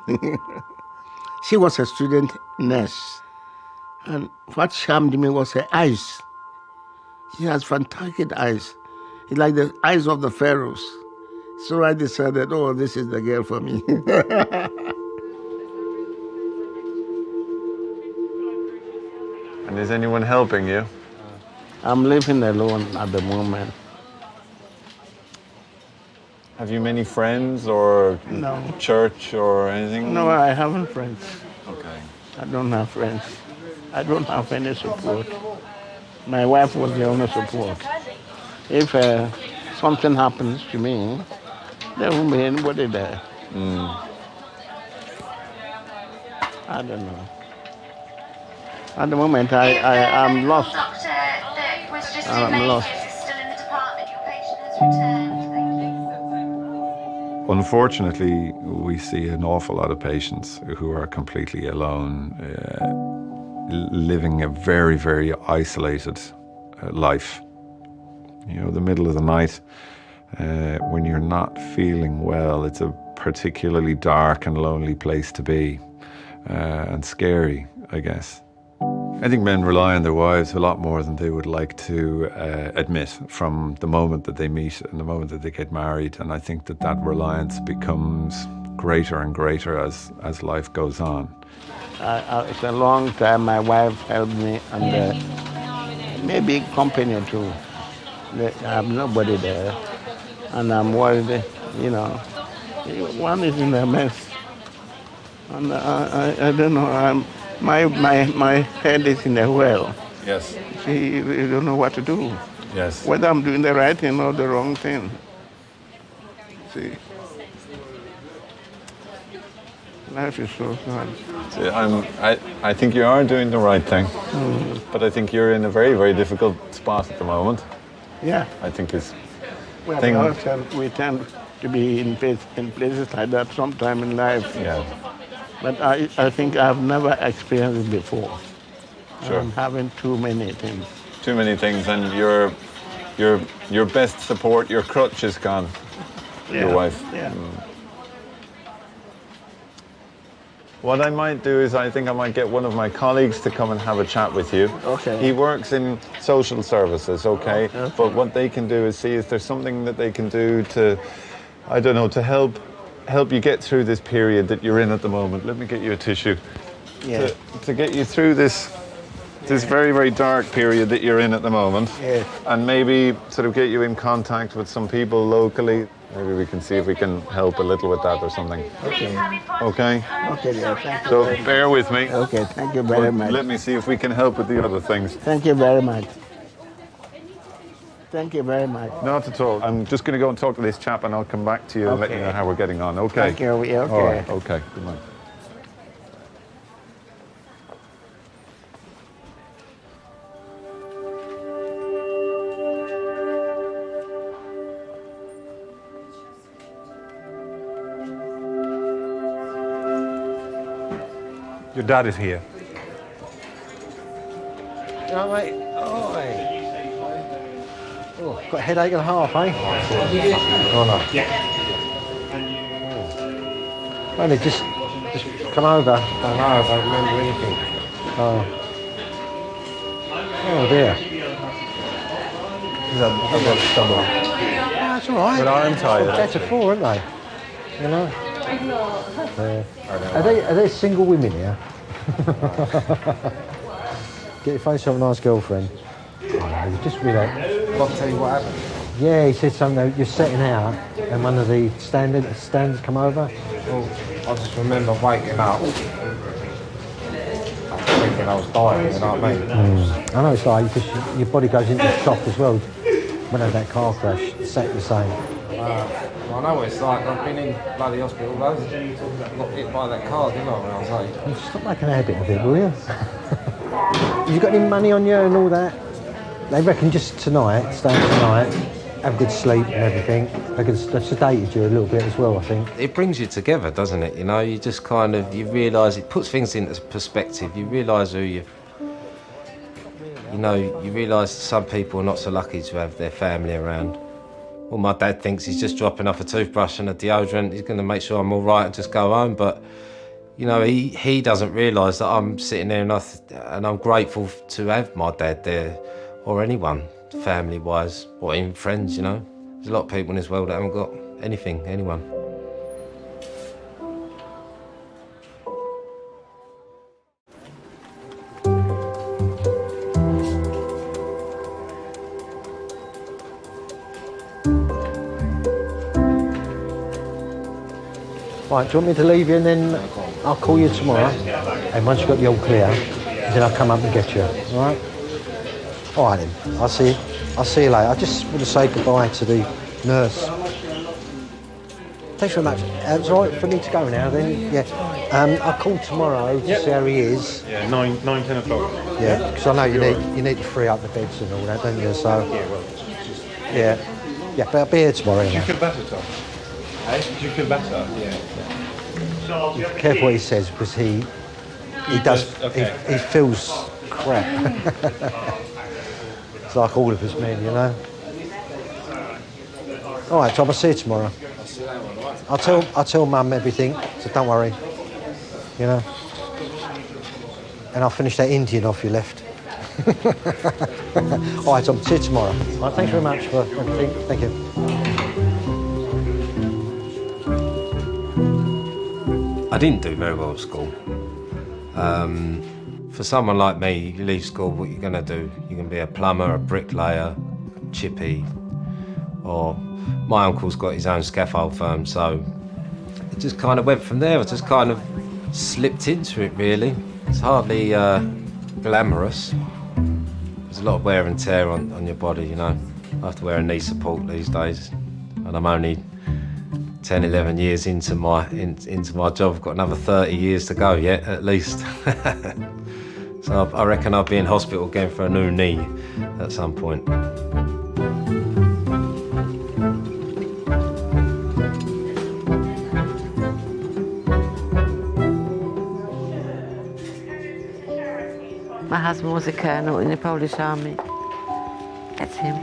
She was a student nurse. And what charmed me was her eyes. She has fantastic eyes. It's like the eyes of the pharaohs. So I decided, oh, this is the girl for me. And is anyone helping you? I'm living alone at the moment. Have you many friends or No. church or anything? No, I haven't friends. Okay. I don't have friends. I don't have any support. My wife was the only support. If something happens to me, there won't be anybody there. I don't know. At the moment, I'm lost. I'm lost. Unfortunately, we see an awful lot of patients who are completely alone, living a very, very isolated life. You know, the middle of the night, when you're not feeling well, it's a particularly dark and lonely place to be, and scary, I guess. I think men rely on their wives a lot more than they would like to admit from the moment that they meet and the moment that they get married. And I think that reliance becomes greater and greater as life goes on. It's a long time my wife helped me, and maybe company too. I have nobody there, and I'm worried, you know. One is in a mess, and I don't know, my head is in a well. Yes. You don't know what to do. Yes. Whether I'm doing the right thing or the wrong thing. See. Life is so hard. See, I think you are doing the right thing, but I think you're in a very, very difficult spot at the moment. Yeah. I think it's... Well, we tend to be in places like that sometime in life. Yeah. But I think I've never experienced it before. Sure. I'm having too many things. Too many things, and your best support, your crutch is gone. Yeah. Your wife. Yeah. What I might do is I think I might get one of my colleagues to come and have a chat with you. Okay. He works in social services, okay? But what they can do is see if there's something that they can do to, I don't know, to help you get through this period that you're in at the moment. Let me get you a tissue. Yeah. To get you through this very, very dark period that you're in at the moment. Yes. And maybe sort of get you in contact with some people locally. Maybe we can see if we can help a little with that or something. Okay. Okay? Okay, yeah, thank you. So bear with me. Okay, thank you very much. Let me see if we can help with the other things. Thank you very much. Thank you very much. Not at all. I'm just going to go and talk to this chap and I'll come back to you and let you know how we're getting on. Okay? Thank you. Yeah, okay. All right. Okay. Good night. Your dad is here. Oh, mate. Oh, mate. Oh, got a headache and a half, eh? Oh, no. Oh. Only just come over. I know, I don't remember anything. Oh. Oh, dear. I've got stomach. Yeah, that's all right. But I'm tired. That's a 4, aren't they? You know? Are they single women here? Get your face off a nice girlfriend. Oh, no, just relax. I'll tell you what happened. Yeah, he said something. You're setting out, and one of the stands come over. Well, I just remember waking up. thinking I was dying, you know what I mean? I know it's like, because your body goes into shock as well. When I had that car crash, exactly the same. Well, I know what it's like. I've been in bloody hospital loads. Got hit by that car, didn't I, when I was 8? Stop making a habit of it, will you? You got any money on you and all that? They reckon just tonight, staying tonight, have good sleep and everything. They could have sedated you a little bit as well, I think. It brings you together, doesn't it? You know, you just kind of, you realise, it puts things into perspective. You realise who you know, you realise some people are not so lucky to have their family around. Well, my dad thinks he's just dropping off a toothbrush and a deodorant. He's going to make sure I'm all right and just go home. But, you know, he doesn't realise that I'm sitting there and I'm grateful to have my dad there, or anyone, family-wise, or even friends, you know. There's a lot of people in this world that haven't got anything, anyone. Right, do you want me to leave you and then I'll call you tomorrow? And once you've got the all clear, then I'll come up and get you, all right? All right then, I'll see you later. I just want to say goodbye to the nurse. Thanks very much. It's all right for me to go now then? Yeah. I'll call tomorrow to see how he is. Yeah, 10 o'clock. Yeah, because I know you need to free up the beds and all that, don't you? So, Yeah, well, yeah, but I'll be here tomorrow. Do you feel better, Tom? Do you feel better? Yeah. Be careful what he says, because he feels crap. It's like all of us men, you know. All right, Tom, I'll see you tomorrow. I'll tell Mum everything, so don't worry. You know. And I'll finish that Indian off you left. All right, Tom, see you tomorrow. All right, thanks very much for everything. Thank you. I didn't do very well at school. For someone like me, you leave school, what you're going to do? You're going to be a plumber, a bricklayer, chippy, or my uncle's got his own scaffold firm, so it just kind of went from there. I just kind of slipped into it, really. It's hardly glamorous. There's a lot of wear and tear on your body, you know. I have to wear a knee support these days, and I'm only 10, 11 years into my job. I've got another 30 years to go yet, at least. So I reckon I'll be in hospital again for a new knee at some point. My husband was a colonel in the Polish army. That's him.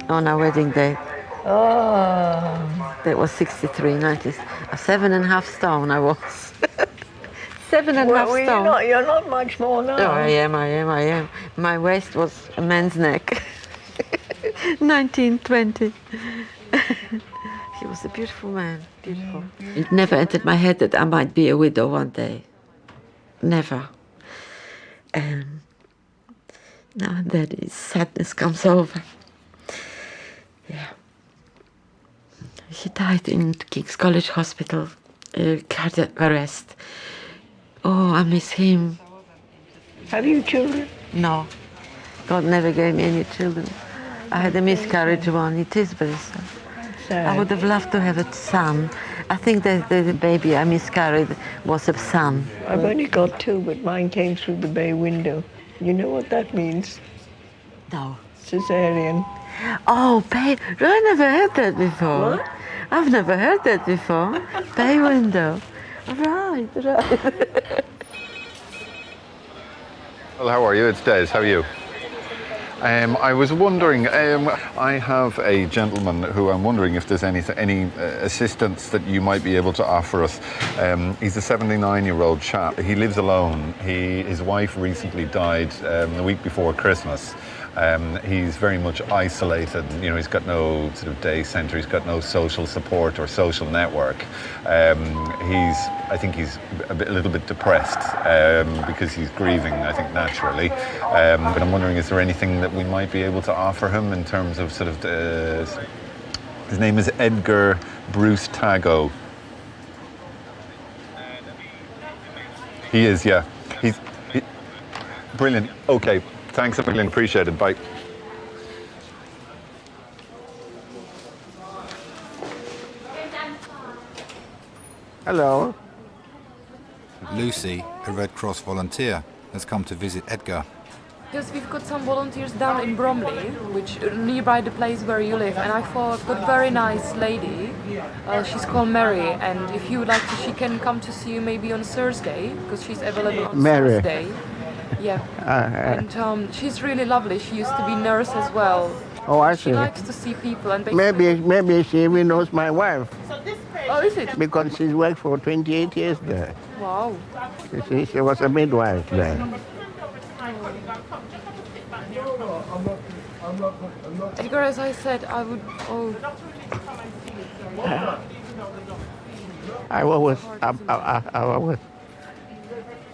On our wedding day. Oh. That was 63, 90, 7.5 stone I was. 7.5 stone. You're not much more now. Oh, I am. My waist was a man's neck. 1920. He was a beautiful man, beautiful. It never entered my head that I might be a widow one day. Never. And now and then sadness comes over. Yeah. He died in King's College Hospital, cardiac arrest. Oh, I miss him. Have you children? No. God never gave me any children. I had a miscarriage one. It is very sad. I would have loved to have a son. I think that the baby I miscarried was a son. I've only got 2, but mine came through the bay window. You know what that means? No. Cesarean. Oh, bay. I never heard that before. What? I've never heard that before. Bay window. Right. Well, how are you? It's Des. How are you? I was wondering, I have a gentleman who I'm wondering if there's any assistance that you might be able to offer us. He's a 79-year-old chap. He lives alone. His wife recently died the week before Christmas. He's very much isolated. You know, he's got no sort of day centre. He's got no social support or social network. I think he's a little bit depressed because he's grieving, I think, naturally. But I'm wondering, is there anything that we might be able to offer him in terms of sort of his name is Edgar Bruce Tago. Brilliant. Okay. Thanks a million. Appreciate it. Bye. Hello. Lucy, a Red Cross volunteer, has come to visit Edgar. Because we've got some volunteers down in Bromley, which nearby the place where you live, and I thought I've got a very nice lady. She's called Mary, and if you would like to, she can come to see you maybe on Thursday, because she's available on Mary. Thursday. Yeah, and she's really lovely. She used to be nurse as well. Oh, I see. She likes to see people, and basically... Maybe she even knows my wife. Oh, is it? Because she's worked for 28 years there. Wow. She was a midwife there. Edgar, as I said, I would... Oh. I always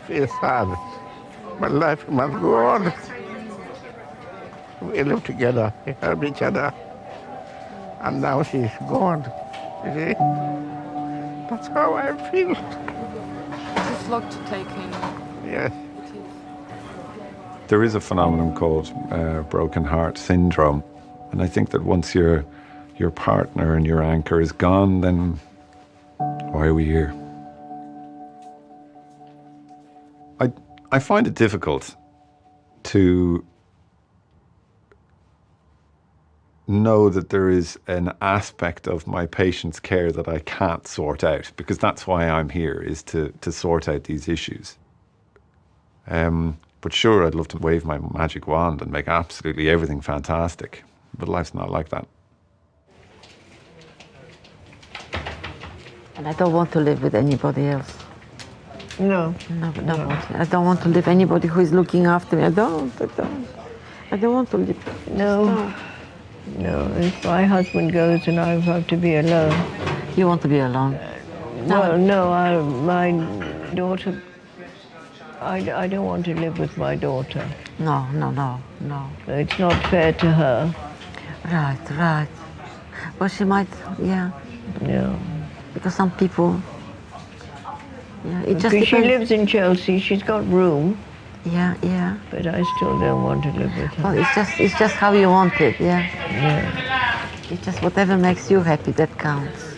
feel sad. But life must go on. We live together, we help each other. And now she's gone. You see? That's how I feel. It's a lot to take in. Yes. There is a phenomenon called broken heart syndrome. And I think that once your partner and your anchor is gone, then why are we here? I find it difficult to know that there is an aspect of my patient's care that I can't sort out, because that's why I'm here, is to sort out these issues. But sure, I'd love to wave my magic wand and make absolutely everything fantastic, but life's not like that. And I don't want to live with anybody else. No. No. I don't want to live anybody who is looking after me. I don't want to live. No. No, if my husband goes and I have to be alone. You want to be alone? No, my daughter, I don't want to live with my daughter. No. It's not fair to her. Right. Well, she might, yeah. Yeah. Because some people, yeah, it just because depends. she lives in Chelsea, she's got room. Yeah. But I still don't want to live with her. Well, it's just how you want it, yeah. Yeah. It's just whatever makes you happy, that counts.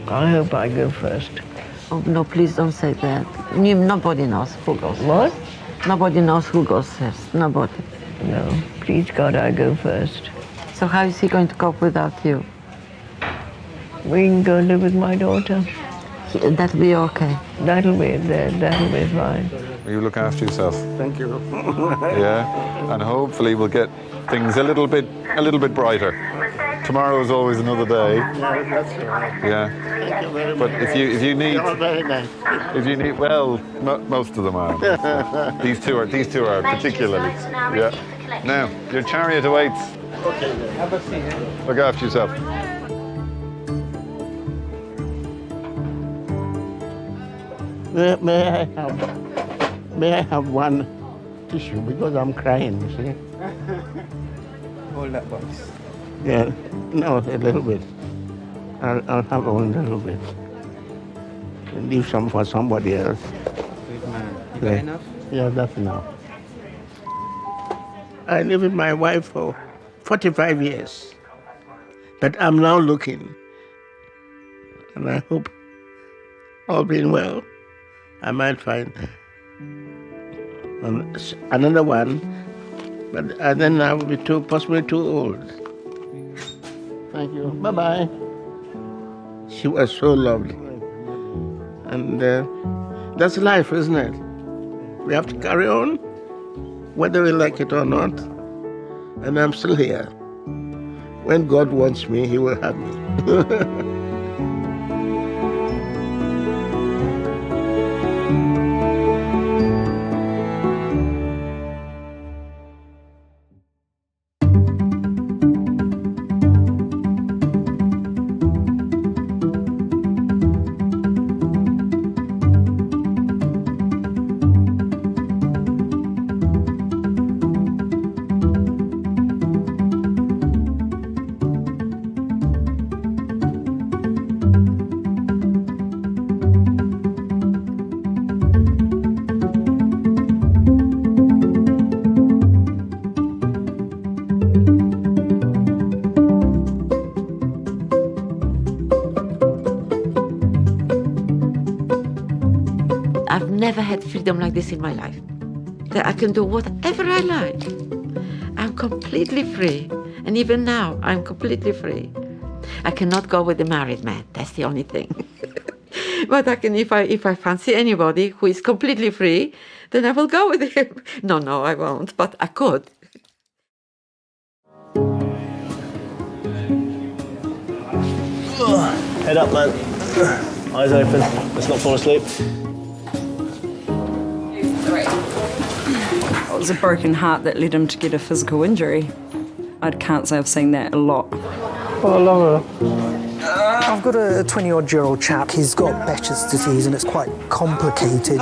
I hope I go first. Oh, no, please don't say that. Nobody knows who goes What? first. Nobody knows who goes first. Nobody. No, please God, I go first. So how is he going to cope without you? We can go live with my daughter. That'll be okay. That'll be fine. You look after yourself. Thank you. Yeah, and hopefully we'll get things a little bit brighter. Tomorrow is always another day. Yeah, that's right. Yeah. Thank you very But much. if you need, You're very nice. if you need, well, most of them are. These two are particularly. Yeah. Now your chariot awaits. Okay. Have a seat. Look after yourself. May I have one tissue, because I'm crying, you see? Hold that box. Yeah, no, a little bit. I'll have one little bit. And leave some for somebody else. Good man. You got Yeah. enough? Yeah, that's enough. I lived with my wife for 45 years. But I'm now looking. And I hope, all being well, I might find another one. But then I will be possibly too old. Thank you. Bye-bye. She was so lovely. And that's life, isn't it? We have to carry on, whether we like it or not. And I'm still here. When God wants me, He will have me. I've never had freedom like this in my life. That I can do whatever I like. I'm completely free. And even now, I'm completely free. I cannot go with a married man. That's the only thing. But I can, if I fancy anybody who is completely free, then I will go with him. No, I won't, but I could. Head up, man. Eyes open. Let's not fall asleep. It was a broken heart that led him to get a physical injury. I can't say I've seen that a lot. Well, I love her. I've got a 20-odd-year-old chap. He's got Behçet's disease and it's quite complicated.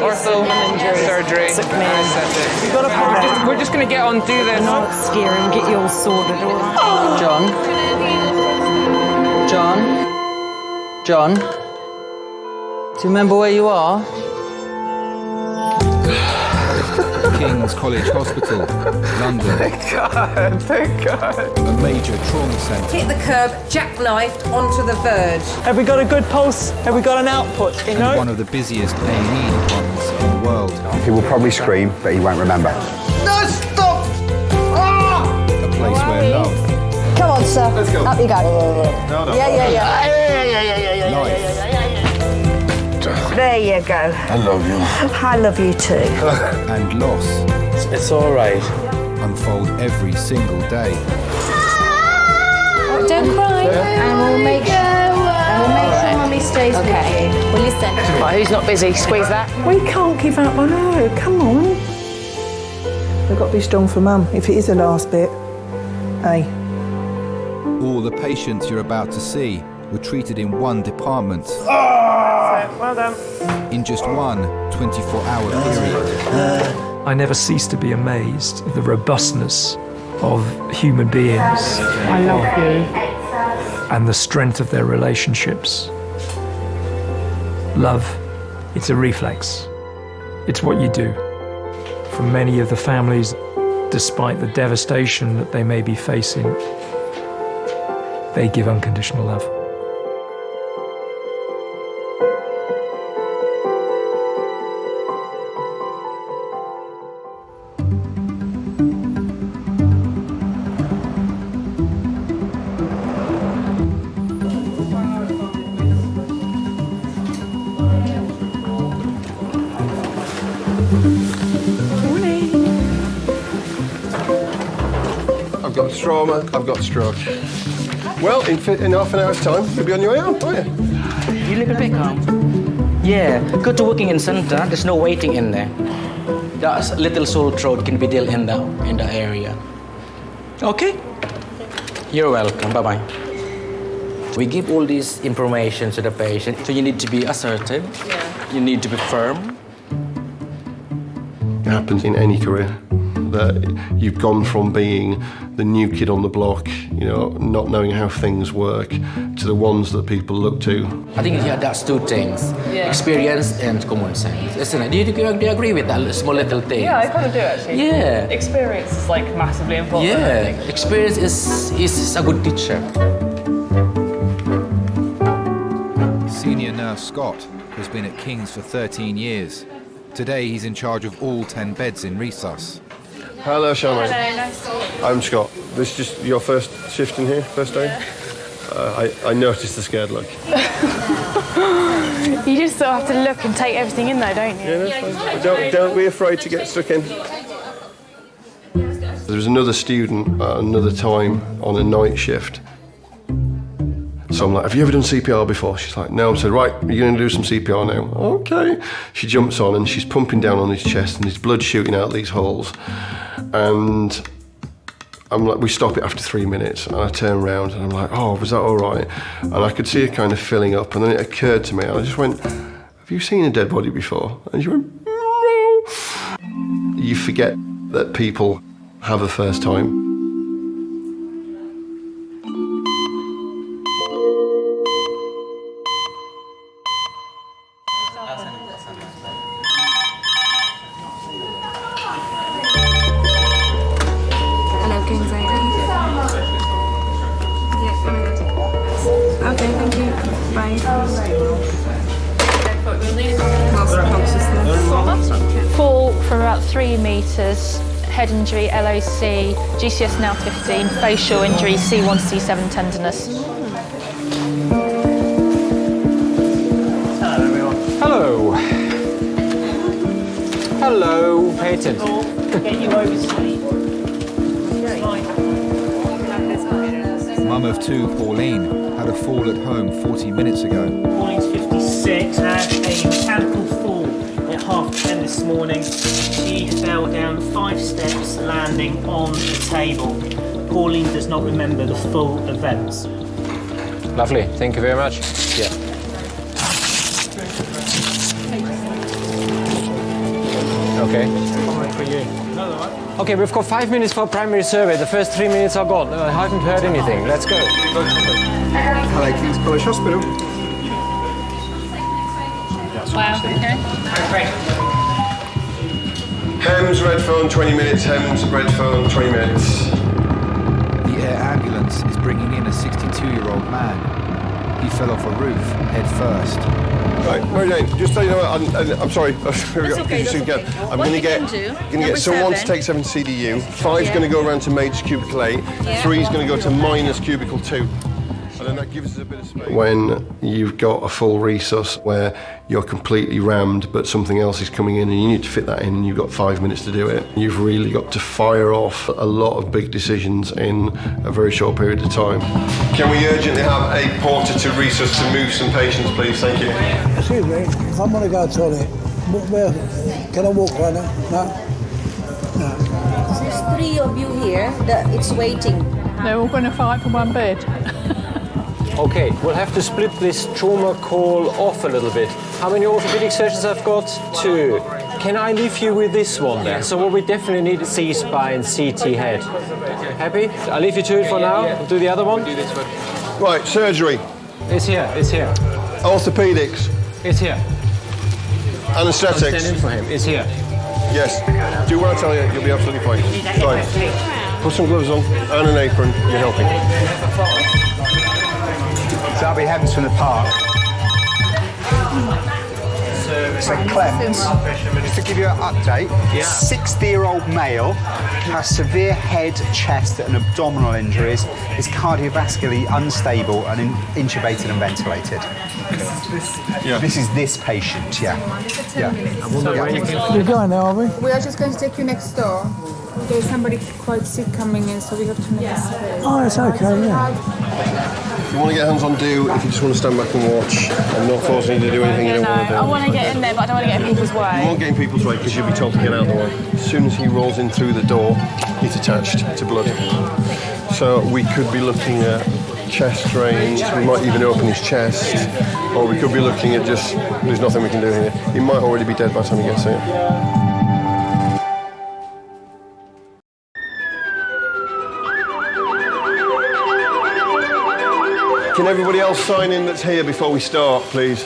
Ortho, surgery, we're just going to get on through this. Not scare him, get you all sorted, all right? John? Do you remember where you are? King's College Hospital, London. Thank God. A major trauma centre. Hit the curb, jackknifed onto the verge. Have we got a good pulse? Have we got an output? You know? And one of the busiest A&E departments in the world. He will probably scream, but he won't remember. No, stop! A place where love. Come on, sir. Let's go. Up you go. No. Yeah. Life. There you go. I love you. I love you too. And loss. It's all right. Unfold every single day. Don't cry. And we'll make sure Mummy stays with you. Will you send her? Right, who's not busy? Squeeze that. We can't give up on her, come on. We've got to be strong for Mum, if it is the last bit. Hey. All the patients you're about to see were treated in one department. Well done. In just one 24-hour period. I never cease to be amazed at the robustness of human beings. I love you. And the strength of their relationships. Love, it's a reflex. It's what you do. For many of the families, despite the devastation that they may be facing, they give unconditional love. I've got trauma, I've got stroke. Well, in half an hour's time, you'll be on your way out, won't you? You live in Peckham? Yeah, go to working in center, there's no waiting in there. That little sore throat can be dealt in the area. Okay? You're welcome, bye-bye. We give all this information to the patient, so you need to be assertive, you need to be firm. It happens in any career. That you've gone from being the new kid on the block, you know, not knowing how things work, to the ones that people look to. I think that's two things, experience and common sense, isn't it? Do you agree with that small little thing? Yeah, I kind of do actually. Yeah. Experience is like massively important. Yeah, experience is a good teacher. Senior nurse Scott has been at King's for 13 years. Today he's in charge of all 10 beds in resus. Hello, Charmaine. Hello, nice to meet you. I'm Scott. This is just your first shift in here, first day? I noticed the scared look. You just sort of have to look and take everything in though, don't you? Yeah, that's fine. Don't be afraid to get stuck in. There was another student at another time on a night shift. So I'm like, have you ever done CPR before? She's like, no. I said, right, are you going to do some CPR now? Okay. She jumps on and she's pumping down on his chest and his blood shooting out these holes. And I'm like, we stop it after 3 minutes, and I turn around and I'm like, oh, was that all right? And I could see her kind of filling up, and then it occurred to me, and I just went, have you seen a dead body before? And she went, no. You forget that people have a first time. Fall from about 3 metres, head injury, LOC, GCS now 15, facial injury, C1 to C7 tenderness. Hello, everyone. Hello. Hello, pay attention. Get you oversleep. Mum of 2, Pauline, had a fall at home 40 minutes ago. Pauline's 56, had a mechanical fall at 10:30 this morning. She fell down 5 steps, landing on the table. Pauline does not remember the full events. Lovely, thank you very much. Yeah. Okay. For you. Okay, we've got 5 minutes for primary survey. The first 3 minutes are gone. I haven't heard anything. Let's go. Hello, King's College Hospital. Wow, okay. Hems, red phone, 20 minutes. Hems, red phone, 20 minutes. The air ambulance is bringing in a 62-year-old man. He fell off a roof, head first. Right, Mary Jane, just so you know, I'm sorry. That's okay, that's okay. I'm going to get someone to take 7 CDU. 5's going to go around to major cubicle 8. 3's going to go to minus cubicle 2. And then that gives us a bit of space. When you've got a full resus where you're completely rammed, but something else is coming in and you need to fit that in and you've got 5 minutes to do it, you've really got to fire off a lot of big decisions in a very short period of time. Can we urgently have a porter to resus to move some patients, please? Thank you. Excuse me, if I'm going to go to the toilet, where, can I walk right now? No. There's 3 of you here that it's waiting. They're all going to fight for one bed. Okay, we'll have to split this trauma call off a little bit. How many orthopedic surgeons I've got? 2. Can I leave you with this one there? So what we definitely need is C-spine, CT head. Happy? I'll leave you to it for now. We'll do the other one. Right, surgery. It's here, it's here. Orthopedics. It's here. Anaesthetics. I'll stand in for him. It's here. Yes. Do what I tell you, you'll be absolutely fine. Fine. Put some gloves on and an apron. You're helping. So that'll be Hems from the park. So Clem, just to give you an update, 60-year-old male has severe head, chest and abdominal injuries, is cardiovascularly unstable and intubated and ventilated. This is this patient, yeah. We're going now, are we? We are just going to take you next door. There's somebody quite sick coming in, so we have to make a space. Oh, it's okay, yeah. If you want to get hands on, do. If you just want to stand back and watch, I'm not forcing you to do anything you don't want to do. I want to get in there, but I don't want to get in people's way. You won't get in people's way because you'll be told to get out of the way. As soon as he rolls in through the door, he's attached to blood. So we could be looking at chest drains, we might even open his chest, or we could be looking at just, there's nothing we can do here. He might already be dead by the time he gets here. Can everybody else sign in that's here before we start, please?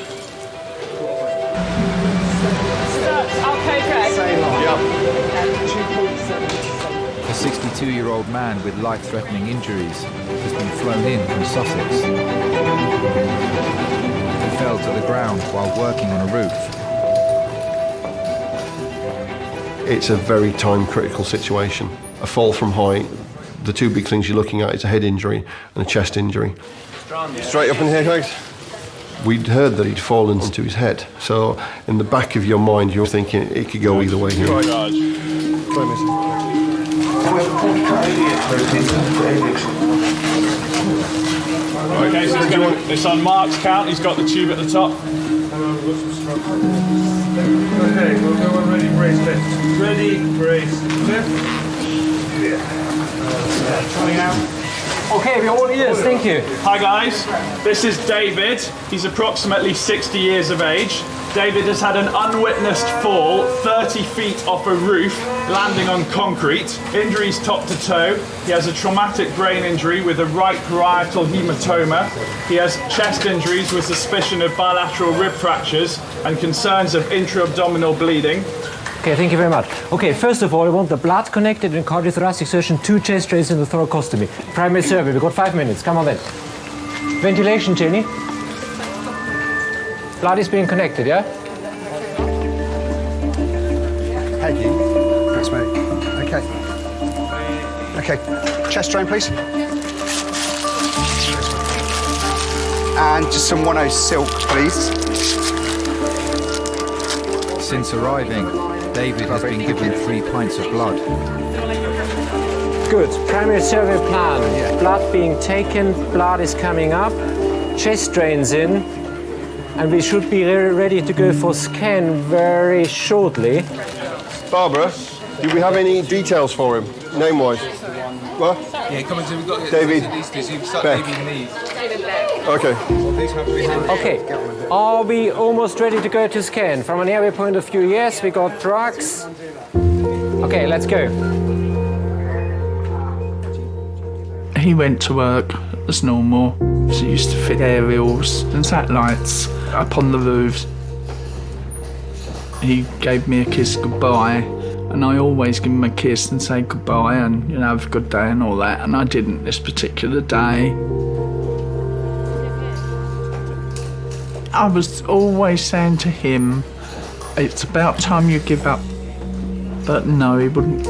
A 62-year-old man with life-threatening injuries has been flown in from Sussex. He fell to the ground while working on a roof. It's a very time-critical situation. A fall from height, the 2 big things you're looking at is a head injury and a chest injury. Straight up in here, guys. We'd heard that he'd fallen into his head, so in the back of your mind you're thinking it could go either way here. Okay, so it's on Mark's count. He's got the tube at the top. Okay, we'll go on ready, brace lift. Ready, brace lift. Coming out. Okay, we're all ears, thank you. Hi guys, this is David. He's approximately 60 years of age. David has had an unwitnessed fall 30 feet off a roof, landing on concrete. Injuries top to toe. He has a traumatic brain injury with a right parietal hematoma. He has chest injuries with suspicion of bilateral rib fractures and concerns of intra-abdominal bleeding. Okay, thank you very much. Okay, first of all, I want the blood connected and cardiothoracic surgeon, 2 chest drains in the thoracostomy. Primary survey, we've got 5 minutes. Come on then. Ventilation, Jenny. Blood is being connected, yeah? Peggy. That's me. Okay. Okay. Chest drain, please. And just some 10 silk, please. Since arriving, David has been given 3 pints of blood. Good. Primary survey plan. Blood being taken, blood is coming up, chest drains in, and we should be ready to go for scan very shortly. Barbara, do we have any details for him, name-wise? What? Yeah, come on, we've got David Beck. Okay. Okay. Are we almost ready to go to scan? From an airway point of view, yes, we got drugs. Okay, let's go. He went to work as normal. He used to fit aerials and satellites up on the roofs. He gave me a kiss goodbye, and I always give him a kiss and say goodbye and, you know, have a good day and all that, and I didn't this particular day. I was always saying to him, it's about time you give up, but no, he wouldn't.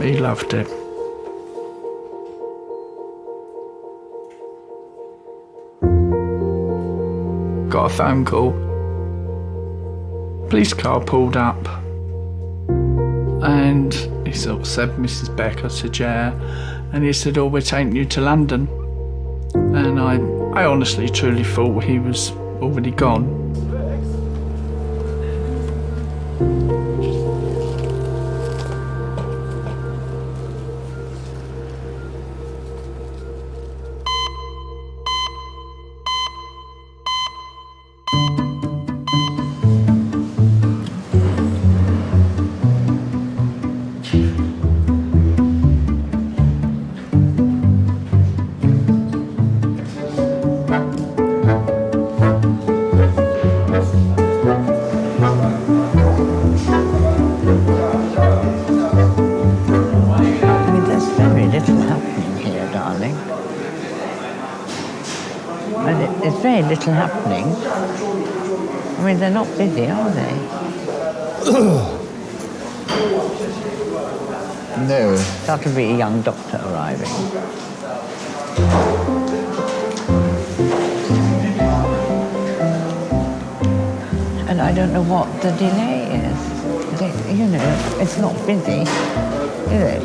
He loved it. Got a phone call. Police car pulled up and he sort of said, Mrs. Beck, I said, yeah. And he said, oh, we're taking you to London. And I honestly, truly thought he was already gone. Very little happening. I mean, they're not busy, are they? No. That'll be a young doctor arriving. And I don't know what the delay is. You know, it's not busy, is it?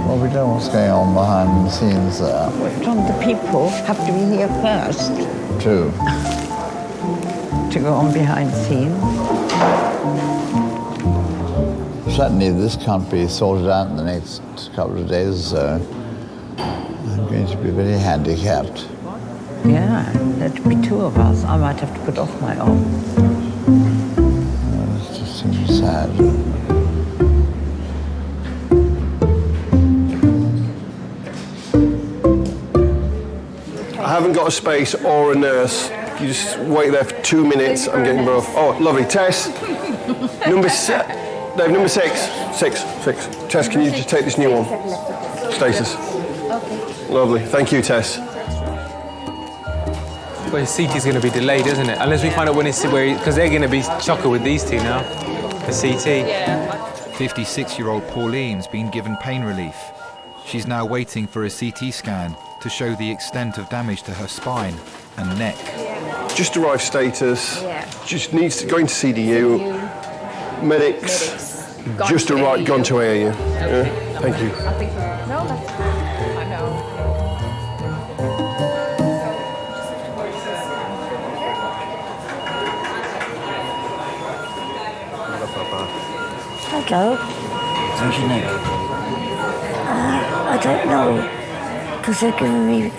Well, we don't know what's going on behind the scenes there. Don't the people have to be here first? True. To go on behind the scenes? Certainly this can't be sorted out in the next couple of days or so. I'm going to be very handicapped. Yeah, there'd be 2 of us. I might have to put off my off. Well, it just seems sad. I haven't got a space or a nurse. You just wait there for 2 minutes. I'm getting both. Oh, lovely. Tess, number 6. Tess, can you just take this new one? Status. Okay. Lovely. Thank you, Tess. Well, his CT is going to be delayed, isn't it? Unless we find out when it's because they're going to be chocker with these 2 now. The CT. 56-year-old Pauline's been given pain relief. She's now waiting for a CT scan to show the extent of damage to her spine and neck. Just arrived status. Just needs to go into CDU. Medics. Just arrived, gone to AAU. Yeah, thank you. No, that's I know. Hello. How's your neck? I don't know. Because they're giving me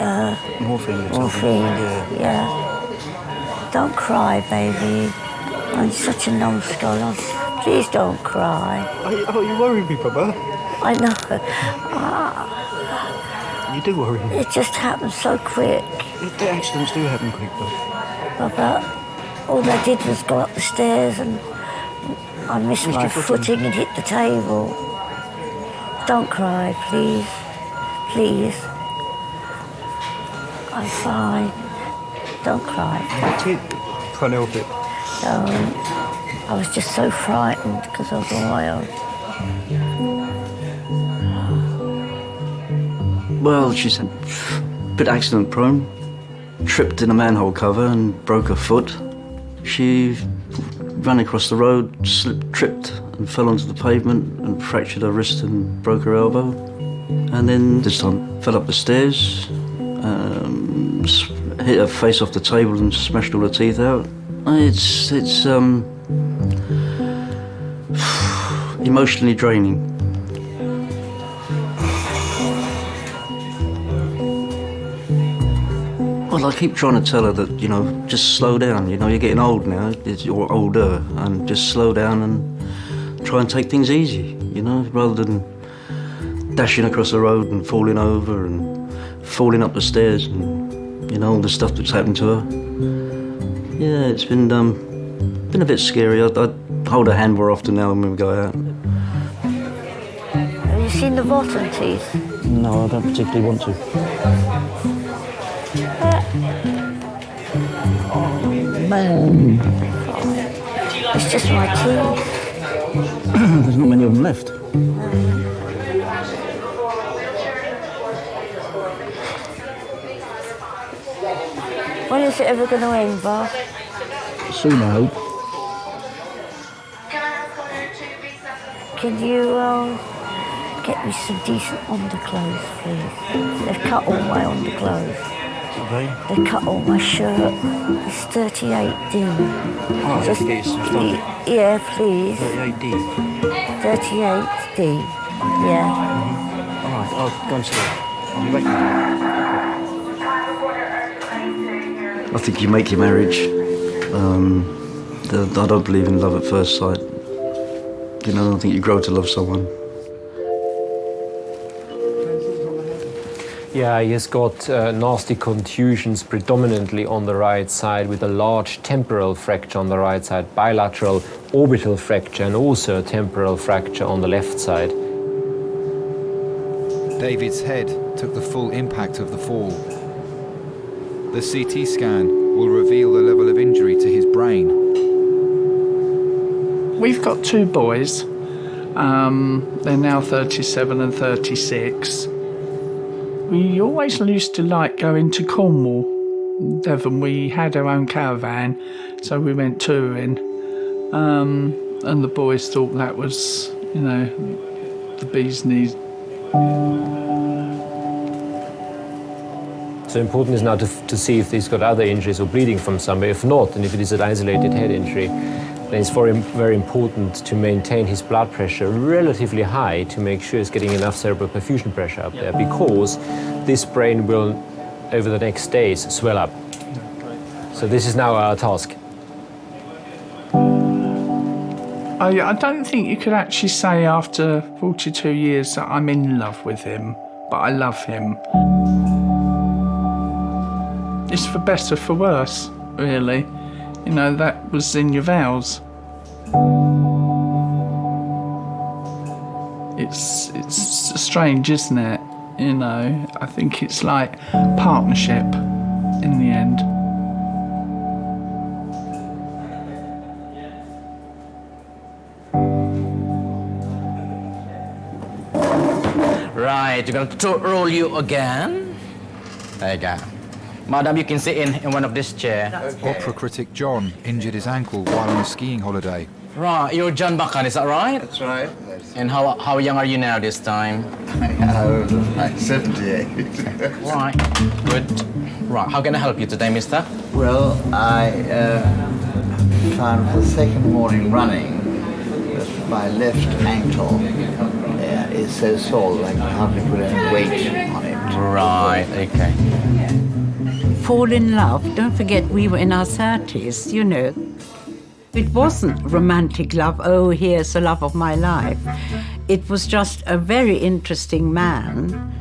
Morphine. morphine. Yeah. Don't cry, baby. I'm such a numbskull. Please don't cry. Oh, you worry me, Papa. I know. You do worry me. It just happens so quick. The accidents do happen quick, though. But all I did was go up the stairs and I missed my footing and hit the table. Don't cry, please. Please. I'm fine. Don't cry. Can't help it. Don't. I was just so frightened because I was on my own. Well, she's a bit accident prone. Tripped in a manhole cover and broke her foot. She ran across the road, tripped and fell onto the pavement and fractured her wrist and broke her elbow. And then this time fell up the stairs, hit her face off the table and smashed all her teeth out. It's emotionally draining. Well, I keep trying to tell her that, just slow down. You're getting old now, you're older, and just slow down and try and take things easy, rather than dashing across the road and falling over and falling up the stairs and, all the stuff that's happened to her. Yeah, it's been a bit scary. I hold her hand more often now when we go out. Have you seen the bottom teeth? No, I don't particularly want to. Oh, man. It's just my teeth. There's not many of them left. When is it ever going to end, Bob? Soon, I hope. Can you get me some decent underclothes, please? They've cut all my underclothes. They cut all my shirt. It's 38D. Oh, just get you some stuff. Yeah, please. 38D. 38D. Yeah. All right, I'll go and see her. I'll be back. I think you make your marriage. I don't believe in love at first sight. I don't think you grow to love someone. Yeah, he has got nasty contusions predominantly on the right side with a large temporal fracture on the right side, bilateral orbital fracture and also a temporal fracture on the left side. David's head took the full impact of the fall. The CT scan will reveal the level of injury to his brain. We've got two boys. They're now 37 and 36. We always used to like going to Cornwall, Devon. We had our own caravan, so we went touring. And the boys thought that was, the bee's knees. So important is now to see if he's got other injuries or bleeding from somewhere. If not, and if it is an isolated head injury, then it's very important to maintain his blood pressure relatively high to make sure he's getting enough cerebral perfusion pressure up there, because this brain will, over the next days, swell up. So this is now our task. I don't think you could actually say after 42 years that I'm in love with him, but I love him. It's for better, for worse, really. That was in your vows. It's strange, isn't it? I think it's like partnership in the end. Right, you're going to roll you again. There you go. Madam, you can sit in one of this chair. Okay. Opera critic John injured his ankle while on a skiing holiday. Right, you're John Bakan, is that right? That's right. And how young are you now this time? I'm 78. Right, good. Right, how can I help you today, mister? Well, I found the second morning running that my left ankle is so sore I can hardly put any weight on it. Right, okay. Fall in love, don't forget we were in our 30s, you know. It wasn't romantic love, oh, here's the love of my life. It was just a very interesting man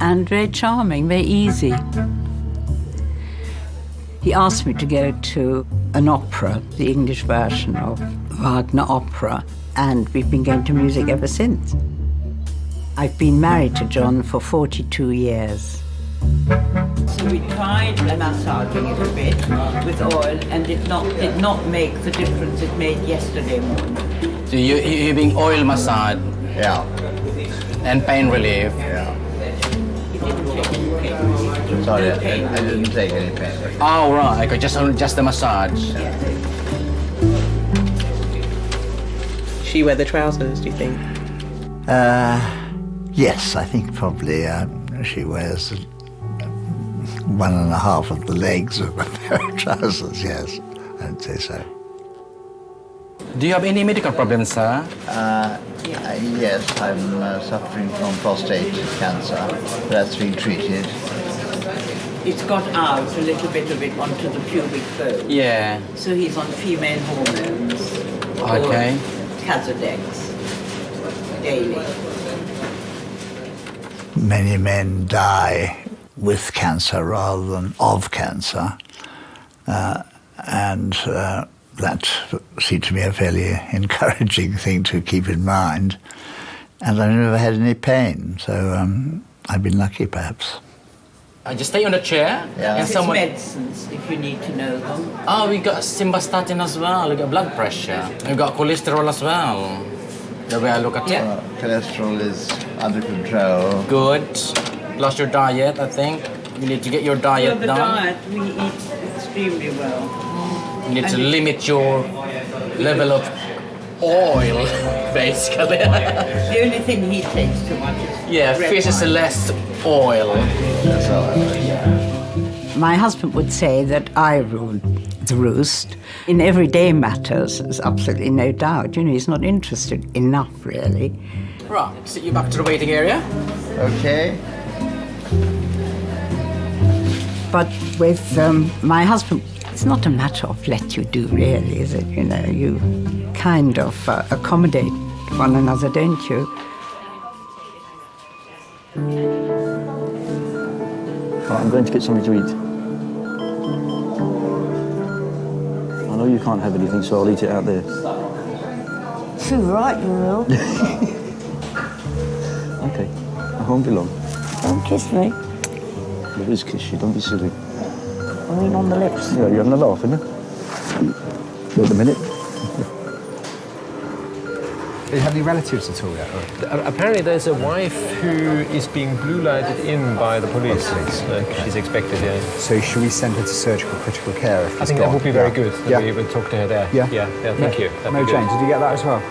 and very charming, very easy. He asked me to go to an opera, the English version of Wagner opera, and we've been going to music ever since. I've been married to John for 42 years. So we tried massaging it a bit with oil and did not make the difference it made yesterday morning. So you're being oil massage? Yeah. And pain relief? Yeah. Sorry, I didn't take any pain. Oh, right, okay, just the massage. She wear the trousers, do you think? Yes, I think probably she wears 1.5 of the legs of a pair of trousers, yes, I'd say so. Do you have any medical problems, sir? Yes, I'm suffering from prostate cancer. That's been treated. It's got out a little bit of it onto the pubic bone. Yeah. So he's on female hormones. Okay. Casodex. Daily. Many men die with cancer rather than of cancer. And that seemed to me a fairly encouraging thing to keep in mind. And I've never had any pain, so I've been lucky perhaps. Just stay on the chair. Yeah. And someone... medicines, if you need to know them. Oh, we got simvastatin as well. We got blood pressure. We got cholesterol as well. Where I look at it. Cholesterol is under control. Good. Plus your diet, I think. You need to get your diet the done. diet, we eat extremely well. You need to limit your level of oil, basically. The only thing he takes too much is... Yeah, fish is less oil. That's all. My husband would say that I rule the roost. In everyday matters, there's absolutely no doubt. You know, he's not interested enough, really. Right, sit you back to the waiting area. Okay. But with my husband, it's not a matter of let you do, really, is it? You know, you kind of accommodate one another, don't you? Right, I'm going to get something to eat. I know you can't have anything, so I'll eat it out there. Too right, you will. Okay, I won't be long. Don't kiss me. There is kiss you, don't be silly. I mean on the lips. Yeah, you're having a laugh, isn't it? Wait a minute. Do you have any relatives at all yet? Apparently there's a wife who is being blue lighted in by the police. She's expected, yeah. So should we send her to surgical critical care if I think that would be very good. Yeah. We would talk to her there. Yeah. Thank you. No, Jane, did you get that as well?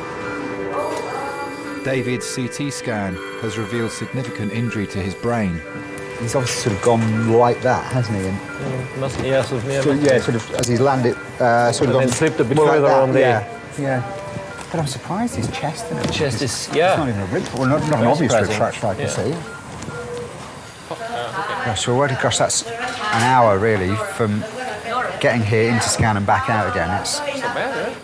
David's CT scan has revealed significant injury to his brain. He's obviously sort of gone like that, hasn't he? And sort of as he's landed, sort of then slipped a bit more further like that. on the... Yeah. But I'm surprised his chest and everything. Chest is, It's not even a rib, well, not an obvious rib fracture I can see. Gosh, well, gosh, that's an hour really from getting here into scan and back out again. It's not bad,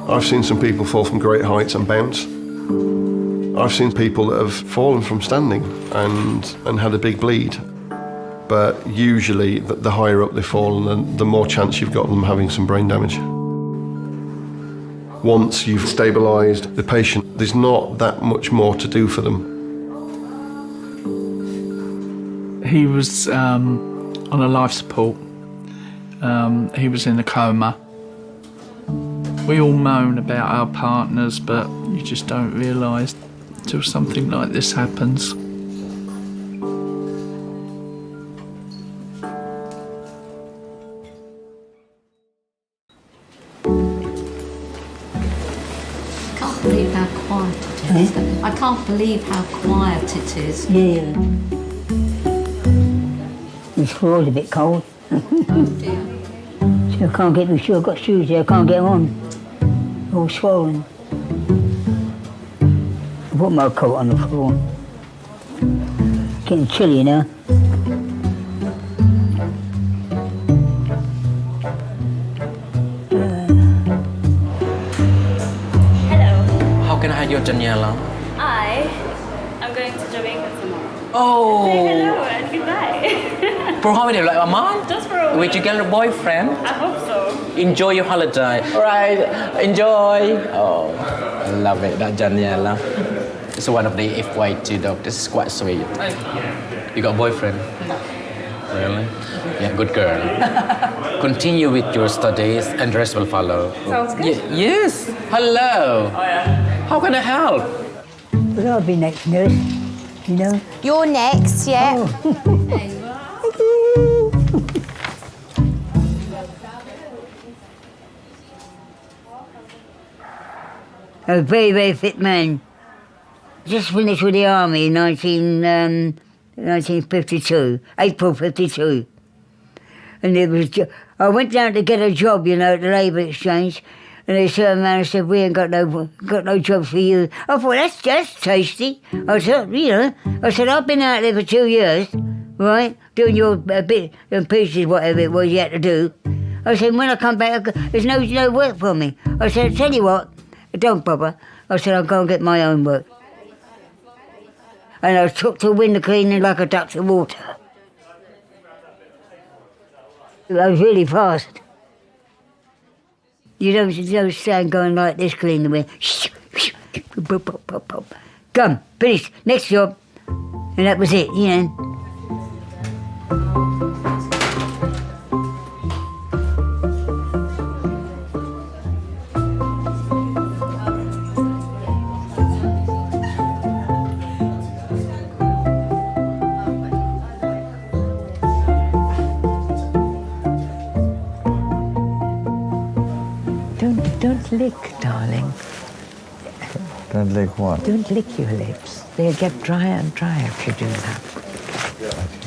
I've seen some people fall from great heights and bounce. I've seen people that have fallen from standing and had a big bleed. But usually, the higher up they've fallen, the more chance you've got of them having some brain damage. Once you've stabilised the patient, there's not that much more to do for them. He was on a life support. He was in a coma. We all moan about our partners, but you just don't realise until something like this happens. Believe how quiet it is. I can't believe how quiet it is. Yeah. The floor's a bit cold. Oh dear. So I can't get my shoes. I've got shoes there, I can't get on. all swollen. I put my coat on the floor. Getting chilly now. How can I hide your Daniela? I'm going to Jamaica tomorrow. Oh. Say hello and goodbye. For how many? Like a month? Just for a week. With your girl boyfriend? I hope so. Enjoy your holiday. All right, enjoy. Oh, I love it, that Daniela. It's one of the FY2 dog. This is quite sweet. You got a boyfriend? No. Really? Yeah, good girl. Continue with your studies and the rest will follow. Sounds good. Yes. Hello. Oh, yeah. How can I help? Well, I'll be next, nurse. You know? You're next, yeah. A very, very fit man. Just finished with the army in 1952, April 52. And it was, I went down to get a job, you know, at the Labour Exchange, and they turned around and said, "We ain't got no jobs for you." I thought, that's tasty. I said, I've been out there for 2 years, right, doing your bit and pieces, whatever it was you had to do. I said, when I come back, there's no work for me. I said, tell you what, don't bother. I said, I'll go and get my own work. And I took to window cleaning like a duck to water. I was really fast. You don't stand going like this, clean the window. Come, finished, next job. And that was it, you know. Don't lick, darling. Don't lick what? Don't lick your lips. They'll get drier and drier if you do that.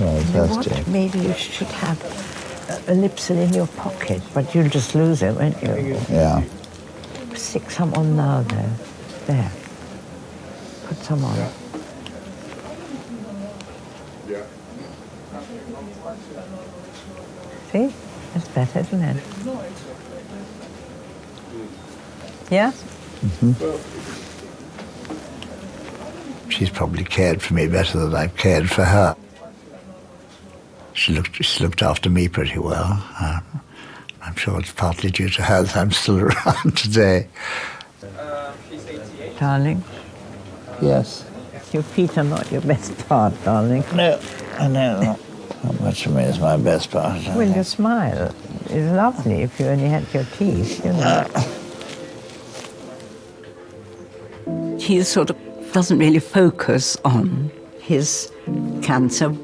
Oh, You know what? Maybe you should have a lipsil in your pocket, but you'll just lose it, won't you? Yeah. Stick some on now, though. There. Put some on. See? That's better, isn't it? Yeah? Mm-hmm. She's probably cared for me better than I've cared for her. She looked after me pretty well. I'm sure it's partly due to her that I'm still around today. Darling? Yes. Your feet are not your best part, darling. No, I know. Not much of me is my best part. Well, your smile is lovely if you only had your teeth, you know. He sort of doesn't really focus on his cancer.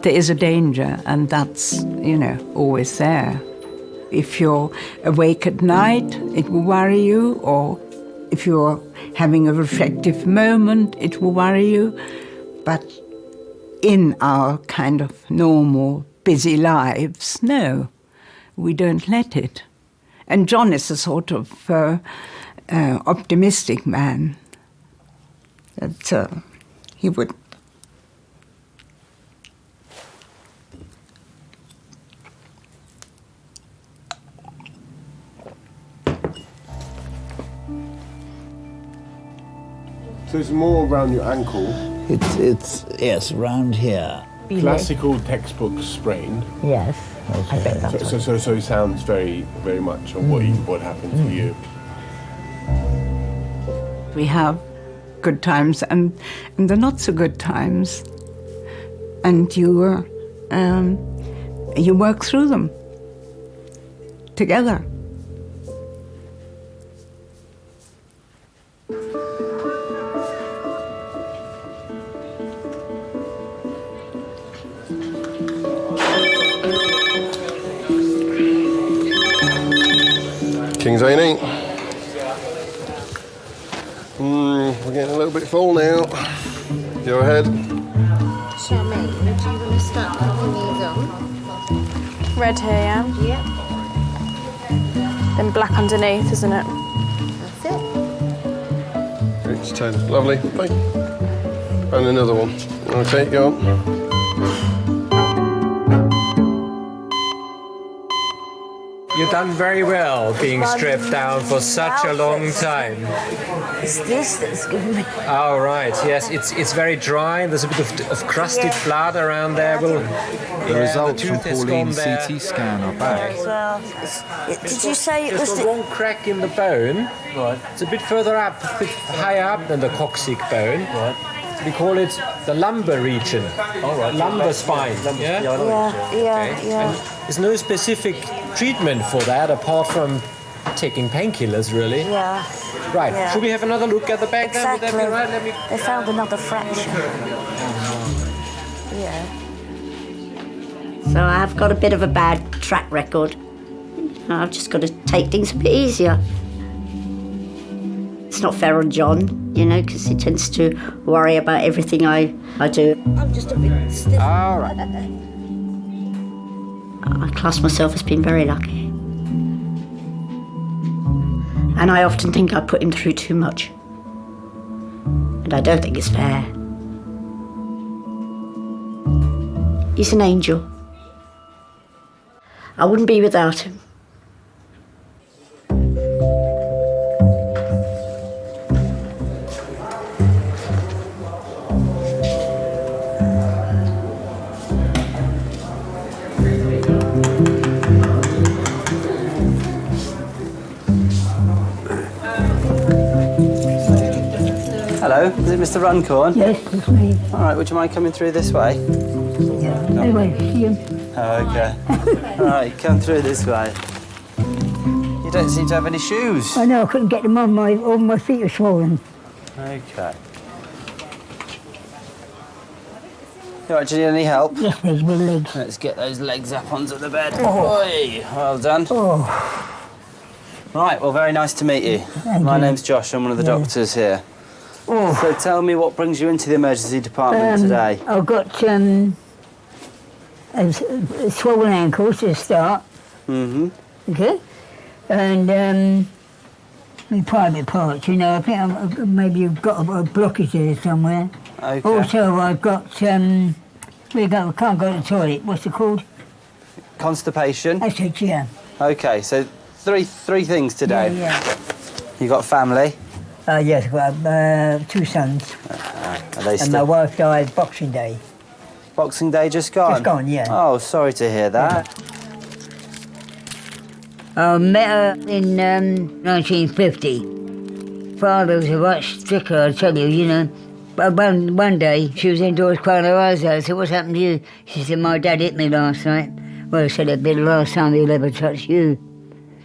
There is a danger, and that's, you know, always there. If you're awake at night, it will worry you, or if you're having a reflective moment, it will worry you. But in our kind of normal, busy lives, no, we don't let it. And John is a sort of optimistic man. That he would. So it's more around your ankle. It's yes, around here. Classical textbook sprain. Yes, I bet that's So it sounds very, very much on what happened to you. We have good times and the not so good times, and you work through them together. King's A&E. We're getting a little bit full now. Go ahead. Charmaine, do you want to start putting these on? Red here, yeah? Yeah. Then black underneath, isn't it? It's 10. Lovely. Bye. And another one. Okay, go on. You've done very well being stripped down for such a long time. It's this that's giving me... Oh, right, yes, it's very dry. There's a bit of crusted blood around there. Well, The results from Pauline's CT scan are back. Did you say it was just one crack in the bone? Right. It's a bit further up, a bit higher up than the coccyx bone. Right. We call it the lumbar region. All right. Lumbar spine. Yeah? Yeah. And there's no specific treatment for that apart from taking painkillers, really. Yeah. Right. Yeah. Should we have another look at the back then? Would that be right? They found another fracture. Yeah. So I've got a bit of a bad track record. I've just got to take things a bit easier. It's not fair on John, you know, because he tends to worry about everything I do. I'm just a bit stiff. All right. I class myself as being very lucky. And I often think I put him through too much. And I don't think it's fair. He's an angel. I wouldn't be without him. Hello, is it Mr. Runcorn? Yes, it's me. All right, would you mind coming through this way? Yeah. Anyway, see him. Oh, okay. All right, come through this way. You don't seem to have any shoes. I know, I couldn't get them on. All my feet are swollen. Okay. All right, do you need any help? Yes, please, with legs. Let's get those legs up onto the bed. Oh. Oi, well done. Oh. Right, well, very nice to meet you. My name's Josh, I'm one of the doctors here. Oh. So tell me what brings you into the emergency department today? I've got swollen ankles to start. Mm-hmm. Okay? And my private parts, you know, I think maybe you've got a blockage there somewhere. Okay. Also, I've got, I can't go to the toilet. What's it called? Constipation? That's it, yeah. Okay, so three things today. Yeah. You got family? Yes, I've got 2 sons. Are they And still... my wife died Boxing Day. Boxing Day just gone? Just gone, yeah. Oh, sorry to hear that. I met her in 1950. Father was a right sticker, I tell you, you know. But one day, she was indoors crying her eyes out. I said, what's happened to you? She said, my dad hit me last night. Well, I said, it'd be the last time he'll ever touch you.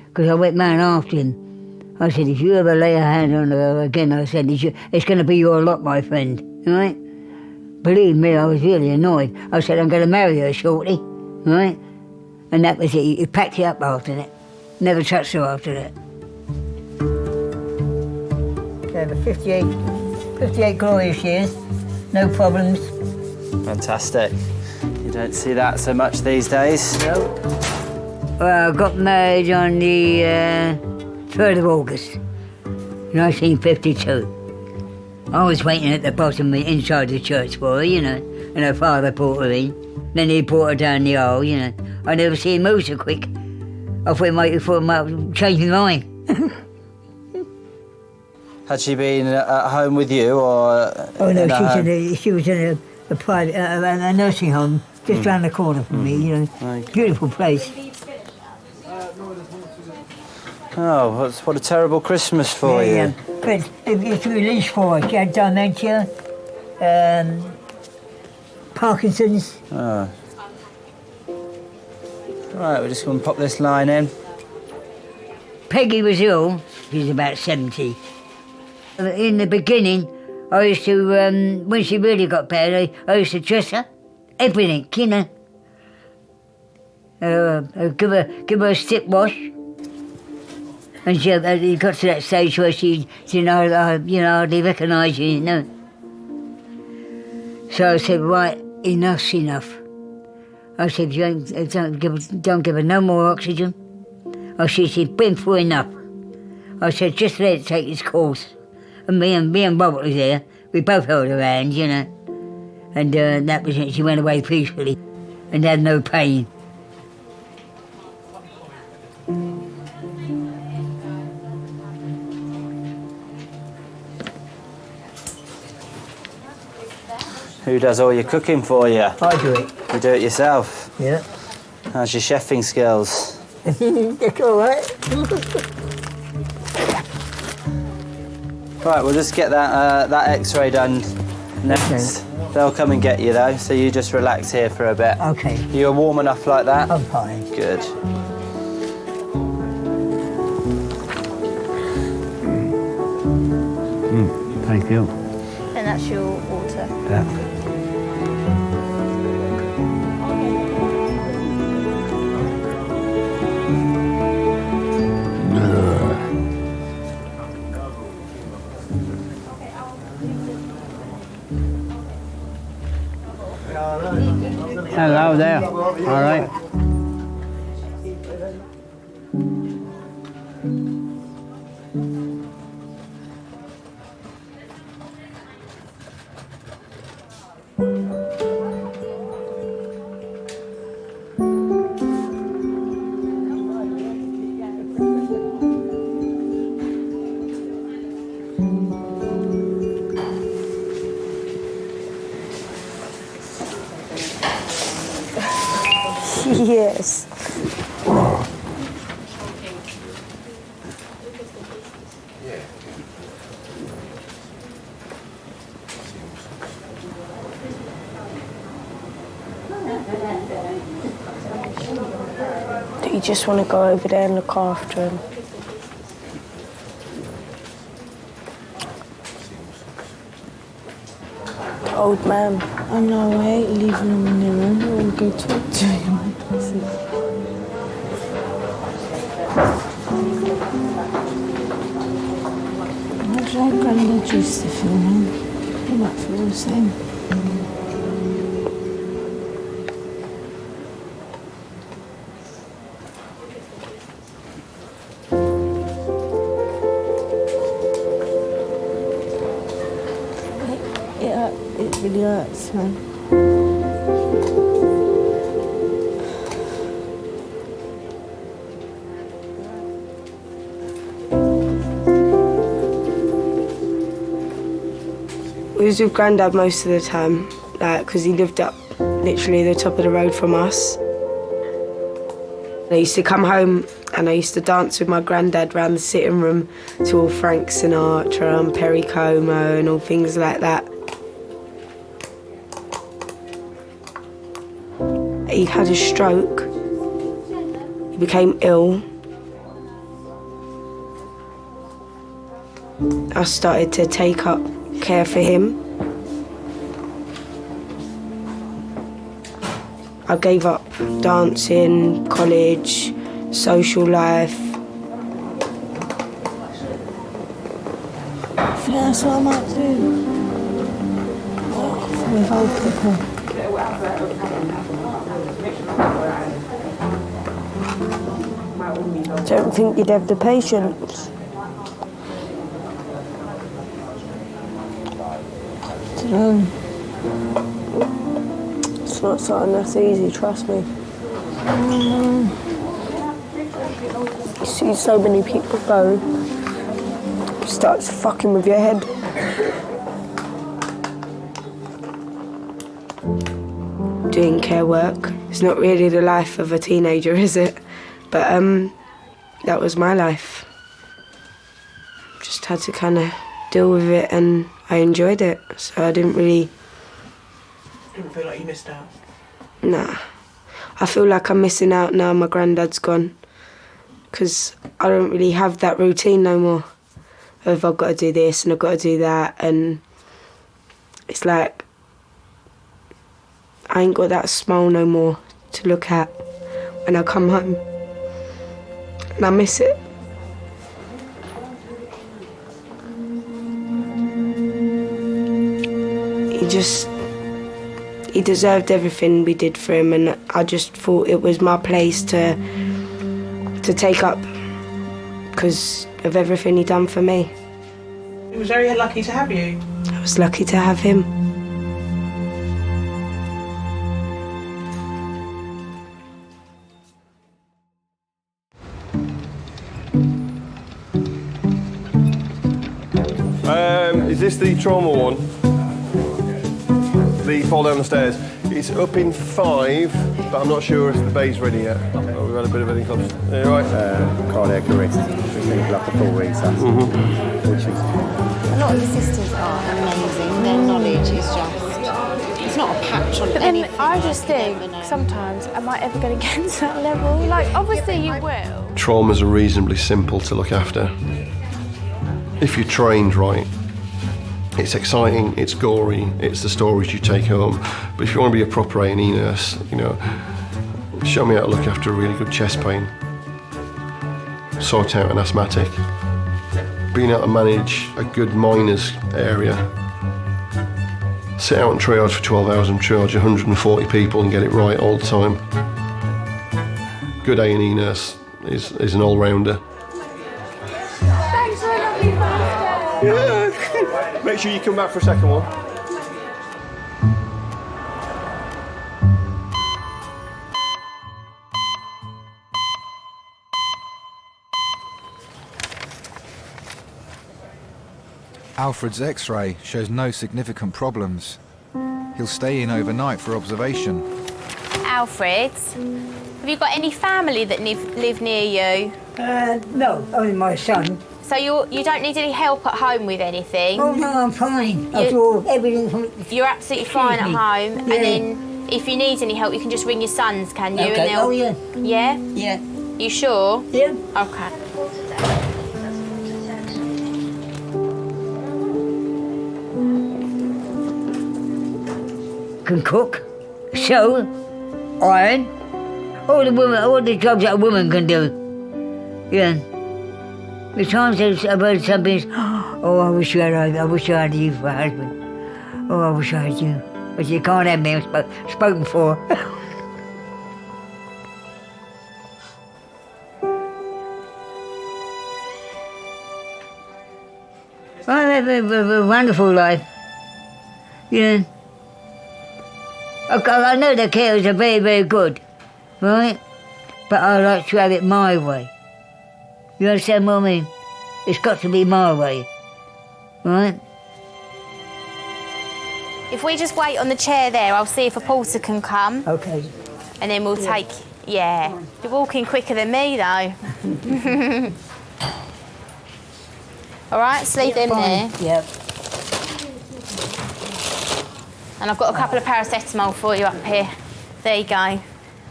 Because I went man after him. I said, if you ever lay a hand on her again, I said, it's going to be your lot, my friend, right? Believe me, I was really annoyed. I said, I'm going to marry her shortly, right? And that was it. He packed it up after that. Never touched her after that. Over 58 glorious years, no problems. Fantastic. You don't see that so much these days. No. Well, I got married on the 3rd of August, 1952. I was waiting at the bottom inside the church for her, you know, and her father brought her in. Then he brought her down the aisle, you know. I never see him move so quick. I thought he might change my mind. Had she been at home with you, or...? Oh, no, she was in a private, a nursing home just round the corner from me, you know. Okay. Beautiful place. Oh, what a terrible Christmas for you. Yeah. But it's released for her. She had dementia, Parkinson's. Oh. Right, we're just going to pop this line in. Peggy was ill. She was about 70. In the beginning, I used to, when she really got bad, I used to dress her, everything, you know. Give her a stick wash. And she got to that stage where she hardly recognised you, you know. So I said, right, enough's enough. I said, don't give her no more oxygen. I said, she's been through enough. I said, just let it take its course. And me and Robert was there. We both held her hands, you know. And that was it. She went away peacefully and had no pain. Who does all your cooking for you? I do it. You do it yourself? Yeah. How's your chefing skills? It's all right. Right, we'll just get that X-ray done next. Okay. They'll come and get you though, so you just relax here for a bit. Okay. You're warm enough like that? I'm fine. Good. Thank you. And that's your water. Yeah. Hello there. All right. Yes. Do you just want to go over there and look after him? The old man. I know, I hate leaving him in the room. I want to go talk to him. How did our granddad used to feel, man? He might feel the same. It really hurts, man. We was with Grandad most of the time, like, because he lived up literally the top of the road from us. I used to come home and I used to dance with my granddad round the sitting room to all Frank Sinatra and Perry Como and all things like that. He had a stroke. He became ill. I started to take up care for him. I gave up dancing, college, social life. I think that's what I might do. Work with old people. Don't think you'd have the patience. I don't know. It's not something that's easy, trust me. You see so many people go, it starts fucking with your head. Doing care work, it's not really the life of a teenager, is it? But that was my life. Just had to kind of deal with it, and I enjoyed it, so I didn't really... Didn't feel like you missed out? Nah. I feel like I'm missing out now my granddad's gone, because I don't really have that routine no more of I've got to do this and I've got to do that, and it's like I ain't got that smile no more to look at when I come home, and I miss it. He deserved everything we did for him, and I just thought it was my place to take up because of everything he done for me. He was very lucky to have you. I was lucky to have him. Is this the trauma one? The fall down the stairs. It's up in 5, but I'm not sure if the bay's ready yet. Oh, we've had a bit of anything close. Are you right? Cardiac arrest, which means like a full resus. Which is... A lot of the sisters are amazing. Their knowledge is just... It's not a patch on But any... then I just think, sometimes, am I ever going to get to that level? Like, obviously you will. Traumas are reasonably simple to look after. If you're trained right, it's exciting, it's gory, it's the stories you take home. But if you want to be a proper A&E nurse, you know, show me how to look after a really good chest pain, sort out an asthmatic, being able to manage a good miners area, sit out and triage for 12 hours and triage 140 people and get it right all the time. Good A&E nurse is an all-rounder. Thanks for a lovely birthday. Yeah. Make sure you come back for a second one. Alfred's X-ray shows no significant problems. He'll stay in overnight for observation. Alfred, have you got any family that live near you? No, only my son. So you don't need any help at home with anything? Oh no, I'm fine. I do everything from... You're absolutely fine at home, Yeah. and then if you need any help, you can just ring your sons, can you? Okay. And they'll... Oh, yeah. Yeah? Yeah. You sure? Yeah. Okay. Can cook, sew, iron, all the jobs that a woman can do. Yeah. The times I've heard some people, oh, I wish I had you for a husband. Oh, I wish I had you. But you can't have me, I'm spoken for. I have a wonderful life. Yeah. I know the carers are very, very good, right? But I like to have it my way. You understand what I mean? It's got to be my way, right? If we just wait on the chair there, I'll see if a porter can come. Okay. And then we'll take... Yeah. You're walking quicker than me, though. All right, sleep them there. Yep. And I've got a couple of paracetamol for you up here. There you go.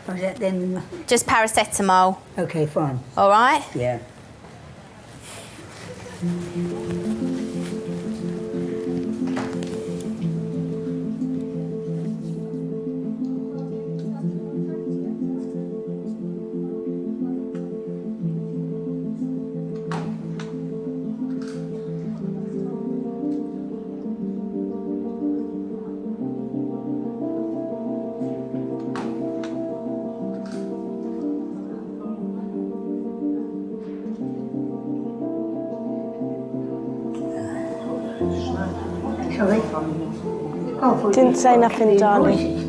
Was that then? Just paracetamol. Okay, fine. All right? Yeah. Sorry? Oh, Didn't say nothing, darling.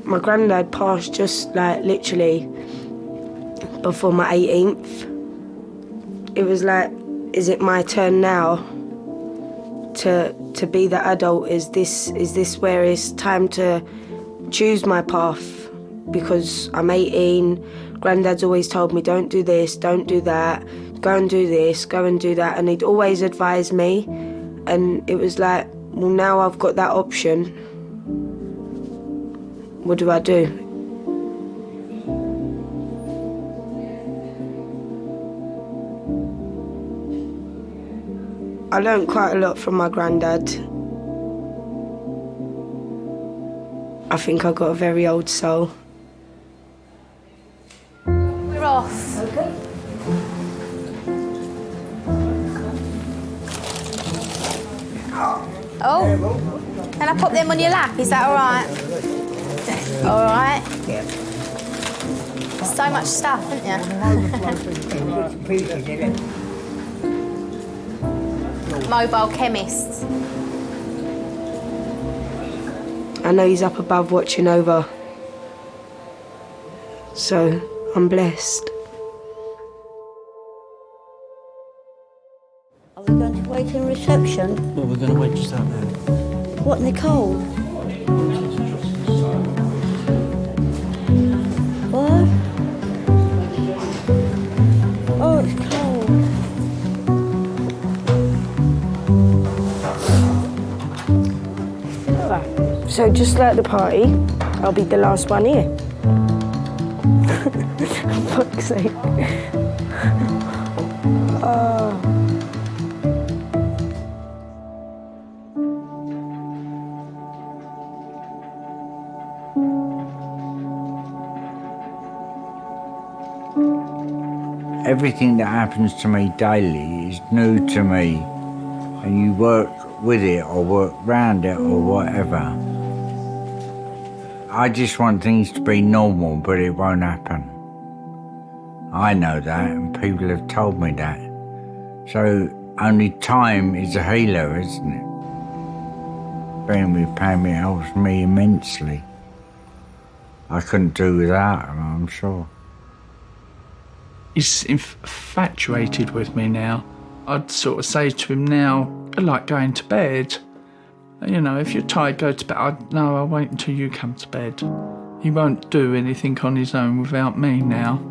My granddad passed just like literally before my 18th. It was like, is it my turn now to be the adult? Is this where it's time to choose my path? Because I'm 18, granddad's always told me, don't do this, don't do that, go and do this, go and do that, and he'd always advise me, and it was like, well, now I've got that option. What do I do? I learned quite a lot from my granddad. I think I got a very old soul. We're off. Okay. Oh. Can I put them on your lap? Is that all right? All right. Yeah. So much stuff, isn't there? Mobile chemists. I know he's up above watching over. So, I'm blessed. Are we going to wait in reception? Well, we're going to wait just out there. What, Nicole? What? Oh, it's cold. So, just like the party, I'll be the last one here. For fuck's sake. Everything that happens to me daily is new to me, and you work with it or work round it or whatever. I just want things to be normal, but it won't happen. I know that, and people have told me that. So only time is a healer, isn't it? Being with Pam, it helps me immensely. I couldn't do without him, I'm sure. He's infatuated with me now. I'd sort of say to him now, I like going to bed. You know, if you're tired, go to bed. No, I'll wait until you come to bed. He won't do anything on his own without me now.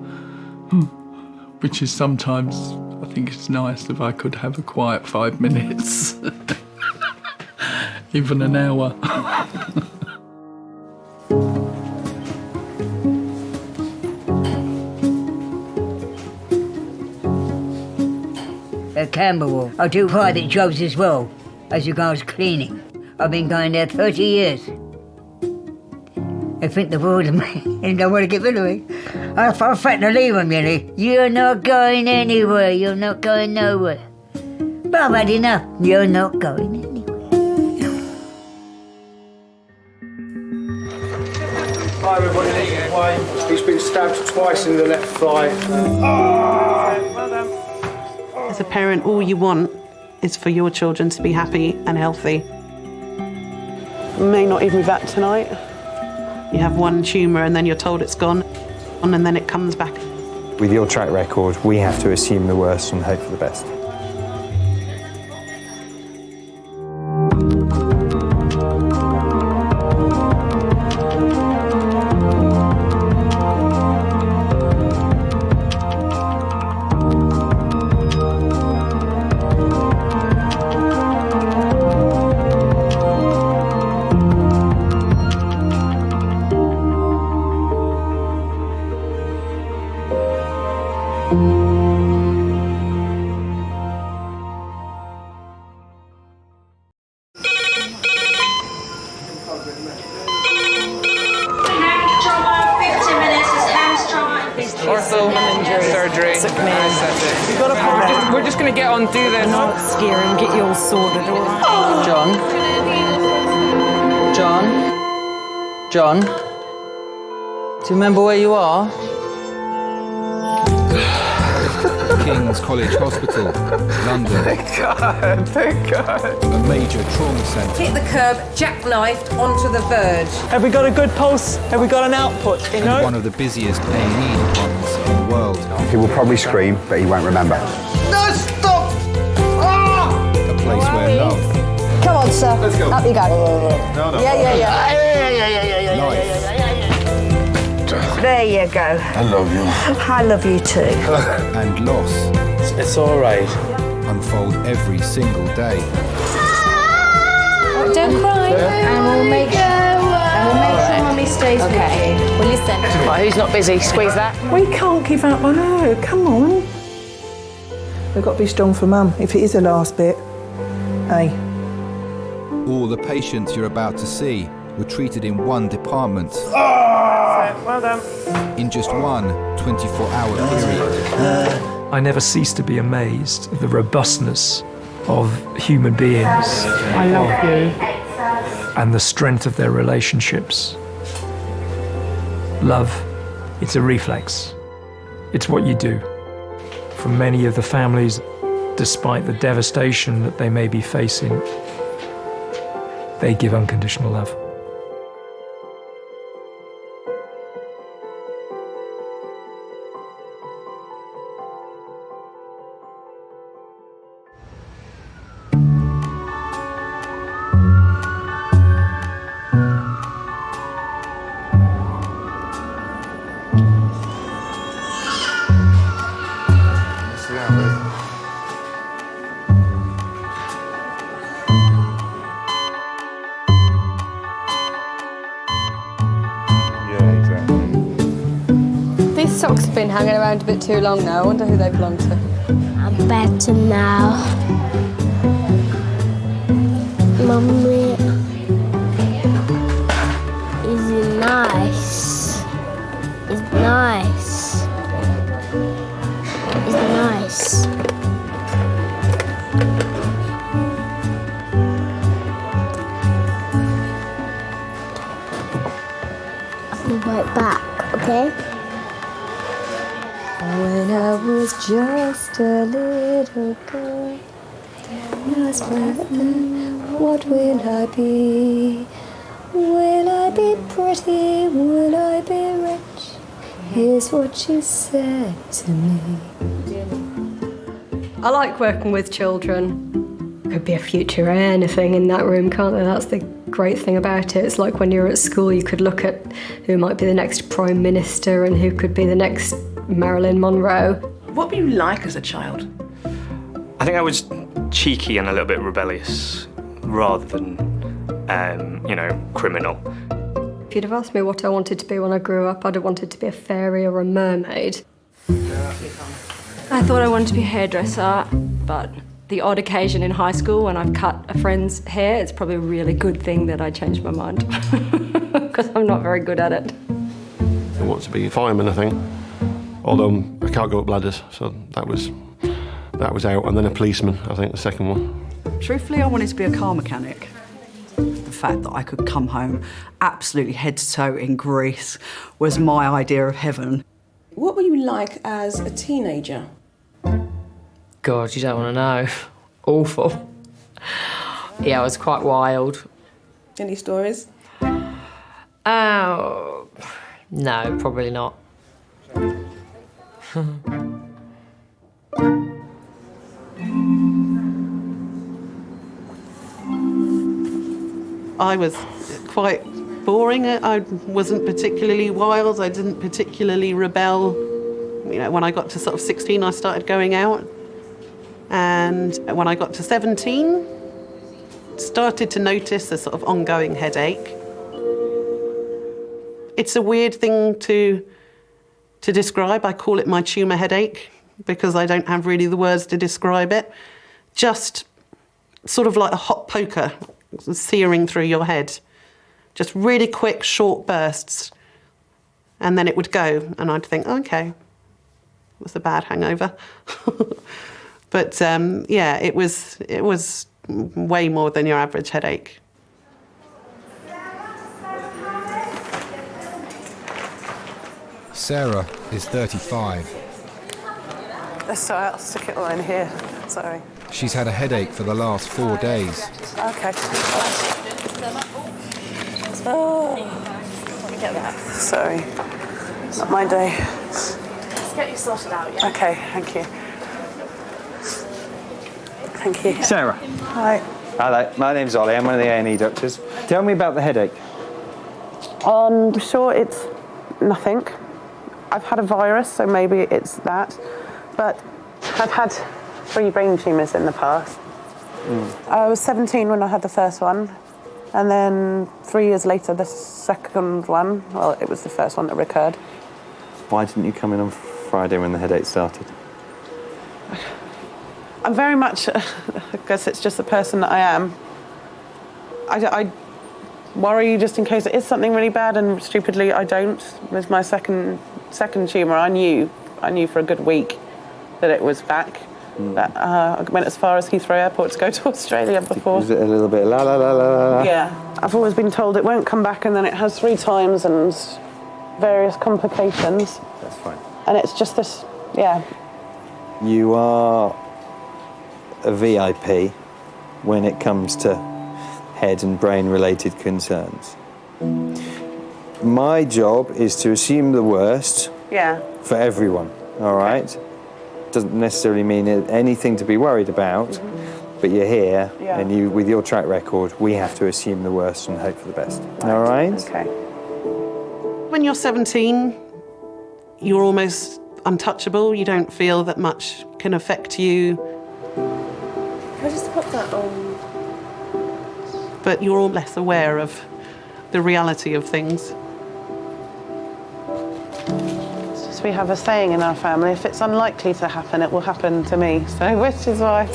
Which is sometimes, I think it's nice if I could have a quiet 5 minutes. Even an hour. At Camberwell, I do private jobs as well, as regards cleaning. I've been going there 30 years. They think the world of me and don't want to get rid of me. I threaten to leave them, you know. You're not going anywhere, you're not going nowhere. But I've had enough, you're not going anywhere. Hi everybody, Wayne. He's been stabbed twice in the left thigh. As a parent, all you want is for your children to be happy and healthy. May not even be back tonight. You have one tumour and then you're told it's gone, and then it comes back. With your track record, we have to assume the worst and hope for the best. Surgery. We're just going to get on, do this. Not scare and get you all sorted, all right? John? Do you remember where you are? King's College Hospital, London. Thank God. A major trauma centre. Hit the curb, jackknifed onto the verge. Have we got a good pulse? Have we got an output? You know? And one of the busiest A&E departments in the world. He will probably scream, but he won't remember. No, stop! Ah! A place where love. Come on, sir. Let's go. Up you go. No. Yeah. Life. There you go. I love you. I love you too. And loss. It's all right. Unfold every single day. Don't cry. And we'll make sure Mummy stays with you. Well, listen. Right, who's not busy? Squeeze that. We can't give up on her, come on. We've got to be strong for Mum, if it is the last bit. Hey. All the patients you're about to see were treated in one department. Well done. In just one 24-hour period. I never cease to be amazed at the robustness of human beings. I love you. and the strength of their relationships. Love, it's a reflex. It's what you do. For many of the families, despite the devastation that they may be facing, they give unconditional love. These socks have been hanging around a bit too long now. I wonder who they belong to. I'm better now. Mummy is nice. It's nice. It's nice. I'll be right back, okay? When I was just a little girl, what will I be? Will I be pretty? Will I be rich? Here's what she said to me. I like working with children. Could be a future anything in that room, can't there? That's the great thing about it. It's like when you're at school, you could look at who might be the next Prime Minister and who could be the next Marilyn Monroe. What were you like as a child? I think I was cheeky and a little bit rebellious, rather than, criminal. If you'd have asked me what I wanted to be when I grew up, I'd have wanted to be a fairy or a mermaid. I thought I wanted to be a hairdresser, but the odd occasion in high school when I've cut a friend's hair, it's probably a really good thing that I changed my mind, because I'm not very good at it. I want to be a fireman, I think. Although I can't go up ladders, so that was out. And then a policeman, I think, the second one. Truthfully, I wanted to be a car mechanic. The fact that I could come home absolutely head to toe in grease was my idea of heaven. What were you like as a teenager? God, you don't want to know. Awful. Yeah, I was quite wild. Any stories? Oh, no, probably not. I was quite boring. I wasn't particularly wild. I didn't particularly rebel. You know, when I got to sort of 16, I started going out. And when I got to 17, started to notice a sort of ongoing headache. It's a weird thing to describe. I call it my tumour headache because I don't have really the words to describe it. Just sort of like a hot poker searing through your head. Just really quick, short bursts. And then it would go, and I'd think, oh, okay, it was a bad hangover. But yeah, it was way more than your average headache. Sarah is 35. Sorry, I'll stick it all in here. Sorry. She's had a headache for the last 4 days. Okay. Oh, let me get that. Sorry, not my day. Let's get you sorted out, yeah? Okay, thank you. Thank you. Sarah. Hi. Hello, my name's Ollie. I'm one of the A&E doctors. Tell me about the headache. I'm sure it's nothing. I've had a virus, so maybe it's that. But I've had 3 brain tumours in the past. I was 17 when I had the first one. And then 3 years later, the second one, well, it was the first one that recurred. Why didn't you come in on Friday when the headache started? I'm very much, I guess it's just the person that I am. I worry just in case it is something really bad, and stupidly I don't. With my second tumour, I knew for a good week that it was back. But I went as far as Heathrow Airport to go to Australia before. Was it a little bit la la la la la? Yeah, I've always been told it won't come back, and then it has 3 times and various complications. That's fine. And it's just this, yeah. You are a VIP when it comes to head and brain related concerns. My job is to assume the worst for everyone, all right? Doesn't necessarily mean anything to be worried about, but you're here, and you, with your track record, we have to assume the worst and hope for the best. All right? Okay. When you're 17, you're almost untouchable. You don't feel that much can affect you. Can I just put that on? But you're all less aware of the reality of things. It's just we have a saying in our family, if it's unlikely to happen, it will happen to me. So, which is why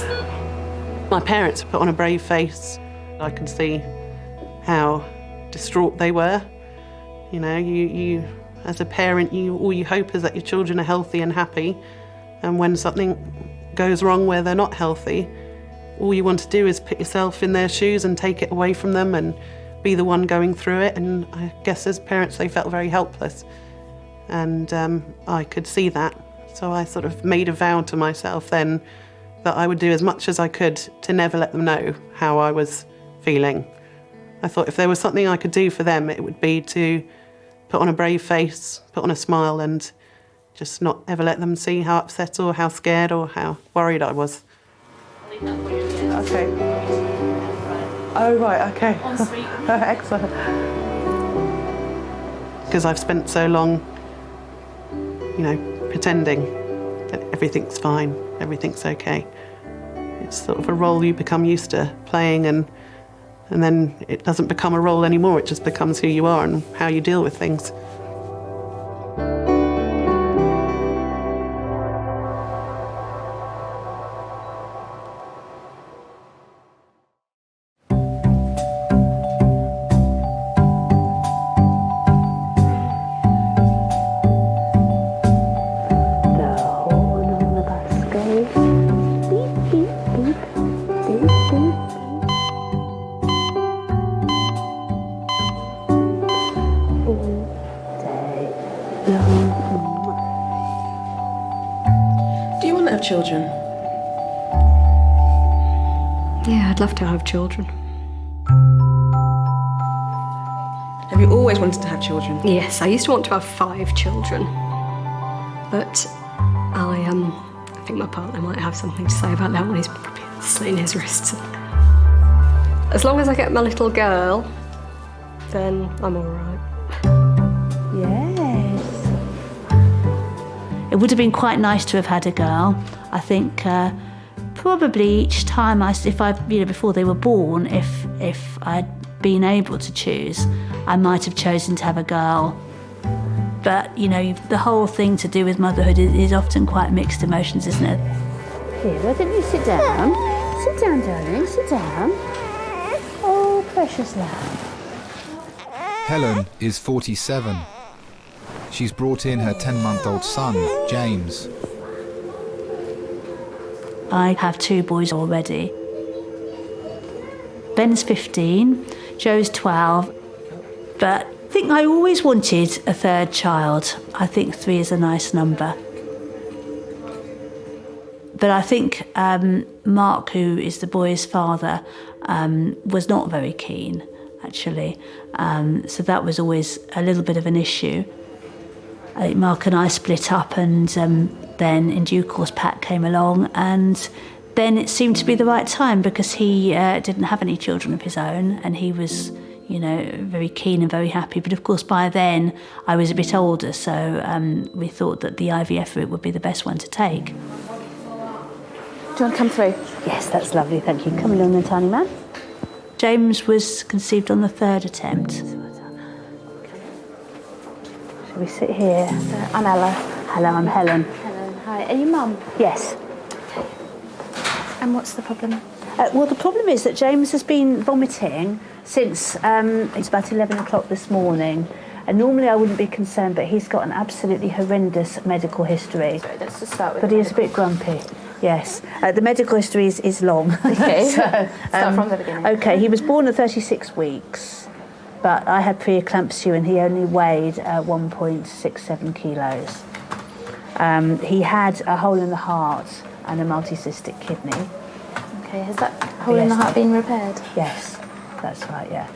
my parents put on a brave face. I could see how distraught they were. You know, you as a parent, all you hope is that your children are healthy and happy. And when something goes wrong where they're not healthy, all you want to do is put yourself in their shoes and take it away from them and be the one going through it. And I guess as parents, they felt very helpless. And I could see that. So I sort of made a vow to myself then that I would do as much as I could to never let them know how I was feeling. I thought if there was something I could do for them, it would be to put on a brave face, put on a smile, and just not ever let them see how upset or how scared or how worried I was. Okay. Oh, right, okay. Excellent. Because I've spent so long, you know, pretending that everything's fine, everything's okay. It's sort of a role you become used to playing, and then it doesn't become a role anymore, it just becomes who you are and how you deal with things. Children? Yeah, I'd love to have children. Have you always wanted to have children? Yes, I used to want to have 5 children. But I think my partner might have something to say about that one. He's probably slitting his wrists. As long as I get my little girl, then I'm all right. Yes. It would have been quite nice to have had a girl. I think probably each time before they were born, if I'd been able to choose, I might have chosen to have a girl. But you know, the whole thing to do with motherhood is often quite mixed emotions, isn't it? Here, why don't you sit down? Sit down, darling. Sit down. Oh, precious love. Helen is 47. She's brought in her 10-month-old son, James. I have 2 boys already. Ben's 15, Joe's 12, but I think I always wanted a 3rd child. I think 3 is a nice number. But I think Mark, who is the boy's father, was not very keen, actually. So that was always a little bit of an issue. I think Mark and I split up, and then in due course Pat came along, and then it seemed to be the right time because he didn't have any children of his own, and he was, you know, very keen and very happy. But of course by then I was a bit older, so we thought that the IVF route would be the best one to take. Do you want to come through? Yes, that's lovely, thank you. Come along then, tiny man. James was conceived on the 3rd attempt. Shall we sit here? I'm Ella. Hello, I'm Helen. Hello, hi. Are you mum? Yes. Okay. And what's the problem? Well, the problem is that James has been vomiting since it's about 11 o'clock this morning. And normally I wouldn't be concerned, but he's got an absolutely horrendous medical history. Let's just start with but he is a bit grumpy. Yes, the medical history is long. Okay, start from the beginning. Okay, he was born at 36 weeks, but I had preeclampsia and he only weighed 1.67 kilos. He had a hole in the heart and a multicystic kidney. Okay, has that hole in the heart been repaired? Yes, that's right, yeah.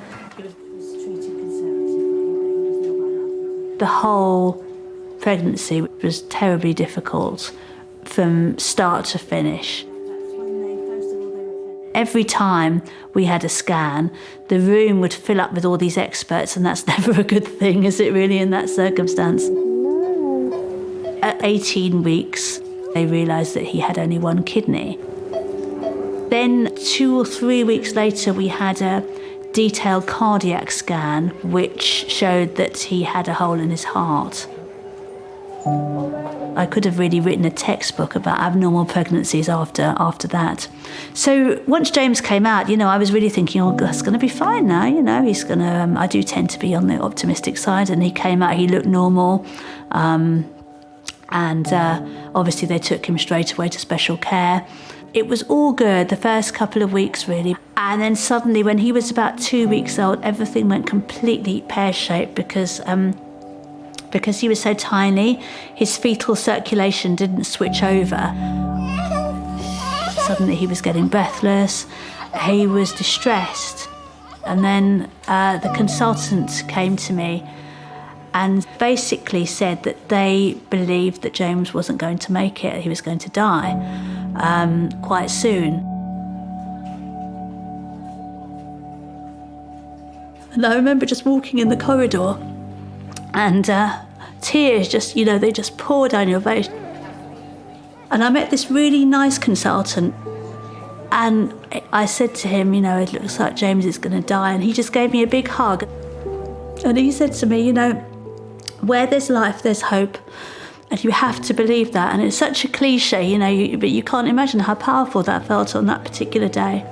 The whole pregnancy was terribly difficult from start to finish. Every time we had a scan, the room would fill up with all these experts, and that's never a good thing, is it really, in that circumstance? At 18 weeks, they realised that he had only one kidney. Then 2 or 3 weeks later, we had a detailed cardiac scan, which showed that he had a hole in his heart. I could have really written a textbook about abnormal pregnancies after that. So once James came out, I was really thinking, oh, that's going to be fine now, he's going to... I do tend to be on the optimistic side, and he came out, he looked normal. Obviously they took him straight away to special care. It was all good the first couple of weeks, really. And then suddenly, when he was about 2 weeks old, everything went completely pear-shaped because he was so tiny, his fetal circulation didn't switch over. Suddenly he was getting breathless, he was distressed. And then the consultant came to me and basically said that they believed that James wasn't going to make it, he was going to die quite soon. And I remember just walking in the corridor and tears just, they just poured down your face. And I met this really nice consultant, and I said to him, it looks like James is going to die, and he just gave me a big hug. And he said to me, where there's life, there's hope. And you have to believe that. And it's such a cliche, but you can't imagine how powerful that felt on that particular day.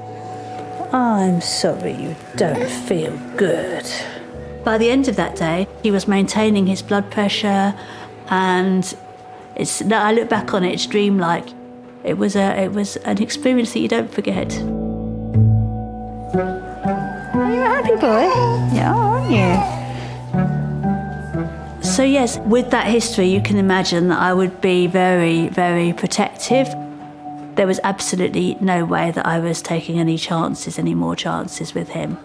I'm sorry you don't feel good. By the end of that day, he was maintaining his blood pressure, and I look back on it, it's dreamlike. It was an experience that you don't forget. Are you a happy boy? Yeah, aren't you? So yes, with that history, you can imagine that I would be very, very protective. There was absolutely no way that I was taking any more chances with him.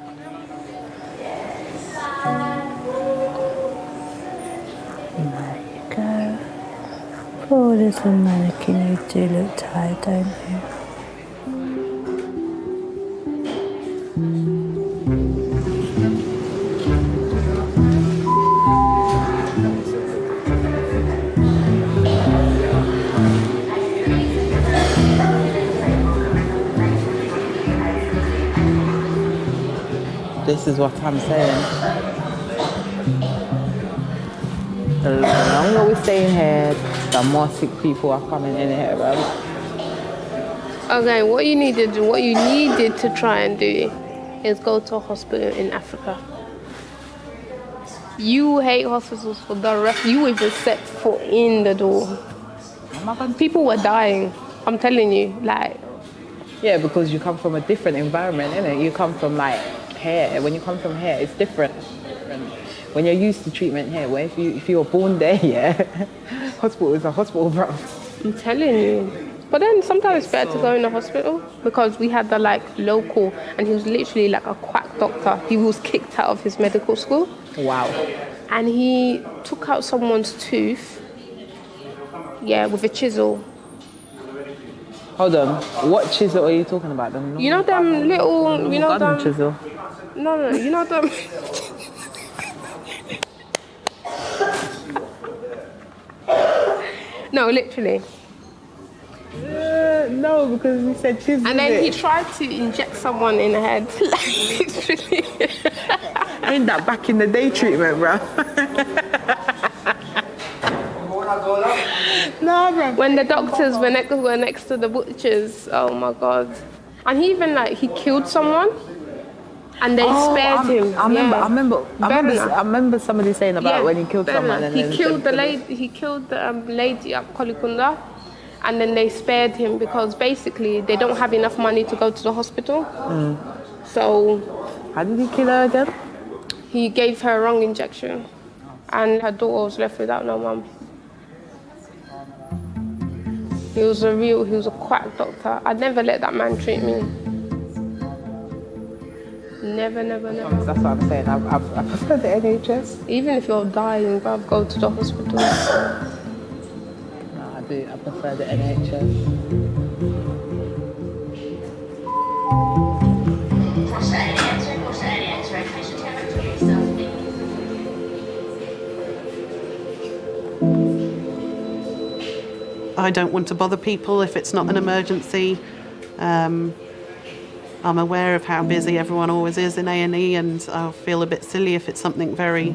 There you go. Poor little mannequin, you do look tired, don't you? This is what I'm saying. The longer we stay in here, the more sick people are coming in here, bro. Okay, what you needed to try and do is go to a hospital in Africa. You hate hospitals for the rest. You even set foot in the door. People were dying. I'm telling you, Yeah, because you come from a different environment, innit? You come from here. When you come from here, it's different. When you're used to treatment here, where if you were born there, hospital is a hospital, bro. I'm telling you. But then sometimes it's better to go in the hospital, because we had the local, and he was literally a quack doctor. He was kicked out of his medical school. Wow. And he took out someone's tooth, with a chisel. Hold on, what chisel are you talking about? You know them little, them... chisel? No, you know them... No, literally. No, because he said chisel. And then he tried to inject someone in the head. Literally. Ain't that back in the day treatment, bro? No, bro. When the doctors were next to the butchers, oh my God. And he even he killed someone, and they spared him. I remember somebody saying about when he killed someone. And he killed the lady at Kolikunda, And then they spared him because basically they don't have enough money to go to the hospital. So... How did he kill her again? He gave her a wrong injection and her daughter was left without no mum. He was a quack doctor. I'd never let that man treat me. Never. That's what I'm saying. I prefer the NHS. Even if you're dying, bruv, go to the hospital. No, I do. I prefer the NHS. I don't want to bother people if it's not an emergency. I'm aware of how busy everyone always is in A&E, and I'll feel a bit silly if it's something very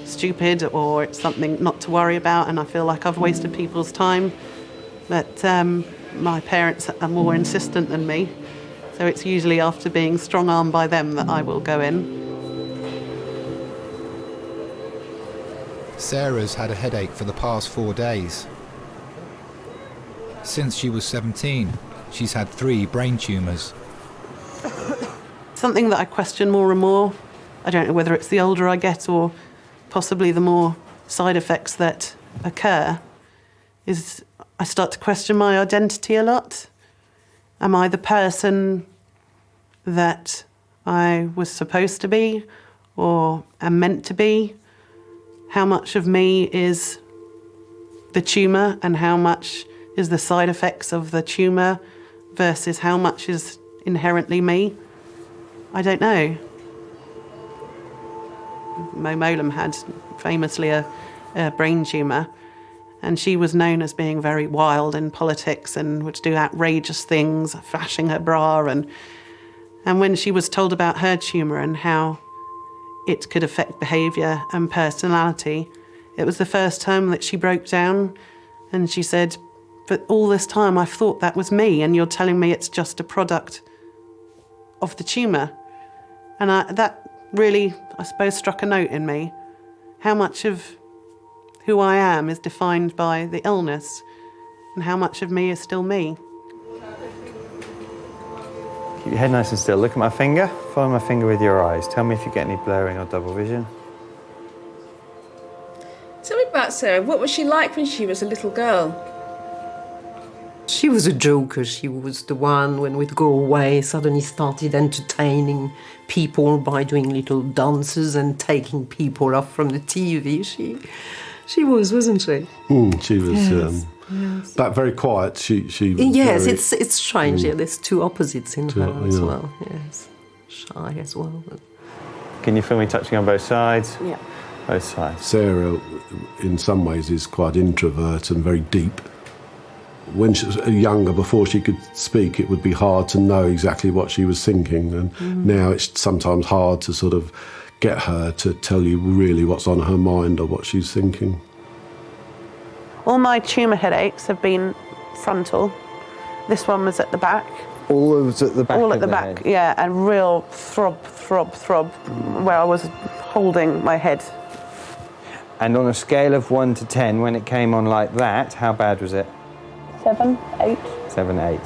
stupid or it's something not to worry about, and I feel like I've wasted people's time. But my parents are more insistent than me, so it's usually after being strong-armed by them that I will go in. Sarah's had a headache for the past 4 days. Since she was 17, she's had 3 brain tumours. Something that I question more and more, I don't know whether it's the older I get or possibly the more side effects that occur, is I start to question my identity a lot. Am I the person that I was supposed to be or am meant to be? How much of me is the tumour and how much is the side effects of the tumour versus how much is inherently me? I don't know. Mo Mowlam had famously a brain tumour, and she was known as being very wild in politics and would do outrageous things, flashing her bra, and when she was told about her tumour and how it could affect behaviour and personality, it was the first time that she broke down, and she said, "But all this time I've thought that was me, and you're telling me it's just a product of the tumour." And that really, I suppose, struck a note in me. How much of who I am is defined by the illness, and how much of me is still me. Keep your head nice and still. Look at my finger. Follow my finger with your eyes. Tell me if you get any blurring or double vision. Tell me about Sarah. What was she like when she was a little girl? She was a joker. She was the one, when we'd go away, suddenly started entertaining people by doing little dances and taking people off from the TV. She was, wasn't she? She was. Yes. Yes. But very quiet. She was yes, very, it's strange. Yeah, there's 2 opposites in her as well. Yes, shy as well. Can you feel me touching on both sides? Yeah. Both sides. Sarah, in some ways, is quite introvert and very deep. When she was younger, before she could speak, it would be hard to know exactly what she was thinking, and now it's sometimes hard to sort of get her to tell you really what's on her mind or what she's thinking. All my tumour headaches have been frontal. This one was at the back. All of at the back. All at the back, head. yeah, and real throb, where I was holding my head. And on a scale of 1 to 10, when it came on like that, how bad was it? 7, 8. 7, 8.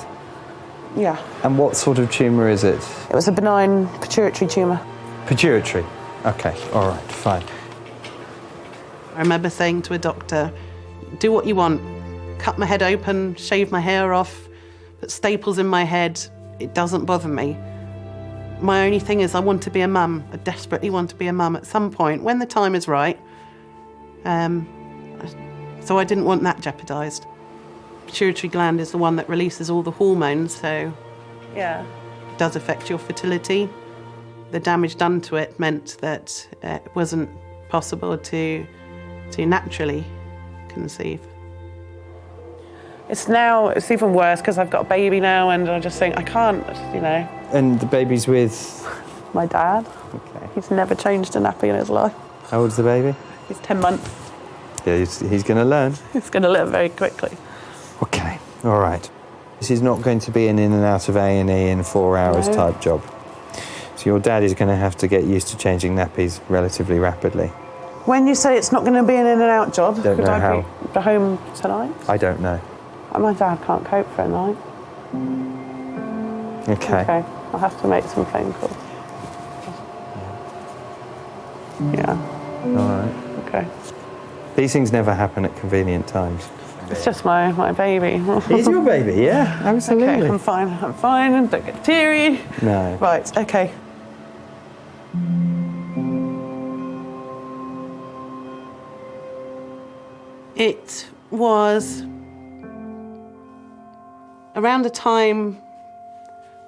Yeah. And what sort of tumour is it? It was a benign pituitary tumour. Pituitary. Okay, all right, fine. I remember saying to a doctor, do what you want. Cut my head open, shave my hair off, put staples in my head. It doesn't bother me. My only thing is I want to be a mum. I desperately want to be a mum at some point, when the time is right. So I didn't want that jeopardised. Pituitary gland is the one that releases all the hormones, so yeah, it does affect your fertility. The damage done to it meant that it wasn't possible to naturally conceive. It's even worse because I've got a baby now, and I just think I can't, And the baby's with? My dad. Okay. He's never changed a nappy in his life. How old's the baby? He's 10 months. Yeah, he's going to learn. He's going to learn very quickly. Okay, all right. This is not going to be an in and out of A&E in 4 hours type job. So your dad is going to have to get used to changing nappies relatively rapidly. When you say it's not going to be an in and out job, Don't know how. Be home tonight? I don't know. My dad can't cope for a night. Okay. Okay, I'll have to make some phone calls. Yeah. All right. Okay. These things never happen at convenient times. It's just my baby. It's your baby, yeah, absolutely. Okay, I'm fine, don't get teary. No. Right, okay. It was around a time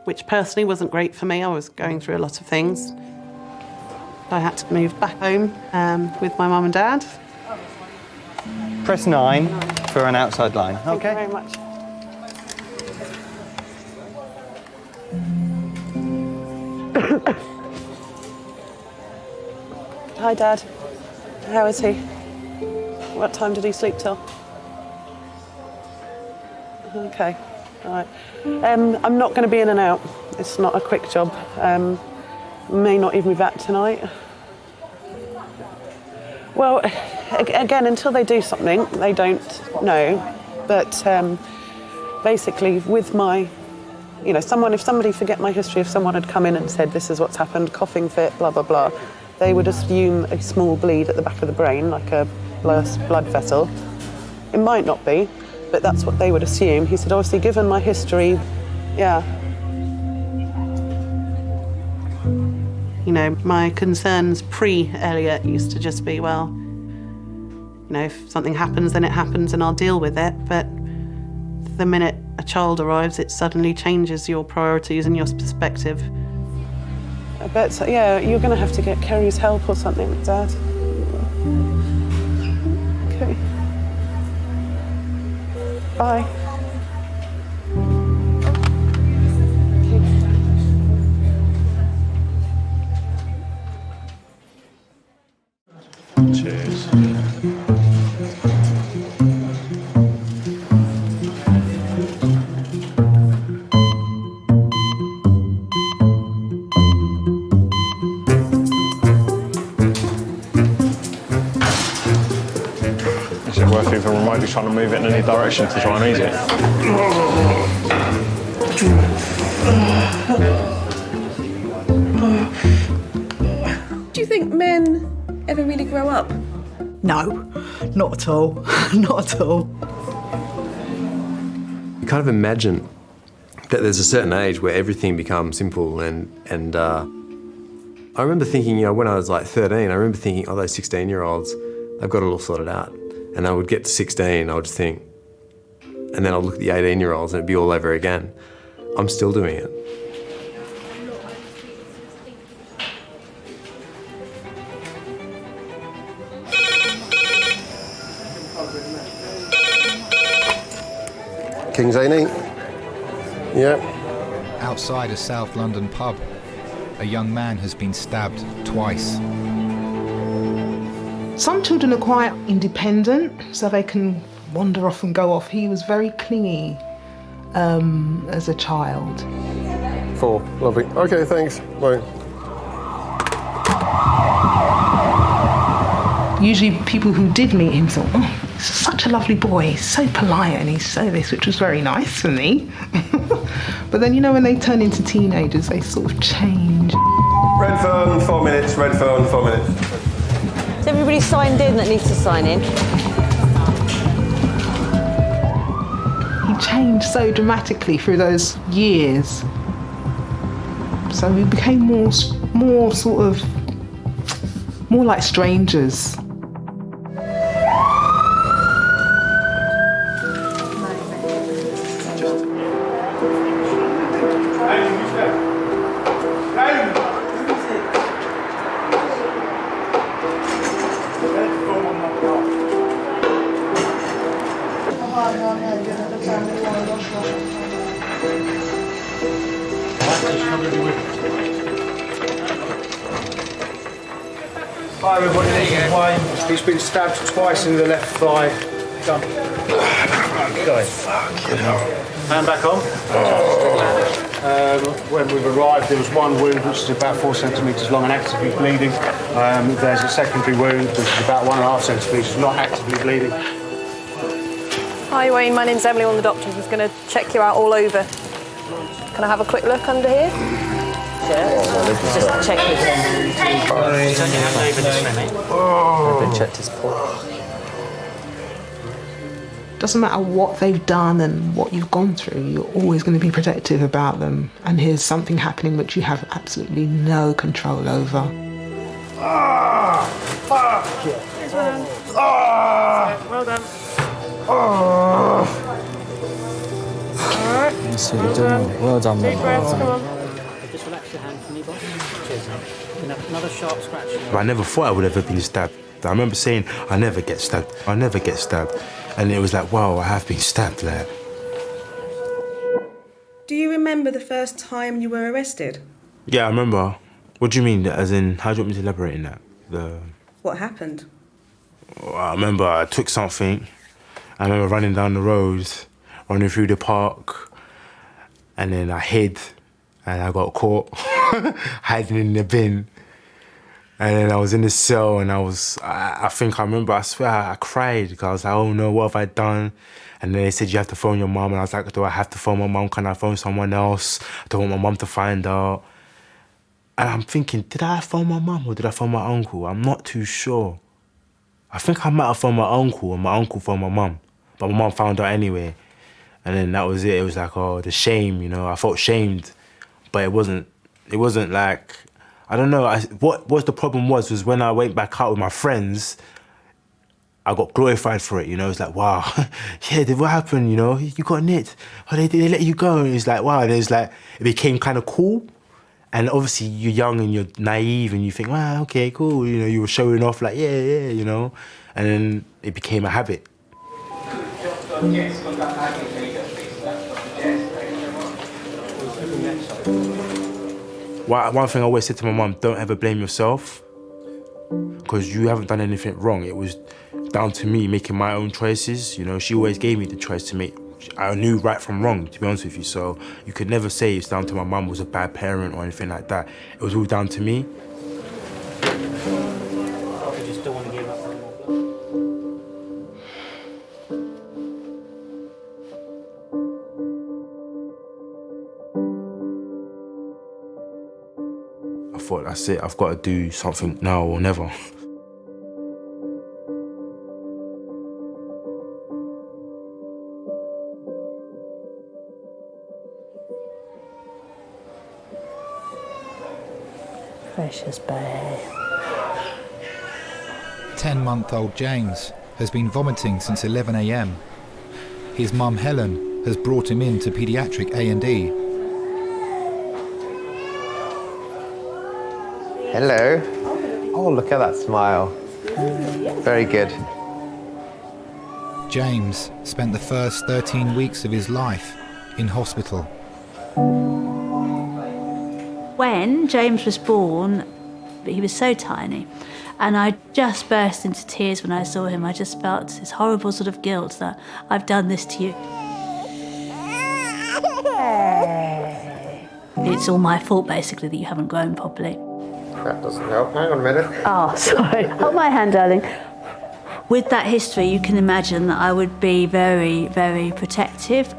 which personally wasn't great for me. I was going through a lot of things. I had to move back home with my mum and dad. Press 9 for an outside line. Thank you very much. Hi, Dad. How is he? What time did he sleep till? Okay, all right. I'm not going to be in and out. It's not a quick job. May not even be back tonight. Well, again, until they do something, they don't know. But basically, with my, if somebody forget my history, if someone had come in and said, this is what's happened, coughing fit, blah, blah, blah, they would assume a small bleed at the back of the brain, like a blood vessel. It might not be, but that's what they would assume. He said, obviously, given my history, yeah. My concerns pre-Elliot used to just be, well, if something happens, then it happens and I'll deal with it. But the minute a child arrives, it suddenly changes your priorities and your perspective. But yeah, you're going to have to get Kerry's help or something, Dad. Okay. Bye. Cheers. Is it worth even remotely trying to move it in any direction to try and ease it? Do you think men ever really grow up? No, not at all. Not at all. You kind of imagine that there's a certain age where everything becomes simple and I remember thinking, when I was like 13, I remember thinking, oh, those 16-year-olds, they've got it all sorted out. And I would get to 16, I would think, and then I'd look at the 18-year-olds and it'd be all over again. I'm still doing it. King's A&E. Yeah. Outside a South London pub, a young man has been stabbed twice. Some children are quite independent, so they can wander off and go off. He was very clingy as a child. 4, lovely. Okay, thanks. Bye. Usually people who did meet him thought, oh, he's such a lovely boy, he's so polite and he's so this, which was very nice for me. But then, when they turn into teenagers, they sort of change. Red phone, 4 minutes. Red phone, 4 minutes. Is everybody signed in that needs to sign in? He changed so dramatically through those years. So we became more like strangers. Hi everybody, this is Wayne. He's been stabbed twice in the left thigh. Done. Going. Fucking hell. Hand back on. When we've arrived, there was one wound which is about 4 centimetres long and actively bleeding. There's a secondary wound which is about 1.5 centimetres, not actively bleeding. Hi Hi Wayne, my name's Emily, one of the doctors. Who's going to check you out all over. Can I have a quick look under here? Just check this. Turn your hand over this minute. I've been checked his pulse. Doesn't matter what they've done and what you've gone through, you're always going to be protective about them. And here's something happening which you have absolutely no control over. Fuck it. Well done. Alright. Well done, Deep mate. breaths, come on. Just relax your hand for me, boss. Cheers. Another sharp scratch. I never thought I would ever be stabbed. I remember saying, I never get stabbed. I never get stabbed. And it was like, wow, I have been stabbed. Like. Do you remember the first time you were arrested? Yeah, I remember. What do you mean? As in, how do you want me to elaborate in that? What happened? I remember I took something. I remember running down the road, running through the park, and then I hid, and I got caught hiding in the bin. And then I was in the cell, and I think I remember, I swear I cried, because I was like, oh no, what have I done? And then they said, you have to phone your mum, and I was like, do I have to phone my mum? Can I phone someone else? I don't want my mum to find out. And I'm thinking, did I phone my mum or did I phone my uncle? I'm not too sure. I think I might have phoned my uncle, and my uncle phoned my mum. But my mum found out anyway. And then that was it. It was like, oh, the shame, you know. I felt shamed, but it wasn't like, I don't know. What the problem was when I went back out with my friends, I got glorified for it, you know. It's like, wow, yeah, what happened, you know? You got nicked. Oh, they let you go. And it's like, wow. And it became kind of cool. And obviously you're young and you're naive and you think, wow, okay, cool. You know, you were showing off like, yeah, you know. And then it became a habit. One thing I always said to my mum, don't ever blame yourself, because you haven't done anything wrong. It was down to me making my own choices. You know, she always gave me the choice to make. I knew right from wrong, to be honest with you. So you could never say it's down to my mum was a bad parent or anything like that. It was all down to me. You still want to give up one I thought, that's it. I've got to do something now or never. Precious babe. 10-month-old James has been vomiting since 11 a.m. His mum Helen has brought him in to Pediatric A&E. Hello. Oh, look at that smile. Very good. James spent the first 13 weeks of his life in hospital. When James was born, he was so tiny, and I just burst into tears when I saw him. I just felt this horrible sort of guilt that I've done this to you. It's all my fault, basically, that you haven't grown properly. That doesn't help. Hang on a minute. Oh, sorry. Hold my hand, darling. With that history, you can imagine that I would be very, very protective.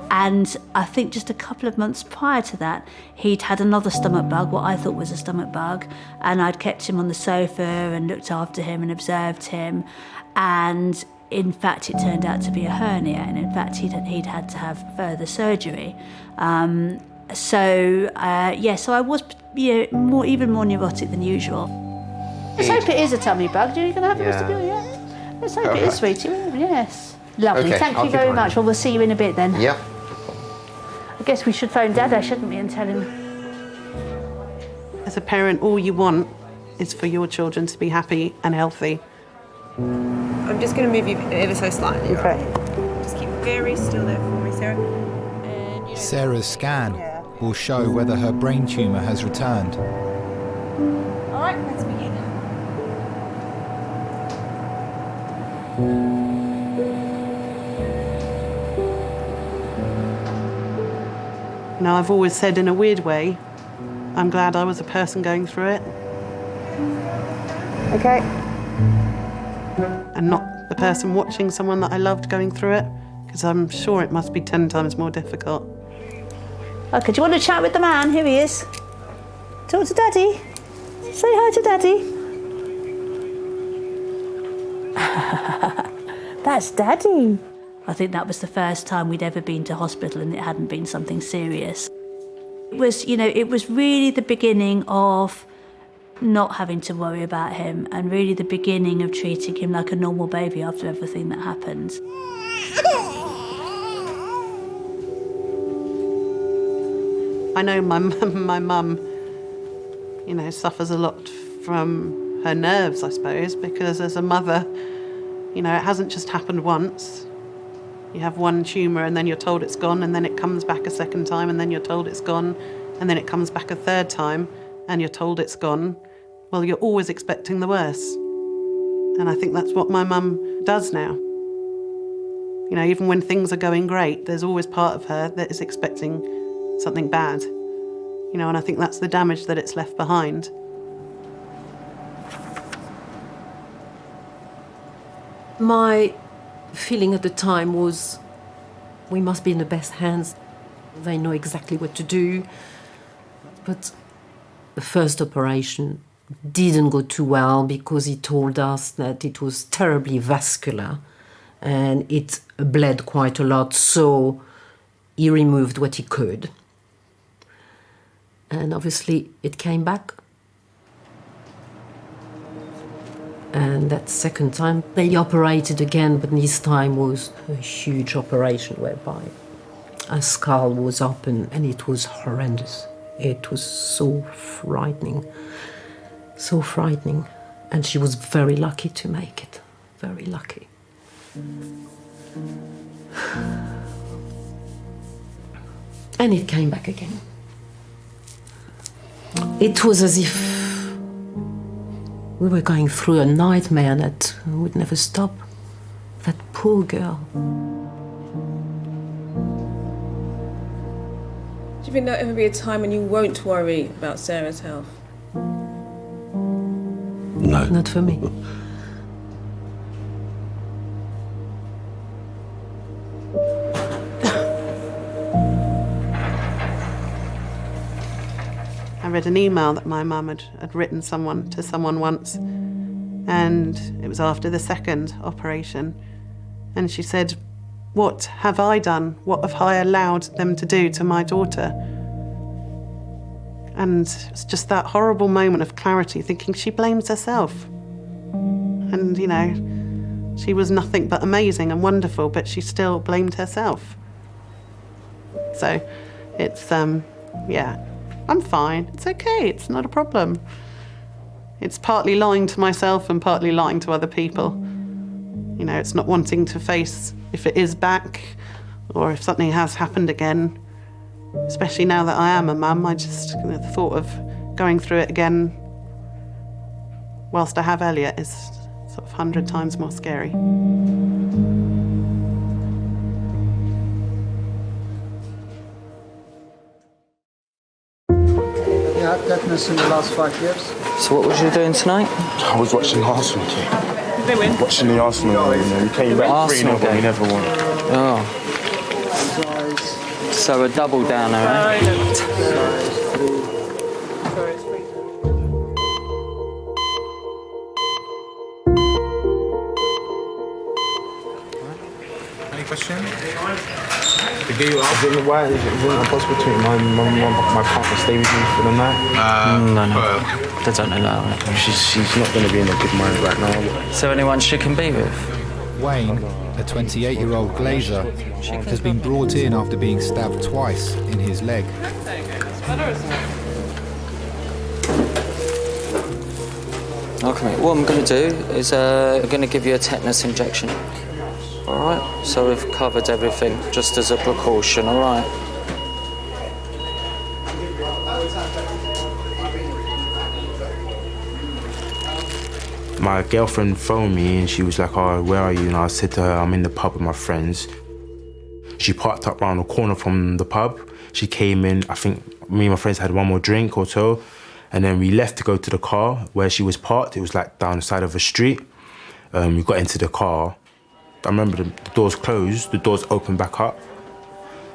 And I think just a couple of months prior to that, he'd had another stomach bug, what I thought was a stomach bug, and I'd kept him on the sofa and looked after him and observed him. And in fact, it turned out to be a hernia, and in fact, he'd had to have further surgery. So I was even more neurotic than usual. Let's hope it is a tummy bug. Are you going to have a vestibular yet? Let's hope it is, sweetie. Yes. Lovely. Okay, Thank you very much. Well, we'll see you in a bit then. Yep. I guess we should phone Dada, shouldn't we, and tell him. As a parent, all you want is for your children to be happy and healthy. I'm just going to move you ever so slightly. Okay. Just keep very still there for me, Sarah. Sarah's scan will show whether her brain tumour has returned. All right, let's begin. Now, I've always said in a weird way, I'm glad I was a person going through it. Okay. And not the person watching someone that I loved going through it, because because I'm sure it must be 10 times more difficult. Okay, do you want to chat with the man? Here he is. Talk to Daddy. Say hi to Daddy. That's Daddy. I think that was the first time we'd ever been to hospital and it hadn't been something serious. It was, it was really the beginning of not having to worry about him and really the beginning of treating him like a normal baby after everything that happened. I know my mum, suffers a lot from her nerves, I suppose, because as a mother, it hasn't just happened once. You have one tumour and then you're told it's gone, and then it comes back a second time and then you're told it's gone, and then it comes back a third time and you're told it's gone. Well, you're always expecting the worst. And I think that's what my mum does now. Even when things are going great, there's always part of her that is expecting something bad. And I think that's the damage that it's left behind. My feeling at the time was we must be in the best hands. They know exactly what to do. But the first operation didn't go too well because he told us that it was terribly vascular and it bled quite a lot, so he removed what he could. And obviously it came back. And that second time, they operated again, but this time was a huge operation whereby a skull was open and it was horrendous. It was so frightening, so frightening. And she was very lucky to make it, very lucky. And it came back again. It was as if we were going through a nightmare that would never stop. That poor girl. Do you think there'll ever be a time when you won't worry about Sarah's health? No. Not for me. I read an email that my mum had written to someone once, and it was after the second operation. And she said, "What have I done? What have I allowed them to do to my daughter?" And it's just that horrible moment of clarity, thinking she blames herself. And, she was nothing but amazing and wonderful, but she still blamed herself. So it's, I'm fine. It's okay. It's not a problem. It's partly lying to myself and partly lying to other people. It's not wanting to face if it is back or if something has happened again. Especially now that I am a mum, the thought of going through it again whilst I have Elliot is sort of 100 times more scary. Had tetanus in the last 5 years. So what was you doing tonight? I was watching the Arsenal game. They win. Watching the Arsenal game. We came back 3-0, but we never won. Oh. So a double downer, eh? Any questions? Why is it impossible between my partner stay with me for the night? No. They don't allow it. She's not going to be in a good mind right now. Is there anyone she can be with? Wayne, a 28-year-old glazer, has been brought in after being stabbed twice in his leg. Okay, what I'm going to do is I'm going to give you a tetanus injection. All right, so we've covered everything just as a precaution, all right? My girlfriend phoned me and she was like, "Oh, where are you?" And I said to her, "I'm in the pub with my friends." She parked up around the corner from the pub. She came in, I think me and my friends had one more drink or so, and then we left to go to the car where she was parked. It was like down the side of a street. We got into the car. I remember the doors closed, the doors opened back up.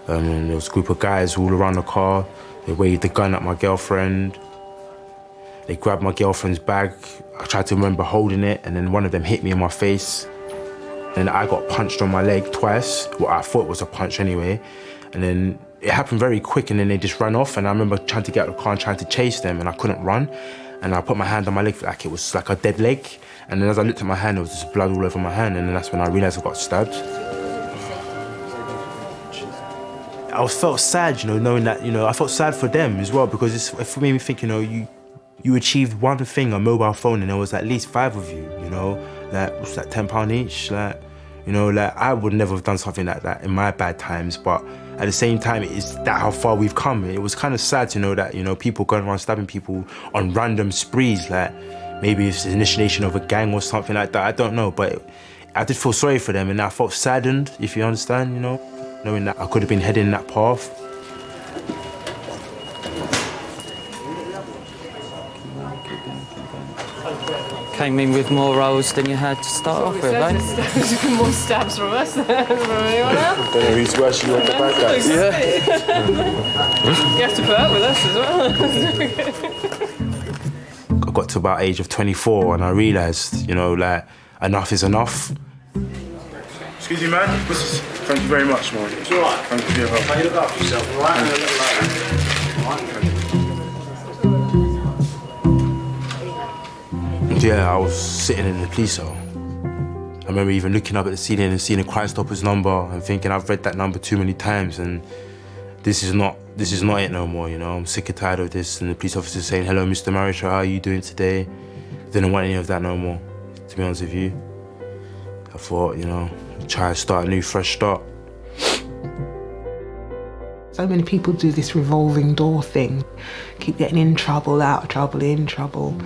And there was a group of guys all around the car. They waved the gun at my girlfriend. They grabbed my girlfriend's bag. I tried to remember holding it, and then one of them hit me in my face. And I got punched on my leg twice. What I thought was a punch anyway. And then it happened very quick, and then they just ran off. And I remember trying to get out of the car and trying to chase them, and I couldn't run. And I put my hand on my leg like it was like a dead leg. And then as I looked at my hand, there was just blood all over my hand. And then that's when I realized I got stabbed. I felt sad, knowing that, I felt sad for them as well, because it made me think, you achieved one thing, a mobile phone, and there was at least 5 of you, like, what's that, £10 each? Like, I would never have done something like that in my bad times, but at the same time, it's that how far we've come. It was kind of sad to know that, people going around stabbing people on random sprees, like, maybe it's the initiation of a gang or something like that, I don't know, but I did feel sorry for them, and I felt saddened, if you understand, knowing that I could have been heading that path. Came in with more rolls than you had to start off with, eh? More stabs from us than from anyone else. I don't know who's worse, you or the bad guys. You have to put up with us as well. I got to about age of 24 and I realised, like, enough is enough. Excuse me, man. Thank you very much, man. It's all right. Thank you for your help. How you look after yourself, all right? Yeah, I was sitting in the police cell. I remember even looking up at the ceiling and seeing a Crime Stoppers number and thinking I've read that number too many times, and this is not it no more. I'm sick and tired of this. And the police officer saying, "Hello, Mr. Marisha, how are you doing today?" Didn't want any of that no more, to be honest with you. I thought, try to start a new, fresh start. So many people do this revolving door thing, keep getting in trouble, out of trouble, in trouble.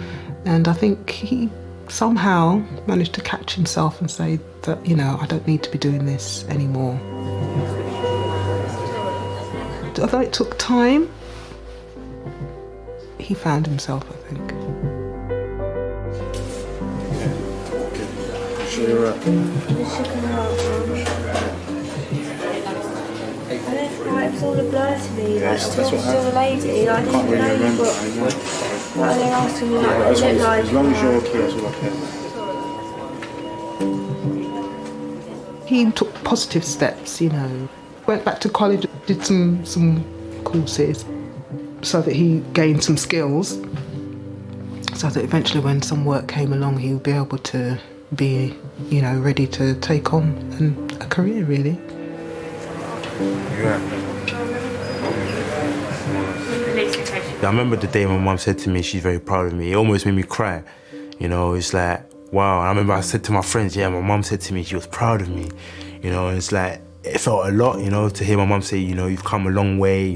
And I think he somehow managed to catch himself and say that, I don't need to be doing this anymore. Although it took time, he found himself, I think. Sure you're right. It was all a blur to me. Yes, that's what happened. To the lady, I didn't know what they're asking me. As long as you're okay, that's all I care. He took positive steps, Went back to college, did some courses so that he gained some skills, so that eventually when some work came along, he would be able to be, ready to take on a career, really. Yeah. I remember the day my mum said to me she's very proud of me. It almost made me cry. It's like, wow. And I remember I said to my friends, yeah, my mum said to me she was proud of me. And it's like, it felt a lot, to hear my mum say, you've come a long way,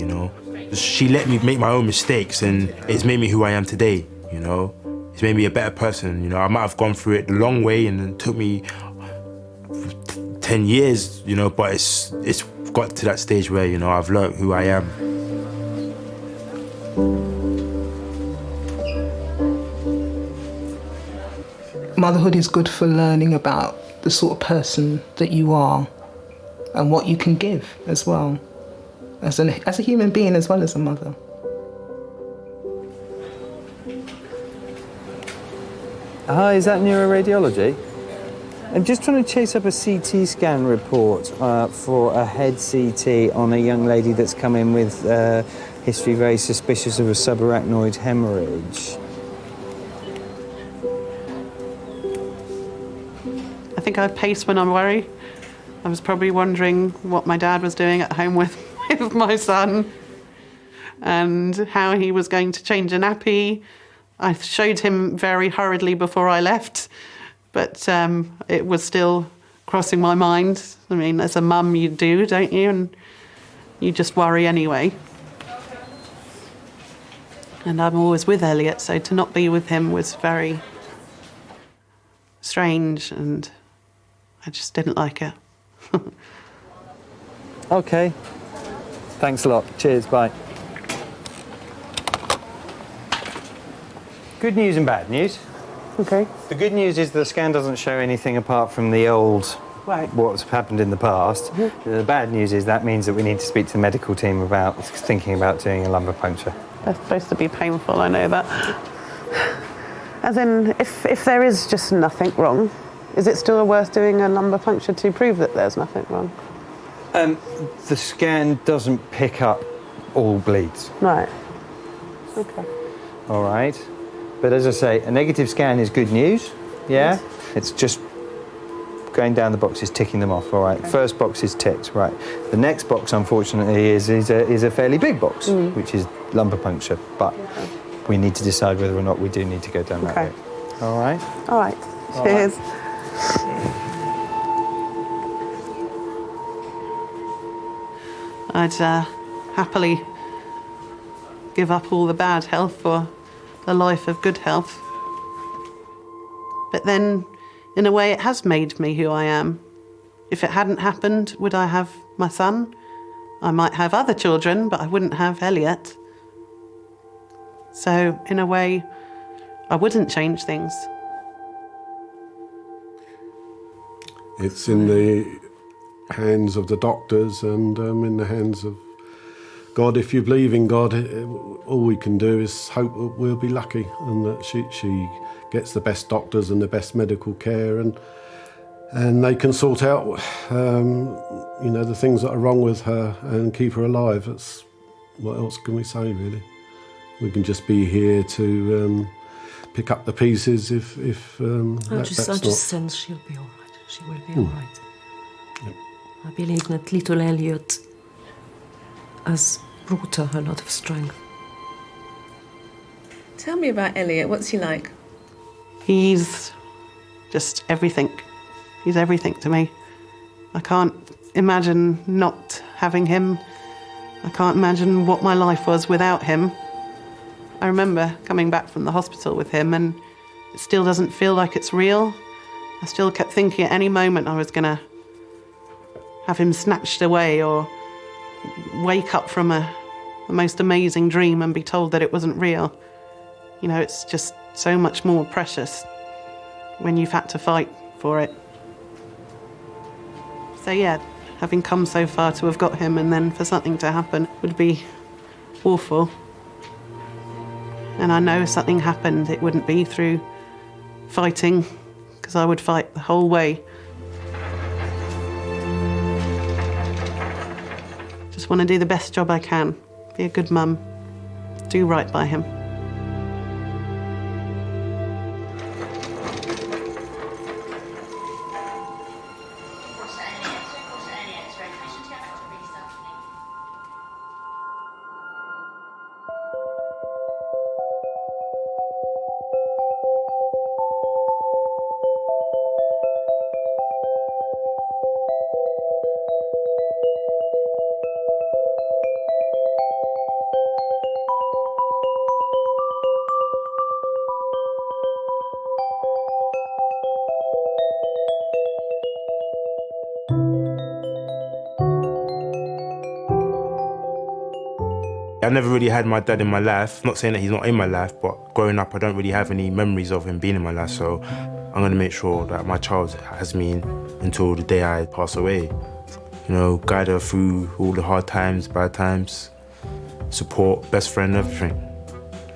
She let me make my own mistakes, and it's made me who I am today, It's made me a better person, I might have gone through it the long way and it took me 10 years, but it's got to that stage where, I've learned who I am. Motherhood is good for learning about the sort of person that you are and what you can give as well, as a human being as well as a mother. Hi, is that neuroradiology? I'm just trying to chase up a CT scan report for a head CT on a young lady that's come in with history very suspicious of a subarachnoid hemorrhage. I think I pace when I worry. I was probably wondering what my dad was doing at home with my son and how he was going to change a nappy. I showed him very hurriedly before I left, but it was still crossing my mind. I mean, as a mum, you do, don't you? And you just worry anyway. And I'm always with Elliot, so to not be with him was very strange, and I just didn't like it. Okay. Thanks a lot. Cheers. Bye. Good news and bad news. Okay. The good news is the scan doesn't show anything apart from the old what's happened in the past. The bad news is that means that we need to speak to the medical team about thinking about doing a lumbar puncture. They're supposed to be painful, I know that. As in, if there is just nothing wrong, is it still worth doing a lumbar puncture to prove that there's nothing wrong? The scan doesn't pick up all bleeds. Right. Okay. All right. But as I say, a negative scan is good news, yeah? Yes. It's just going down the boxes, ticking them off, all right? Okay. First box is ticked, right. The next box, unfortunately, is a fairly big box, which is lumbar puncture, but we need to decide whether or not we do need to go down that route. All right? All right. Cheers. I'd happily give up all the bad health for a life of good health. But then, in a way, it has made me who I am. If it hadn't happened, would I have my son? I might have other children, but I wouldn't have Elliot. So, in a way, I wouldn't change things. It's in the hands of the doctors and in the hands of God. If you believe in God, all we can do is hope that we'll be lucky and that she gets the best doctors and the best medical care, and they can sort out the things that are wrong with her and keep her alive. That's, what else can we say, really? We can just be here to pick up the pieces if I just sense she'll be all right. She will be all right. Yep. I believe that little Elliot has brought her a lot of strength. Tell me about Elliot. What's he like? He's just everything. He's everything to me. I can't imagine not having him. I can't imagine what my life was without him. I remember coming back from the hospital with him, and it still doesn't feel like it's real. I still kept thinking at any moment I was going to have him snatched away or wake up from the most amazing dream and be told that it wasn't real. You know, it's just so much more precious when you've had to fight for it. So yeah, having come so far to have got him and then for something to happen would be awful. And I know if something happened, it wouldn't be through fighting, because I would fight the whole way. Just want to do the best job I can, be a good mum, do right by him. I never really had my dad in my life. Not saying that he's not in my life, but growing up I don't really have any memories of him being in my life, so I'm going to make sure that my child has me until the day I pass away. You know, guide her through all the hard times, bad times, support, best friend, everything.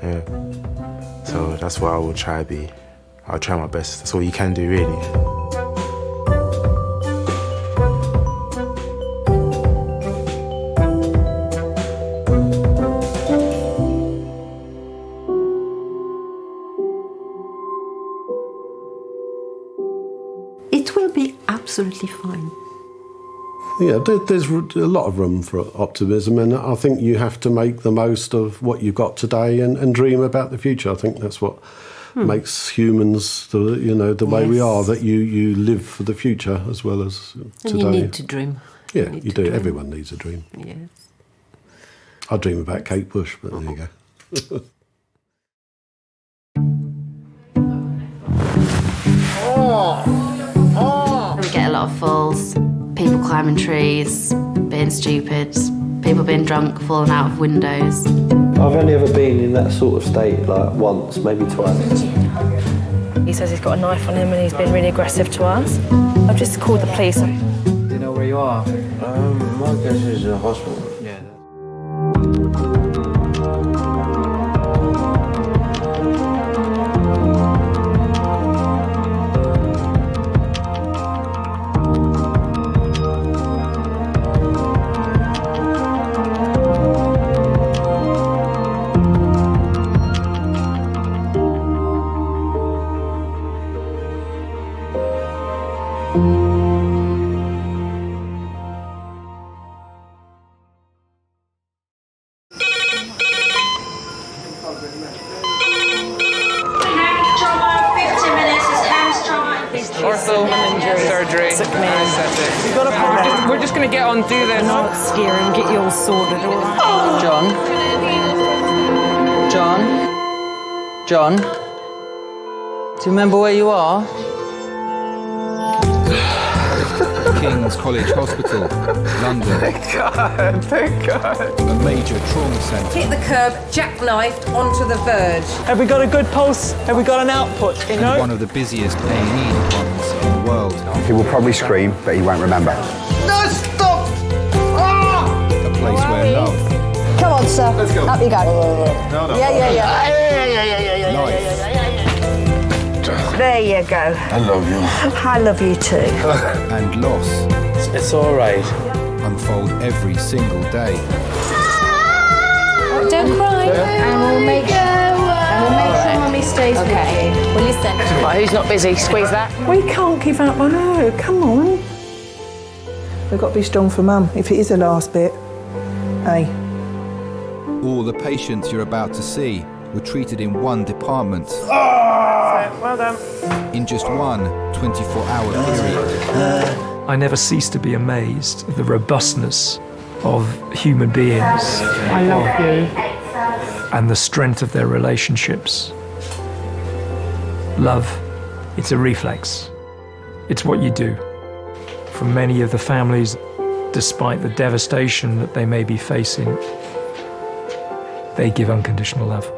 Yeah. So that's what I will try to be. I'll try my best. That's all you can do, really. Absolutely fine. Yeah, there's a lot of room for optimism, and I think you have to make the most of what you've got today and dream about the future. I think that's what makes humans the way we are, that you live for the future as well as today. And you need to dream. Yeah, you do. Dream. Everyone needs a dream. Yes. I dream about Kate Bush, but there you go. We get a lot of falls, people climbing trees, being stupid, people being drunk, falling out of windows. I've only ever been in that sort of state like once, maybe twice. He says he's got a knife on him and he's been really aggressive to us. I've just called the police. Do you know where you are? My guess is a hospital. Yeah. Surgery. We're just going to get on, do this. Not scare and get you all sorted, all right? John? Do you remember where you are? King's College Hospital, London. Thank God. A major trauma centre. Hit the curb, jackknifed onto the verge. Have we got a good pulse? Have we got an output? You know? One of the busiest A&E departments in the world. He will probably scream, but he won't remember. No, stop! A place where love, Come on, sir. Let's go. Up you go. No. Yeah. life, There you go. I love you. I love you too. and loss It's all right. unfold every single day. Don't cry. And we'll make sure Mummy stays with you. Will you send her? Right, who's not busy? Squeeze that. We can't give up on her. Come on. We've got to be strong for Mum, if it is the last bit. Hey. All the patients you're about to see were treated in one department. Well done. In just one 24-hour period. I never cease to be amazed at the robustness of human beings. I love you. And the strength of their relationships. Love, it's a reflex. It's what you do. For many of the families, despite the devastation that they may be facing, they give unconditional love.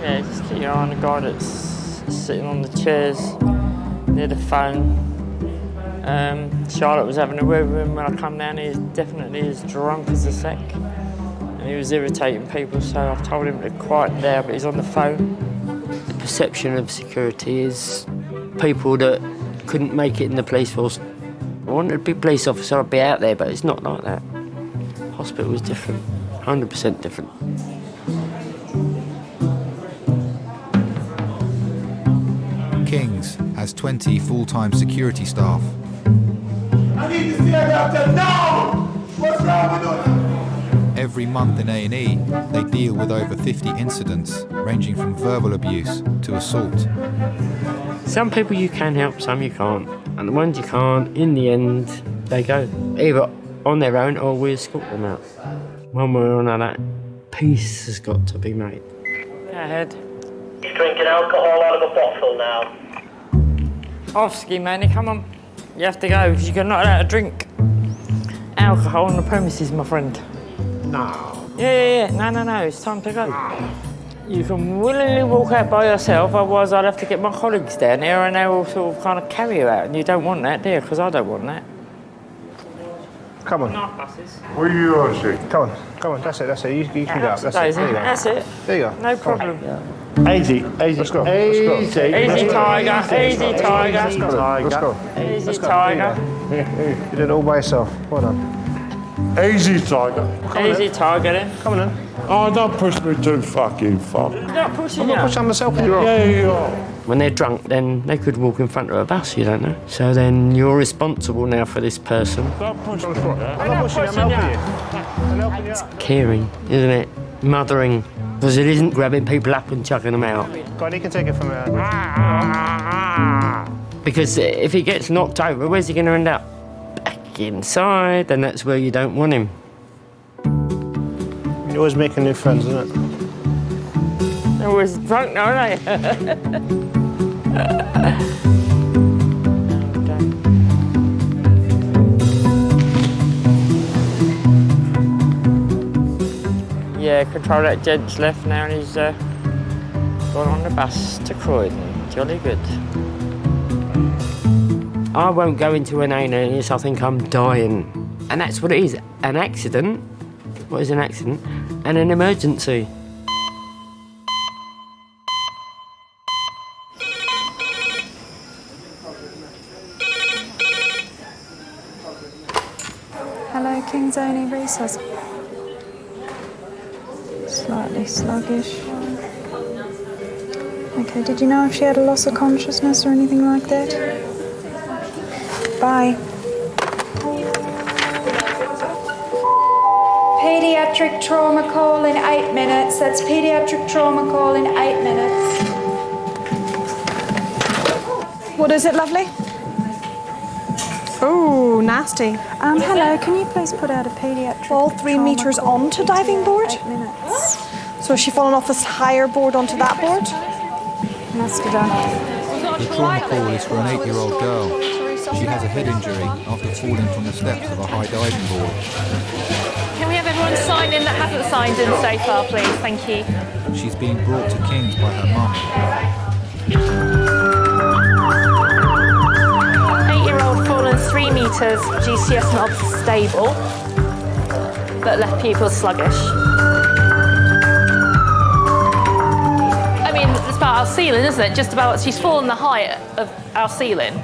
Yeah, just keep your eye on the guy that's sitting on the chairs near the phone. Charlotte was having a word with him when I come down. He's definitely as drunk as a sack. And he was irritating people, so I've told him to quiet down, but he's on the phone. The perception of security is people that couldn't make it in the police force. I wanted to be a police officer, I'd be out there, but it's not like that. Hospital was different, 100% different. King's has 20 full-time security staff. I need to see a doctor now! What's wrong with us? Every month in A&E, they deal with over 50 incidents, ranging from verbal abuse to assault. Some people you can help, some you can't. And the ones you can't, in the end, they go either on their own or we escort them out. One way or another, peace has got to be made. Go ahead. He's drinking alcohol out of a bottle now. Off-ski, Manny, come on. You have to go, because you're not allowed to drink alcohol on the premises, my friend. No. Yeah. No, it's time to go. You can willingly walk out by yourself, otherwise I'd have to get my colleagues down here and they will sort of kind of carry you out. And you don't want that, do you? Because I don't want that. Come on. Where you are, sir? Come on, that's it. You can go up. That's it. There you go. That's it. There you go. No problem. Easy. Let's go. Easy, tiger. Easy, tiger. Let's go. Easy, tiger. You did it all by yourself. Well done. Easy, tiger. Easy, tiger, then. Come on, then. Oh, don't push me too fucking far. I'm not pushing I'm you. not pushing myself. Yeah, you are. When they're drunk, then they could walk in front of a bus, you don't know. So then you're responsible now for this person. Don't push me. I'm not pushing you. I'm helping you. I'm helping you out. Caring, isn't it? Mothering. Because it isn't grabbing people up and chucking them out. Go on, he can take it from there. Because if he gets knocked over, where's he going to end up? Back inside, and that's where you don't want him. You're always making new friends, isn't it? They're always drunk now, aren't they? Yeah, control that gent's left now and he's gone on the bus to Croydon. Jolly good. I won't go into an A&E, I think I'm dying. And that's what it is, an accident. What is an accident? And an emergency. Hello, King's Only resus. Slightly sluggish. Okay, did you know if she had a loss of consciousness or anything like that? Bye. Pediatric trauma call in 8 minutes. That's pediatric trauma call in 8 minutes. What is it, lovely? Oh, nasty. Hello, can you please put out a pediatric Fall 3 meters onto diving board? 8 minutes. So has she fallen off this higher board onto that board? Must have done. The trauma call is for an 8-year-old girl. She has a head injury after falling from the steps of a high diving board. Can we have everyone sign in that hasn't signed in so far, please? Thank you. She's being brought to King's by her mum. 8-year-old fallen 3 meters, GCS not stable, but left pupil sluggish. I mean, it's about our ceiling, isn't it? Just about, she's fallen the height of our ceiling.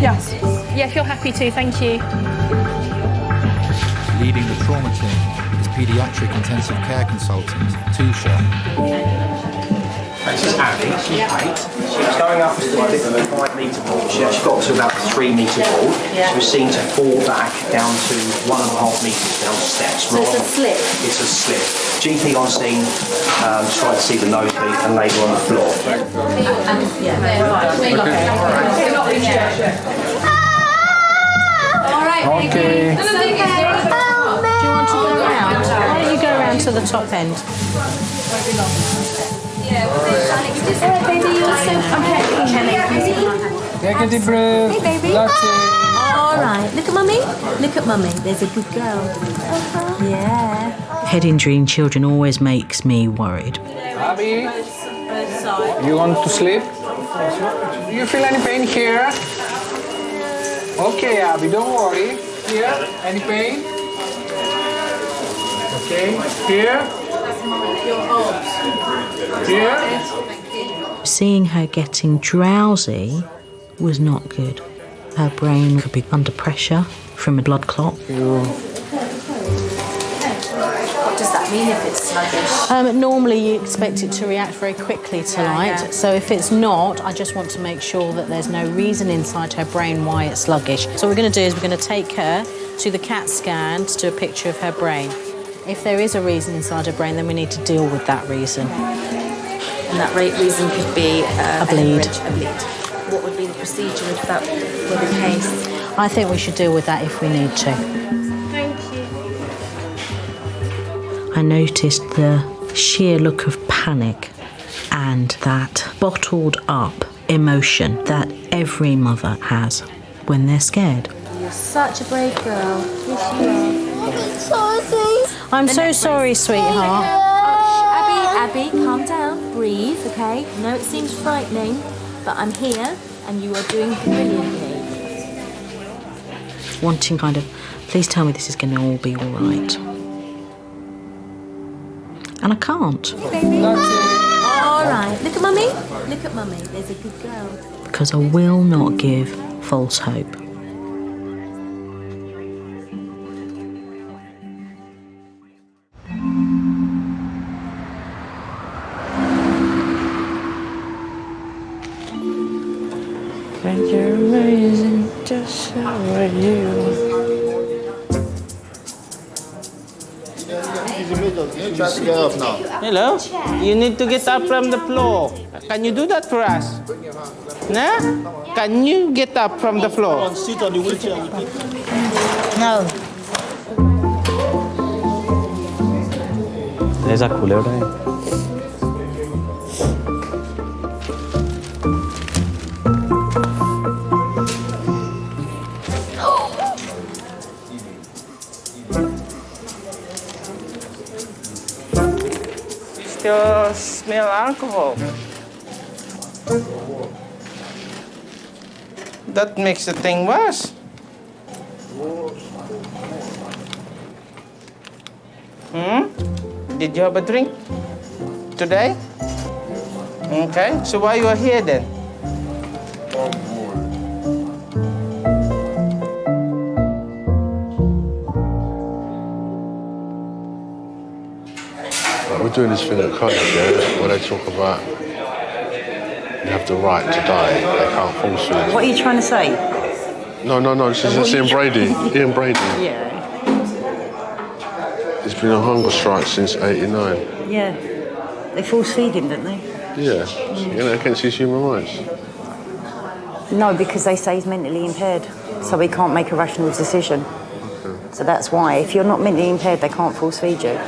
Yes. Yeah, if you're happy to, thank you. Leading the trauma team is paediatric intensive care consultant Tusha. This is Abby, she's 8. She was going up the 5-metre board. She actually got to about the 3-metre board. She was seen to fall back down to 1.5 metres down the steps. So it's a slip? It's a slip. GP on scene tried to see the nosebleed and laid her on the floor. Okay. Do you want to go around? Why don't you go around to the top end? Alright, baby, you're so Take a deep breath. Hey, baby. Alright, look at mummy. Look at mummy. There's a good girl. Yeah. Head injury in children always makes me worried. Abby, you want to sleep? Do you feel any pain here? Okay, Abby, don't worry. Here, any pain? Okay, here. Here. Seeing her getting drowsy was not good. Her brain could be under pressure from a blood clot. What does that mean if it's sluggish? Normally you expect it to react very quickly to light. So if it's not, I just want to make sure that there's no reason inside her brain why it's sluggish. So what we're going to do is we're going to take her to the CAT scan to do a picture of her brain. If there is a reason inside her brain, then we need to deal with that reason. And that reason could be a bleed. A bleed. What would be the procedure if that were the case? I think we should deal with that if we need to. Thank you. I noticed the sheer look of panic and that bottled up emotion that every mother has when they're scared. You're such a brave girl. Yes, you are. I'm so sorry, sweetheart. Abby, calm down. Breathe, okay? I know it seems frightening, but I'm here and you are doing brilliantly. Wanting kind of, please tell me this is going to all be all right. And I can't. All right. Look at mummy. Look at mummy. There's a good girl. Because I will not give false hope. And you're amazing, just how are you? Hello? You need to get up from the floor. Can you do that for us? Nah? Can you get up from the floor? Sit on the wheelchair. No. ऐसा खुले उठाए Still smell alcohol. That makes the thing worse. Did you have a drink today? Okay, so why you are here then? We're doing this thing at Crises, yeah, where they talk about you have the right to die. They can't force you. What are you trying to say? No, this is Ian Brady. Ian Brady. Yeah. There's been a hunger strike since '89. Yeah. They force feed him, don't they? Yeah, you know, against his human rights. No, because they say he's mentally impaired, so he can't make a rational decision. So that's why. If you're not mentally impaired, they can't force feed you.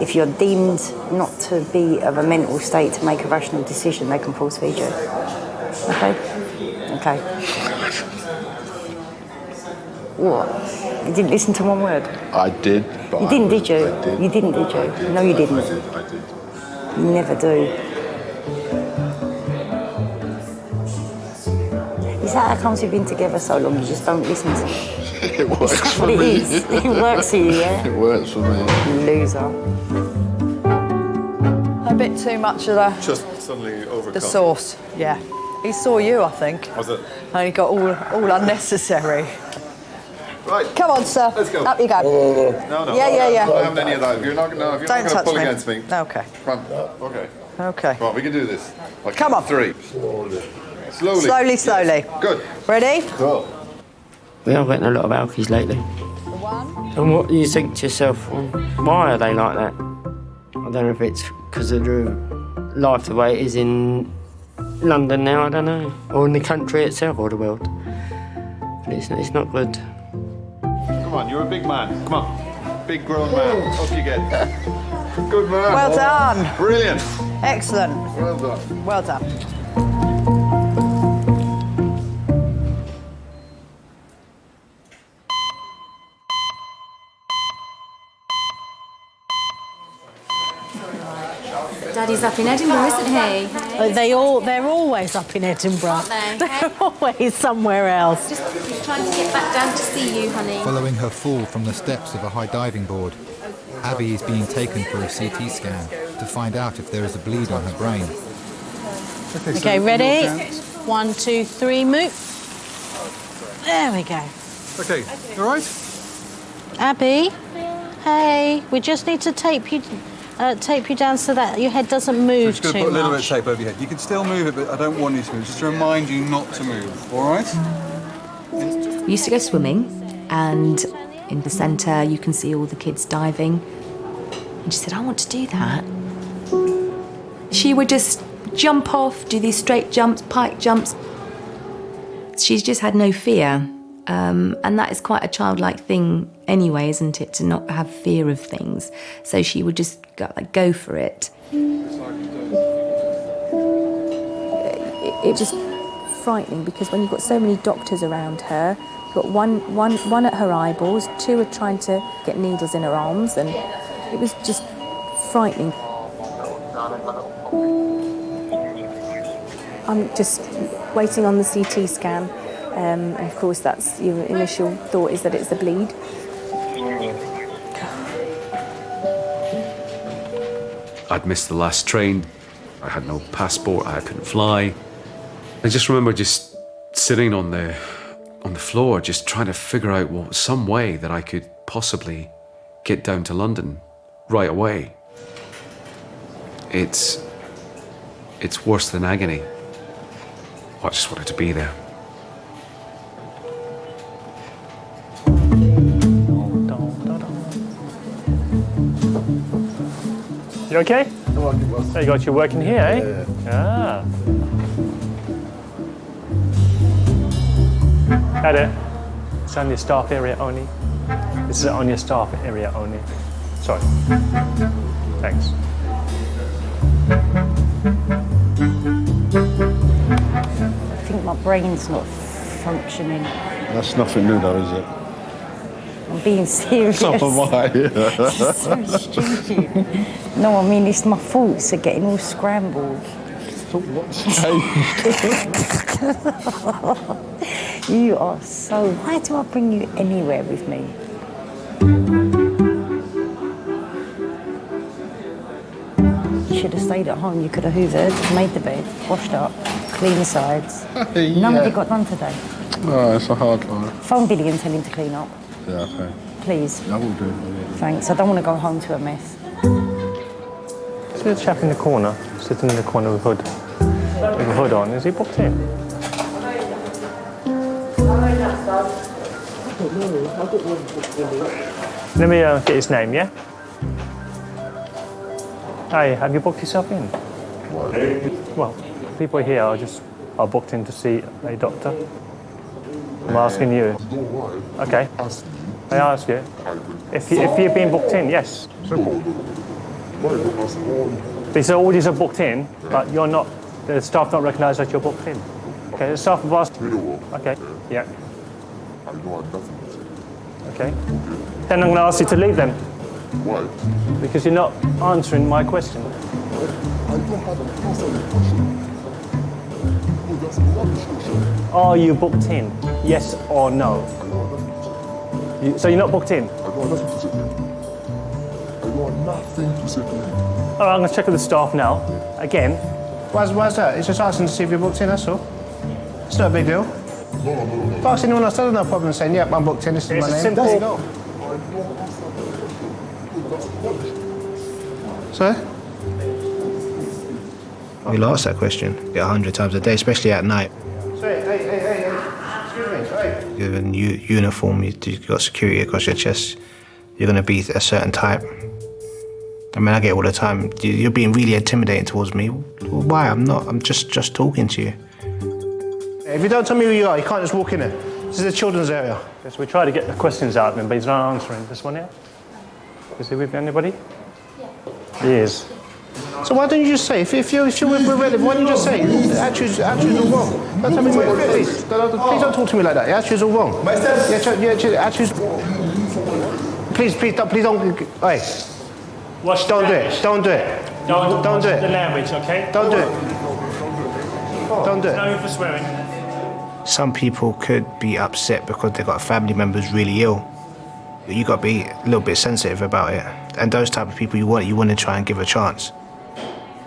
If you're deemed not to be of a mental state to make a rational decision, they can force feed you. Okay? Okay. What? You didn't listen to one word? I did, but you didn't, did you? I did. You didn't, did you? I did. No, you didn't. I did. You never do. Is that how comes we've been together so long? You just don't listen to me. It works for It me. is. It works for you, yeah? It works for me. Loser. A bit too much of Just suddenly overcome. the sauce, yeah. He saw you, I think. Was it? And he got all unnecessary. Right. Come on, sir. Let's go. Up you go. No. Yeah. I'm not having any of that. If you're not going Don't to touch pull me. against me. Okay. Come on. Okay. Okay. Right, we can do this. Like Come on. 3. Slowly. Slowly. Yes. Good. Ready? Cool. We are getting a lot of alkies lately. And what do you think to yourself, why are they like that? I don't know if it's because of the life the way it is in London now, I don't know. Or in the country itself or the world. But it's not good. Come on, you're a big man. Come on. Big grown man. Up you get. Good man. Well done. Brilliant. Excellent. Well done. Well done. Daddy's up in Edinburgh, isn't he? They're always up in Edinburgh. Aren't they? They're always somewhere else. Just trying to get back down to see you, honey. Following her fall from the steps of a high diving board, Abby is being taken for a CT scan to find out if there is a bleed on her brain. Okay, ready? 1, 2, 3, move. There we go. Okay, you all right? Abby, hey, we just need to tape you down so that your head doesn't move Just going to too put a little bit of much. tape over your head. You can still move it, but I don't want you to move. Just to remind you not to move, all right? We used to go swimming, and in the centre you can see all the kids diving. And she said, I want to do that. She would just jump off, do these straight jumps, pike jumps. She's just had no fear. And that is quite a childlike thing anyway, isn't it, to not have fear of things. So she would just go for it. It was frightening because when you've got so many doctors around her, you've got one at her eyeballs, 2 are trying to get needles in her arms, and it was just frightening. I'm just waiting on the CT scan. And of course, that's your initial thought is that it's a bleed. I'd missed the last train. I had no passport. I couldn't fly. I just remember just sitting on the floor, just trying to figure out some way that I could possibly get down to London right away. It's worse than agony. I just wanted to be there. You okay? Oh, you got you working here, eh? Yeah. Edit. It's on your staff area only. This is on your staff area only. Sorry. Thanks. I think my brain's not functioning. That's nothing new though, is it? I'm being serious. So am I. This is so stupid. No, I mean, it's my thoughts are getting all scrambled. You are so... Why do I bring you anywhere with me? You should have stayed at home. You could have hoovered, made the bed, washed up, cleaned the sides. None of it got done today. Oh, it's a hard life. Phone Billy and tell him to clean up. Yeah, okay. Please. I will do. Thanks. I don't want to go home to a mess. See the chap in the corner, sitting in the corner with a hood on. Is he booked in? Let me get his name, yeah? Hi, have you booked yourself in? Well, people here are booked in to see a doctor. I'm asking you. Okay. I ask you. If you've been booked in, yes. These orders are booked in, but you're not. The staff don't recognise that you're booked in. Okay, the staff have asked. Okay. Yeah. Okay. Then I'm going to ask you to leave them. Why? Because you're not answering my question. Are you booked in? Yes or no? So you're not booked in? All right, I'm going to check with the staff now. Again. Why's that? It's just asking to see if you're booked in, that's all. It's not a big deal. If I ask anyone else, I don't have no problem saying, yep, I'm booked in, this is my name. Simple. There you go. Sorry? We'll ask that question 100 times a day, especially at night. Sorry, hey, excuse me, sorry. You're in uniform, you've got security across your chest, you're going to be a certain type. I mean, I get it all the time. You're being really intimidating towards me. Why? I'm not. I'm just talking to you. If you don't tell me who you are, you can't just walk in there. This is a children's area. Yes, we try to get the questions out of him, but he's not answering. This one here? Is he with anybody? Yeah. He is. So why don't you just say, if you're with relative, why don't you just say, attitude's all wrong? Don't tell me, please don't talk to me like that. Your attitude's all wrong. Yeah, attitude's... Please don't... Hey. Don't do it. Don't do it. Don't do it. The language, okay? Don't do it. Don't do it. No for swearing. Some people could be upset because they've got family members really ill. You got to be a little bit sensitive about it. And those type of people you want to try and give a chance.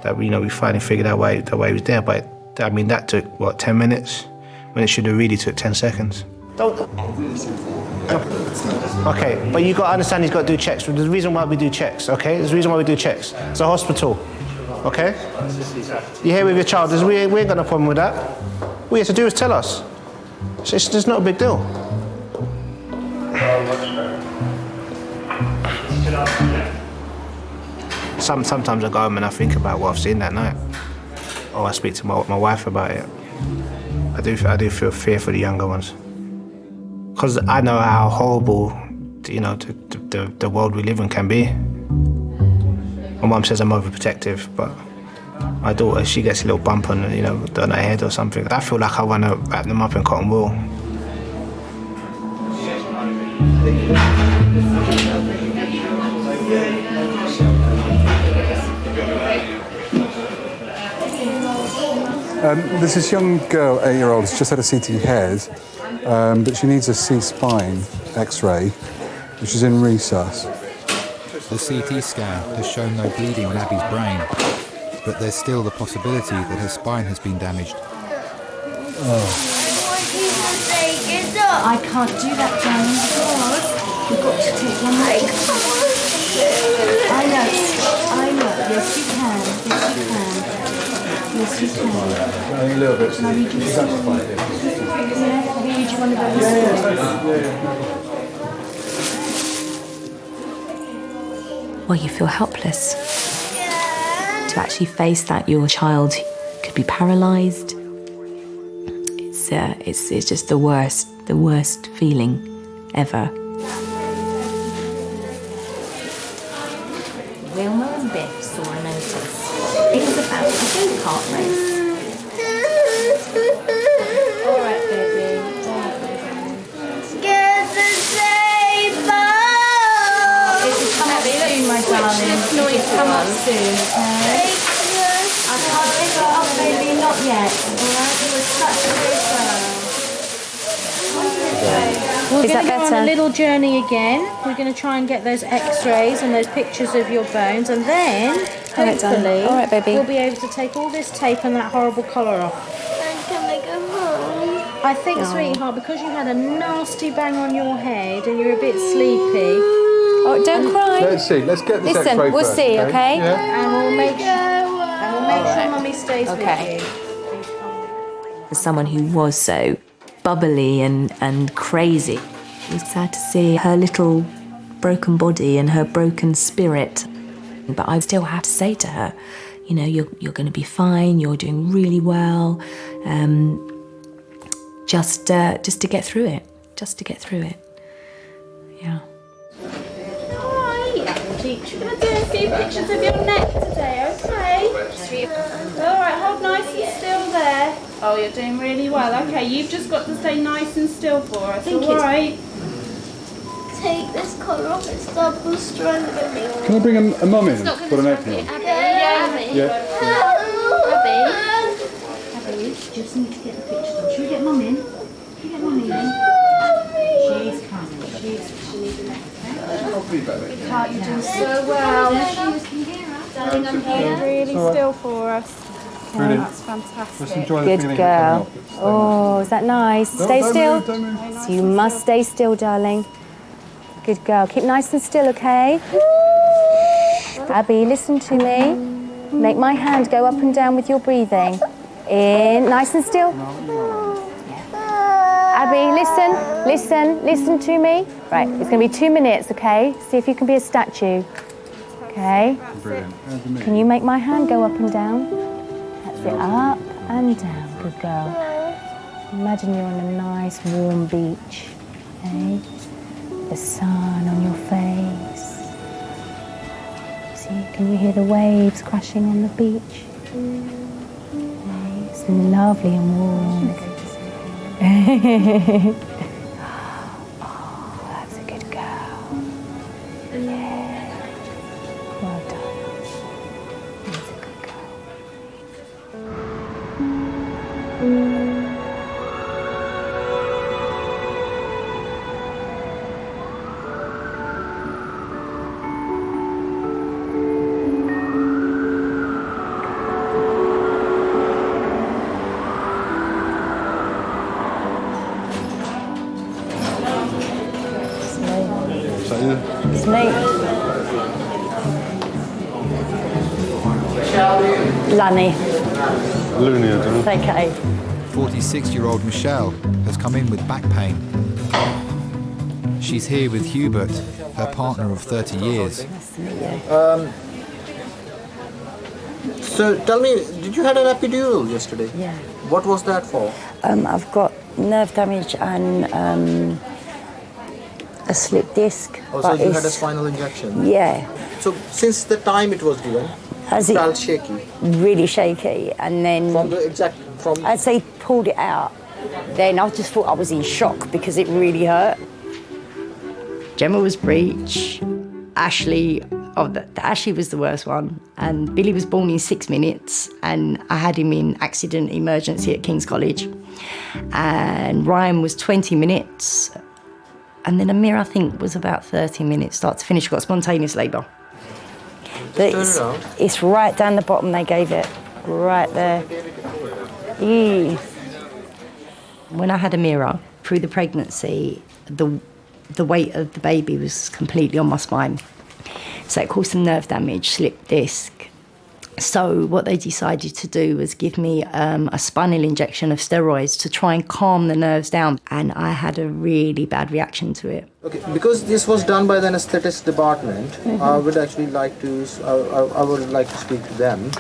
That we finally figured out why he was there. But I mean, that took what, 10 minutes, when it should have really took 10 seconds. Okay, but you got to understand he's got to do checks. There's a reason why we do checks, okay? There's a reason why we do checks. It's a hospital, okay? You're here with your child. We ain't got no problem with that. All you have to do is tell us. It's not a big deal. Sometimes I go home and I think about what I've seen that night. Or I speak to my wife about it. I do feel fear for the younger ones. Because I know how horrible, the world we live in can be. My mum says I'm overprotective, but my daughter, she gets a little bump on, on her head or something. I feel like I want to wrap them up in cotton wool. There's this young girl, 8-year-old, who's just had a CT head, but she needs a C-spine X-ray, which is in resus. The CT scan has shown no bleeding in Abby's brain, but there's still the possibility that her spine has been damaged. I can't do that, darling, because you've got to take one leg. I know. Yes, you can. Yes, you can. Only a little bit. Can I read you something? Yeah, read you one of those. Well, you feel helpless. To actually face that your child could be paralysed, it's just the worst feeling ever. Wilma and Beth Abby, soon, my darling. Just know you come up soon, okay? I can't pick it up, baby, not yet. Alright, you were such a good girl. We're going to go on a little journey again. We're going to try and get those x-rays and those pictures of your bones, and then, hopefully, All right, baby. we'll be able to take all this tape and that horrible collar off. And can I go home? I think, sweetheart, because you had a nasty bang on your head and you're a bit sleepy. Oh, don't cry. Let's see. Let's get this Listen, X-ray we'll first, see, okay? Yeah. And we'll make sure Mummy stays with you. As someone who was so bubbly and crazy, it was sad to see her little broken body and her broken spirit. But I still have to say to her, you know, you're going to be fine, you're doing really well, just to get through it, yeah. Alright, teacher. We're going to do a few pictures of your neck today, okay? Alright, hold nice and still there. Oh, you're doing really well. Okay, you've just got to stay nice and still for us, alright? Take this collar off, it's double stranded. Can I bring a mum in and put an apron on? Abby. Yeah. Abby, you just need to get the pictures done. Should we get Mum in? Should we get Mum in? She's coming. She needs a neck. I'll be back later. Heart, you're doing so well. Darling, I'm here. Really still for us. Brilliant. That's fantastic. Just enjoy the Good feeling girl. of coming up. Oh, is that nice? Don't- Stay don't still. move, don't move. So you must stay still, darling. Good girl. Keep nice and still, okay? Abby, listen to me. Make my hand go up and down with your breathing. In, nice and still. Abby, listen to me. Right, it's going to be 2 minutes, okay? See if you can be a statue. Okay? Brilliant. Can you make my hand go up and down? That's it, up and down. Good girl. Imagine you're on a nice warm beach, okay? The sun on your face. See, can you hear the waves crashing on the beach? Okay, it's lovely and warm. Oh, that's a good girl. Yeah. Well done. That's a good girl. It's me. Lunny. Looney, I don't know. It's okay. 46-year-old Michelle has come in with back pain. She's here with Hubert, her partner of 30 years. So tell me, did you had an epidural yesterday? Yeah. What was that for? I've got nerve damage and a slip disc. Oh, so but you had a it's- spinal injection? Yeah. So since the time it was given, As it it- felt shaky? Really shaky, and then as they pulled it out, then I just thought I was in shock because it really hurt. Gemma was breech. Ashley, Ashley was the worst one, and Billy was born in 6 minutes, and I had him in accident emergency at King's College, and Ryan was 20 minutes, and then Amir, I think, was about 30 minutes, start to finish, got spontaneous labour. But it's right down the bottom they gave it, right there. When I had Amira, through the pregnancy, the weight of the baby was completely on my spine. So it caused some nerve damage, slip disc. So what they decided to do was give me a spinal injection of steroids to try and calm the nerves down. And I had a really bad reaction to it. Okay, because this was done by the anaesthetics department, I would actually like to, I would like to speak to them,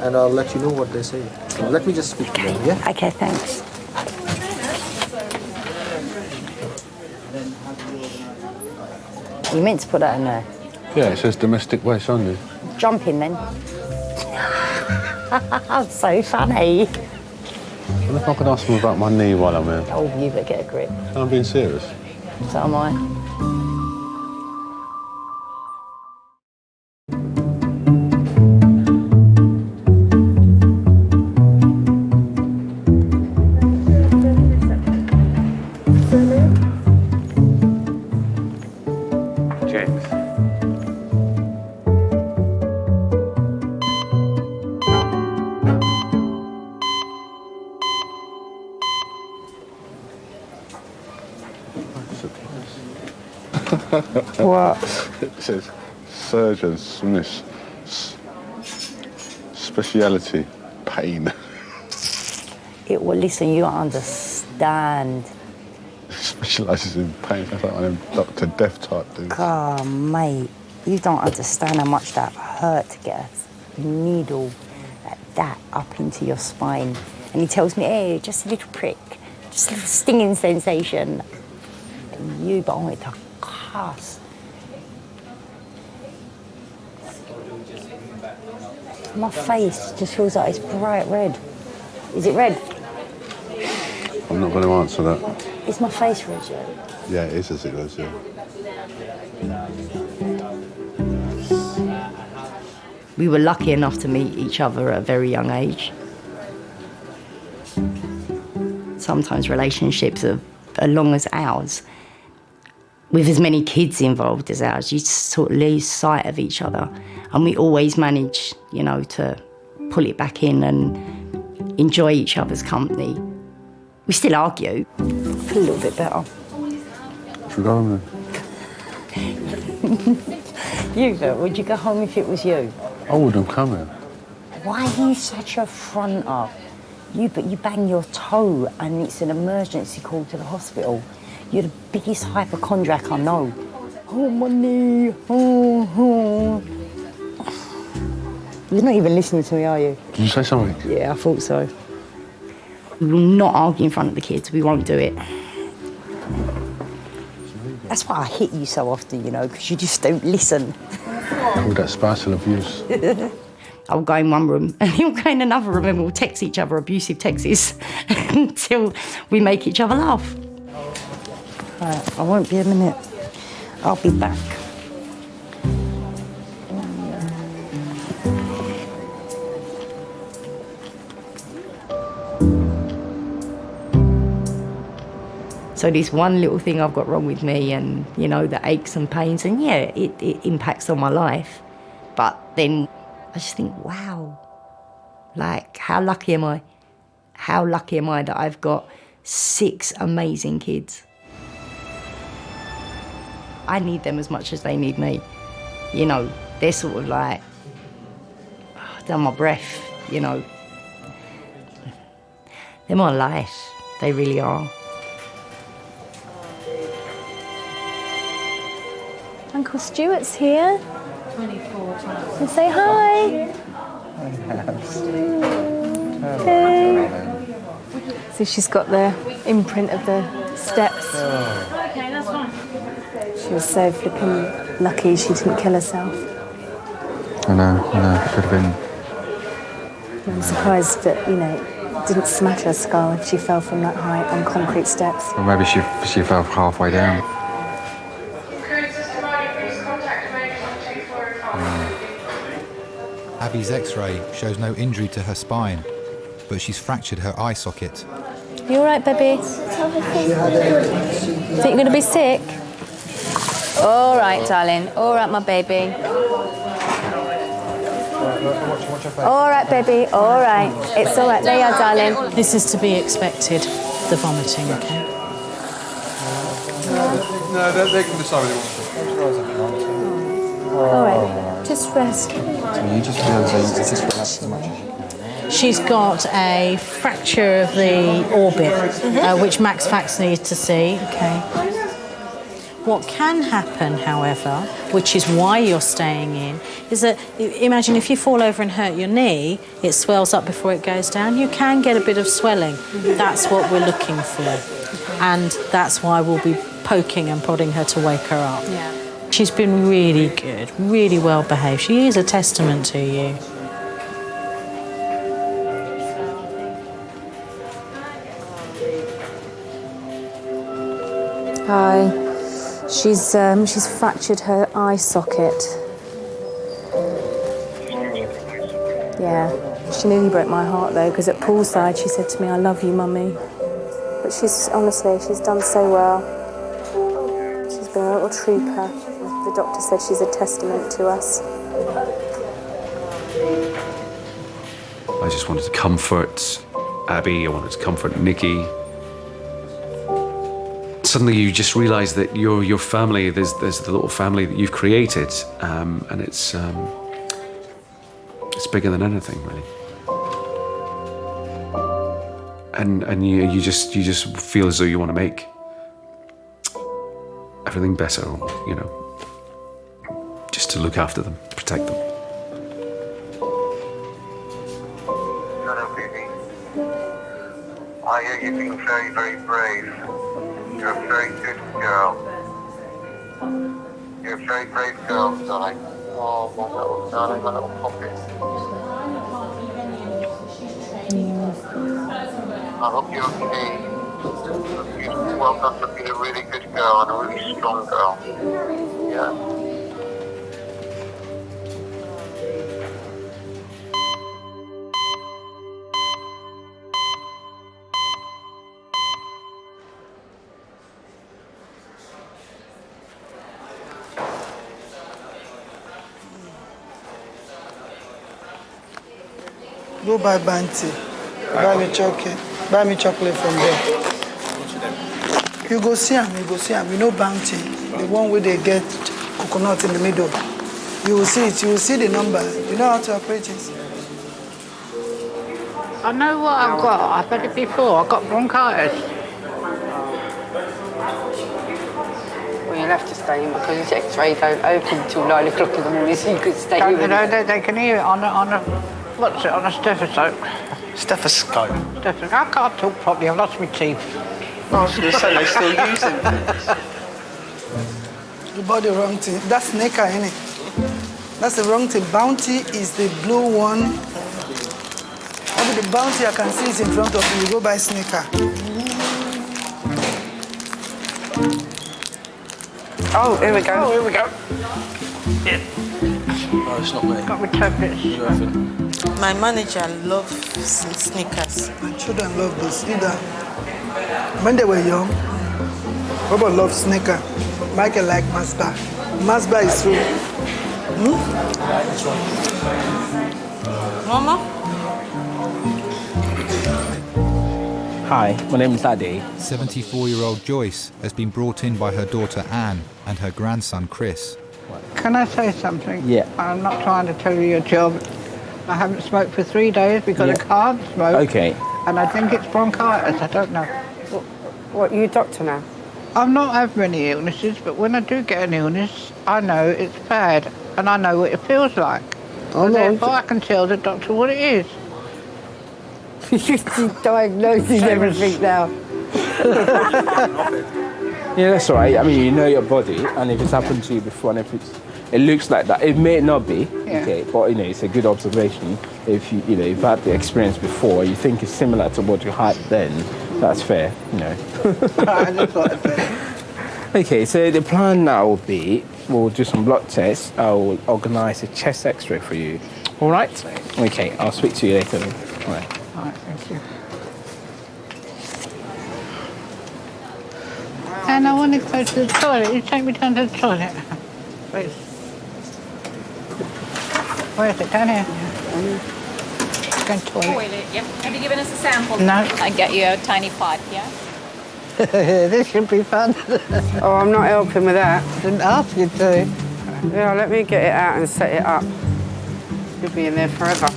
and I'll let you know what they say. So let me just speak to them, yeah? Okay, thanks. You meant to put that in there. Yeah, it says domestic waste on there. Jump in then. So funny. What if I could ask them about my knee while I'm here? Oh, you better get a grip. I'm being serious. So am I. What? It says surgeon, Smith, speciality, pain. Well, listen, you don't understand. Specialises in pain. That's like one of them Dr. Death type dudes. Oh, mate, you don't understand how much that hurt to get a needle like that up into your spine. And he tells me, hey, just a little prick, just a little stinging sensation. And you, but I wanted to cuss. My face just feels like it's bright red. Is it red? I'm not going to answer that. Is my face red yet? Yeah, it is as it was, yeah. We were lucky enough to meet each other at a very young age. Sometimes relationships are as long as ours. With as many kids involved as ours, you sort of lose sight of each other. And we always manage, you know, to pull it back in and enjoy each other's company. We still argue. I feel a little bit better. Should we go home You, would you go home if it was you? I wouldn't come here. Why are you such a fronter? You bang your toe and it's an emergency call to the hospital. You're the biggest hypochondriac I know. Oh, my knee. Oh. You're not even listening to me, are you? Did you say something? Yeah, I thought so. We will not argue in front of the kids. We won't do it. That's why I hit you so often, you know, because you just don't listen. Call that spousal abuse. I'll go in one room and he'll go in another room and we'll text each other abusive texts until we make each other laugh. Right, I won't be a minute. I'll be back. So this one little thing I've got wrong with me and, you know, the aches and pains, and yeah, it impacts on my life. But then I just think, wow, like, how lucky am I? How lucky am I that I've got 6 amazing kids? I need them as much as they need me. You know, they're sort of like, they're my breath, you know. They're my life, they really are. Uncle Stuart's here. 24 times. And say hi. Hey. So she's got the imprint of the steps. Oh. Okay, that's fine. She was so flipping lucky she didn't kill herself. I know, could have been. I'm surprised that, you know, didn't smash her skull if she fell from that height on concrete steps. Or maybe she fell halfway down. Abby's X-ray shows no injury to her spine, but she's fractured her eye socket. You all right, baby? Think you're going to be sick? All right, darling. All right, my baby. All right, baby. All right. It's all right. There you are, darling. This is to be expected, the vomiting, okay? No, they can decide what they want to. All right. Just rest. So you just just relax as much as you can. She's got a fracture of the orbit, which Max Fax needs to see. Okay. What can happen, however, which is why you're staying in, is that, imagine if you fall over and hurt your knee, it swells up before it goes down. You can get a bit of swelling. That's what we're looking for. And that's why we'll be poking and prodding her to wake her up. Yeah. She's been really good, really well behaved. She is a testament to you. Hi. She's fractured her eye socket. Yeah. She nearly broke my heart though, because at poolside she said to me, "I love you, Mummy." But she's done so well. She's been a little trooper. The doctor said she's a testament to us. I just wanted to comfort Abby, I wanted to comfort Nikki. suddenly you just realise that your family, there's the little family that you've created, and it's bigger than anything, really. And you just feel as though you want to make everything better, you know, just to look after them, protect them. I hear you being very, very brave. You're a very good girl. You're a very brave girl, darling. Oh, my little darling, my little poppy. I hope you're okay. Well done for being a really good girl and a really strong girl. Yeah. Go buy Banty. Buy me chocolate. Buy me chocolate from there. You go see him. You know Bounty, the one where they get coconut in the middle. You will see it. You will see the number. You know how to operate it. I know what I've got. I've had it before. I've got bronchitis. Well, you'll have to stay in because his X-ray don't open till 9 o'clock in the morning, so you could stay in. They can hear it on a what's it, on a stethoscope. Stethoscope? I can't talk properly. I've lost my teeth. I was going to say, they're still using things. You bought the wrong thing. That's Snicker, isn't it? That's the wrong thing. Bounty is the blue one. Only the Bounty I can see is in front of you. You go buy Snicker. Oh, here we go. Yeah. No, it's not me. Got my tablets. My manager loves Snickers. My children love this either. When they were young, Robert loved Snicker. Michael liked Masba. Masba is true. Mama? Hi, my name is Adi. 74-year-old Joyce has been brought in by her daughter Anne and her grandson Chris. Can I say something? Yeah. I'm not trying to tell you your job. I haven't smoked for 3 days because I can't smoke. Okay. And I think it's bronchitis. I don't know. What, you a doctor now? I've not had many illnesses, but when I do get an illness, I know it's bad, and I know what it feels like. And therefore, I can tell the doctor what it is. She diagnoses everything now. Yeah, that's all right. I mean, you know your body, and if it's happened to you before, and if it looks like that, it may not be, okay, but you know, it's a good observation. If you've had the experience before, you think it's similar to what you had then, that's fair, you know. Okay, so the plan now will be, we'll do some blood tests. I will organise a chest X-ray for you. All right? Okay, I'll speak to you later. All right. All right, thank you. And I want to go to the toilet. You take me down to the toilet, please. Where is it? Down here? Go to the toilet. Yeah. Have you given us a sample? No. I get you a tiny pipe, yeah? This should be fun. Oh, I'm not helping with that. Didn't ask you to. Yeah, let me get it out and set it up. You'll be in there forever.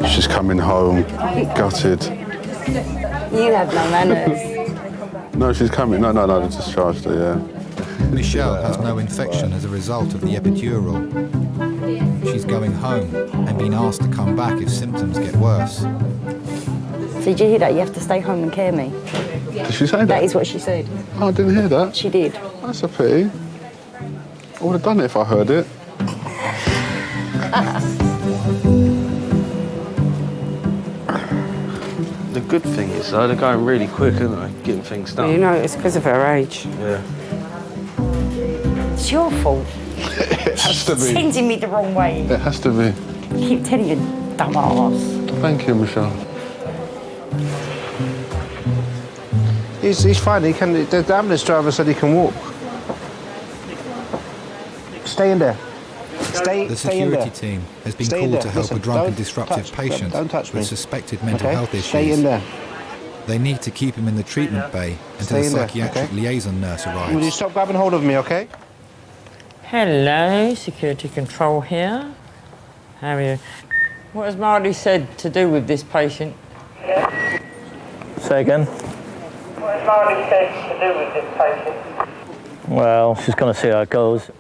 She's coming home, gutted. You have no manners. No, she's coming. No, they discharged her, yeah. Michelle has no infection as a result of the epidural. She's going home and being asked to come back if symptoms get worse. Did you hear that? You have to stay home and care me. Did she say that? That is what she said. Oh, I didn't hear that. She did. That's a pity. I would have done it if I heard it. The good thing is, though, they're going really quick, aren't they? Getting things done. Well, you know, it's because of her age. Yeah. It's your fault. It has to be. Sending me the wrong way. It has to be. I keep telling you, dumbass. Thank you, Michelle. He's fine. The ambulance driver said he can walk. Stay in there. The security team has been called to help a drunk and disruptive patient don't touch me. with suspected mental health issues. Stay in there. They need to keep him in the treatment bay until Stay the in there, psychiatric liaison nurse arrives. Will you stop grabbing hold of me, okay? Hello, security control here. How are you? What has Marty said to do with this patient? Say again? What has Marty said to do with this patient? Well, she's going to see how it goes.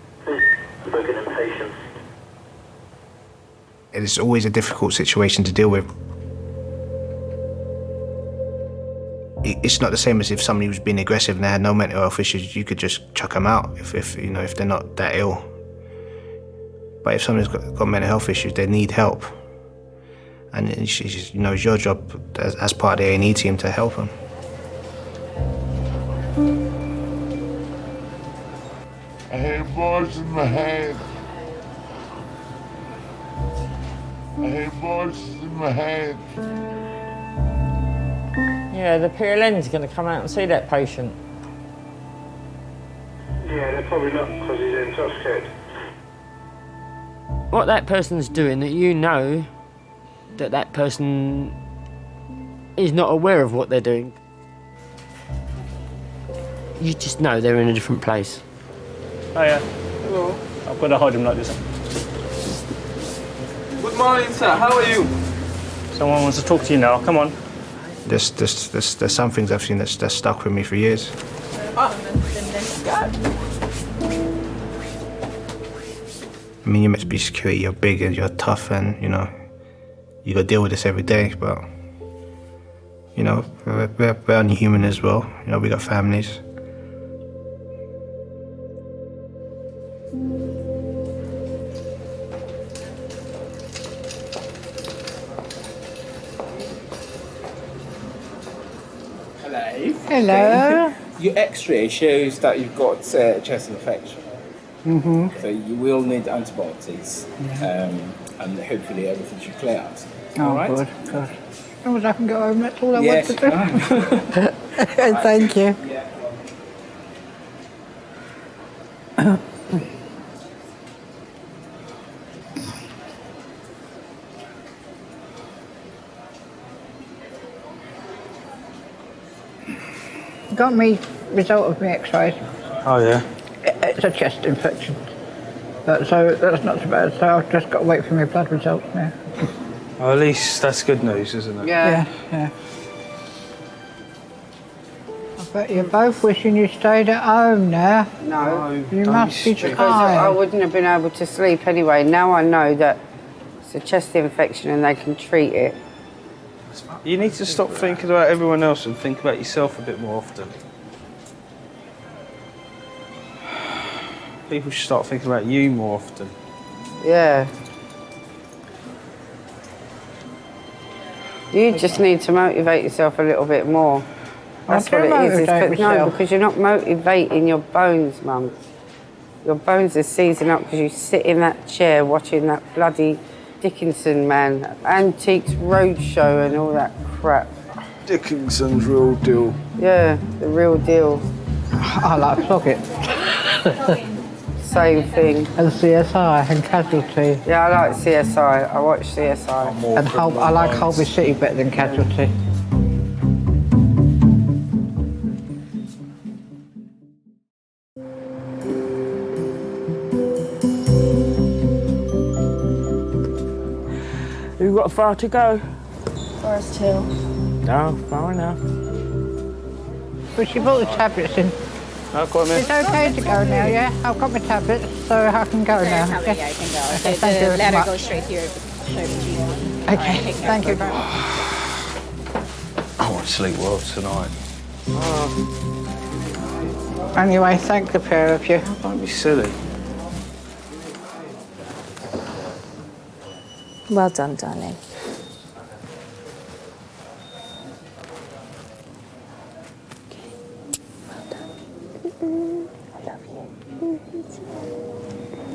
It's always a difficult situation to deal with. It's not the same as if somebody was being aggressive and they had no mental health issues. You could just chuck them out if they're not that ill. But if somebody's got mental health issues, they need help, and it's your job as part of the A&E team to help them. I hear voices in my head. I hear voices in my head. Yeah, the PLN's going to come out and see that patient. Yeah, they're probably not because he's intoxicated. What that person's doing, that you know that that person is not aware of what they're doing. You just know they're in a different place. Oh, yeah. Hello. I've got to hold him like this. Good morning, sir. How are you? Someone wants to talk to you now. Come on. There's some things I've seen that's stuck with me for years. I mean, you're meant to be security, you're big and you're tough and, you got to deal with this every day, but, we're only human as well. We got families. Hello. Your X-ray shows that you've got chest infection. Mm-hmm. So you will need antibiotics, and hopefully everything should clear out. Oh, all right? good. As long as I can go home, that's all I Yes, want to do. Thank you. Got me result of my X-rays. Oh, yeah? It's a chest infection. So that's not so bad. So I've just got to wait for my blood results now. Well, at least that's good news, isn't it? Yeah. I bet you're both wishing you stayed at home now. No. You must be Because tired. I wouldn't have been able to sleep anyway. Now I know that it's a chest infection and they can treat it. You need to stop thinking about everyone else and think about yourself a bit more often. People should start thinking about you more often. Yeah. You just need to motivate yourself a little bit more. That's what it is. No, because you're not motivating your bones, Mum. Your bones are seizing up because you sit in that chair watching that bloody Dickinson, man. Antiques Roadshow and all that crap. Dickinson's real deal. Yeah, the real deal. I like Floggett. Same thing. And CSI and Casualty. Yeah, I like CSI. I watch CSI. And I like Holby City better than Casualty. You've got far to go? Forest Hill. No, far enough. But she brought the tablets in. I've got them in. It's okay to go now, yeah? I've got my tablets, so I can go now. Yeah, you can go. Okay, thank you very ladder much. goes straight here. Okay, thank you very much. I want to sleep well tonight. Anyway, thank the pair of you. Don't be silly. Well done, darling.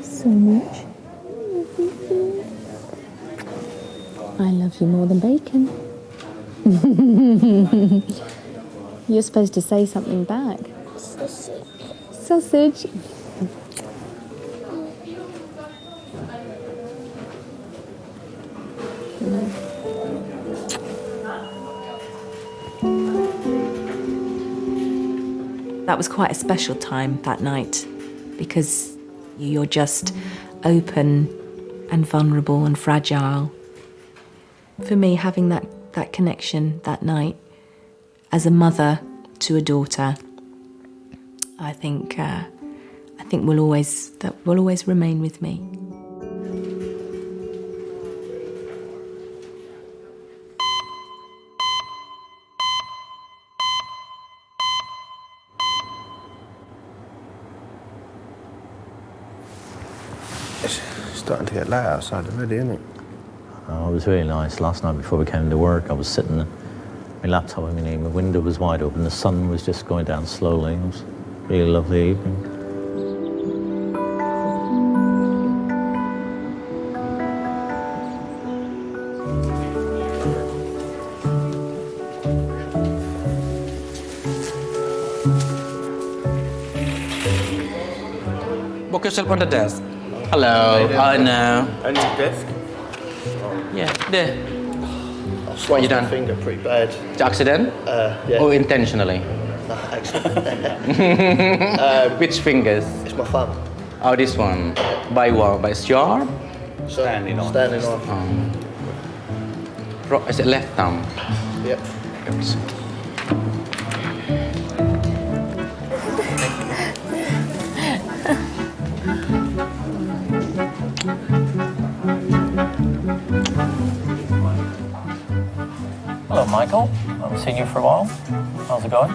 So much. I love you more than bacon. You're supposed to say something back. Sausage. Sausage. That was quite a special time that night because you're just open and vulnerable and fragile. For me, having that connection that night as a mother to a daughter, I think will always remain with me. It's starting to get light outside already, isn't it? Oh, it was really nice. Last night before we came to work, I was sitting at my laptop, my window was wide open, the sun was just going down slowly. It was a really lovely evening. Book yourself on the desk. Hello, I know. On your desk? Yeah, there. I've sliced my finger pretty bad. Accident? Yeah. Or intentionally? No, accident. Which fingers? It's my thumb. Oh, this one. By what? By sharp? Standing on. Is it left thumb? Yep. Oops. Hello, Michael. I haven't seen you for a while. How's it going?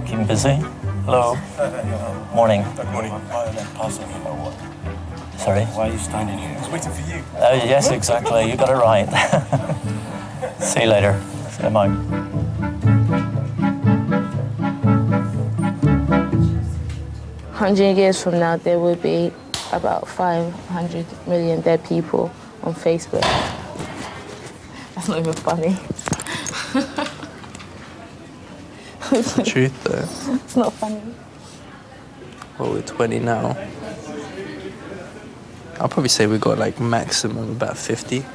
Keeping busy? Hello. Morning. Good morning. Why are they passing you by what? Sorry? Why are you standing here? I was waiting for you. Yes, exactly. You got it right. See you later. See you, Mike. 100 years from now, there will be about 500 million dead people on Facebook. That's not even funny. It's the truth, though. It's not funny. Well, we're 20 now. I'll probably say we've got like maximum about 50 to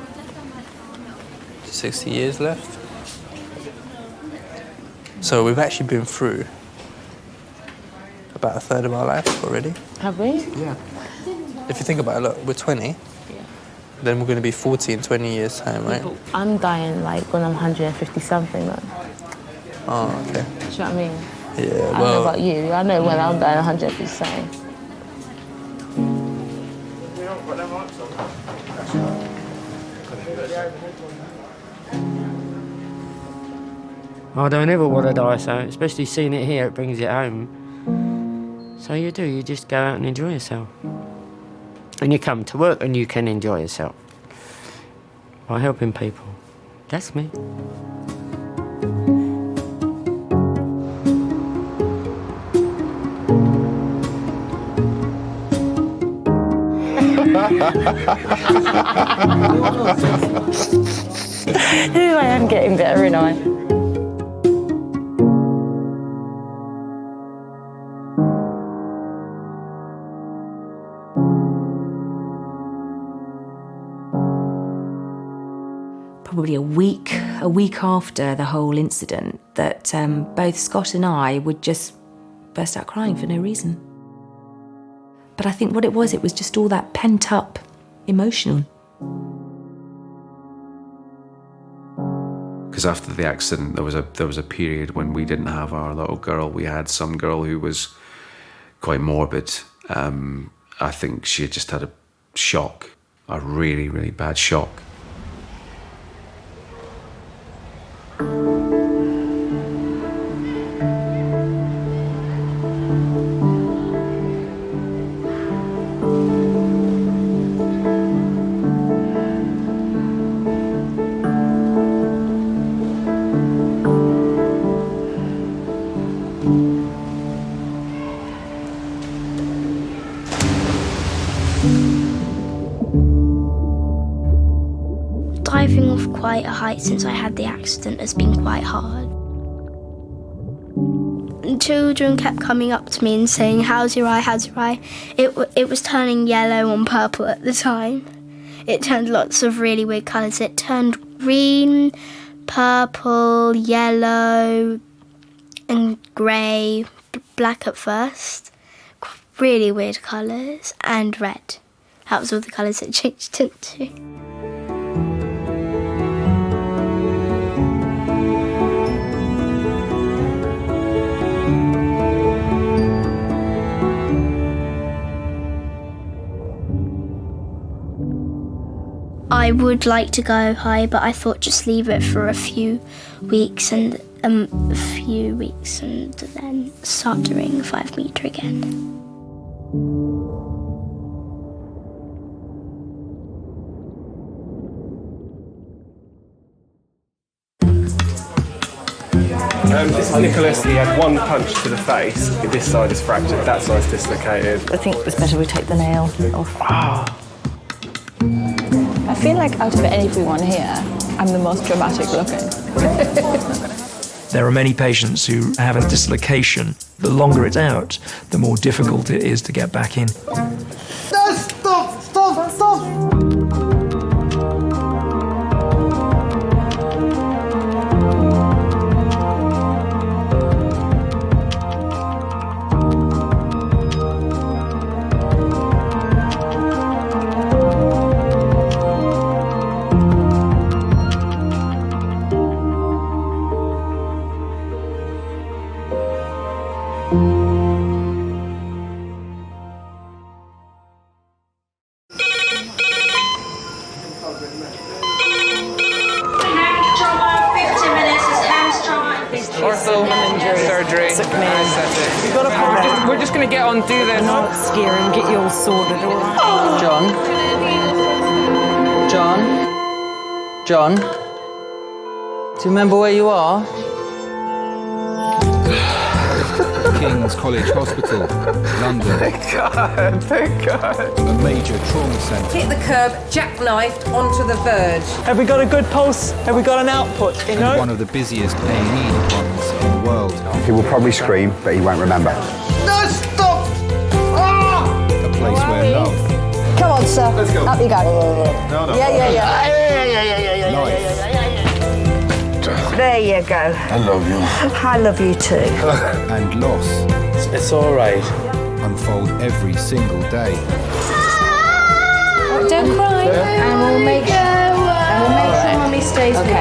60 years left. So we've actually been through about a third of our life already. Have we? Yeah. If you think about it, look, we're 20. Then we're going to be 40 in 20 years' time, right? I'm dying like when I'm 150 something, though. Oh, okay. Do you know what I mean? Yeah, I don't know about you. I know when I'm dying 150 something. I don't ever want to die, so especially seeing it here, it brings it home. So you just go out and enjoy yourself. And you come to work and you can enjoy yourself by helping people. That's me. I am getting better, ain't I? Probably a week after the whole incident, that both Scott and I would just burst out crying for no reason. But I think what it was just all that pent-up emotion. Because after the accident, there was a period when we didn't have our little girl. We had some girl who was quite morbid. I think she had just had a shock, a really, really bad shock. Diving off quite a height since I had the accident has been quite hard. And children kept coming up to me and saying, "How's your eye, how's your eye?" It was turning yellow and purple at the time. It turned lots of really weird colours. It turned green, purple, yellow and grey, black at first, really weird colours, and red. That was all the colours it changed into. I would like to go high, but I thought just leave it for a few weeks and then start doing 5 metre again. This is Nicholas. He had one punch to the face. This side is fractured, that side's dislocated. I think it's better we take the nail off. I feel like out of everyone here, I'm the most dramatic looking. There are many patients who have a dislocation. The longer it's out, the more difficult it is to get back in. No, stop! Surgery. You've got to we're just going to get on, do this. Not scare and get you all sorted, all right? John? Do you remember where you are? King's College Hospital, London. Thank God. A major trauma centre. Hit the curb, jackknifed onto the verge. Have we got a good pulse? Have we got an output? You know? And one of the busiest A&E departments in the world. He will probably scream, but he won't remember. No, stop! Ah! A place where love, Come on, sir. Let's go. Up you go. No. Yeah. life, There you go. I love you. I love you too. and loss It's all right. unfold every single day. Don't cry. And we'll make sure Mummy stays with you.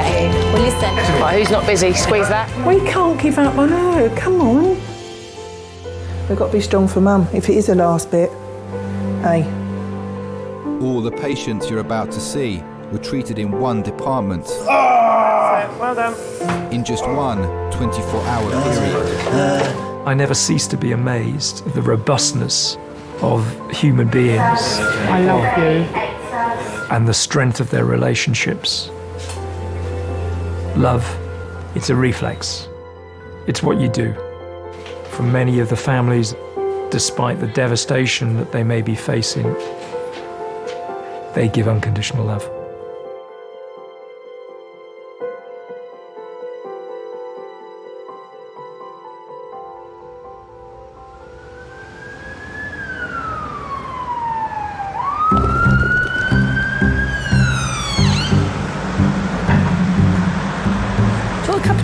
Well, listen. Right, who's not busy? Squeeze that. We can't give up on her. Come on. We've got to be strong for Mum, if it is the last bit. Hey. All the patients you're about to see were treated in one department. Well done. In just one 24-hour period. I never cease to be amazed at the robustness of human beings. I love you. And the strength of their relationships. Love, it's a reflex. It's what you do. For many of the families, despite the devastation that they may be facing, they give unconditional love.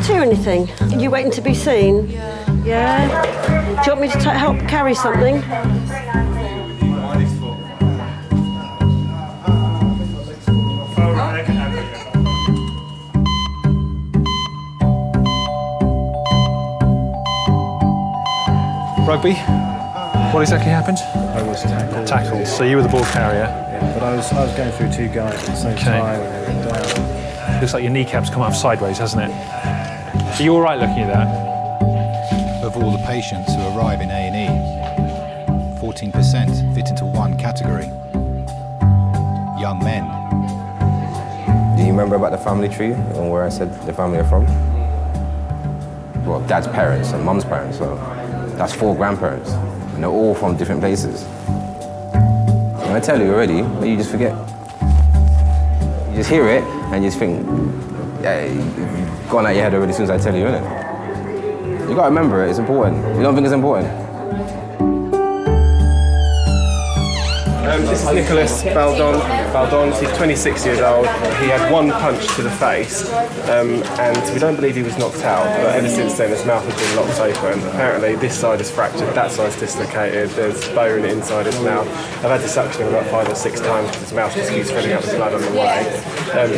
Or anything? Are you waiting to be seen? Yeah. Do you want me to help carry something? Rugby? What exactly happened? I was tackled. Tackled. So you were the ball carrier? Yeah, but I was going through two guys at the same time and they went down. Looks like your kneecap's come up sideways, hasn't it? Are you all right looking at that? Of all the patients who arrive in A&E, 14% fit into one category. Young men. Do you remember about the family tree and where I said the family are from? Well, Dad's parents and Mum's parents, so that's 4 grandparents, and they're all from different places. And I tell you already, but you just forget. You just hear it and you just think, yeah, you've gone out your head already as soon as I tell you, innit? You gotta remember it, it's important. You don't think it's important? This is Nicholas Baldons. He's 26 years old. He had one punch to the face, and we don't believe he was knocked out, but ever since then his mouth has been locked open. Apparently this side is fractured, that side's dislocated, there's bone inside his mouth. I've had to suction him about 5 or 6 times because his mouth just keeps filling up with blood on the way.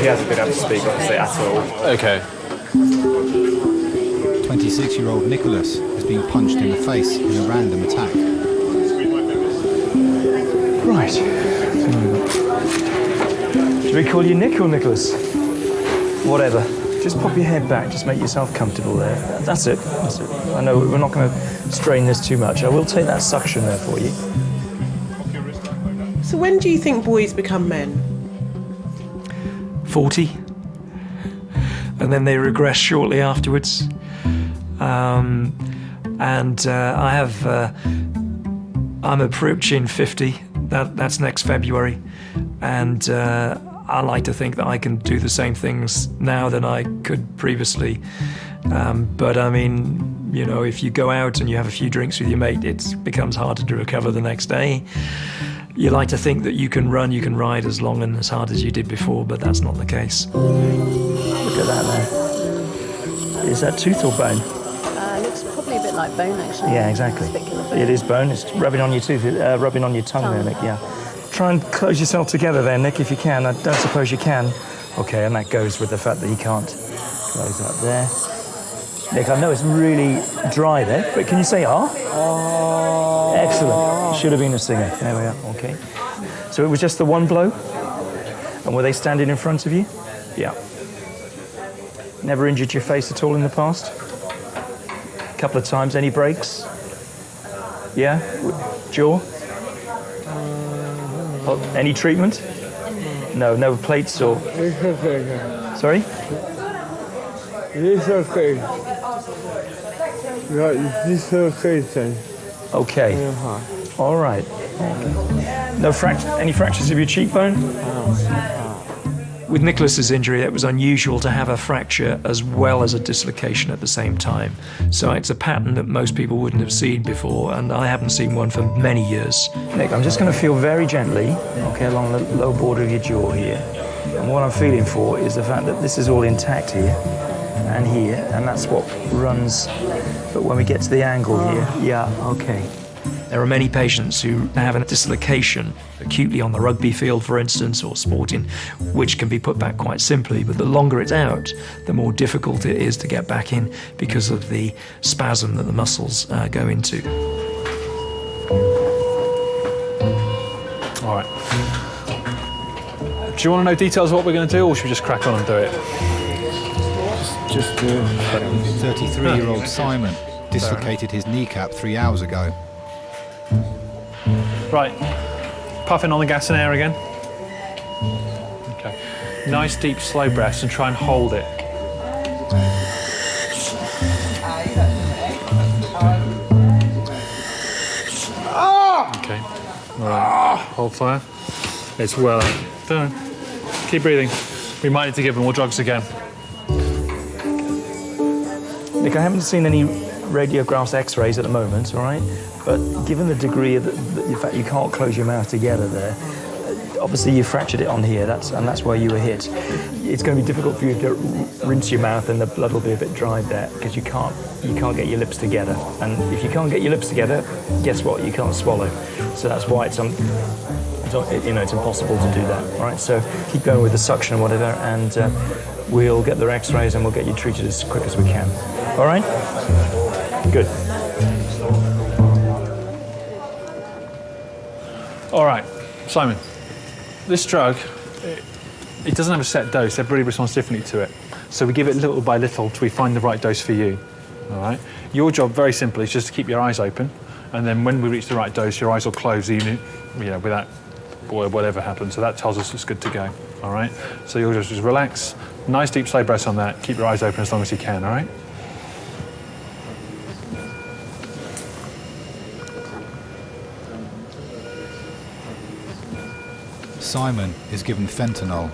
He hasn't been able to speak, obviously, at all. Okay. 26-year-old Nicholas has been punched in the face in a random attack. Right. Should we call you Nick or Nicholas? Whatever. Just pop your head back. Just make yourself comfortable there. That's it. That's it. I know we're not going to strain this too much. I will take that suction there for you. So when do you think boys become men? 40. And then they regress shortly afterwards. I'm approaching 50. That's next February, and I like to think that I can do the same things now than I could previously. But I mean, you know, if you go out and you have a few drinks with your mate, it becomes harder to recover the next day. You like to think that you can run, you can ride as long and as hard as you did before, but that's not the case. Look at that there. Is that tooth or bone? Looks probably a bit like bone, actually. Yeah, exactly. It is bone. It's rubbing on your tooth, rubbing on your tongue there, Nick, yeah. Try and close yourself together there, Nick, if you can. I don't suppose you can. Okay, and that goes with the fact that you can't close that there. Nick, I know it's really dry there, but can you say ah? Oh. Excellent. Should have been a singer. There we are, okay. So it was just the one blow? And were they standing in front of you? Yeah. Never injured your face at all in the past? A couple of times. Any breaks? Yeah? Jaw? Oh, any treatment? No, no plates or... It's okay. Sorry? It's okay. Right, dislocation. Okay. All right. No any fractures of your cheekbone? With Nicholas's injury, it was unusual to have a fracture as well as a dislocation at the same time. So it's a pattern that most people wouldn't have seen before, and I haven't seen one for many years. Nick, I'm just going to feel very gently, okay, along the low border of your jaw here. And what I'm feeling for is the fact that this is all intact here and here, and that's what runs. But when we get to the angle here, yeah, okay. There are many patients who have a dislocation acutely on the rugby field, for instance, or sporting, which can be put back quite simply. But the longer it's out, the more difficult it is to get back in because of the spasm that the muscles go into. All right. Do you want to know details of what we're going to do, or should we just crack on and do it? Just do it. 33-year-old Simon dislocated his kneecap 3 hours ago. Right, puffing on the gas and air again. Okay, nice deep slow breaths and try and hold it. Okay, all right, hold fire. It's well done. Keep breathing. We might need to give him more drugs again. Nick, I haven't seen any radiographs, x-rays at the moment, all right? But given the degree of the fact you can't close your mouth together there, obviously you fractured it on here, and that's where you were hit. It's going to be difficult for you to rinse your mouth and the blood will be a bit dried there because you can't get your lips together. And if you can't get your lips together, guess what? You can't swallow. So that's why it's impossible to do that, all right? So keep going with the suction and whatever, and we'll get the x-rays and we'll get you treated as quick as we can. All right? Good. All right, Simon, this drug, it doesn't have a set dose. Everybody responds differently to it. So we give it little by little till we find the right dose for you, all right? Your job, very simply, is just to keep your eyes open, and then when we reach the right dose, your eyes will close, even, without whatever happens. So that tells us it's good to go, all right? So you'll just relax, nice deep slow breaths on that, keep your eyes open as long as you can, all right? Simon is given fentanyl,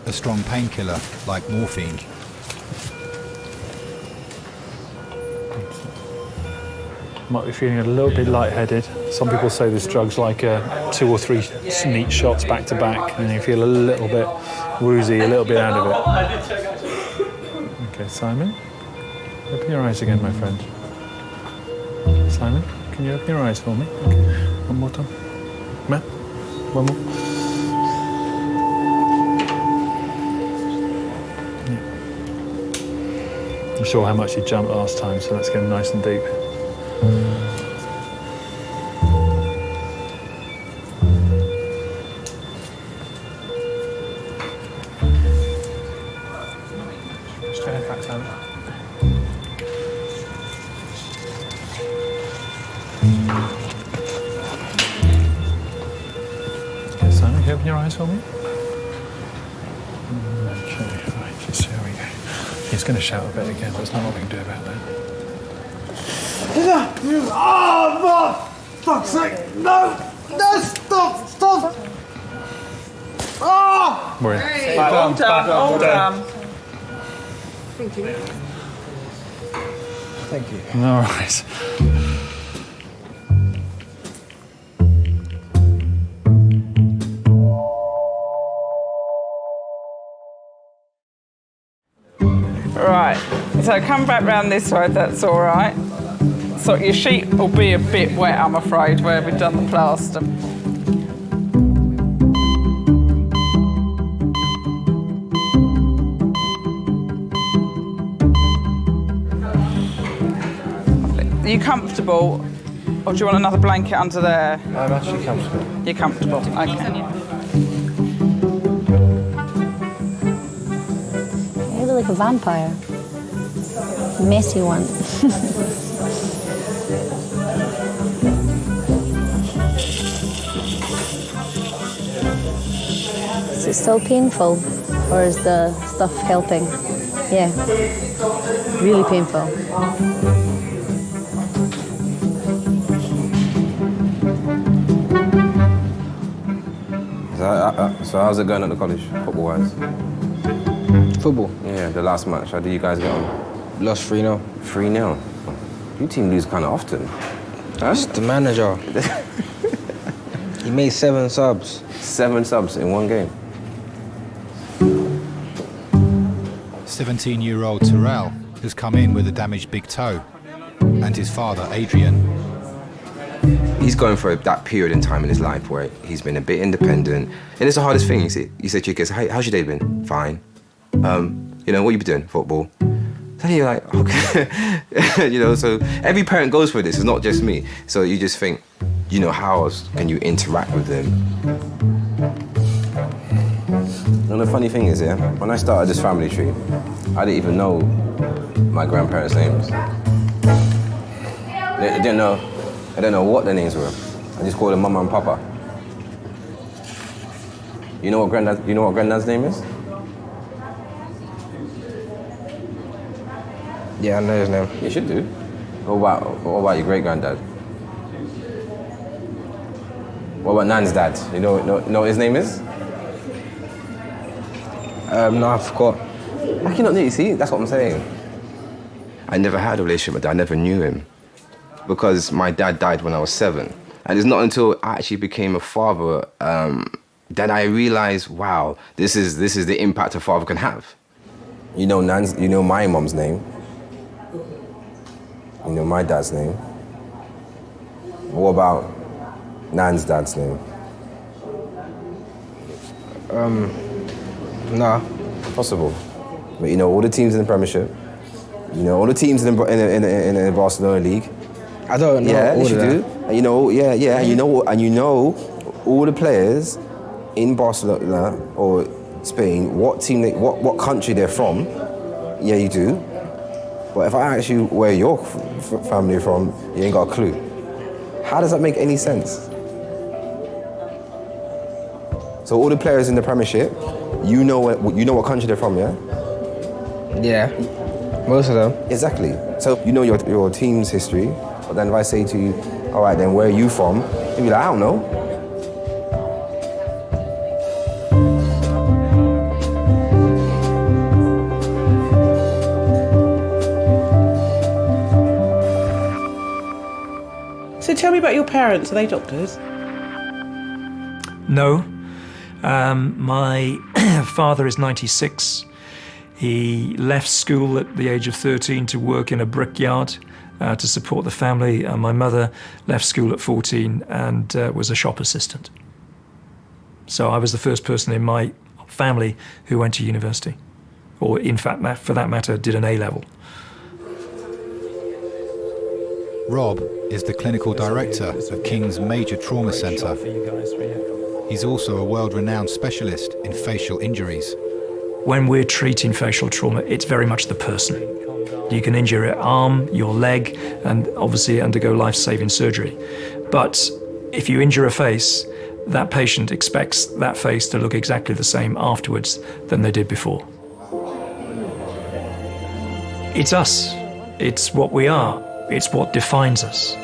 a strong painkiller like morphine. might be feeling a little bit lightheaded. Some people say this drug's like 2 or 3 neat shots back to back, and you feel a little bit woozy, a little bit out of it. Okay, Simon, open your eyes again, my friend. Simon, can you open your eyes for me? Okay. One more time. Matt, one more. Yeah. I'm sure how much you jumped last time, so let's get him nice and deep. Straight back, Simon. Okay, Simon, can you open your eyes for me? Okay, right, just here we go. He's going to shout a bit again, but there's not what we can do about that. Oh, for fuck's sake! No! No, stop! Oh! We're in. Hey, hold on. Thank you. Thank you. All right. Right, so come back round this way, that's all right. So your sheet will be a bit wet, I'm afraid, where we've done the plaster. Are you comfortable, or do you want another blanket under there? I'm actually comfortable. You're comfortable, okay. You look like a vampire. Messy one. Is it still painful, or is the stuff helping? Yeah, really painful. So how's it going at the college, football-wise? Football? Yeah, the last match. How did you guys get on? Lost 3-0. 3-0? Your team lose kind of often. That's the manager. He made 7 subs. 7 subs in one game? 17-year-old Terrell has come in with a damaged big toe, and his father, Adrian. He's going through that period in time in his life where he's been a bit independent. And it's the hardest thing. You say to your kids, hey, how's your day been? Fine. You know, what you been doing? Football. Then you're like, okay. You know, so every parent goes through this. It's not just me. So you just think, you know, how else can you interact with them? And the funny thing is, yeah, when I started this family tree, I didn't even know my grandparents' names. I didn't know what their names were. I just called them Mama and Papa. You know what Granddad's name is? Yeah, I know his name. You should do. What about your great-granddad? What about Nan's dad? You know what his name is? No, I forgot. How can you not know? You see, that's what I'm saying. I never had a relationship with dad. I never knew him because my dad died when I was 7, and it's not until I actually became a father that I realized, wow, this is the impact a father can have. You know my mom's name. You know my dad's name. What about Nan's dad's name? Nah. Possible. But you know all the teams in the Premiership. You know all the teams in the Barcelona League. I don't know. Yeah, all you of that. do. And you know, yeah. And you know all the players in Barcelona or Spain. What team? What country they're from? Yeah, you do. But if I ask you where your family are from, you ain't got a clue. How does that make any sense? So all the players in the Premiership, you know what country they're from, yeah? Yeah, most of them. Exactly. So you know your team's history, but then if I say to you, all right, then where are you from? You'll be like, I don't know. So tell me about your parents. Are they doctors? No. My father is 96. He left school at the age of 13 to work in a brickyard to support the family. My mother left school at 14 and was a shop assistant. So I was the first person in my family who went to university, or in fact, for that matter, did an A-level. Rob is the clinical director of King's major trauma centre. He's also a world-renowned specialist in facial injuries. When we're treating facial trauma, it's very much the person. You can injure your arm, your leg, and obviously undergo life-saving surgery. But if you injure a face, that patient expects that face to look exactly the same afterwards than they did before. It's us. It's what we are. It's what defines us.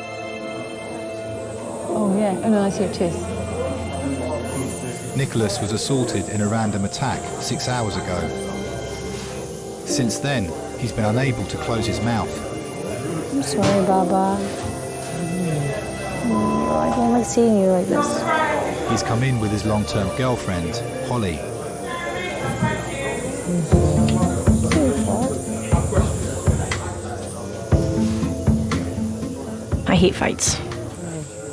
Oh yeah, oh no, I see your tooth. Nicholas was assaulted in a random attack 6 hours ago. Since then, he's been unable to close his mouth. I'm sorry, Baba. I don't like seeing you like this. He's come in with his long-term girlfriend, Holly. I hate fights.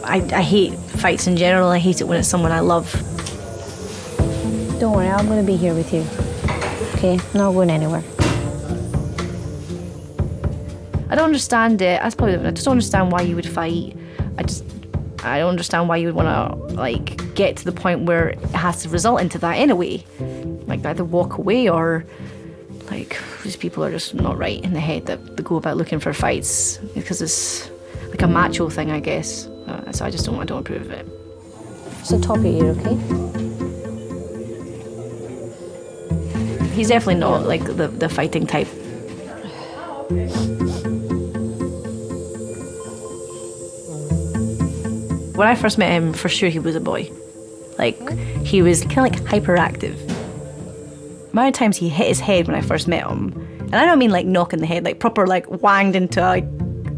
I hate fights in general. I hate it when it's someone I love. Don't worry, I'm going to be here with you. Okay, I'm not going anywhere. I don't understand it. That's probably. I just don't understand why you would fight. I don't understand why you would want to like get to the point where it has to result into that anyway. Like either walk away or like these people are just not right in the head that they go about looking for fights because it's like a macho thing, I guess. So I don't approve of it. So top your ear, okay? He's definitely not like the fighting type. When I first met him, for sure he was a boy. Like, he was kind of like hyperactive. The amount of times he hit his head when I first met him, and I don't mean like knocking the head, like proper like wanged into like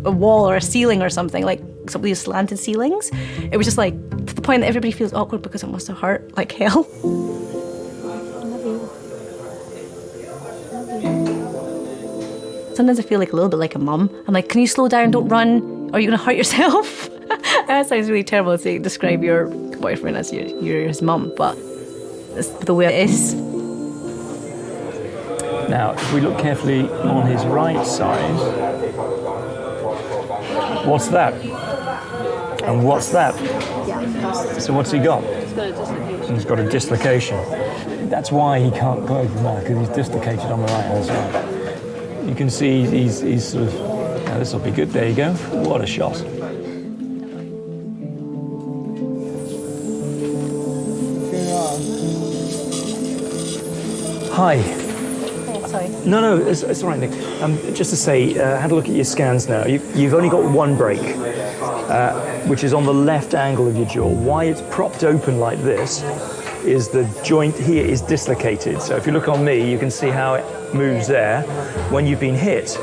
a wall or a ceiling or something, like some of these slanted ceilings. It was just like to the point that everybody feels awkward because it must have hurt like hell. Sometimes I feel like a little bit like a mum. I'm like, can you slow down, don't run, or are you gonna hurt yourself? That sounds really terrible to describe your boyfriend as you're his mum, but that's the way it is. Now, if we look carefully on his right side, what's that? And what's that? So what's he got? He's got a dislocation. That's why he can't go over now, because he's dislocated on the right hand side. You can see he's sort of, now this will be good, there you go. What a shot. Hi. Sorry. No, it's all right, Nick. Just to say, had a look at your scans now. You've only got one break, which is on the left angle of your jaw. Why it's propped open like this is the joint here is dislocated. So if you look on me, you can see how it moves there. When you've been hit,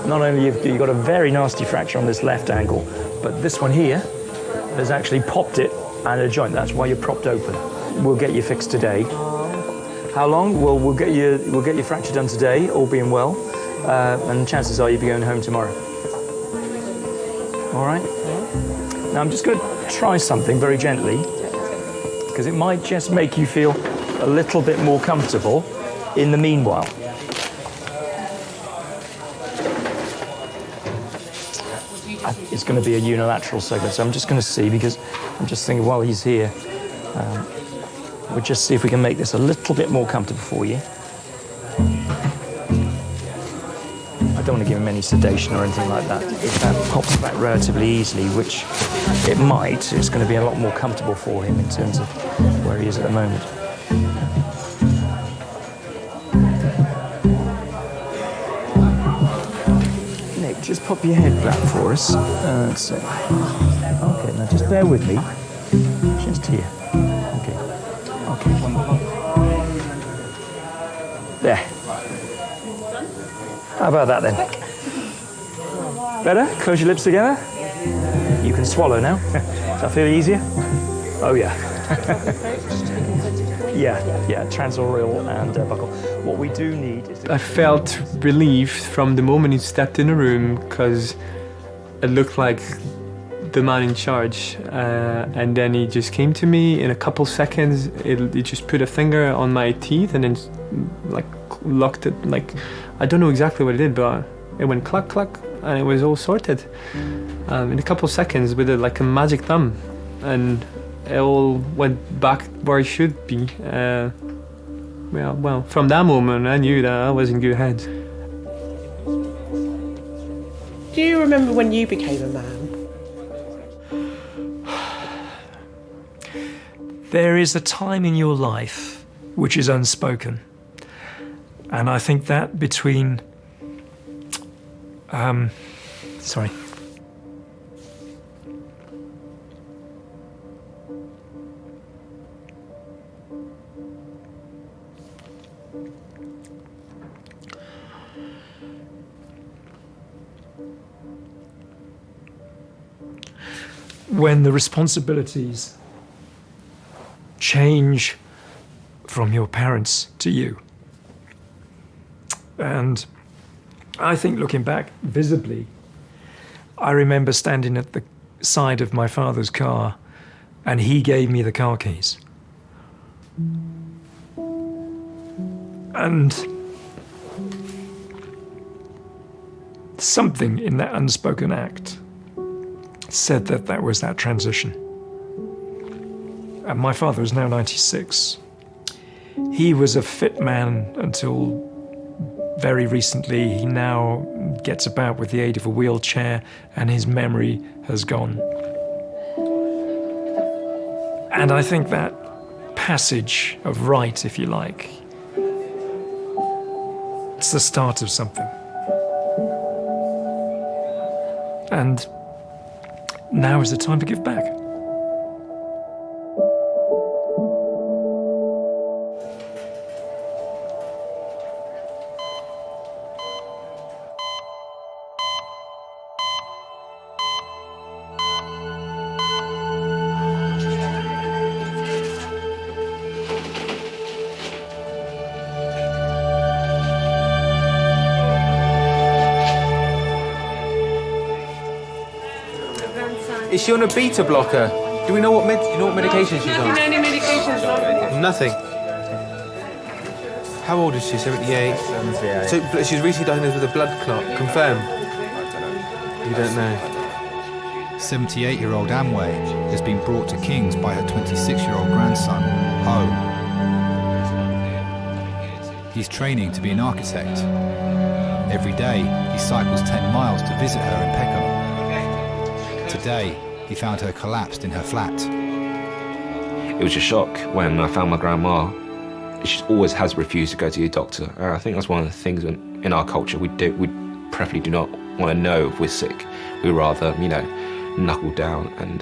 not only have you got a very nasty fracture on this left angle, but this one here has actually popped it and a joint. That's why you're propped open. We'll get you fixed today. How long? Well, we'll get your fracture done today, all being well, and chances are you'll be going home tomorrow. All right? Now I'm just going to try something very gently, because it might just make you feel a little bit more comfortable in the meanwhile. It's going to be a unilateral segment, so I'm just going to see, because I'm just thinking while he's here, we'll just see if we can make this a little bit more comfortable for you. I don't want to give him any sedation or anything like that. If that pops back relatively easily, which it might, it's going to be a lot more comfortable for him in terms of where he is at the moment. Nick, just pop your head back for us. That's it. Okay, now just bear with me. Just here. There. How about that then? Better? Close your lips together. You can swallow now. Does that feel easier? Oh yeah. yeah, transoral and buccal. What we do need is... I felt relieved from the moment he stepped in the room because it looked like the man in charge, and then he just came to me in a couple seconds. He just put a finger on my teeth and then like locked it. Like, I don't know exactly what it did, but it went cluck cluck and it was all sorted in a couple seconds with like a magic thumb, and it all went back where it should be. Well, from that moment I knew that I was in good hands. Do you remember when you became a man? There is a time in your life which is unspoken. And I think that between... sorry. When the responsibilities change from your parents to you. And I think looking back visibly, I remember standing at the side of my father's car and he gave me the car keys. And something in that unspoken act said that that was that transition. And my father is now 96. He was a fit man until very recently. He now gets about with the aid of a wheelchair and his memory has gone. And I think that passage of right, if you like, it's the start of something. And now is the time to give back. Is she on a beta blocker? Do we know what medication she's on? Any medications on? Nothing. How old is she? 78? 78. So but she's recently diagnosed with a blood clot. Confirmed? You don't know. 78-year-old Amway has been brought to King's by her 26-year-old grandson, Ho. He's training to be an architect. Every day, he cycles 10 miles to visit her in Peckham. Today, he found her collapsed in her flat. It was a shock when I found my grandma. She always has refused to go to your doctor. I think that's one of the things in our culture we preferably do not want to know if we're sick. We rather, knuckle down and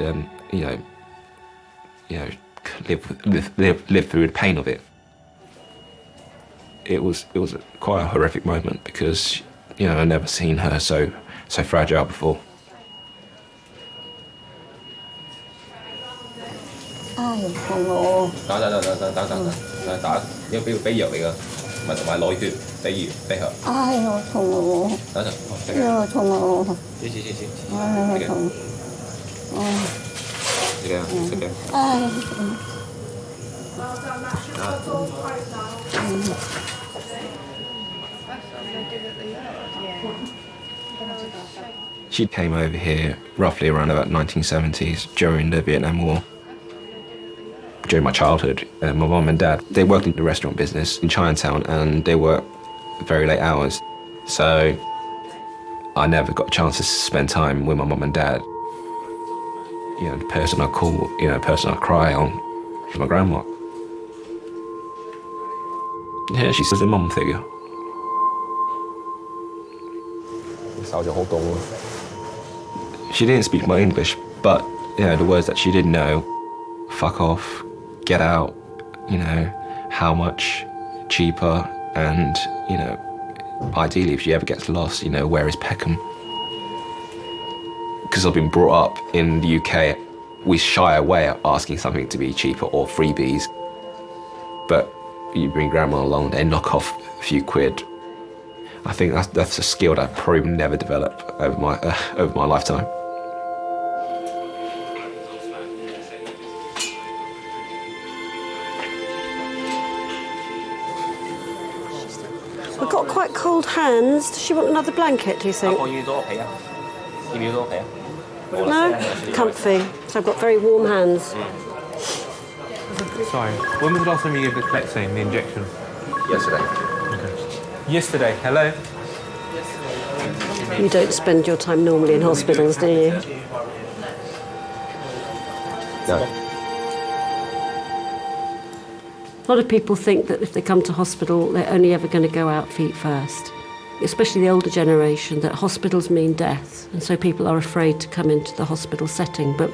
live through the pain of it. It was quite a horrific moment because I'd never seen her so fragile before. 唉，痛喎！等，打，要俾藥你㗎，唔係同埋內血，俾佢。唉，我痛喎！等陣，我痛啊我！黐，唉，我痛。食嘅。唉。She came over here roughly around about 1970s during the Vietnam War. During my childhood, my mum and dad, they worked in the restaurant business in Chinatown and they worked very late hours. So I never got a chance to spend time with my mum and dad. The person I call, the person I cry on is my grandma. Yeah, she's a mum figure. She didn't speak my English, but the words that she did know, fuck off, get out, how much cheaper, and, ideally if she ever gets lost, where is Peckham? because I've been brought up in the UK, we shy away at asking something to be cheaper or freebies. But you bring grandma along, they knock off a few quid. I think that's a skill that I probably never develop over my lifetime. I've got quite cold hands. Does she want another blanket, do you think? No? Comfy. So I've got very warm hands. Sorry, when was the last time you gave the Clexane, the injection? Yesterday. Okay. Yesterday, hello? You don't spend your time normally in hospitals, do you? No. A lot of people think that if they come to hospital, they're only ever going to go out feet first. Especially the older generation, that hospitals mean death, and so people are afraid to come into the hospital setting. But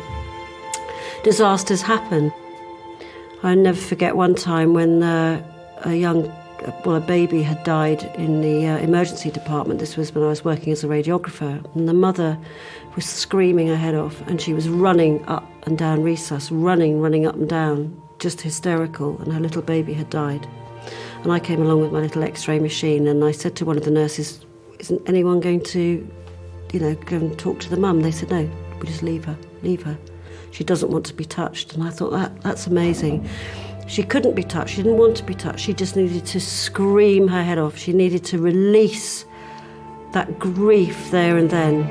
disasters happen. I'll never forget one time when a baby had died in the emergency department. This was when I was working as a radiographer, and the mother was screaming her head off, and she was running up and down resus, running up and down, just hysterical, and her little baby had died. And I came along with my little X-ray machine, and I said to one of the nurses, "Isn't anyone going to, go and talk to the mum?" They said, "No, we just leave her. She doesn't want to be touched." And I thought, that's amazing. She couldn't be touched, she didn't want to be touched, she just needed to scream her head off. She needed to release that grief there and then.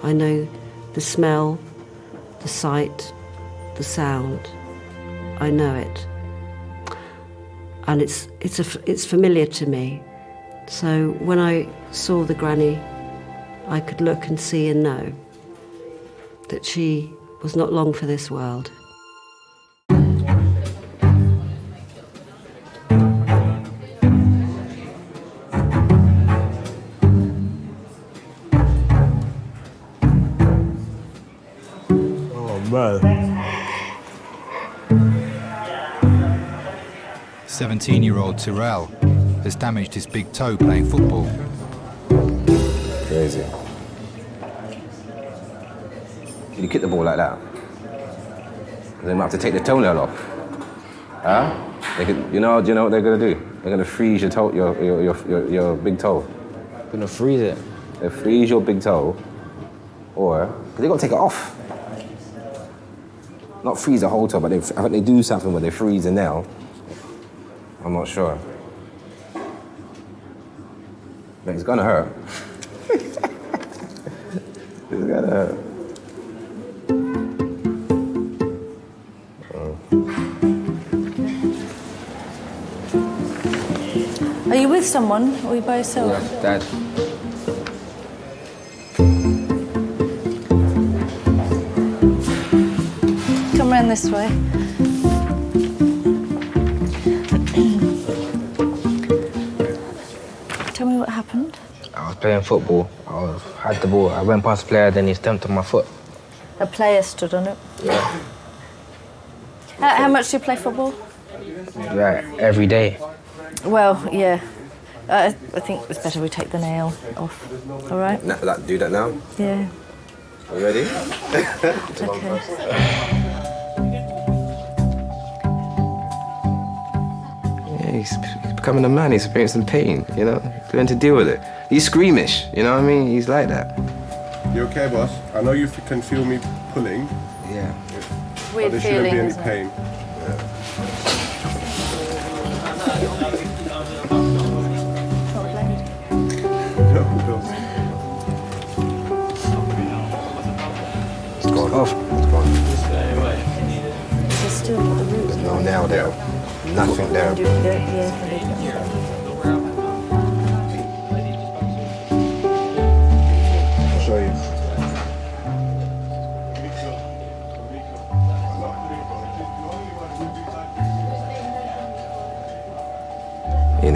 I know the smell, the sight, the sound. I know it. And it's familiar to me. So when I saw the granny, I could look and see and know that she was not long for this world. Oh, man. 17-year-old Tyrell has damaged his big toe playing football. Crazy. You kick the ball like that, they might have to take the toenail off. Huh? They could, you know what they're gonna do? They're gonna freeze your toe, your big toe. They're gonna freeze it. They freeze your big toe, or they gotta take it off. Not freeze the whole toe, but I think they do something where they freeze the nail. I'm not sure. But it's gonna hurt. It's gonna hurt. Are you with someone or are you by yourself? Yeah, Dad. Come round this way. Tell me what happened. I was playing football. I had the ball. I went past the player, then he stamped on my foot. A player stood on it. Yeah. How much do you play football? Yeah, every day. Well, yeah. I think it's better we take the nail off. All right? Do that now? Yeah. Are you ready? Okay. Yeah, he's becoming a man. He's experiencing pain, learn to deal with it. He's squeamish, you know what I mean? He's like that. You okay, boss? I know you can feel me pulling. Yeah. Weird there feeling, shouldn't be any isn't it? pain. It's gone off. It's gone. There's still the root. There's no nail there. Nothing there. I'll show you.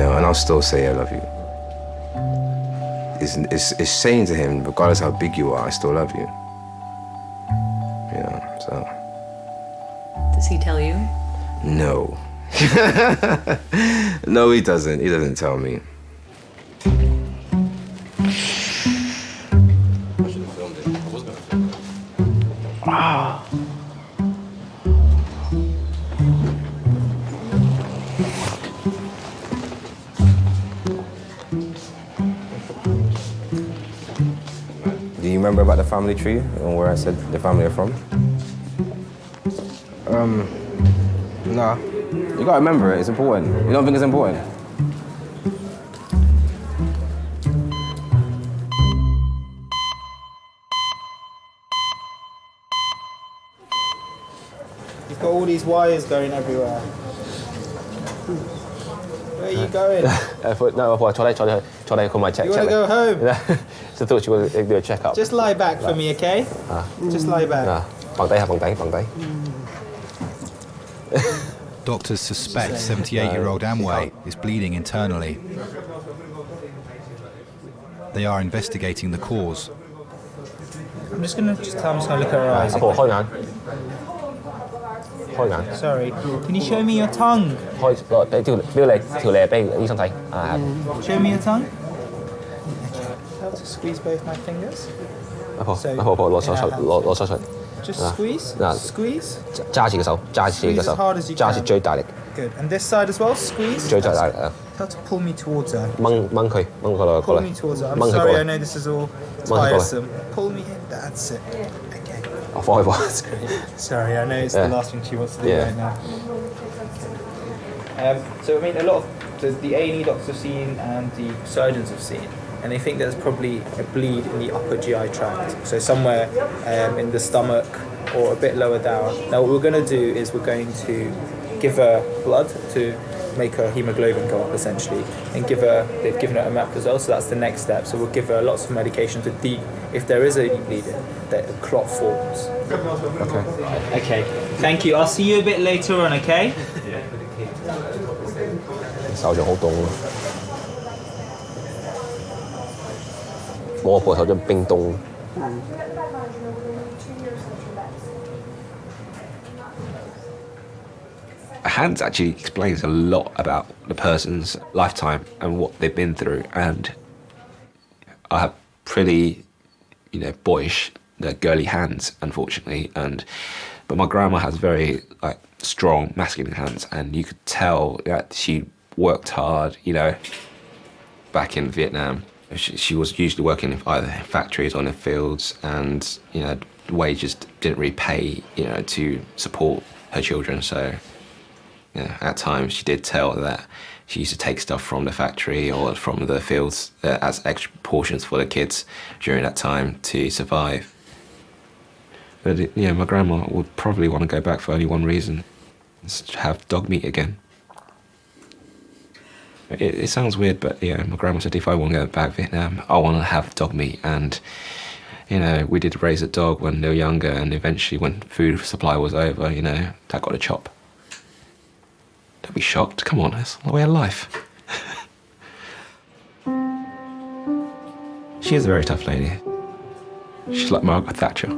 And I'll still say I love you. It's saying to him, regardless how big you are, I still love you. So. Does he tell you? No, No, he doesn't. He doesn't tell me. Wow. Do you remember about the family tree and where I said the family are from? Nah. You gotta remember it, it's important. You don't think it's important? You've got all these wires going everywhere. Where are you going? No, I tried to call my check. You want to go home? So I thought you would do a checkup. Just lie back for me, okay? Just lie back. Bằng tay. Doctors suspect 78-year-old Amway is bleeding internally. They are investigating the cause. I'm just gonna look at her eyes. Sorry. Can you show me your tongue? Show me your tongue. Okay. How to squeeze both my fingers? Just squeeze. Squeeze. Squeeze as hard as you can. Good. And this side as well. Squeeze. How to pull me towards her. Pull me towards her. I'm sorry. I know this is all tiresome. Pull me in. That's it. Okay. That's great. Sorry, I know it's the last thing she wants to do right now. So I mean, a lot of the A&E doctors have seen and the surgeons have seen, and they think there's probably a bleed in the upper GI tract, so somewhere in the stomach or a bit lower down. Now what we're going to do is we're going to give her blood to make her hemoglobin go up essentially, and they've given her omeprazole, so that's the next step. So we'll give her lots of medication to if there is any bleeding, that the clot forms. Okay. Thank you. I'll see you a bit later on, okay? 手仲好凍咯，我個手掌冰凍。Hands actually explains a lot about the person's lifetime and what they've been through, and I have pretty, boyish, girly hands, unfortunately, but my grandma has very strong masculine hands, and you could tell that she worked hard, back in Vietnam. She was usually working in either factories or in the fields, and the wages didn't really pay, to support her children. So at times she did tell that she used to take stuff from the factory or from the fields as extra portions for the kids during that time to survive. But my grandma would probably want to go back for only one reason: is to have dog meat again. It sounds weird, but my grandma said if I want to go back to Vietnam, I want to have dog meat. And we did raise a dog when they were younger, and eventually when food supply was over, that got a chop. Don't be shocked. Come on, it's the way of life. She is a very tough lady. She's like Margaret Thatcher.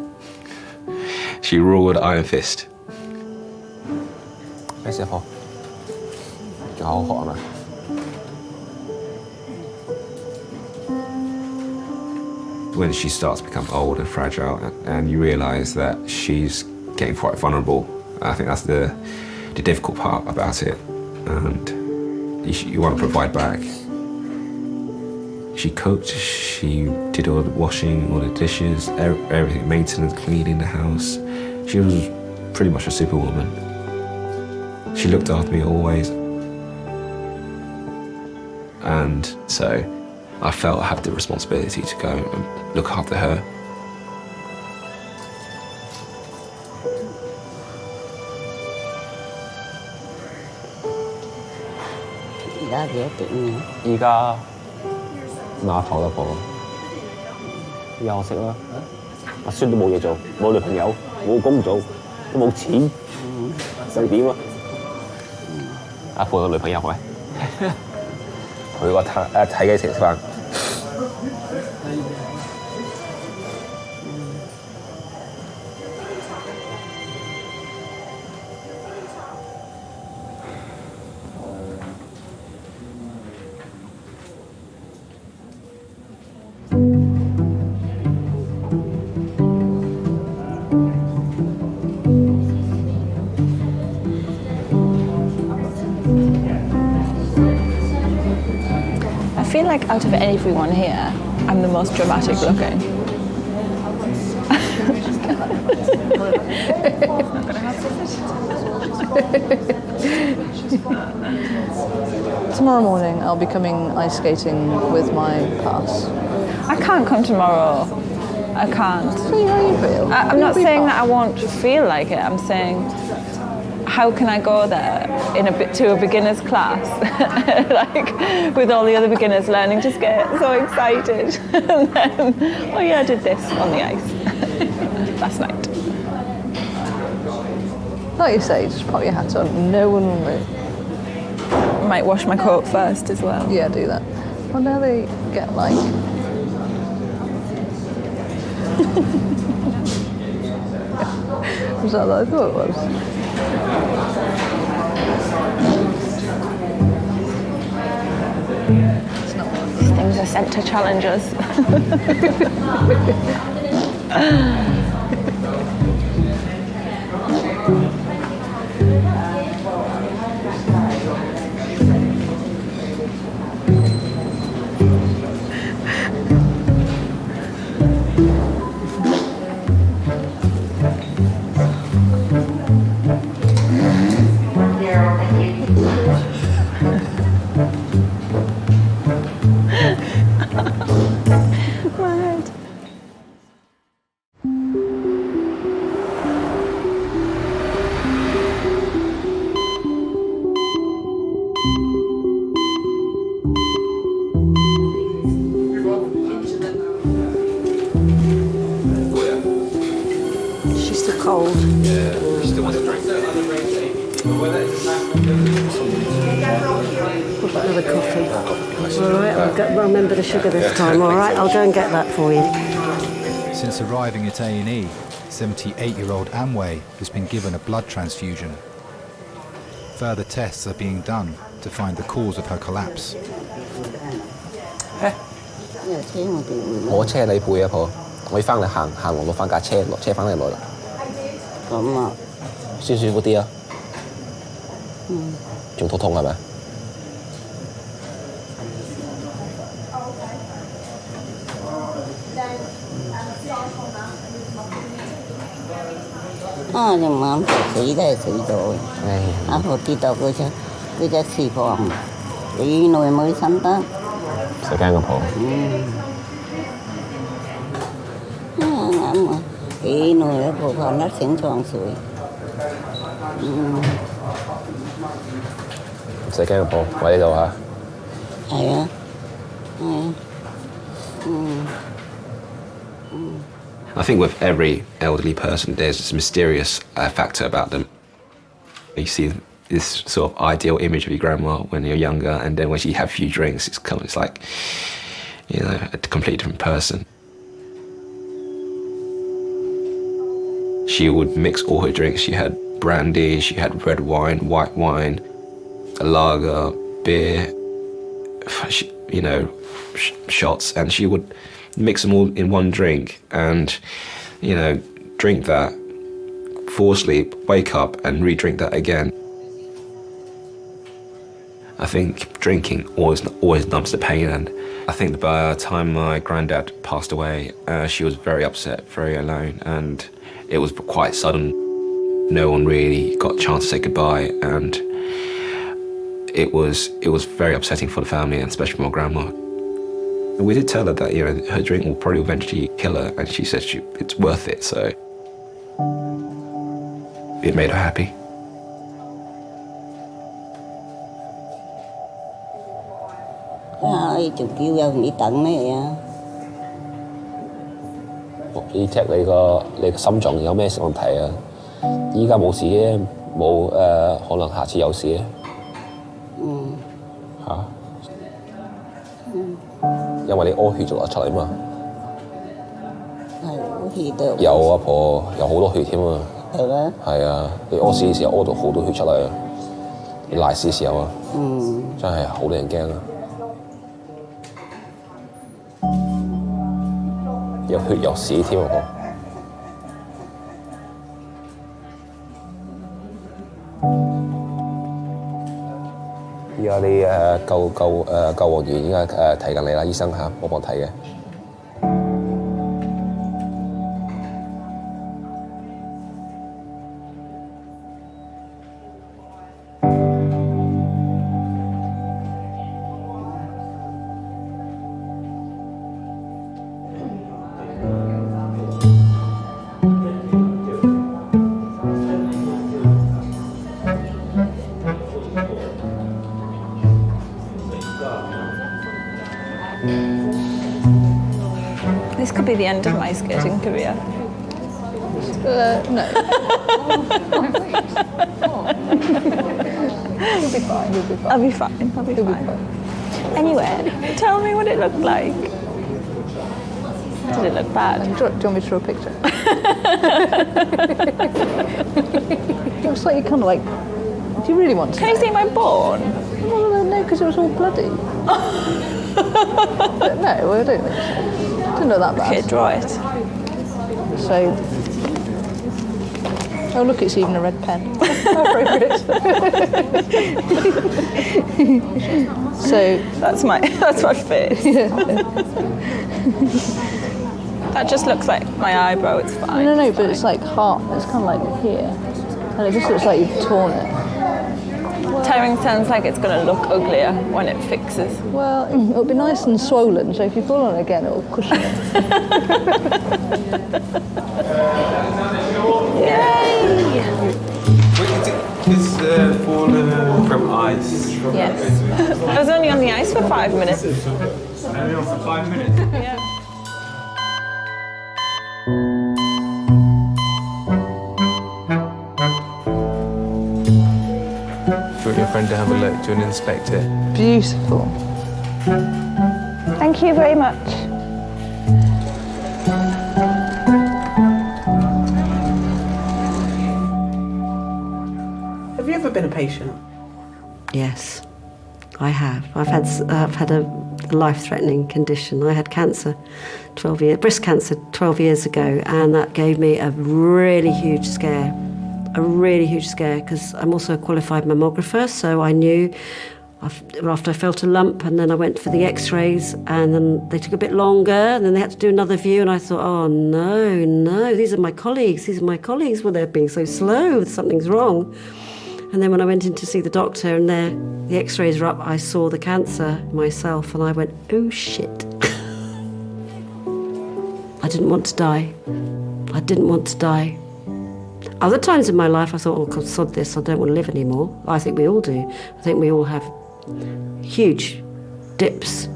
She ruled iron fist. When she starts to become old and fragile, and you realise that she's getting quite vulnerable, I think that's the difficult part about it. And you want to provide back. She cooked, she did all the washing, all the dishes, everything, maintenance, cleaning the house. She was pretty much a superwoman. She looked after me always. And so I felt I had the responsibility to go and look after her. Bây giờ哪頭得過？休息啦。阿孫都冇嘢做，冇女朋友，冇工做，都冇錢，想點啊？阿父有女朋友係咪？佢話睇幾時食飯？ like out of everyone here, I'm the most dramatic looking. Tomorrow morning I'll be coming ice skating with my pass. I can't come tomorrow. I can't. See how you feel. I'm not saying that I won't feel like it. I'm saying, how can I go there to a beginner's class, like with all the other beginners learning to skate, so excited, and then, oh yeah, I did this on the ice last night. Like you say, just pop your hat on. No one will move. I might wash my coat first as well. Yeah, do that. Well, now they get like. Was that what I thought it was? These things are sent to challenge us. She's still cold. Yeah, she still wants a drink. What about another coffee? All right, I'll remember the sugar this time. All right, I'll go and get that for you. Since arriving at A&E, 78-year-old Amway has been given a blood transfusion. Further tests are being done to find the cause of her collapse. 我車你背啊，婆，我要翻嚟行落翻架車，落車翻嚟攞。咁啊，舒服啲啊？仲痛係咪？啊，你媽死都係死咗，啊，我知道佢隻翅膀幾耐冇生得。唔使驚啊，婆。啱啊，幾耐啦，婆婆甩醒床水。唔使驚啊，婆，我喺呢度嚇。係啊，I think with every elderly person, there's this mysterious factor about them. You see this sort of ideal image of your grandma when you're younger, and then when she have a few drinks, it's like, you know, a completely different person. She would mix all her drinks. She had brandy, she had red wine, white wine, a lager, beer, shots, and she would mix them all in one drink and, drink that, fall asleep, wake up and re-drink that again. I think drinking always numbs the pain, and I think by the time my granddad passed away, she was very upset, very alone, and it was quite sudden. No one really got a chance to say goodbye, and it was very upsetting for the family, and especially for my grandma. We did tell her that her drink will probably eventually kill her, and she said it's worth it, so it made her happy.仲叫有你等咩啊？要 check 你個心臟有咩問題啊？依家冇事嘅，冇可能下次有事嘅。嚇？因為你屙血就流出嚟嘛。係屙血都有啊，婆，有好多血添啊。係咩？係啊，你屙屎嘅時候屙到好多血出嚟啊！你瀨屎嘅時候啊，真係好令人驚啊！有血有屎添啊，婆。家啲救援員應該睇緊你啦，醫生嚇幫睇嘅。This could be the end of my skating career. No. You'll be fine. You'll be fine. I'll be fine. I'll be fine. Anyway, tell me what it looked like. Did it look bad? Do you want me to draw a picture? It looks like you kind of like. Do you really want to? Can you see my bone? Well, no, because it was all bloody. But no, I don't think so. Didn't look that bad. Okay, draw it. So. Oh look, it's even a red pen. How appropriate. So that's my face. That just looks like my eyebrow. It's fine. No, but it's like heart. It's kind of like here, and it just looks like you've torn it. Tearing sounds like it's going to look uglier when it fixes. Well, it'll be nice and swollen, so if you fall on it again, it'll cushion it. Yay! It's fallen from ice. Yes. I was only on the ice for 5 minutes. Only on for 5 minutes? Yeah. Do you want your friend to have a look? Do you want to inspect it? Beautiful. Thank you very much. Have you ever been a patient? Yes, I have. I've had a life-threatening condition. I had cancer, breast cancer 12 years ago, and that gave me a really huge scare. Because I'm also a qualified mammographer, so I knew after I felt a lump, and then I went for the x-rays, and then they took a bit longer, and then they had to do another view, and I thought, oh no, these are my colleagues, well, they're being so slow, something's wrong. And then when I went in to see the doctor, and the x-rays were up, I saw the cancer myself, and I went, oh shit. I didn't want to die. Other times in my life I thought, oh, God, sod this, I don't want to live anymore. I think we all do. I think we all have huge dips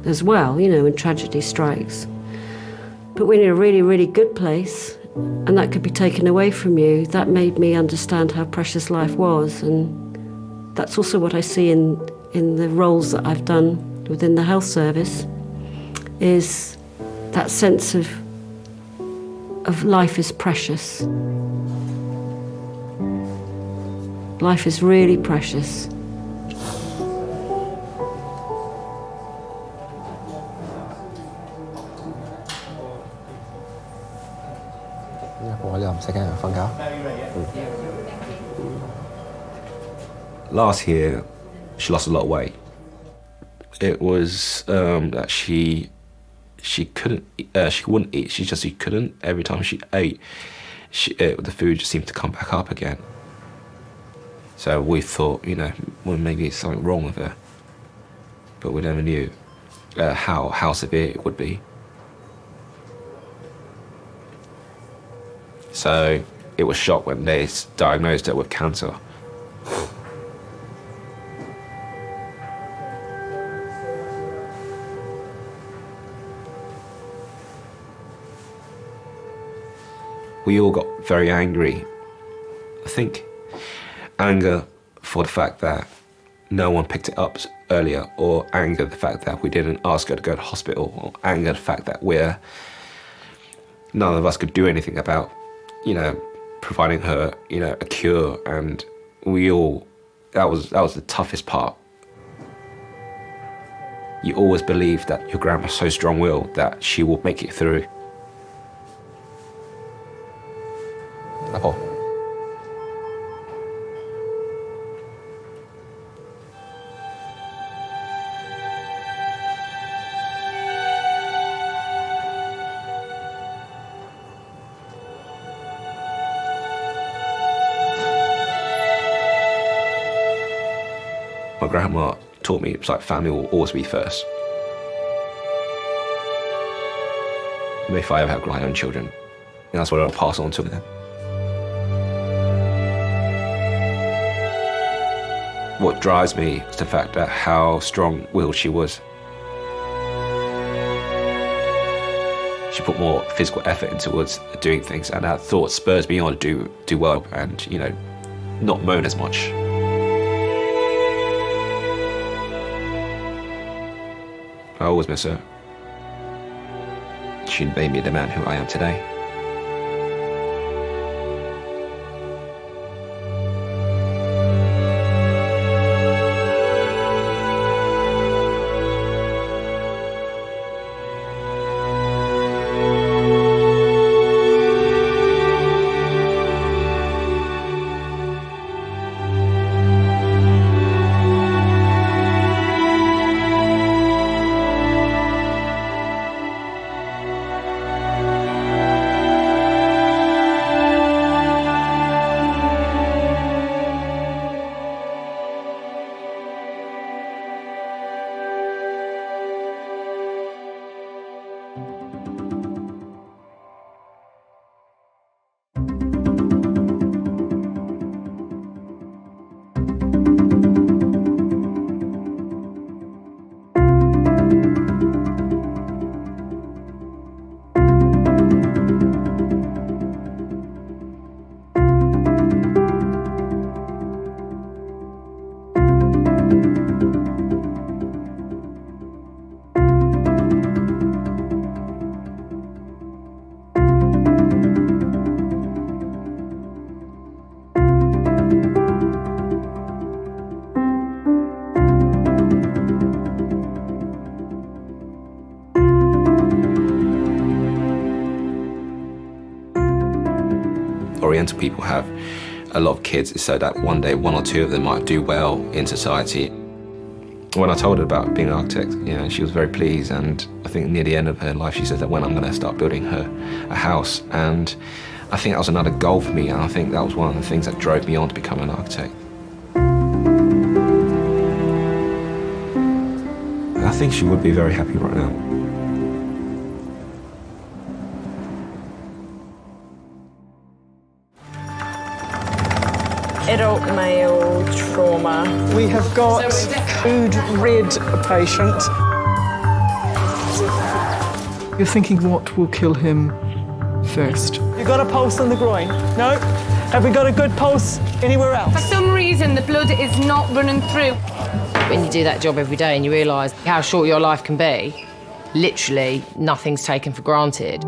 as well, when tragedy strikes. But when you're in a really, really good place, and that could be taken away from you, that made me understand how precious life was. And that's also what I see in the roles that I've done within the health service, is that sense of life is precious. Life is really precious. Last year, she lost a lot of weight. It was that she couldn't, she wouldn't eat. She couldn't. Every time she ate, the food just seemed to come back up again. So we thought, well, maybe it's something wrong with her, but we never knew how severe it would be. So it was shocked when they diagnosed her with cancer. We all got very angry. I think anger for the fact that no one picked it up earlier, or anger the fact that we didn't ask her to go to hospital, or anger the fact that none of us could do anything about, providing her, a cure, and that was the toughest part. You always believe that your grandma's so strong-willed that she will make it through. grandma taught me, it's like family will always be first. If I ever have my own children, that's what I'll pass on to them. What drives me is the fact that how strong-willed she was. She put more physical effort towards doing things, and that thought spurs me on to do well and, you know, not moan as much. I always miss her. She made me the man who I am today. Oriental people have a lot of kids so that one day one or two of them might do well in society. When I told her about being an architect, you know, she was very pleased, and I think near the end of her life she said that when I'm going to start building her a house, and I think that was another goal for me, and I think that was one of the things that drove me on to become an architect. I think she would be very happy right now. Adult male trauma. We have got food rid patient. You're thinking what will kill him first? You got a pulse on the groin? No? Have we got a good pulse anywhere else? For some reason, the blood is not running through. When you do that job every day and you realise how short your life can be, literally nothing's taken for granted.